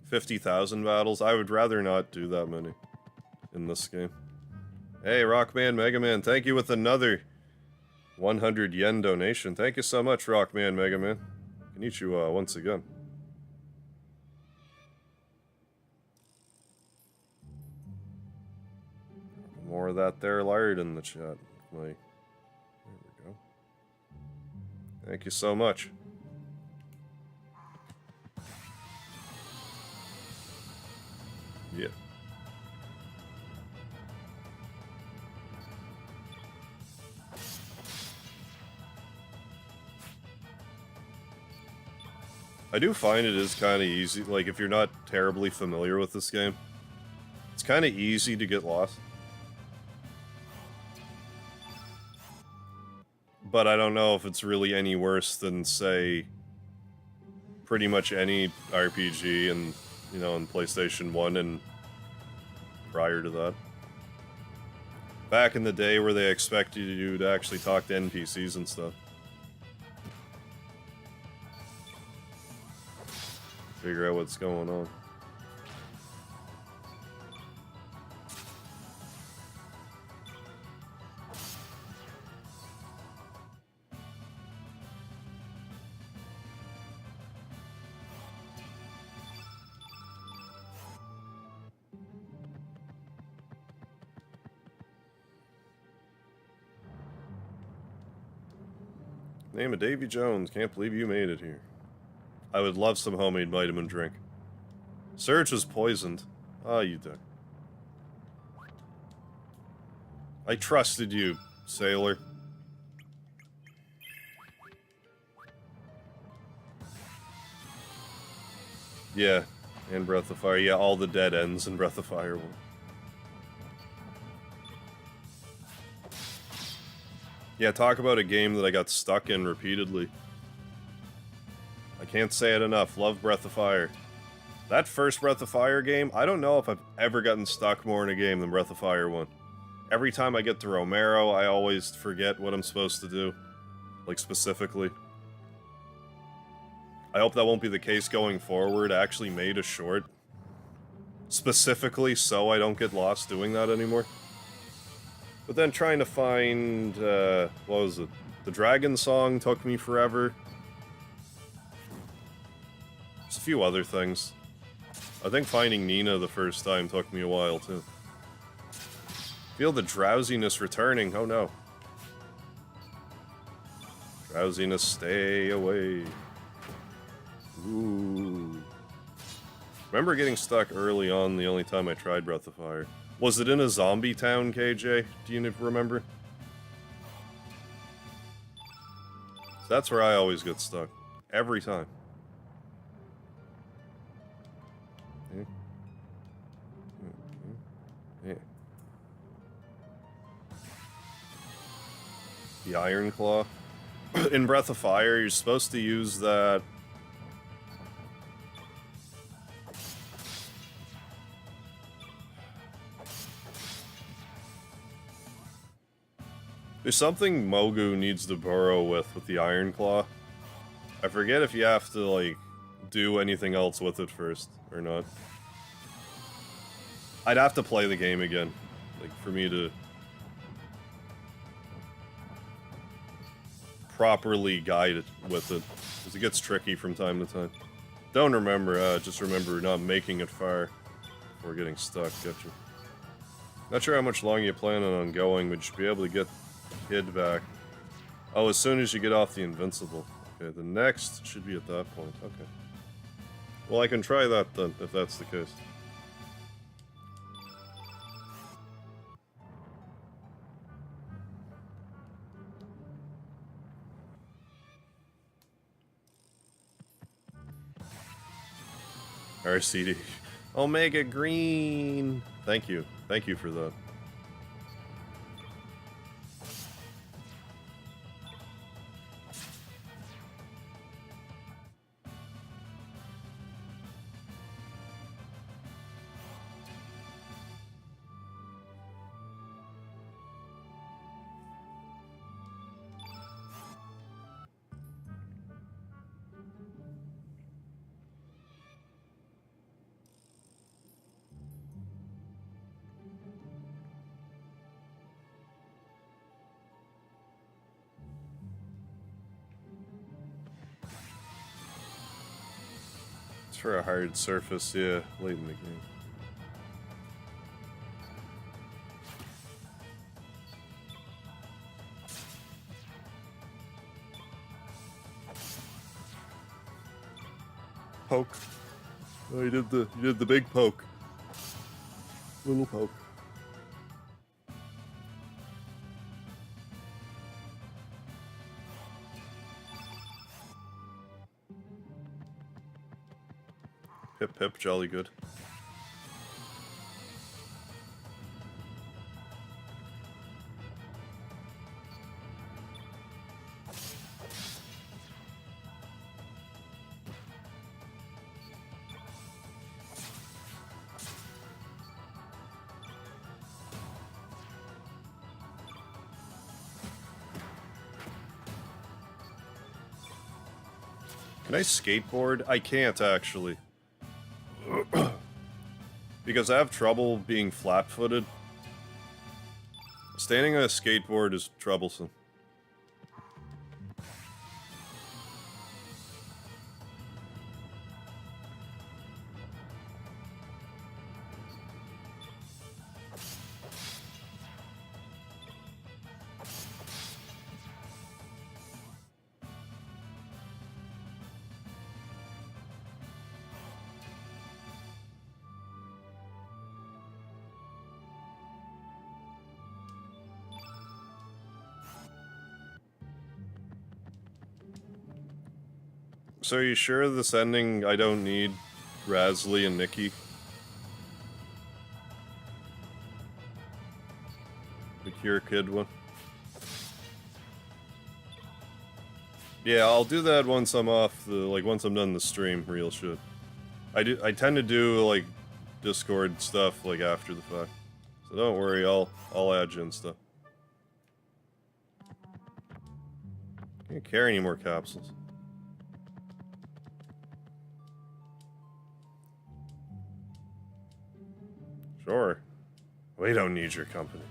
50,000 battles? I would rather not do that many in this game. Hey, Rockman Mega Man, thank you with another 100 yen donation. Thank you so much, Rockman Mega Man. Konnichiwa once again. More of that there lard in the chat. There we go. Thank you so much. Yeah. I do find it is kind of easy, like if you're not terribly familiar with this game, it's kind of easy to get lost. but I don't know if it's really any worse than, say, pretty much any RPG in, you know, in PlayStation 1 and prior to that. Back in the day where they expected you to actually talk to NPCs and stuff. Figure out what's going on. Name of Davy Jones. Can't believe you made it here. I would love some homemade vitamin drink. Serge was poisoned. Ah, you dick. I trusted you, sailor. Yeah, and Breath of Fire. Yeah, all the dead ends in Breath of Fire 1. Yeah, talk about a game that I got stuck in repeatedly. I can't say it enough. Love Breath of Fire. That first Breath of Fire game, I don't know if I've ever gotten stuck more in a game than Breath of Fire 1. Every time I get to Romero, I always forget what I'm supposed to do. Like, specifically. I hope that won't be the case going forward. I actually made a short specifically so I don't get lost doing that anymore. But then trying to find, what was it? The Dragon Song took me forever. There's a few other things. I think finding Nina the first time took me a while, too. Feel the drowsiness returning. Oh, no. Drowsiness, stay away. Ooh. Remember getting stuck early on the only time I tried Breath of Fire. Was it in a zombie town, KJ? Do you remember? So that's where I always get stuck. Every time. The Iron Claw. In Breath of Fire, you're supposed to use that... There's something Mogu needs to burrow with the Iron Claw. I forget if you have to, like, do anything else with it first, or not. I'd have to play the game again, like, for me to properly guide it with it, because it gets tricky from time to time. Don't remember, just remember not making it far before getting stuck. Gotcha. Not sure how much longer you plan on going, but you should be able to get Kid back. Oh, as soon as you get off the Invincible. Okay, the next should be at that point. Okay. Well, I can try that then, if that's the case. RCD. Omega Green! Thank you. Thank you for that. For a hard surface, yeah, late in the game. Poke. Oh, you did the big poke. Little poke. Pip pip, jolly good. Can I skateboard? I can't, actually. Because I have trouble being flat-footed. Standing on a skateboard is troublesome. So are you sure this ending I don't need Rasley and Nikki? The Cure Kid one? Yeah, I'll do that once I'm off the, like, once I'm done the stream, real shit. I tend to do, like, Discord stuff, like, after the fact. So don't worry, I'll add you and stuff. Can't carry any more capsules. Sure. We don't need your company.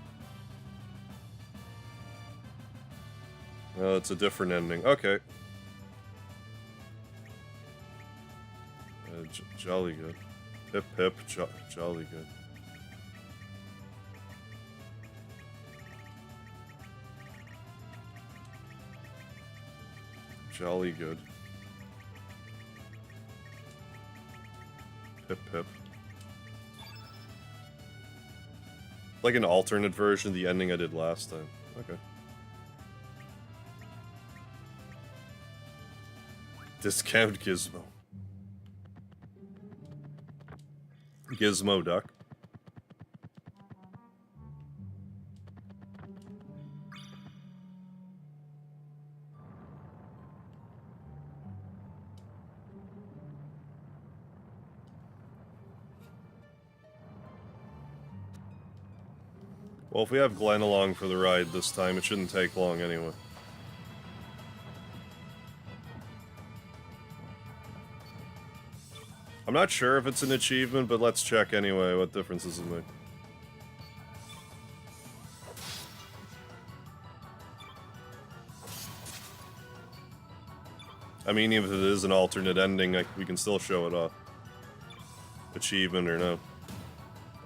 Well, it's a different ending. Okay. Jolly good. Hip hip, jolly good. Jolly good. Pip pip. Like an alternate version of the ending I did last time. Okay. Discount Gizmo. Gizmo Duck. Well, if we have Glenn along for the ride this time, it shouldn't take long anyway. I'm not sure if it's an achievement, but let's check anyway. What difference does it make? I mean, even if it is an alternate ending, we can still show it off. Achievement or no.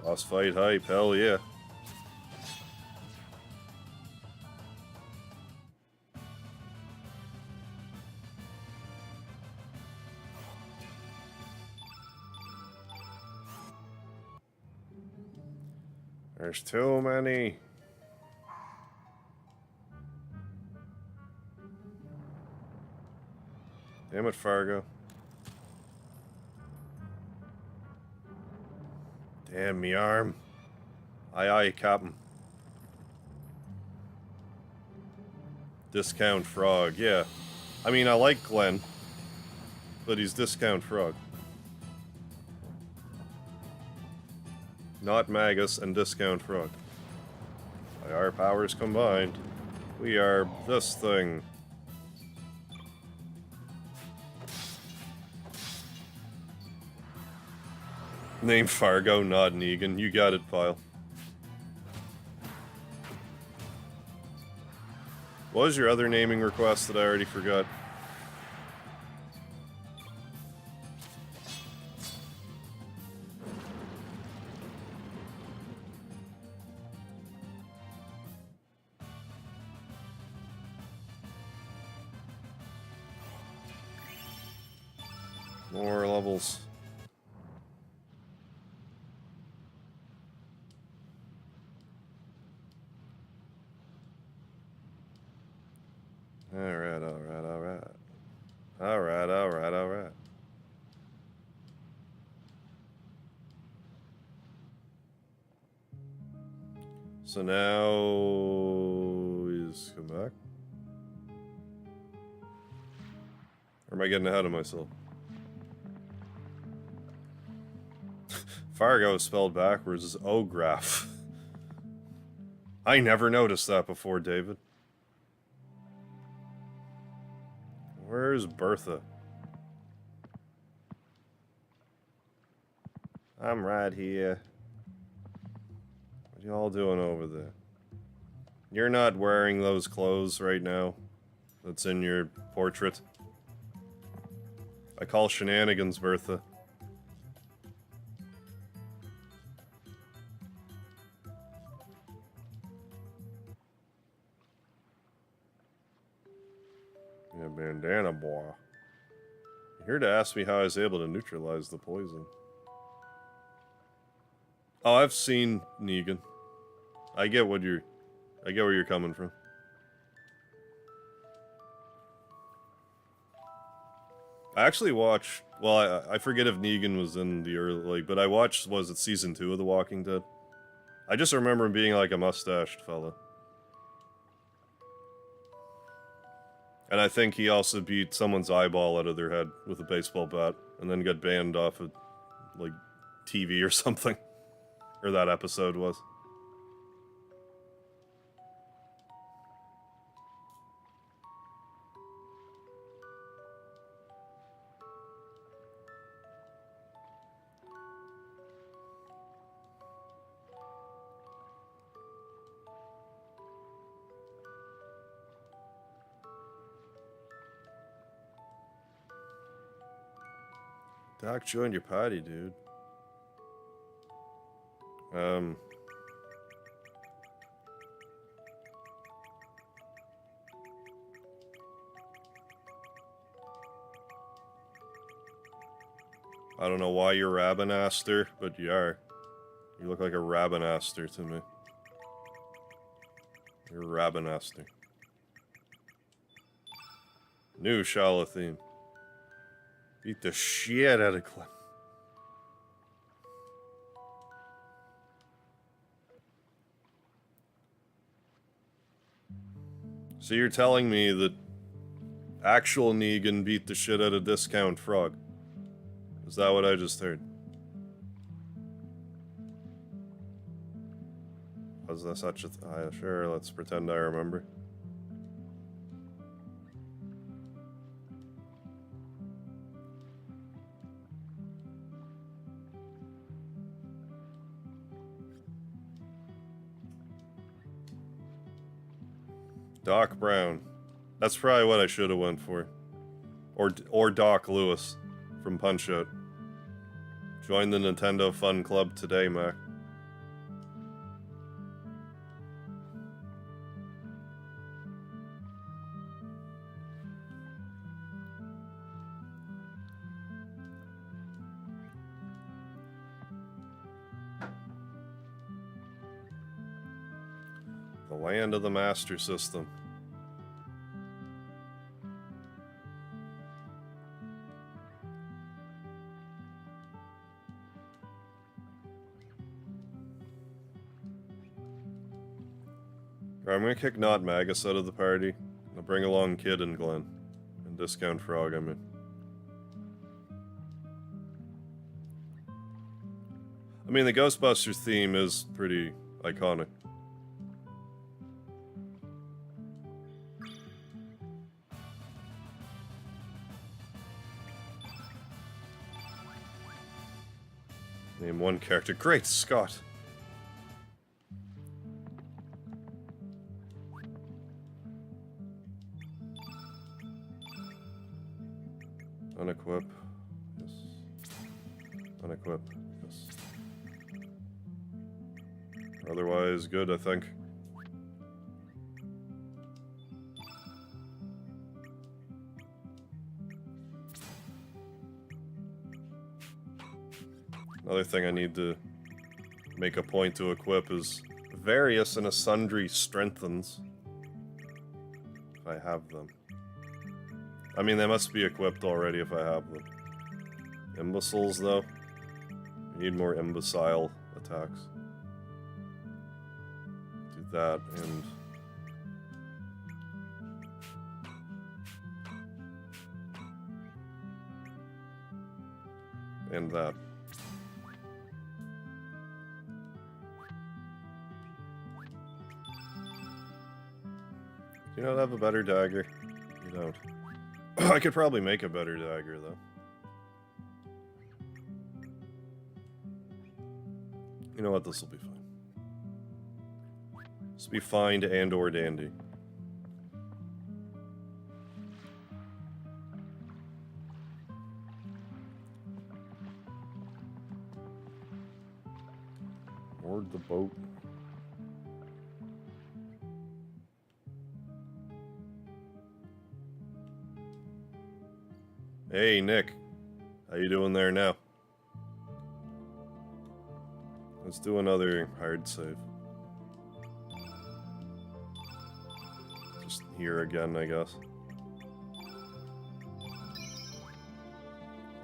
Boss fight hype, hell yeah. There's too many. Damn it, Fargo. Damn me arm. Aye aye, Captain. Discount Frog, yeah. I mean, I like Glenn, but he's Discount Frog. Not Magus and Discount Frog. By our powers combined, we are this thing. Name Fargo, not Negan. You got it, pile. What was your other naming request that I already forgot? More levels. Alright, alright, alright. Alright, alright, alright. So now he's come back? Or am I getting ahead of myself? Fargo is spelled backwards as O-graph. I never noticed that before, David. Where's Bertha? I'm right here. What y'all doing over there? You're not wearing those clothes right now. That's in your portrait. I call shenanigans, Bertha. Yeah, bandana boy. You're here to ask me how I was able to neutralize the poison. Oh, I've seen Negan. I get where you're coming from. I actually watched, well, I forget if Negan was in the early, but I watched, was it season 2 of The Walking Dead? I just remember him being like a mustached fella. And I think he also beat someone's eyeball out of their head with a baseball bat, and then got banned off of, like, TV or something. Or that episode was. Doc joined your party, dude. I don't know why you're Rabbinaster, but you are. You look like a Rabbinaster to me. You're Rabbinaster. New Shala theme. Beat the shit out of Clem. So you're telling me that actual Negan beat the shit out of Discount Frog? Is that what I just heard? Was that such a sure, let's pretend I remember. Doc Brown. That's probably what I should have went for. Or Doc Lewis from Punch-Out. Join the Nintendo Fun Club today, Mac. The land of the Master System. I'm gonna kick Not Magus out of the party. I'll bring along Kid and Glenn. And Discount Frog, I mean. I mean, the Ghostbusters theme is pretty iconic. Name one character. Great Scott! Unequip. Yes. Unequip. Yes. Otherwise, good, I think. Another thing I need to make a point to equip is various and a sundry strengthens. If I have them. I mean, they must be equipped already if I have them. Imbeciles, though. We need more imbecile attacks. Do that, and that. Do you not have a better dagger? You don't. I could probably make a better dagger, though. You know what? This will be fine. This will be fine and or dandy. Board the boat. Hey, Nick. How you doing there now? Let's do another hard save. Just here again, I guess.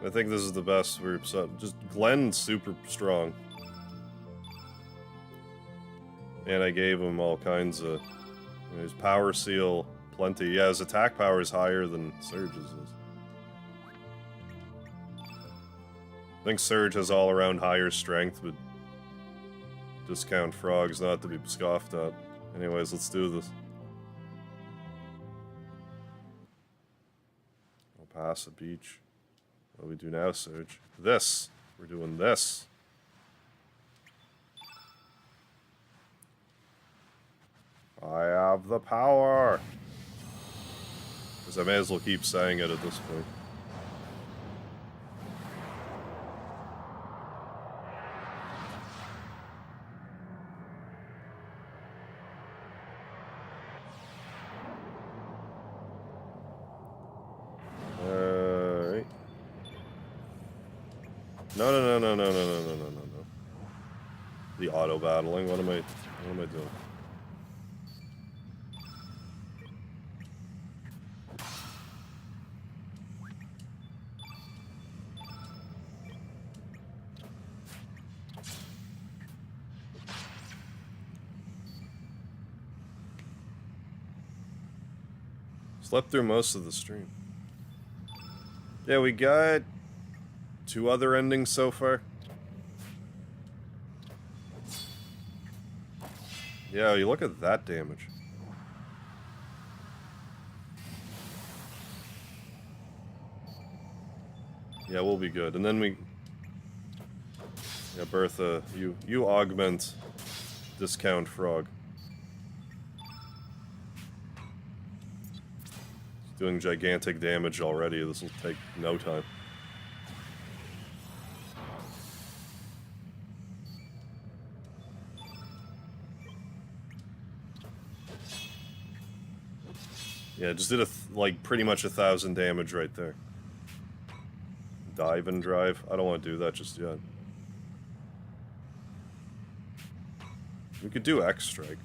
I think this is the best we're just Glenn's super strong. And I gave him all kinds of his power seal plenty. Yeah, his attack power is higher than Serge's is. I think Serge has all around higher strength, but discount frogs not to be scoffed at. Anyways, let's do this. I'll pass a beach. What do we do now, Serge? This. We're doing this. I have the power. Because I may as well keep saying it at this point. No. The auto battling. What am I doing? Slept through most of the stream. Yeah, we got 2 other endings so far. Yeah, you look at that damage. Yeah, we'll be good. And then we... Yeah, Bertha, you augment discount frog. It's doing gigantic damage already. This will take no time. Yeah, just did like pretty much 1,000 damage right there. Dive and drive. I don't want to do that just yet. We could do X strike.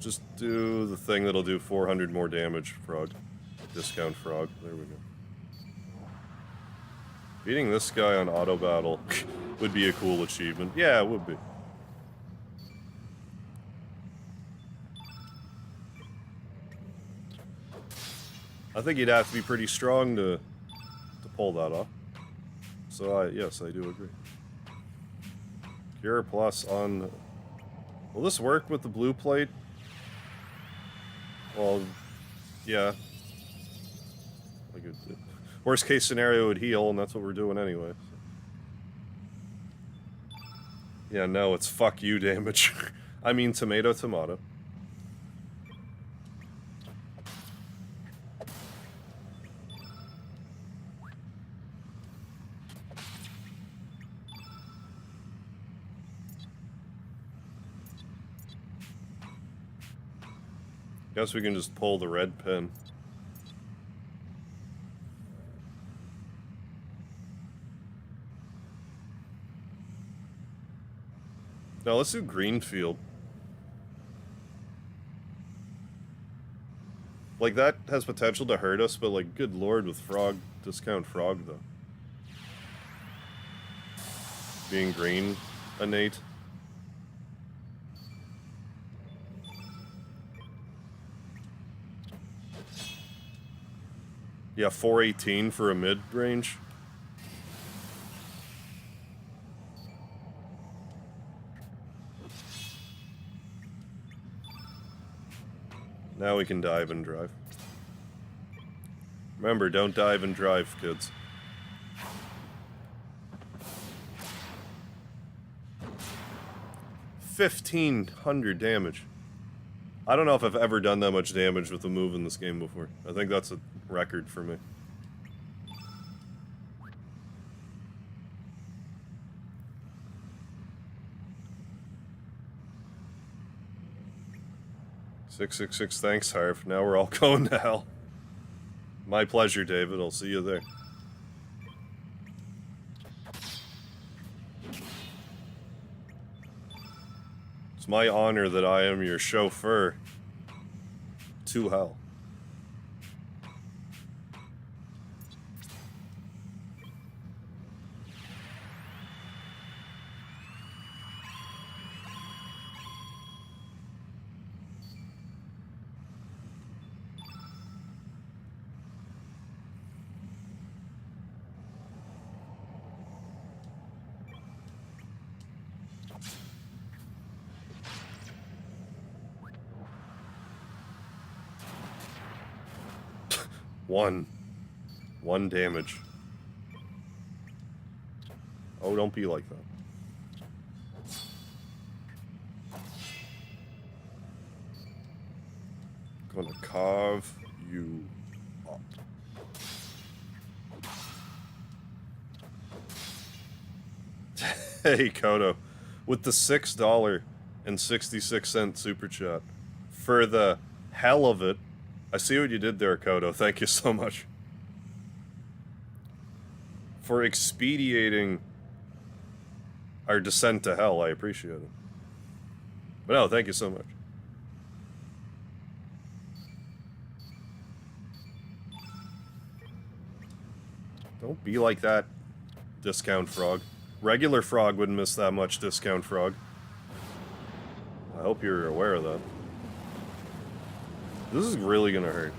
Just do the thing that'll do 400 more damage, frog. Discount frog. There we go. Beating this guy on auto battle would be a cool achievement. Yeah, it would be. I think you'd have to be pretty strong to pull that off. So yes, I do agree. Cure plus on... Will this work with the blue plate? Well, yeah. Like worst case scenario would heal, and that's what we're doing anyway. So. Yeah, no, it's fuck you damage. I mean tomato, tomato. Guess we can just pull the red pin. Now let's do Greenfield. Like, that has potential to hurt us, but like, good lord, with frog, discount frog though. Being green, innate. Yeah, 418 for a mid-range. Now we can dive and drive. Remember, don't dive and drive, kids. $1,500 damage. I don't know if I've ever done that much damage with a move in this game before. I think that's a record for me. $666, thanks, Harv. Now we're all going to hell. My pleasure, David. I'll see you there. It's my honor that I am your chauffeur to hell. One damage. Oh, don't be like that. Gonna carve you up. Hey, Kodo, with the $6.66 super chat. For the hell of it, I see what you did there, Kodo. Thank you so much. For expediting our descent to hell, I appreciate it. But no, thank you so much. Don't be like that, Discount Frog. Regular Frog wouldn't miss that much, Discount Frog. I hope you're aware of that. This is really gonna hurt.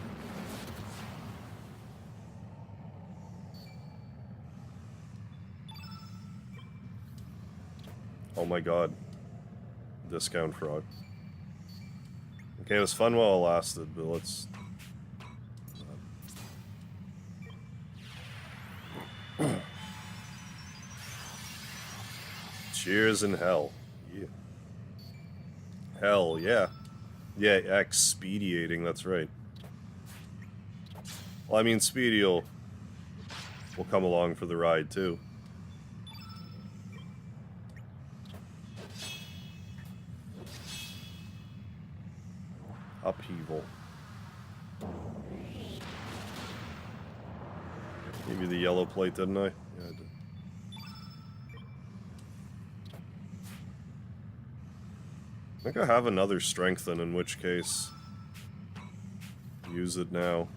Oh my god. Discount Frog. Okay, it was fun while it lasted, but let's... Cheers in hell. Yeah. Hell, yeah. Yeah, expediating, that's right. Well, I mean, Speedy will come along for the ride, too. Upheaval. Gave you the yellow plate, didn't I? Yeah, I did. I think I have another strengthen, in which case... use it now.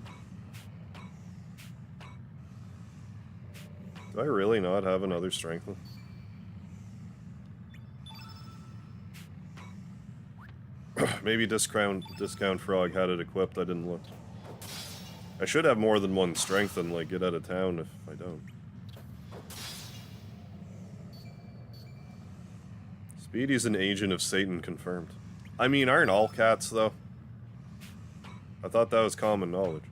Do I really not have another strengthen? Maybe Discount Frog had it equipped, I didn't look. I should have more than one strengthen, like get out of town if I don't. Speedy's an agent of Satan confirmed. I mean, aren't all cats, though? I thought that was common knowledge.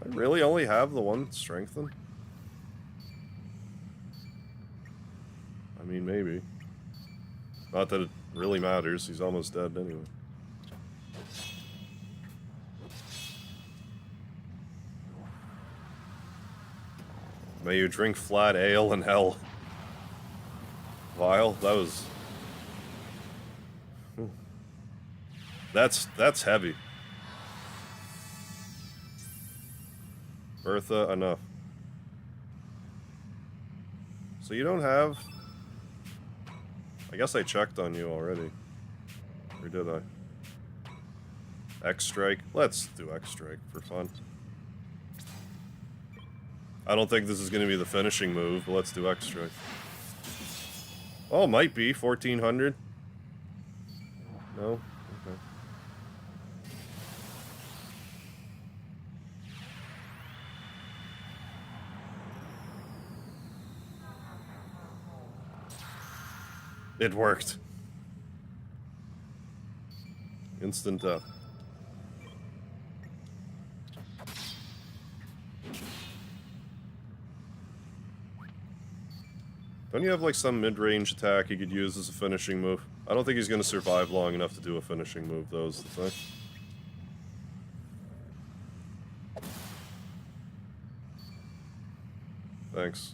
I really only have the one strengthen? I mean, maybe. Not that it really matters, he's almost dead anyway. May you drink flat ale in hell. Vile, that was... That's heavy. Bertha, enough. So you don't have... I guess I checked on you already. Or did I? X-Strike? Let's do X-Strike for fun. I don't think this is going to be the finishing move, but let's do X-Strike. Oh, might be. 1400? No? Okay. It worked. Instant death. Don't you have like some mid-range attack he could use as a finishing move? I don't think he's gonna survive long enough to do a finishing move, though, is the thing. Thanks.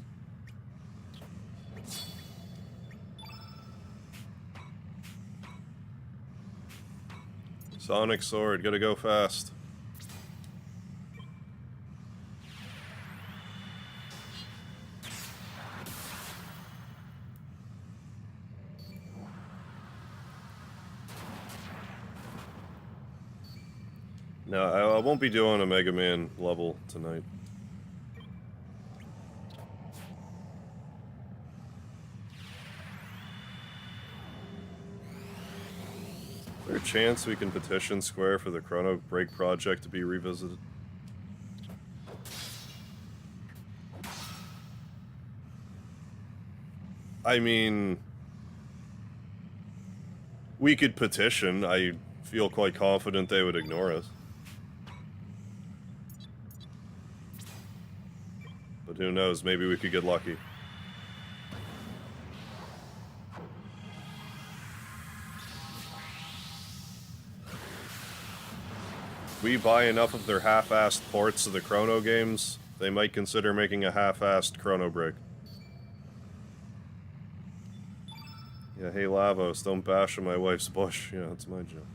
Sonic Sword, gotta go fast. No, I won't be doing a Mega Man level tonight. Is there a chance we can petition Square for the Chrono Break project to be revisited? I mean, we could petition. I feel quite confident they would ignore us. But who knows, maybe we could get lucky. We buy enough of their half-assed ports of the Chrono games, they might consider making a half-assed Chrono Break. Yeah, hey Lavos, don't bash on my wife's bush. Yeah, that's my job.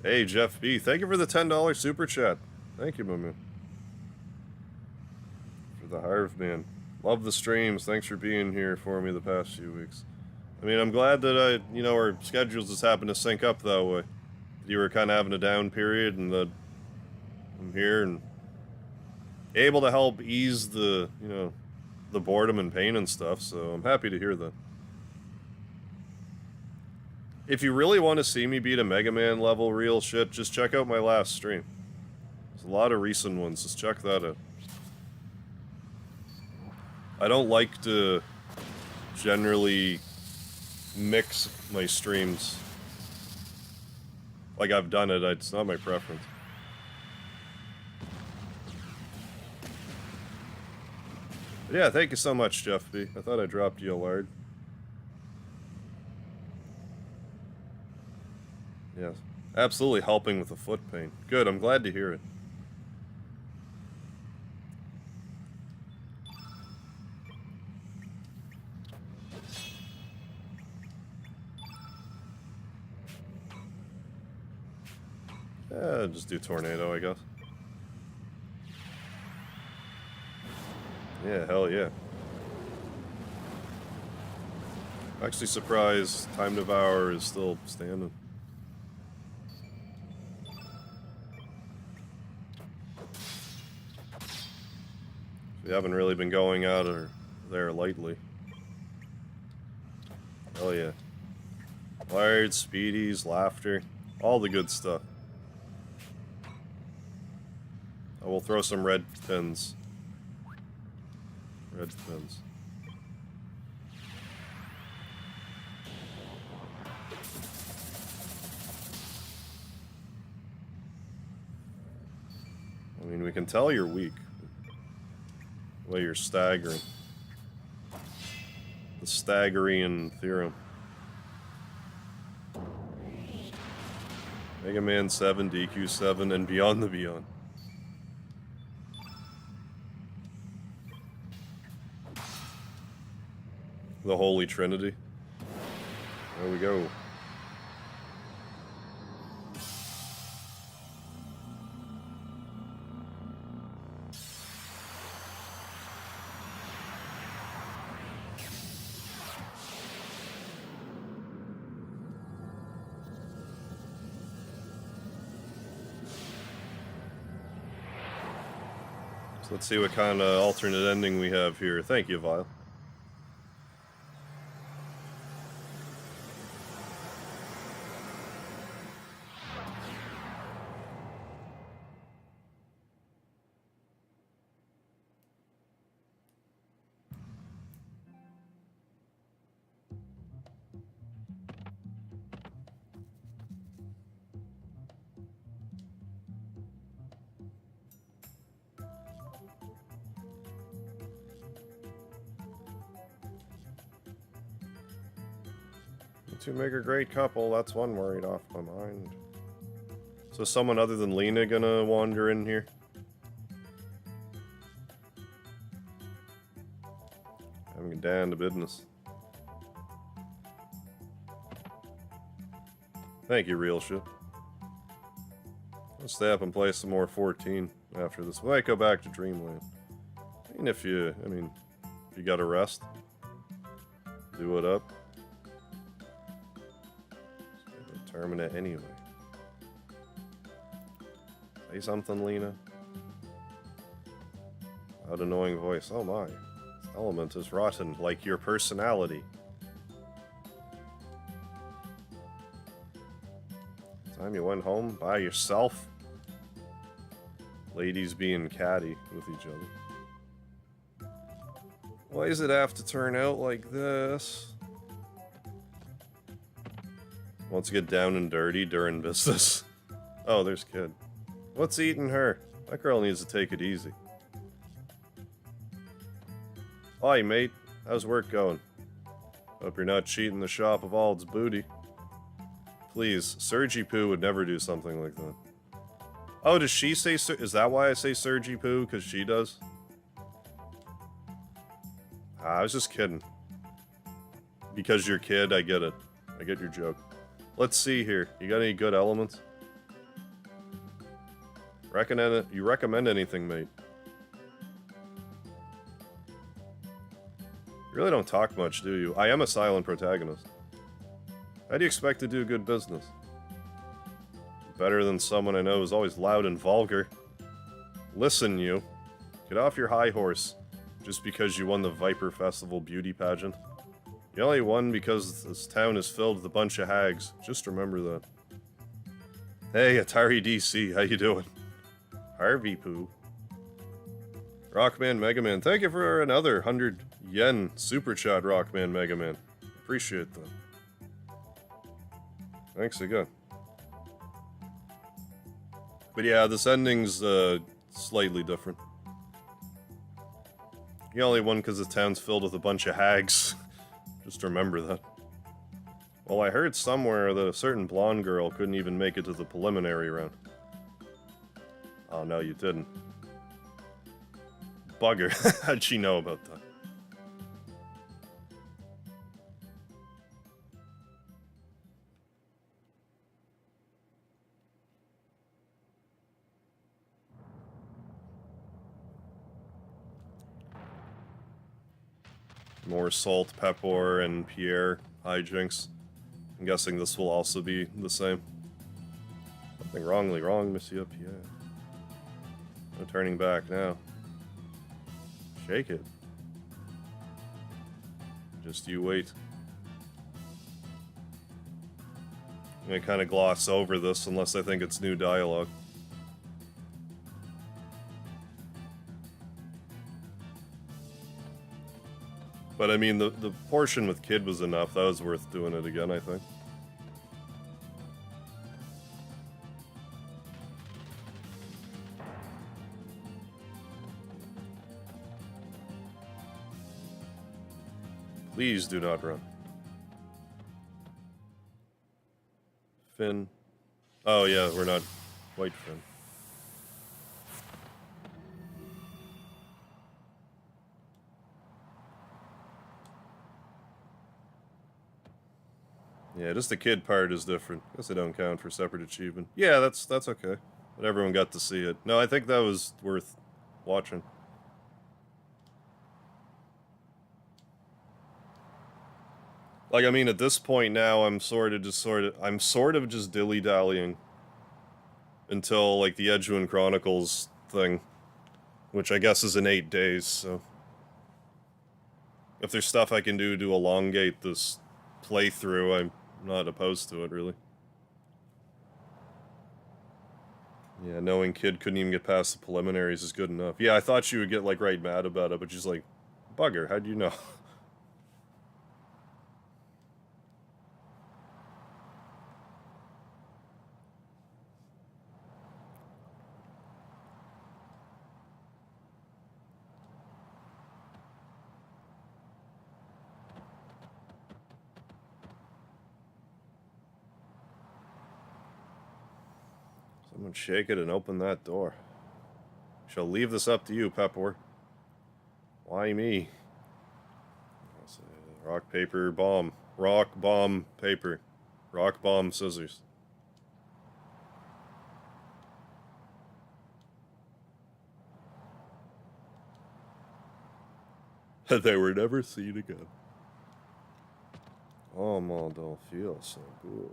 Hey, Jeff B, thank you for the $10 super chat. Thank you, my man. For the Harv, man. Love the streams. Thanks for being here for me the past few weeks. I mean, I'm glad that our schedules just happened to sync up that way. You were kind of having a down period, and that I'm here and able to help ease the, the boredom and pain and stuff, so I'm happy to hear that. If you really want to see me beat a Mega Man level real shit, just check out my last stream. There's a lot of recent ones, just check that out. I don't like to generally mix my streams. Like, I've done it, it's not my preference. But yeah, thank you so much, Jeff B. I thought I dropped you a lard. Yes. Absolutely helping with the foot pain. Good, I'm glad to hear it. Yeah, just do tornado, I guess. Yeah, hell yeah. Actually surprised Time Devour is still standing. We haven't really been going out or there lightly. Hell yeah. Wired, speedies, laughter, all the good stuff. I will throw some red pins. Red pins. I mean, we can tell you're weak. The way you're staggering. The Staggerian theorem. Mega Man 7, DQ 7, and Beyond the Beyond. The Holy Trinity. There we go. So let's see what kind of alternate ending we have here. Thank you, Vile. You two make a great couple, that's one worried off my mind. So someone other than Lena gonna wander in here? Having a damned business. Thank you, real shit. I'll stay up and play some more 14 after this. We might go back to Dreamland. If you gotta rest, do it up. Terminate anyway. Say something, Lena. Loud annoying voice. Oh my. This element is rotten, like your personality. Time you went home by yourself? Ladies being catty with each other. Why does it have to turn out like this? Wants to get down and dirty during business. Oh, there's Kid. What's eating her? That girl needs to take it easy. Hi, mate. How's work going? Hope you're not cheating the shop of all its booty. Please, Serge Poo would never do something like that. Oh, does she say is that why I say Serge Poo? Because she does? I was just kidding. Because you're Kid, I get it. I get your joke. Let's see here. You got any good elements? You recommend anything, mate? You really don't talk much, do you? I am a silent protagonist. How do you expect to do good business? Better than someone I know is always loud and vulgar. Listen, you. Get off your high horse. Just because you won the Viper Festival beauty pageant. You only won because this town is filled with a bunch of hags. Just remember that. Hey, Atari DC, how you doing? Harvey Poo. Rockman Mega Man, thank you for another 100 yen super chat, Rockman Mega Man. Appreciate that. Thanks again. But yeah, this ending's slightly different. You only won because the town's filled with a bunch of hags. Just remember that. Well, I heard somewhere that a certain blonde girl couldn't even make it to the preliminary round. Oh, no, you didn't. Bugger. How'd she know about that? More Salt, Pepor, and Pierre hijinks. I'm guessing this will also be the same. Nothing wrongly wrong, Monsieur Pierre. No turning back now. Shake it. Just you wait. I'm gonna kind of gloss over this unless I think it's new dialogue. But I mean, the portion with Kid was enough. That was worth doing it again, I think. Please do not run. Finn. Oh yeah, we're not White Finn. Yeah, just the Kid part is different. Guess they don't count for separate achievement. Yeah, that's okay. But everyone got to see it. No, I think that was worth watching. Like, I mean, at this point now, I'm sort of just dilly-dallying until, like, the Edgewind Chronicles thing, which I guess is in 8 days, so if there's stuff I can do to elongate this playthrough, I'm not opposed to it, really. Yeah, knowing Kid couldn't even get past the preliminaries is good enough. Yeah, I thought she would get, like, right mad about it, but she's like, bugger, how'd you know? Someone shake it and open that door. Shall leave this up to you, Pepper. Why me? Rock, paper, bomb. Rock, bomb, paper. Rock, bomb, scissors. They were never seen again. Oh, my, don't feel so good.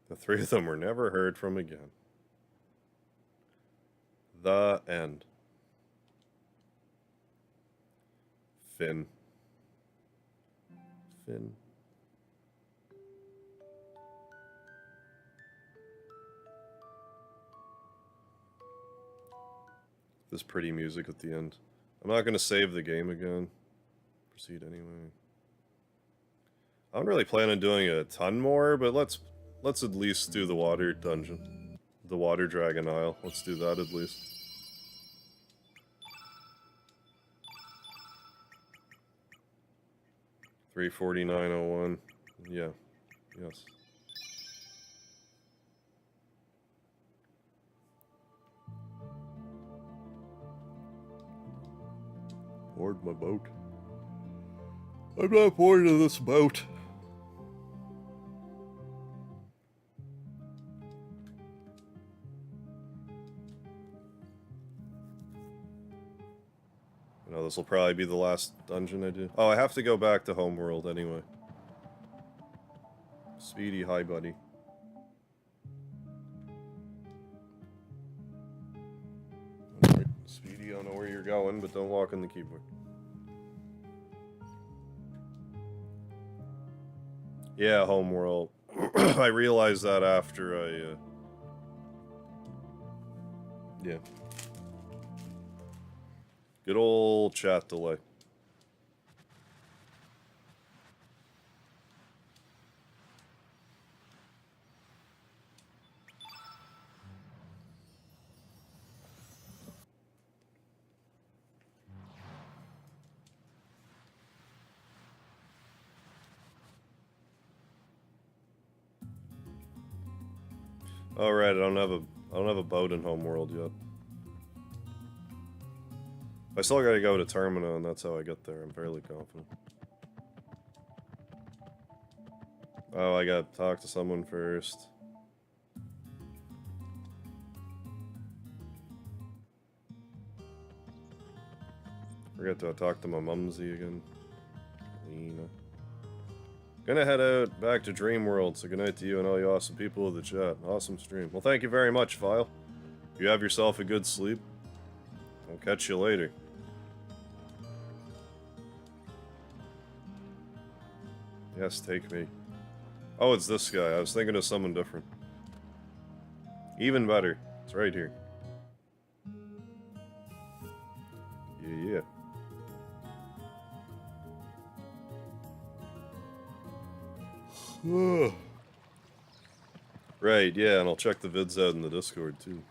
The three of them were never heard from again. The end. Finn. Finn. This pretty music at the end. I'm not going to save the game again. Proceed anyway. I don't really plan on doing a ton more, but let's at least do the water dungeon. The water dragon isle. Let's do that at least. $349.01. Yeah. Yes. Board my boat. I'm not bored of this boat. I know this will probably be the last dungeon I do. Oh, I have to go back to Homeworld anyway. Speedy, hi buddy. Alright, Speedy, I don't know where you're going, but don't walk on the keyboard. Yeah, Homeworld. I realized that after I, yeah. Good old chat delay. All right, I don't have a boat in Homeworld yet. I still gotta go to Termina, and that's how I get there. I'm fairly confident. Oh, I gotta talk to someone first. Forgot to talk to my mumsy again. Lena. Gonna head out back to Dream World, so good night to you and all you awesome people of the chat. Awesome stream. Well, thank you very much, File. You have yourself a good sleep. I'll catch you later. Yes, take me. Oh, it's this guy. I was thinking of someone different. Even better. It's right here. Yeah. Right, yeah, and I'll check the vids out in the Discord, too.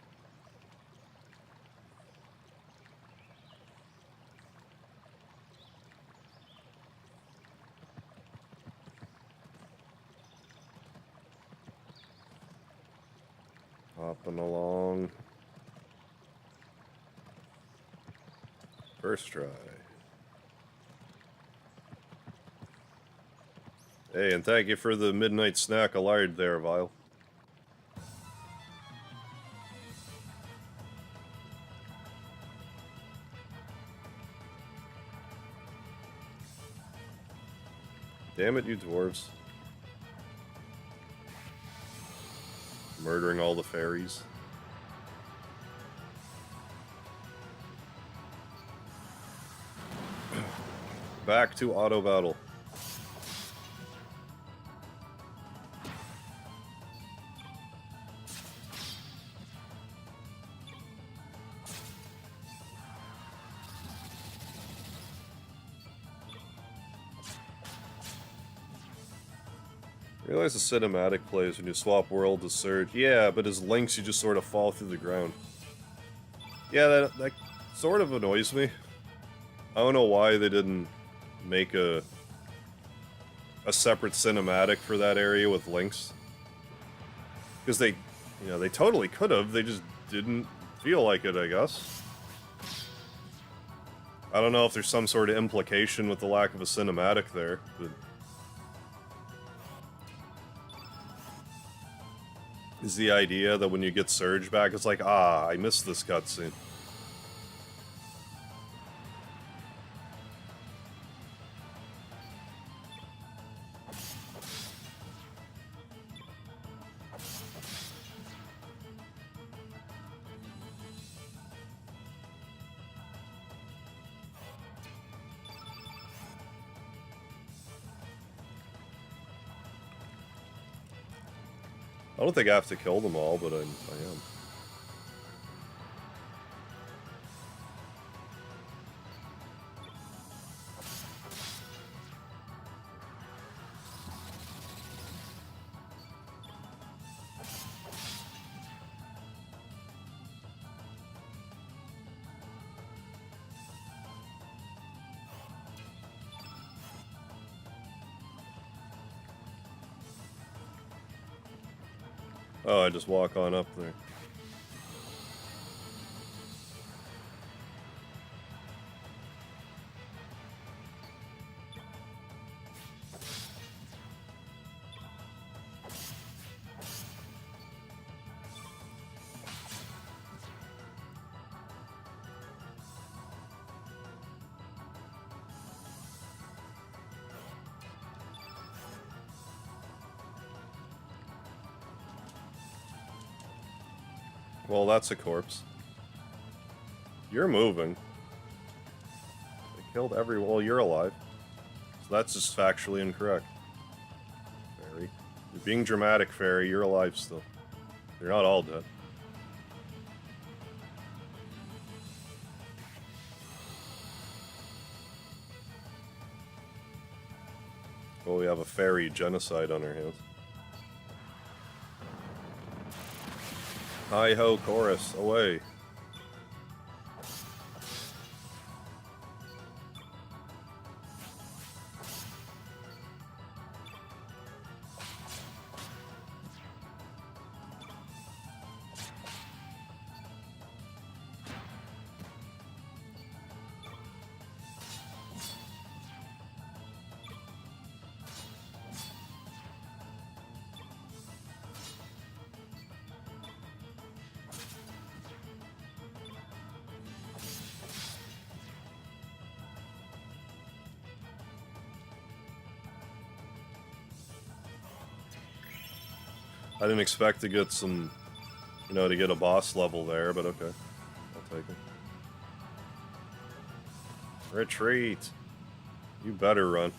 Hopping along. First try. Hey, and thank you for the midnight snack alard there, Vile. Damn it, you dwarves. Murdering all the fairies. Back to auto battle. Realize the cinematic plays when you swap world to Serge. Yeah, but as Lynx, you just sort of fall through the ground. Yeah, that sort of annoys me. I don't know why they didn't make a separate cinematic for that area with Lynx. Because they, they totally could have. They just didn't feel like it, I guess. I don't know if there's some sort of implication with the lack of a cinematic there, but... is the idea that when you get Serge back, it's like, I missed this cutscene. I don't think I have to kill them all, but I am. Oh, I just walk on up there. Well, that's a corpse. You're moving. They killed everyone. Well, you're alive. So that's just factually incorrect. Fairy. You're being dramatic, Fairy. You're alive still. You're not all dead. Well, we have a fairy genocide on our hands. Hi-ho, chorus, away. I didn't expect to get some, to get a boss level there, but okay. I'll take it. Retreat! You better run.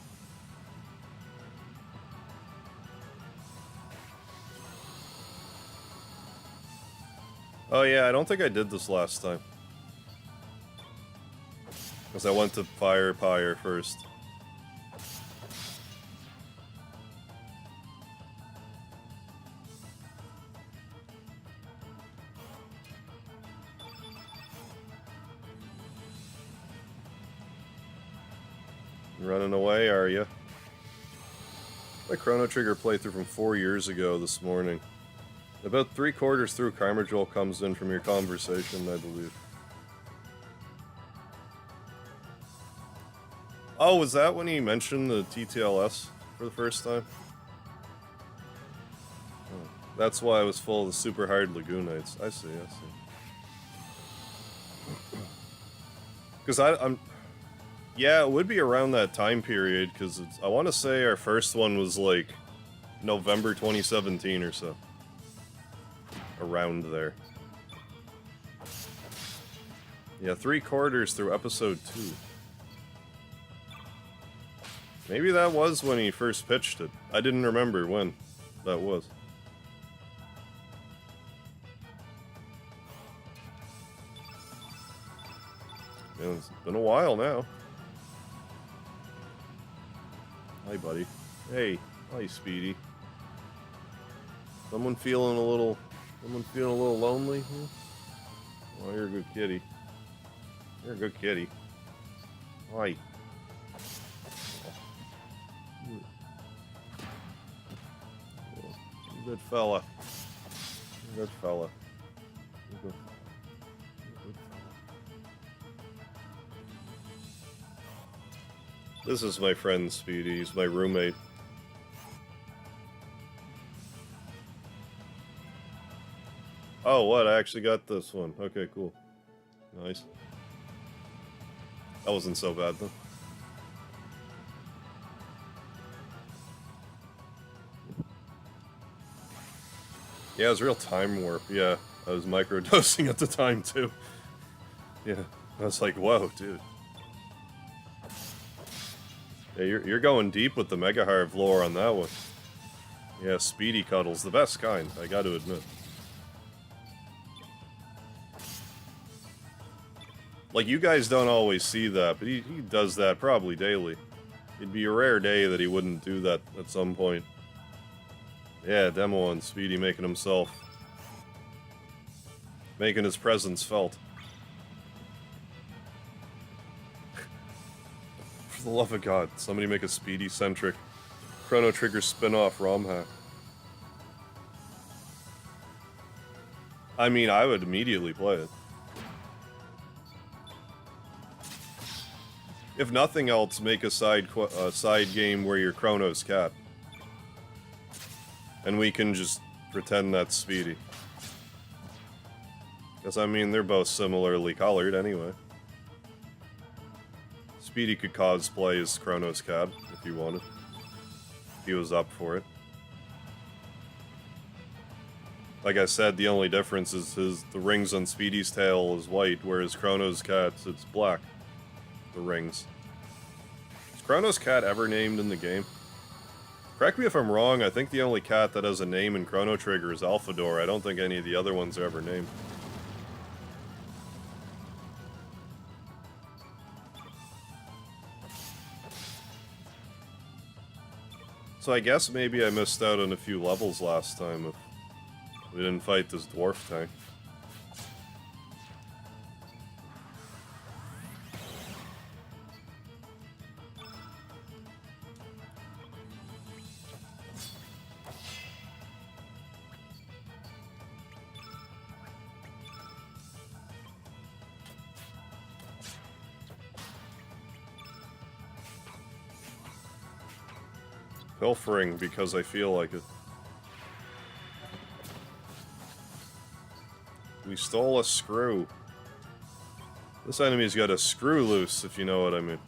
Oh yeah, I don't think I did this last time. Because I went to Fire Pyre first. Running away, are you? My Chrono Trigger playthrough from 4 years ago this morning. About 3/4 through, Karma Joel comes in from your conversation, I believe. Oh, was that when he mentioned the TTLS for the first time? Oh, that's why I was full of the super hard Lagoonites. I see. Because I'm... Yeah, it would be around that time period, because I want to say our first one was like November 2017 or so. Around there. Yeah, 3/4 through episode 2. Maybe that was when he first pitched it. I didn't remember when that was. Man, it's been a while now. Hi, buddy. Hey. Hi, Speedy. Someone feeling a little lonely? Oh, you're a good kitty. You're a good kitty. Why? Good fella. Good fella. Good fella. This is my friend Speedy. He's my roommate. Oh, what? I actually got this one. Okay, cool. Nice. That wasn't so bad, though. Yeah, it was real time warp. Yeah, I was microdosing at the time, too. Yeah, I was like, whoa, dude. Yeah, you're going deep with the Mega Harv lore on that one. Yeah, Speedy Cuddle's the best kind, I gotta admit. Like, you guys don't always see that, but he does that probably daily. It'd be a rare day that he wouldn't do that at some point. Yeah, Demo and Speedy making himself... making his presence felt. For the love of God, somebody make a Speedy-centric Chrono Trigger spin-off ROM hack. I mean, I would immediately play it. If nothing else, make a side game where you're Chrono's cat. And we can just pretend that's Speedy. Because, I mean, they're both similarly colored anyway. Speedy could cosplay as Chrono's cat, if he wanted. If he was up for it. Like I said, the only difference is the rings on Speedy's tail is white, whereas Chrono's cat's, it's black. The rings. Is Chrono's cat ever named in the game? Correct me if I'm wrong, I think the only cat that has a name in Chrono Trigger is Alphador. I don't think any of the other ones are ever named. So I guess maybe I missed out on a few levels last time if we didn't fight this dwarf tank. Pilfering because I feel like it. We stole a screw. This enemy's got a screw loose, if you know what I mean.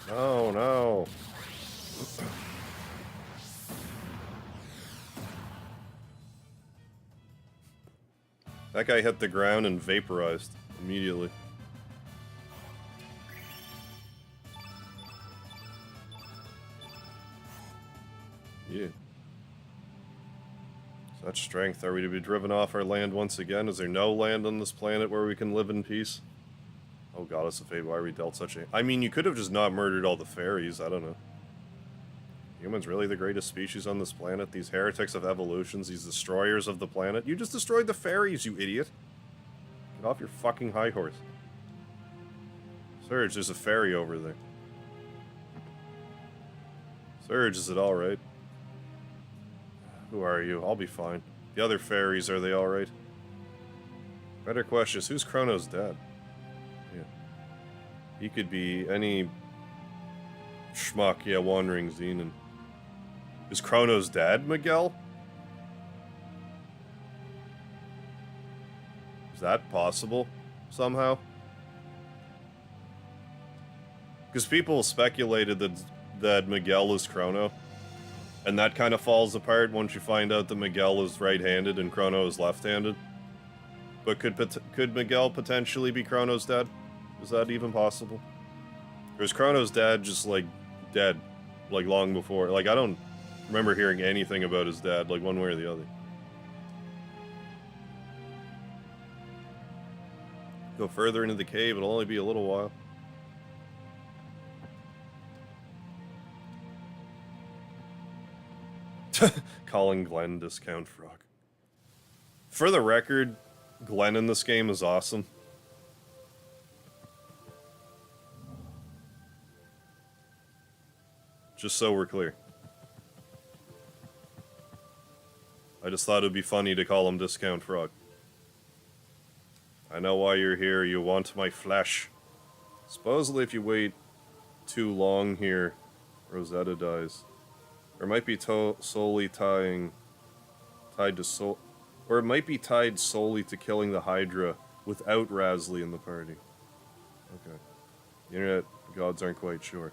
Oh no. That guy hit the ground and vaporized immediately. Yeah. Such strength. Are we to be driven off our land once again? Is there no land on this planet where we can live in peace? Oh god, it's a fate. Why are we dealt such a... I mean, you could have just not murdered all the fairies. I don't know. Humans really the greatest species on this planet? These heretics of evolutions, these destroyers of the planet? You just destroyed the fairies, you idiot! Get off your fucking high horse. Serge, there's a fairy over there. Serge, is it alright? Who are you? I'll be fine. The other fairies, are they alright? Better question is, who's Chrono's dad? Yeah. He could be any... schmuck, yeah, Wandering Xenon. Is Chrono's dad Miguel? Is that possible, somehow? Because people speculated that Miguel is Chrono, and that kind of falls apart once you find out that Miguel is right-handed and Chrono is left-handed. But could Miguel potentially be Chrono's dad? Is that even possible? Or is Chrono's dad just, like, dead? Like, long before? Like, I don't remember hearing anything about his dad, like, one way or the other. Go further into the cave, it'll only be a little while. Calling Glenn discount frog. For the record, Glenn in this game is awesome. Just so we're clear. I just thought it'd be funny to call him discount frog. I know why you're here, you want my flesh. Supposedly if you wait too long here, Rosetta dies. Or it might be solely tied to or it might be tied solely to killing the Hydra without Rasley in the party. Okay. The internet gods aren't quite sure.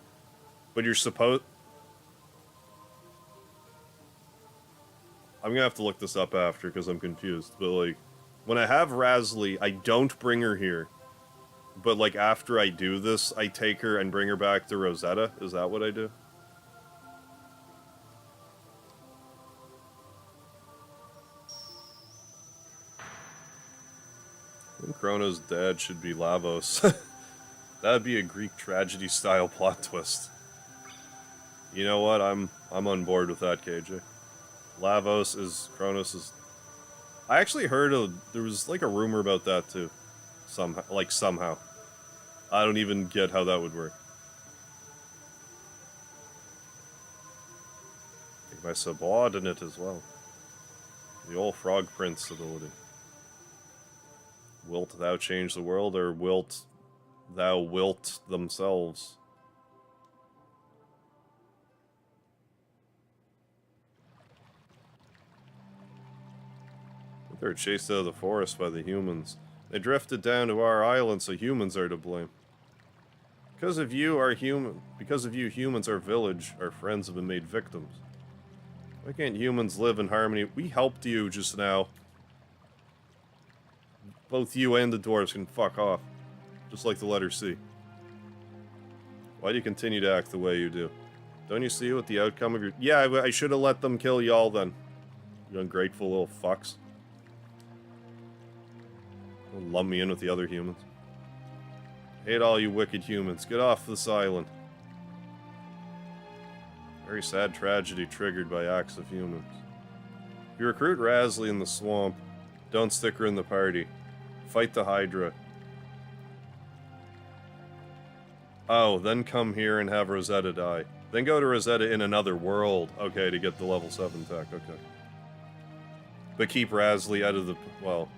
But you're supposed... I'm gonna have to look this up after because I'm confused. But like, when I have Rasley, I don't bring her here. But like after I do this, I take her and bring her back to Rosetta. Is that what I do? I think Chrono's dad should be Lavos. That'd be a Greek tragedy style plot twist. You know what? I'm on board with that, KJ. Lavos is Kronos'... I actually heard there was like a rumor about that too. Somehow. I don't even get how that would work. Take my subordinate as well. The old Frog Prince ability. Wilt thou change the world, or wilt thou wilt themselves? They're chased out of the forest by the humans. They drifted down to our island, so humans are to blame. Because of you, humans, our village, our friends have been made victims. Why can't humans live in harmony? We helped you just now. Both you and the dwarves can fuck off. Just like the letter C. Why do you continue to act the way you do? Don't you see what the outcome of your... Yeah, I should have let them kill y'all then. You ungrateful little fucks. Don't lump me in with the other humans. Hate all you wicked humans. Get off this island. Very sad tragedy triggered by acts of humans. If you recruit Rasley in the swamp, don't stick her in the party. Fight the Hydra. Oh, then come here and have Rosetta die. Then go to Rosetta in another world. Okay, to get the level 7 tech. Okay. But keep Rasley out of the... Well...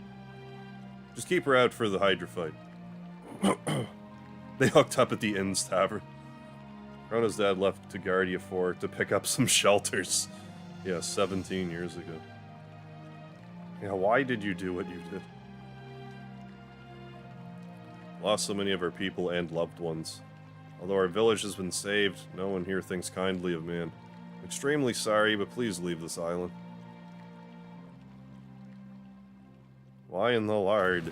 Just keep her out for the Hydra fight. They hooked up at the Inn's Tavern. Chrono's dad left to Guardia 4 to pick up some shelters. Yeah, 17 years ago. Yeah, why did you do what you did? Lost so many of our people and loved ones. Although our village has been saved, no one here thinks kindly of me. I'm extremely sorry, but please leave this island. Why in the lard?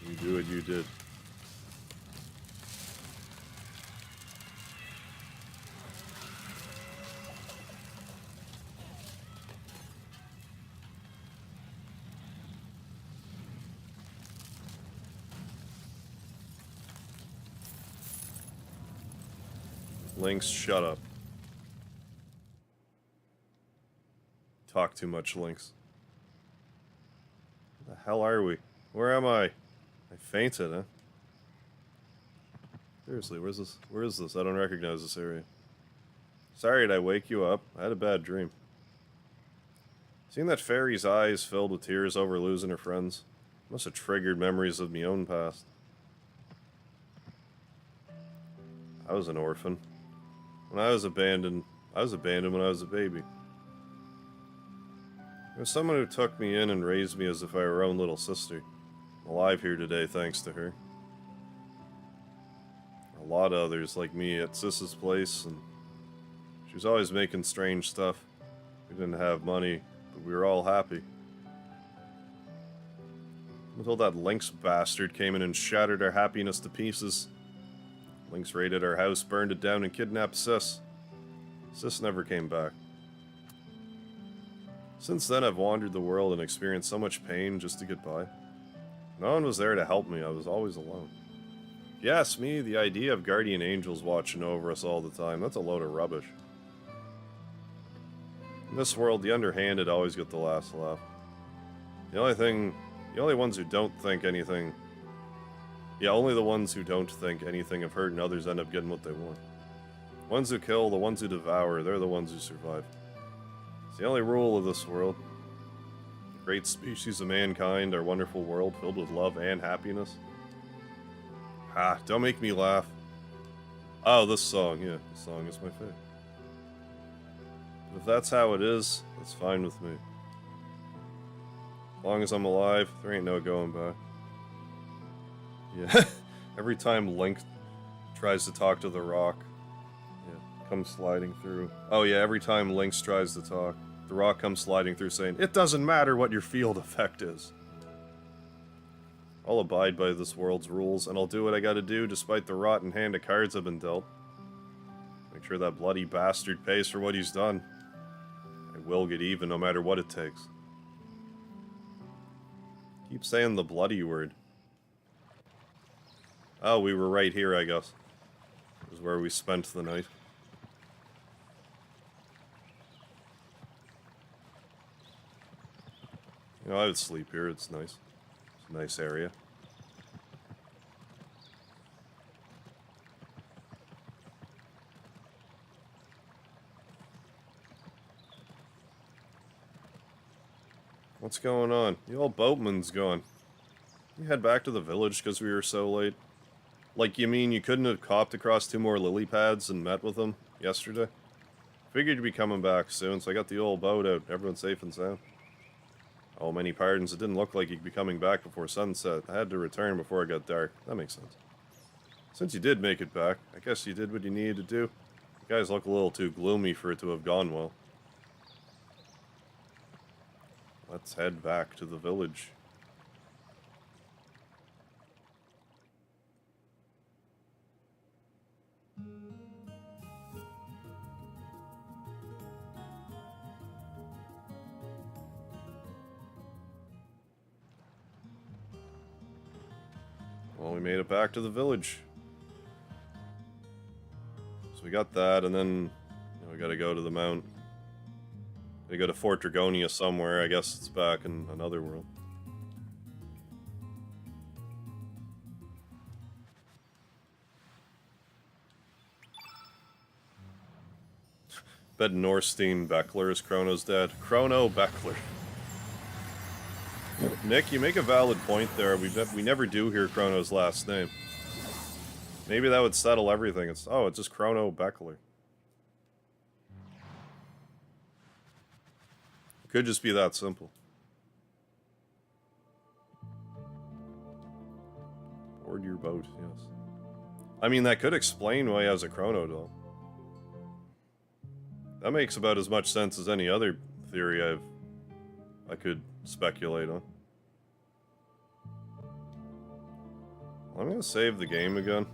You do what you did. Lynx, shut up. Talk too much, Lynx. Where the hell are we? Where am I? I fainted, huh? Seriously, where's this? Where is this? I don't recognize this area. Sorry, did I wake you up? I had a bad dream. Seeing that fairy's eyes filled with tears over losing her friends must have triggered memories of my own past. I was an orphan. When I was abandoned when I was a baby. There was someone who took me in and raised me as if I were her own little sister. I'm alive here today thanks to her. A lot of others like me at Sis's place, and she was always making strange stuff. We didn't have money, but we were all happy. Until that Lynx bastard came in and shattered our happiness to pieces. Lynx raided our house, burned it down, and kidnapped Sis. Sis never came back. Since then, I've wandered the world and experienced so much pain just to get by. No one was there to help me, I was always alone. Yes, me, the idea of guardian angels watching over us all the time, that's a load of rubbish. In this world, the underhanded always get the last laugh. The only ones who don't think anything... Yeah, only the ones who don't think anything of hurting others end up getting what they want. The ones who kill, the ones who devour, they're the ones who survive. It's the only rule of this world. The great species of mankind, our wonderful world filled with love and happiness. Ah, don't make me laugh. Oh, this song, yeah, this song is my favorite. But if that's how it is, that's fine with me. As long as I'm alive, there ain't no going back. Yeah, every time Link tries to talk to the rock, yeah, comes sliding through. Oh yeah, every time Link tries to talk, the rock comes sliding through saying, "It doesn't matter what your field effect is." I'll abide by this world's rules, and I'll do what I gotta do despite the rotten hand of cards I've been dealt. Make sure that bloody bastard pays for what he's done. I will get even no matter what it takes. Keep saying the bloody word. Oh, we were right here, I guess. This is where we spent the night. You know, I would sleep here, it's nice. It's a nice area. What's going on? The old boatman's gone. You head back to the village because we were so late? Like, you mean you couldn't have copped across 2 more lily pads and met with them yesterday? Figured you'd be coming back soon, so I got the old boat out. Everyone's safe and sound. Oh, many pardons. It didn't look like you'd be coming back before sunset. I had to return before it got dark. That makes sense. Since you did make it back, I guess you did what you needed to do. You guys look a little too gloomy for it to have gone well. Let's head back to the village. Well, we made it back to the village. So we got that, and then you know, we gotta go to the mount. We go to Fort Dragonia somewhere. I guess it's back in another world. Bet Norstein Beckler is Chrono's dad. Chrono Beckler. Nick, you make a valid point there. We never do hear Chrono's last name. Maybe that would settle everything. It's just Chrono Beckler. It could just be that simple. Board your boat, yes. I mean, that could explain why he has a Chrono doll. That makes about as much sense as any other theory I could speculate on. I'm gonna save the game again.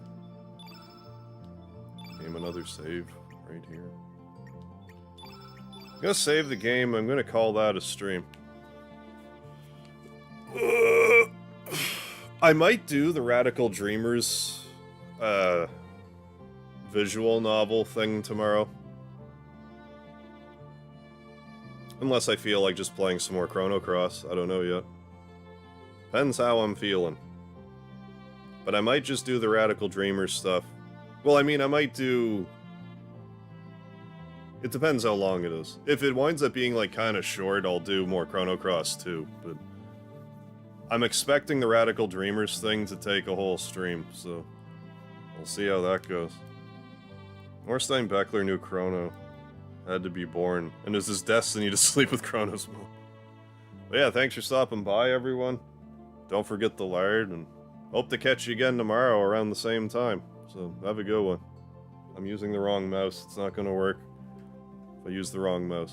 Name another save right here. I'm gonna save the game. I'm gonna call that a stream. I might do the Radical Dreamers visual novel thing tomorrow. Unless I feel like just playing some more Chrono Cross. I don't know yet. Depends how I'm feeling. But I might just do the Radical Dreamers stuff. Well, I mean, I might do... It depends how long it is. If it winds up being, like, kind of short, I'll do more Chrono Cross, too. But I'm expecting the Radical Dreamers thing to take a whole stream, so... We'll see how that goes. Norstein Beckler knew Chrono had to be born, and it was his destiny to sleep with Chrono's mom. But yeah, thanks for stopping by, everyone. Don't forget the lard, and hope to catch you again tomorrow around the same time. So, have a good one. I'm using the wrong mouse. It's not gonna work if I use the wrong mouse.